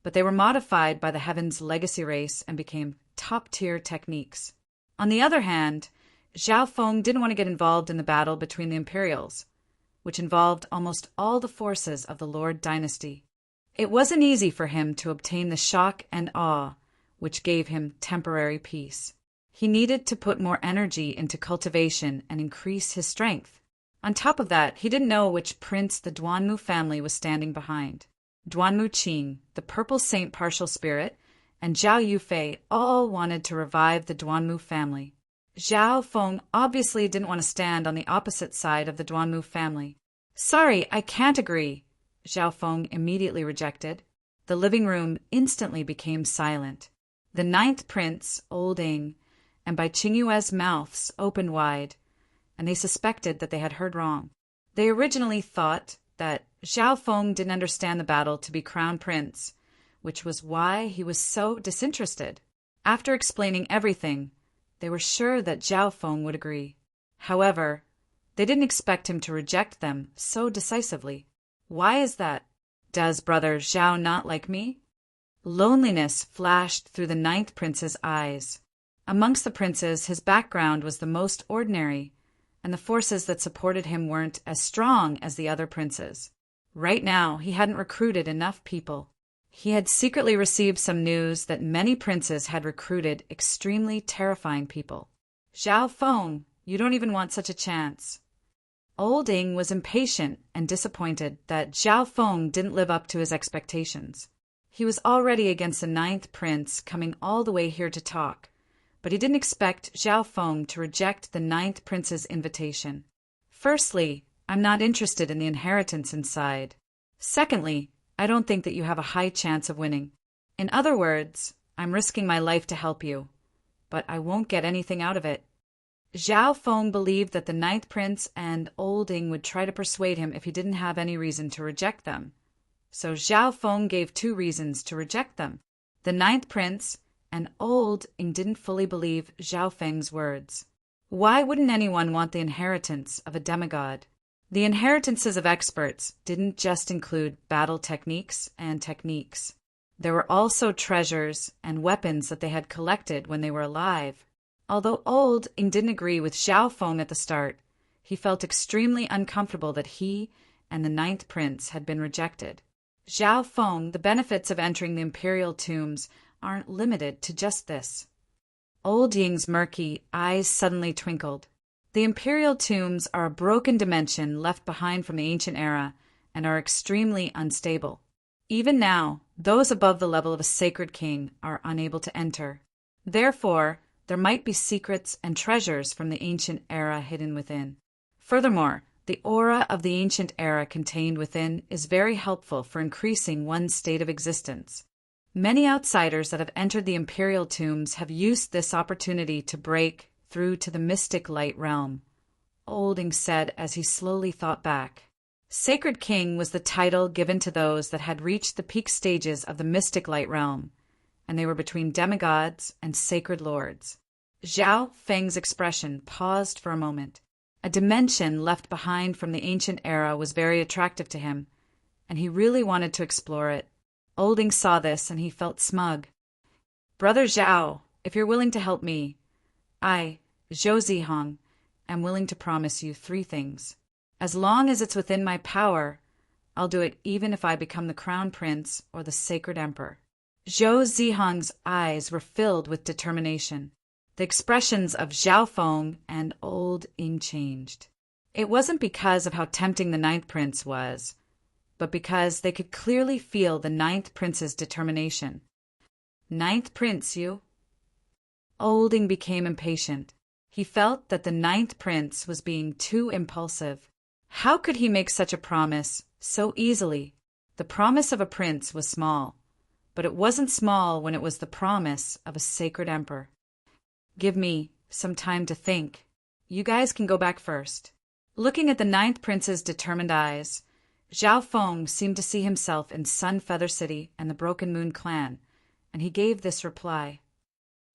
but they were modified by the Heaven's legacy race and became top-tier techniques. On the other hand, Zhao Feng didn't want to get involved in the battle between the Imperials, which involved almost all the forces of the Lord dynasty. It wasn't easy for him to obtain the shock and awe which gave him temporary peace. He needed to put more energy into cultivation and increase his strength. On top of that, he didn't know which prince the Duanmu family was standing behind. Duanmu Qing, the Purple Saint Partial Spirit, and Zhao Yufei all wanted to revive the Duanmu family. Zhao Feng obviously didn't want to stand on the opposite side of the Duanmu family. "Sorry, I can't agree," Zhao Feng immediately rejected. The living room instantly became silent. The 9th prince, Old Ying, and Bai Qingyue's mouths opened wide, and they suspected that they had heard wrong. They originally thought that Zhao Feng didn't understand the battle to be crown prince, which was why he was so disinterested. After explaining everything, they were sure that Zhao Feng would agree. However, they didn't expect him to reject them so decisively. Why is that? Does brother Zhao not like me? Loneliness flashed through the 9th prince's eyes. Amongst the princes, his background was the most ordinary, and the forces that supported him weren't as strong as the other princes. Right now, he hadn't recruited enough people. He had secretly received some news that many princes had recruited extremely terrifying people. "Zhao Feng, you don't even want such a chance." Old Ying was impatient and disappointed that Zhao Feng didn't live up to his expectations. He was already against the 9th prince coming all the way here to talk, but he didn't expect Zhao Feng to reject the 9th prince's invitation. "Firstly, I'm not interested in the inheritance inside. Secondly, I don't think that you have a high chance of winning. In other words, I'm risking my life to help you, but I won't get anything out of it." Zhao Feng believed that the 9th prince and Old Ying would try to persuade him if he didn't have any reason to reject them. So Zhao Feng gave 2 reasons to reject them. The 9th prince and Old Ying didn't fully believe Zhao Feng's words. Why wouldn't anyone want the inheritance of a demigod? The inheritances of experts didn't just include battle techniques and techniques. There were also treasures and weapons that they had collected when they were alive. Although Old Ying didn't agree with Zhao Feng at the start, he felt extremely uncomfortable that he and the 9th prince had been rejected. Zhao Feng, the benefits of entering the imperial tombs aren't limited to just this. Old Ying's murky eyes suddenly twinkled. The imperial tombs are a broken dimension left behind from the ancient era and are extremely unstable. Even now, those above the level of a sacred king are unable to enter. Therefore, there might be secrets and treasures from the ancient era hidden within. Furthermore, the aura of the ancient era contained within is very helpful for increasing one's state of existence. Many outsiders that have entered the imperial tombs have used this opportunity to break through to the mystic light realm, Olding said as he slowly thought back. Sacred King was the title given to those that had reached the peak stages of the mystic light realm, and they were between demigods and sacred lords. Zhao Feng's expression paused for a moment. A dimension left behind from the ancient era was very attractive to him, and he really wanted to explore it. Olding saw this, and he felt smug. Brother Zhao, if you're willing to help me, I, Zhou Zihong, am willing to promise you 3 things. As long as it's within my power, I'll do it even if I become the crown prince or the sacred emperor. Zhou Zihong's eyes were filled with determination. The expressions of Zhao Feng and Old Ing changed. It wasn't because of how tempting the 9th prince was, but because they could clearly feel the 9th prince's determination. 9th prince, you? Olding became impatient. He felt that the 9th prince was being too impulsive. How could he make such a promise so easily? The promise of a prince was small, but it wasn't small when it was the promise of a sacred emperor. Give me some time to think. You guys can go back first. Looking at the 9th prince's determined eyes, Zhao Feng seemed to see himself in Sun Feather City and the Broken Moon clan, and he gave this reply.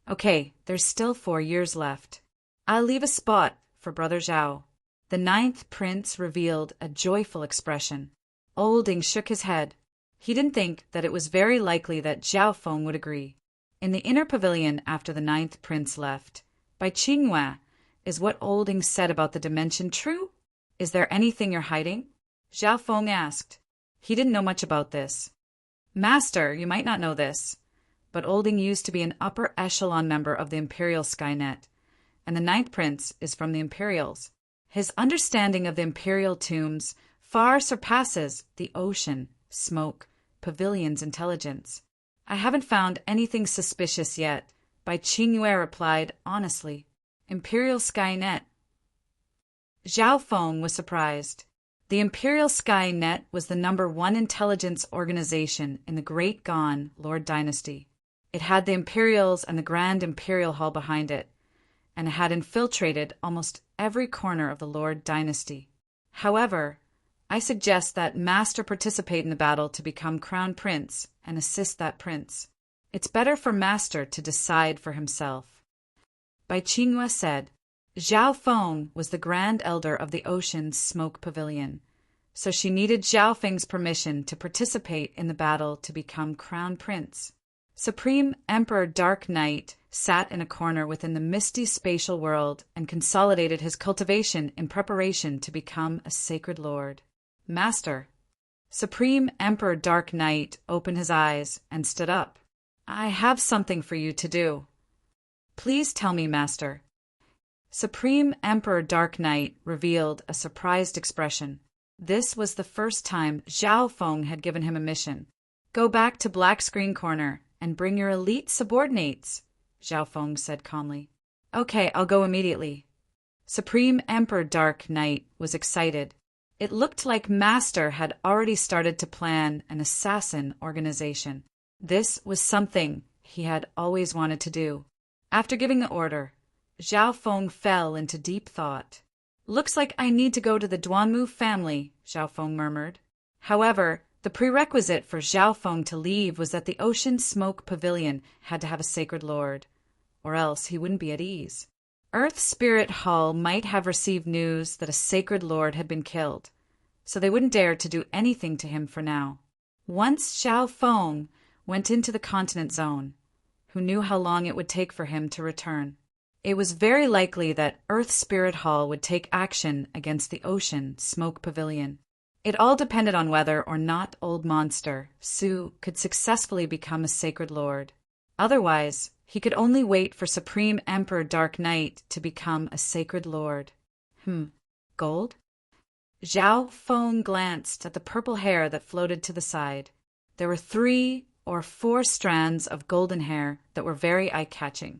Okay, there's still 4 years left. I'll leave a spot for Brother Zhao. The 9th prince revealed a joyful expression. Olding shook his head. He didn't think that it was very likely that Zhao Feng would agree. In the inner pavilion after the 9th prince left, by Qinghua, is what Olding said about the dimension true? Is there anything you're hiding? Zhao Feng asked. He didn't know much about this. Master, you might not know this, but Olding used to be an upper echelon member of the Imperial Skynet, and the 9th prince is from the Imperials. His understanding of the Imperial tombs far surpasses the ocean, smoke, pavilion's intelligence. I haven't found anything suspicious yet, Bai Qingyue replied honestly. Imperial Skynet. Zhao Feng was surprised. The Imperial Skynet was the #1 intelligence organization in the Great Gone Lord Dynasty. It had the Imperials and the Grand Imperial Hall behind it, and it had infiltrated almost every corner of the Lord Dynasty. However, I suggest that Master participate in the battle to become Crown Prince and assist that prince. It's better for Master to decide for himself. Bai Qinghua said, Zhao Feng was the Grand Elder of the Ocean's Smoke Pavilion, so she needed Zhao Feng's permission to participate in the battle to become Crown Prince. Supreme Emperor Dark Knight sat in a corner within the misty spatial world and consolidated his cultivation in preparation to become a sacred lord. Master. Supreme Emperor Dark Knight opened his eyes and stood up. I have something for you to do. Please tell me, Master. Supreme Emperor Dark Knight revealed a surprised expression. This was the first time Zhao Feng had given him a mission. Go back to Black Screen Corner and bring your elite subordinates, Zhao Feng said calmly. Okay, I'll go immediately. Supreme Emperor Dark Knight was excited. It looked like Master had already started to plan an assassin organization. This was something he had always wanted to do. After giving the order, Zhao Feng fell into deep thought. Looks like I need to go to the Duanmu family, Zhao Feng murmured. However, the prerequisite for Zhao Feng to leave was that the Ocean Smoke Pavilion had to have a sacred lord, or else he wouldn't be at ease. Earth Spirit Hall might have received news that a sacred lord had been killed, so they wouldn't dare to do anything to him for now. Once Zhao Feng went into the continent zone, who knew how long it would take for him to return? It was very likely that Earth Spirit Hall would take action against the Ocean Smoke Pavilion. It all depended on whether or not Old Monster, Su, could successfully become a sacred lord. Otherwise, he could only wait for Supreme Emperor Dark Knight to become a sacred lord. Gold? Zhao Feng glanced at the purple hair that floated to the side. There were 3 or 4 strands of golden hair that were very eye-catching.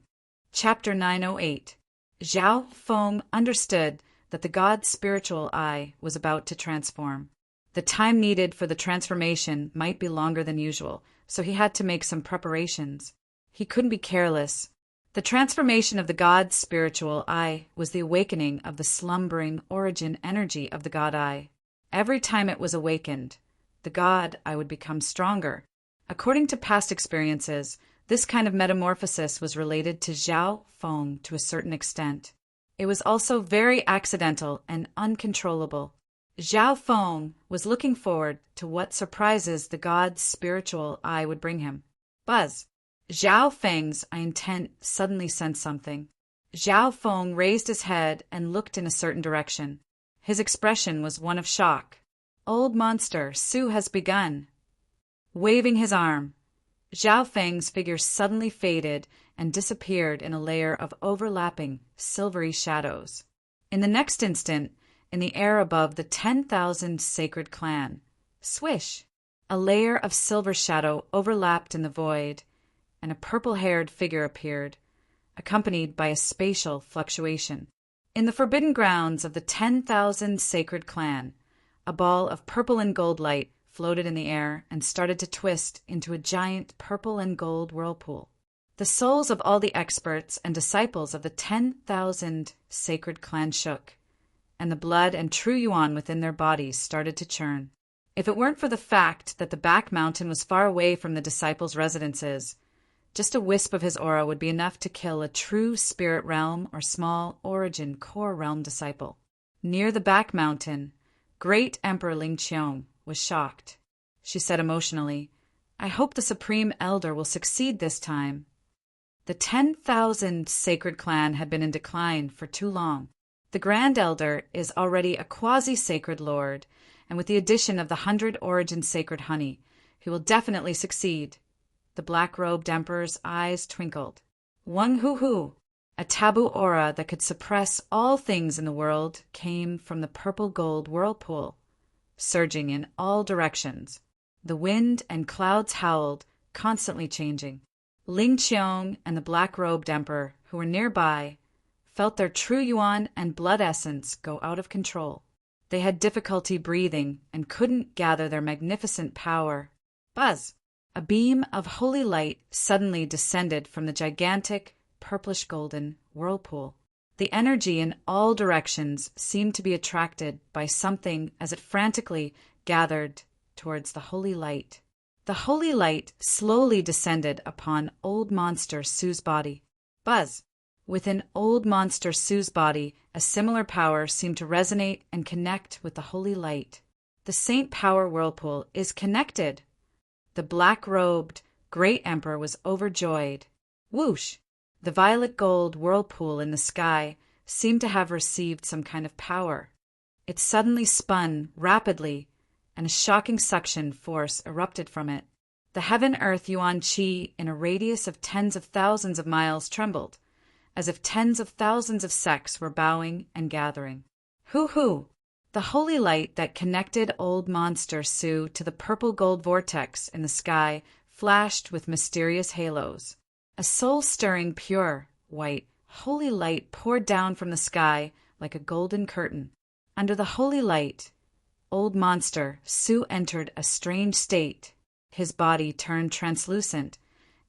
Chapter 908. Zhao Feng understood that the god's spiritual eye was about to transform. The time needed for the transformation might be longer than usual, so he had to make some preparations. He couldn't be careless. The transformation of the god's spiritual eye was the awakening of the slumbering origin energy of the god eye. Every time it was awakened, the god eye would become stronger. According to past experiences, this kind of metamorphosis was related to Zhao Feng to a certain extent. It was also very accidental and uncontrollable. Zhao Feng was looking forward to what surprises the god's spiritual eye would bring him. Buzz. Zhao Feng's intent suddenly sensed something. Zhao Feng raised his head and looked in a certain direction. His expression was one of shock. Old monster, Su has begun. Waving his arm, Zhao Feng's figure suddenly faded and disappeared in a layer of overlapping, silvery shadows. In the next instant, in the air above the 10,000 sacred clan, swish! A layer of silver shadow overlapped in the void, and a purple-haired figure appeared, accompanied by a spatial fluctuation. In the forbidden grounds of the 10,000 sacred clan, a ball of purple and gold light floated in the air and started to twist into a giant purple and gold whirlpool. The souls of all the experts and disciples of the 10,000 sacred clan shook, and the blood and true yuan within their bodies started to churn. If it weren't for the fact that the back mountain was far away from the disciples' residences, just a wisp of his aura would be enough to kill a true spirit realm or small origin core realm disciple. Near the back mountain, Great Emperor Ling Qiong was shocked. She said emotionally, "I hope the Supreme Elder will succeed this time." The 10,000 sacred clan had been in decline for too long. The Grand Elder is already a quasi-sacred lord, and with the addition of the 100 origin sacred honey, he will definitely succeed. The black-robed emperor's eyes twinkled. Wang Hu, a taboo aura that could suppress all things in the world, came from the purple-gold whirlpool, surging in all directions. The wind and clouds howled, constantly changing. Ling Qiong and the black-robed emperor, who were nearby, felt their true yuan and blood essence go out of control. They had difficulty breathing and couldn't gather their magnificent power. Buzz! A beam of holy light suddenly descended from the gigantic, purplish-golden whirlpool. The energy in all directions seemed to be attracted by something as it frantically gathered towards the holy light. The holy light slowly descended upon Old Monster Su's body. Buzz! Within Old Monster Su's body, a similar power seemed to resonate and connect with the holy light. The Saint Power Whirlpool is connected! The black-robed Great Emperor was overjoyed. Whoosh! The violet-gold whirlpool in the sky seemed to have received some kind of power. It suddenly spun rapidly, and a shocking suction force erupted from it. The heaven-earth yuan qi in a radius of tens of thousands of miles trembled, as if tens of thousands of sects were bowing and gathering. Hoo! The holy light that connected Old Monster Su to the purple-gold vortex in the sky flashed with mysterious halos. A soul-stirring, pure, white, holy light poured down from the sky like a golden curtain. Under the holy light, Old Monster Su entered a strange state. His body turned translucent,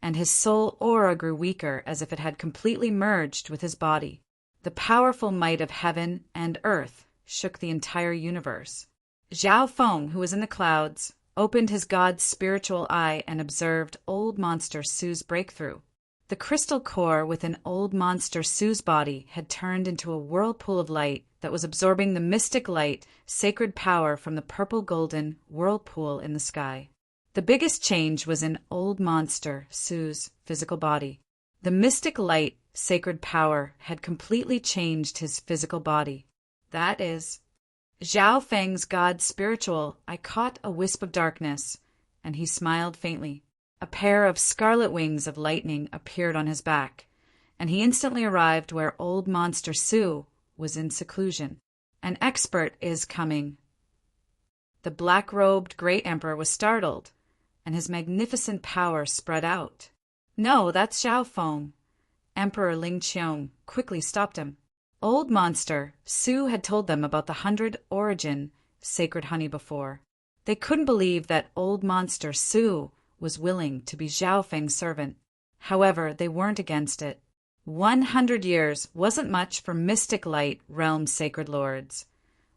and his soul aura grew weaker as if it had completely merged with his body. The powerful might of heaven and earth shook the entire universe. Zhao Feng, who was in the clouds, opened his god's spiritual eye and observed Old Monster Su's breakthrough. The crystal core within Old Monster Su's body had turned into a whirlpool of light that was absorbing the mystic light, sacred power from the purple-golden whirlpool in the sky. The biggest change was in Old Monster Su's physical body. The mystic light, sacred power had completely changed his physical body. That is, Zhao Feng's god spiritual. I caught a wisp of darkness, and he smiled faintly. A pair of scarlet wings of lightning appeared on his back, and he instantly arrived where Old Monster Su was in seclusion. An expert is coming. The black-robed Great Emperor was startled, and his magnificent power spread out. No, that's Zhao Feng. Emperor Ling Qiong quickly stopped him. Old Monster Su had told them about the 100 origin sacred honey before. They couldn't believe that old monster Su was willing to be Zhao Feng's servant. However, they weren't against it. 100 years wasn't much for Mystic Light Realm sacred lords,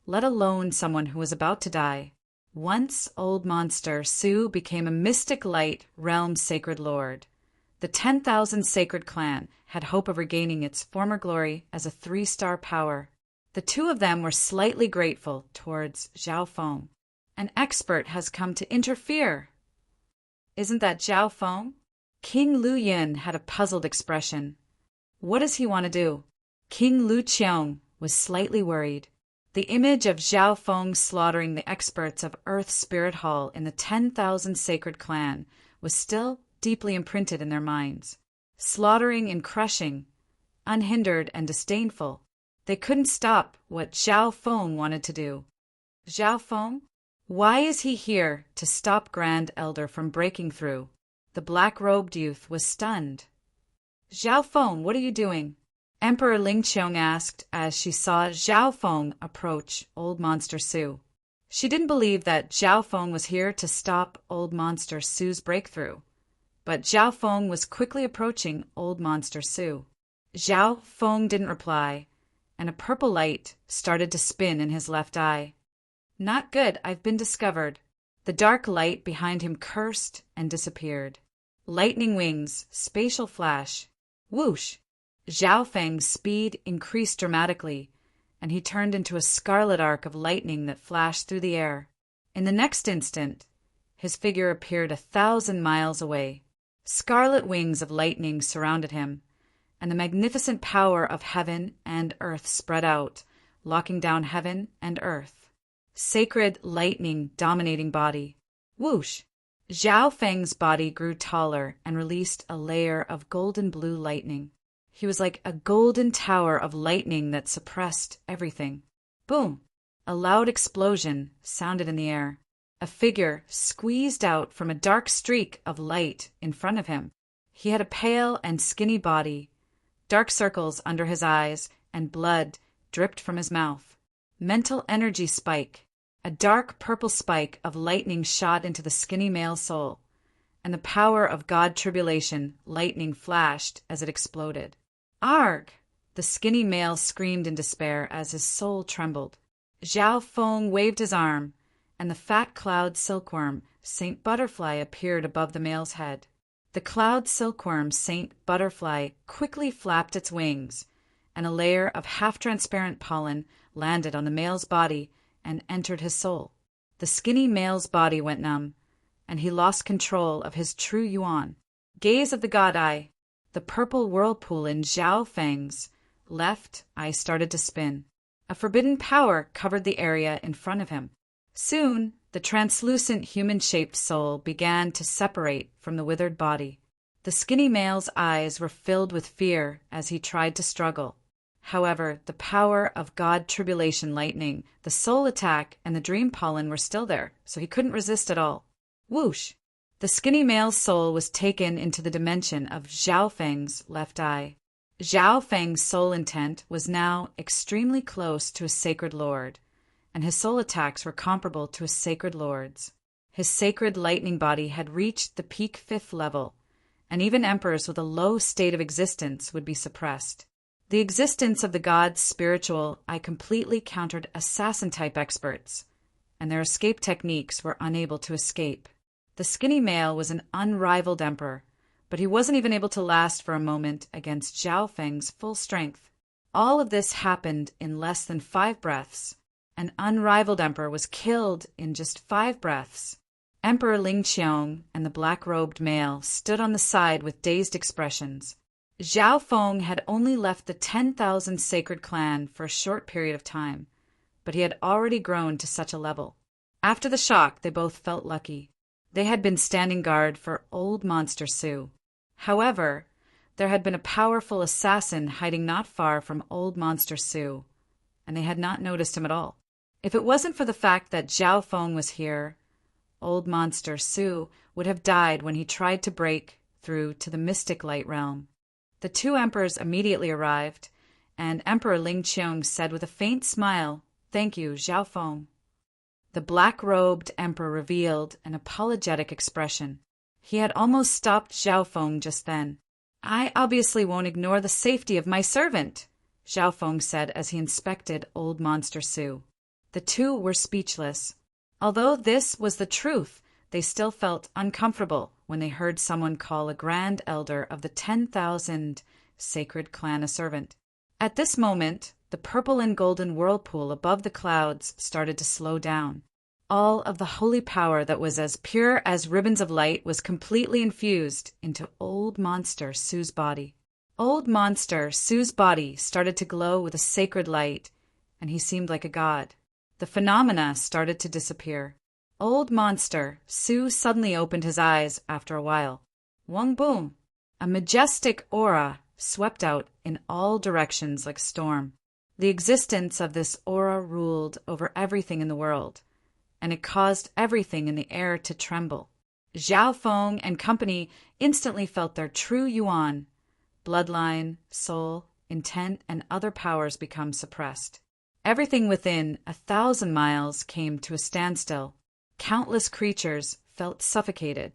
let alone someone who was about to die. Once old monster Su became a Mystic Light Realm sacred lord, the 10,000 sacred clan had hope of regaining its former glory as a 3-star power. The two of them were slightly grateful towards Zhao Feng. An expert has come to interfere. Isn't that Zhao Feng? King Lu Yin had a puzzled expression. What does he want to do? King Lu Qiong was slightly worried. The image of Zhao Feng slaughtering the experts of Earth Spirit Hall in the 10,000 sacred clan was still deeply imprinted in their minds. Slaughtering and crushing, unhindered and disdainful. They couldn't stop what Zhao Feng wanted to do. Zhao Feng? Why is he here to stop Grand Elder from breaking through? The black-robed youth was stunned. Zhao Feng, what are you doing? Emperor Ling Qiong asked as she saw Zhao Feng approach old monster Su. She didn't believe that Zhao Feng was here to stop old monster Su's breakthrough. But Zhao Feng was quickly approaching old monster Su. Zhao Feng didn't reply, and a purple light started to spin in his left eye. Not good, I've been discovered. The dark light behind him cursed and disappeared. Lightning wings, spatial flash. Whoosh! Zhao Feng's speed increased dramatically, and he turned into a scarlet arc of lightning that flashed through the air. In the next instant, his figure appeared 1,000 miles away. Scarlet wings of lightning surrounded him, and the magnificent power of heaven and earth spread out, locking down heaven and earth. Sacred lightning dominating body. Whoosh! Zhao Feng's body grew taller and released a layer of golden blue lightning. He was like a golden tower of lightning that suppressed everything. Boom! A loud explosion sounded in the air. A figure squeezed out from a dark streak of light in front of him. He had a pale and skinny body, dark circles under his eyes, and blood dripped from his mouth. Mental energy spike. A dark purple spike of lightning shot into the skinny male's soul, and the power of God tribulation lightning flashed as it exploded. Arg! The skinny male screamed in despair as his soul trembled. Zhao Feng waved his arm, and the fat cloud silkworm, Saint Butterfly, appeared above the male's head. The cloud silkworm, Saint Butterfly, quickly flapped its wings, and a layer of half-transparent pollen landed on the male's body and entered his soul. The skinny male's body went numb, and he lost control of his true yuan. Gaze of the god eye. The purple whirlpool in Zhao Feng's left eye started to spin. A forbidden power covered the area in front of him. Soon, the translucent human-shaped soul began to separate from the withered body. The skinny male's eyes were filled with fear as he tried to struggle. However, the power of God tribulation lightning, the soul attack, and the dream pollen were still there, so he couldn't resist at all. Whoosh! The skinny male's soul was taken into the dimension of Zhao Feng's left eye. Zhao Feng's soul intent was now extremely close to a sacred lord, and his soul attacks were comparable to a sacred lord's. His sacred lightning body had reached the peak 5th level, and even emperors with a low state of existence would be suppressed. The existence of the god's spiritual eye completely countered assassin-type experts, and their escape techniques were unable to escape. The skinny male was an unrivaled emperor, but he wasn't even able to last for a moment against Zhao Feng's full strength. All of this happened in less than 5 breaths. An unrivaled emperor was killed in just 5 breaths. Emperor Ling Qiong and the black-robed male stood on the side with dazed expressions. Zhao Feng had only left the 10,000 sacred clan for a short period of time, but he had already grown to such a level. After the shock, they both felt lucky. They had been standing guard for old monster Su. However, there had been a powerful assassin hiding not far from old monster Su, and they had not noticed him at all. If it wasn't for the fact that Zhao Feng was here, old monster Su would have died when he tried to break through to the mystic light realm. The 2 emperors immediately arrived, and Emperor Ling Qiong said with a faint smile, "Thank you, Zhao Feng." The black-robed emperor revealed an apologetic expression. He had almost stopped Zhao Feng just then. "I obviously won't ignore the safety of my servant," Zhao Feng said as he inspected Old Monster Su. The two were speechless. Although this was the truth, they still felt uncomfortable when they heard someone call a grand elder of the 10,000 sacred clan a servant. At this moment, the purple and golden whirlpool above the clouds started to slow down. All of the holy power that was as pure as ribbons of light was completely infused into Old Monster Su's body. Old Monster Su's body started to glow with a sacred light, and he seemed like a god. The phenomena started to disappear. Old Monster Su suddenly opened his eyes after a while. Wang boom! A majestic aura swept out in all directions like a storm. The existence of this aura ruled over everything in the world, and it caused everything in the air to tremble. Zhao Feng and company instantly felt their true yuan, bloodline, soul, intent, and other powers become suppressed. Everything within 1,000 miles came to a standstill. Countless creatures felt suffocated,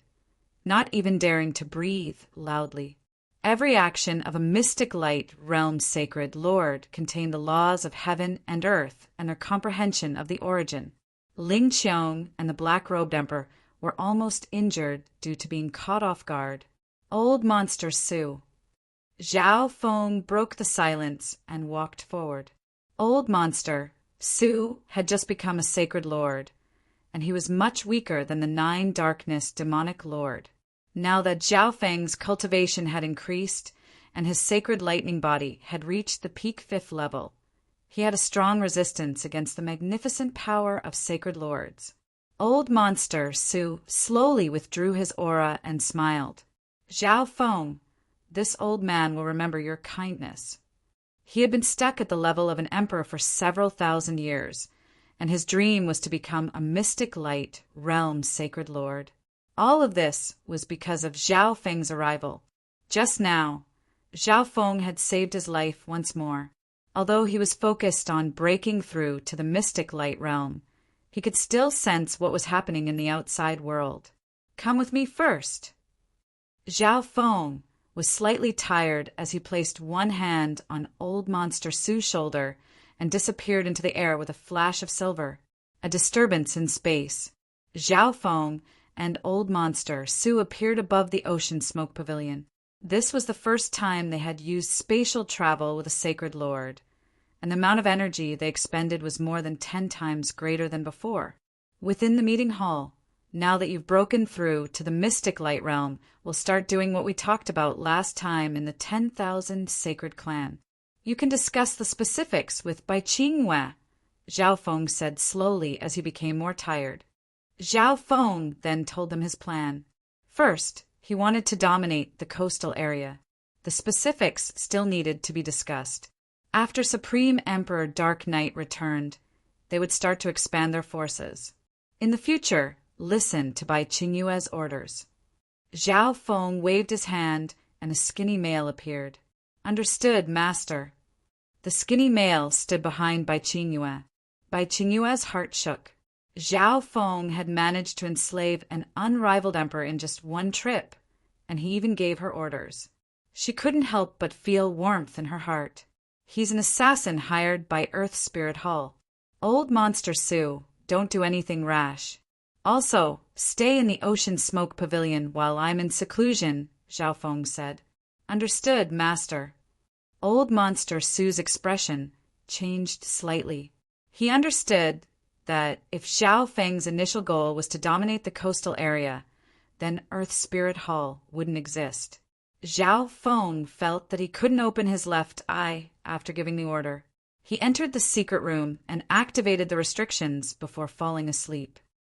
not even daring to breathe loudly. Every action of a mystic light realm sacred lord contained the laws of heaven and earth and their comprehension of the origin. Ling Qiong and the black-robed emperor were almost injured due to being caught off guard. Old Monster Su. Zhao Feng broke the silence and walked forward. Old Monster Su had just become a sacred lord, and he was much weaker than the 9 darkness demonic lord. Now that Zhao Feng's cultivation had increased and his sacred lightning body had reached the peak 5th level, he had a strong resistance against the magnificent power of sacred lords. Old Monster Su slowly withdrew his aura and smiled. "Zhao Feng, this old man will remember your kindness." He had been stuck at the level of an emperor for several thousand years, and his dream was to become a mystic light realm sacred lord. All of this was because of Zhao Feng's arrival. Just now, Zhao Feng had saved his life once more. Although he was focused on breaking through to the mystic light realm, he could still sense what was happening in the outside world. "Come with me first." Zhao Feng was slightly tired as he placed one hand on Old Monster Su's shoulder and disappeared into the air with a flash of silver. A disturbance in space. Zhao Feng and Old Monster Su appeared above the ocean smoke pavilion. This was the first time they had used spatial travel with a sacred lord, and the amount of energy they expended was more than 10 times greater than before. Within the meeting hall, now that you've broken through to the mystic light realm, we'll start doing what we talked about last time in the 10,000 sacred clan. You can discuss the specifics with Bai Qingyue, Zhao Feng said slowly as he became more tired. Zhao Feng then told them his plan. First, he wanted to dominate the coastal area. The specifics still needed to be discussed. After Supreme Emperor Dark Knight returned, they would start to expand their forces. In the future, listen to Bai Qingyue's orders. Zhao Feng waved his hand and a skinny male appeared. "Understood, master." The skinny male stood behind Bai Qingyue. Bai Qingyue's heart shook. Zhao Feng had managed to enslave an unrivaled emperor in just one trip, and he even gave her orders. She couldn't help but feel warmth in her heart. He's an assassin hired by Earth Spirit Hall. Old Monster Su, don't do anything rash. Also, stay in the Ocean Smoke Pavilion while I'm in seclusion, Zhao Feng said. Understood, master. Old Monster Su's expression changed slightly. He understood that if Zhao Feng's initial goal was to dominate the coastal area, then Earth Spirit Hall wouldn't exist. Zhao Feng felt that he couldn't open his left eye after giving the order. He entered the secret room and activated the restrictions before falling asleep.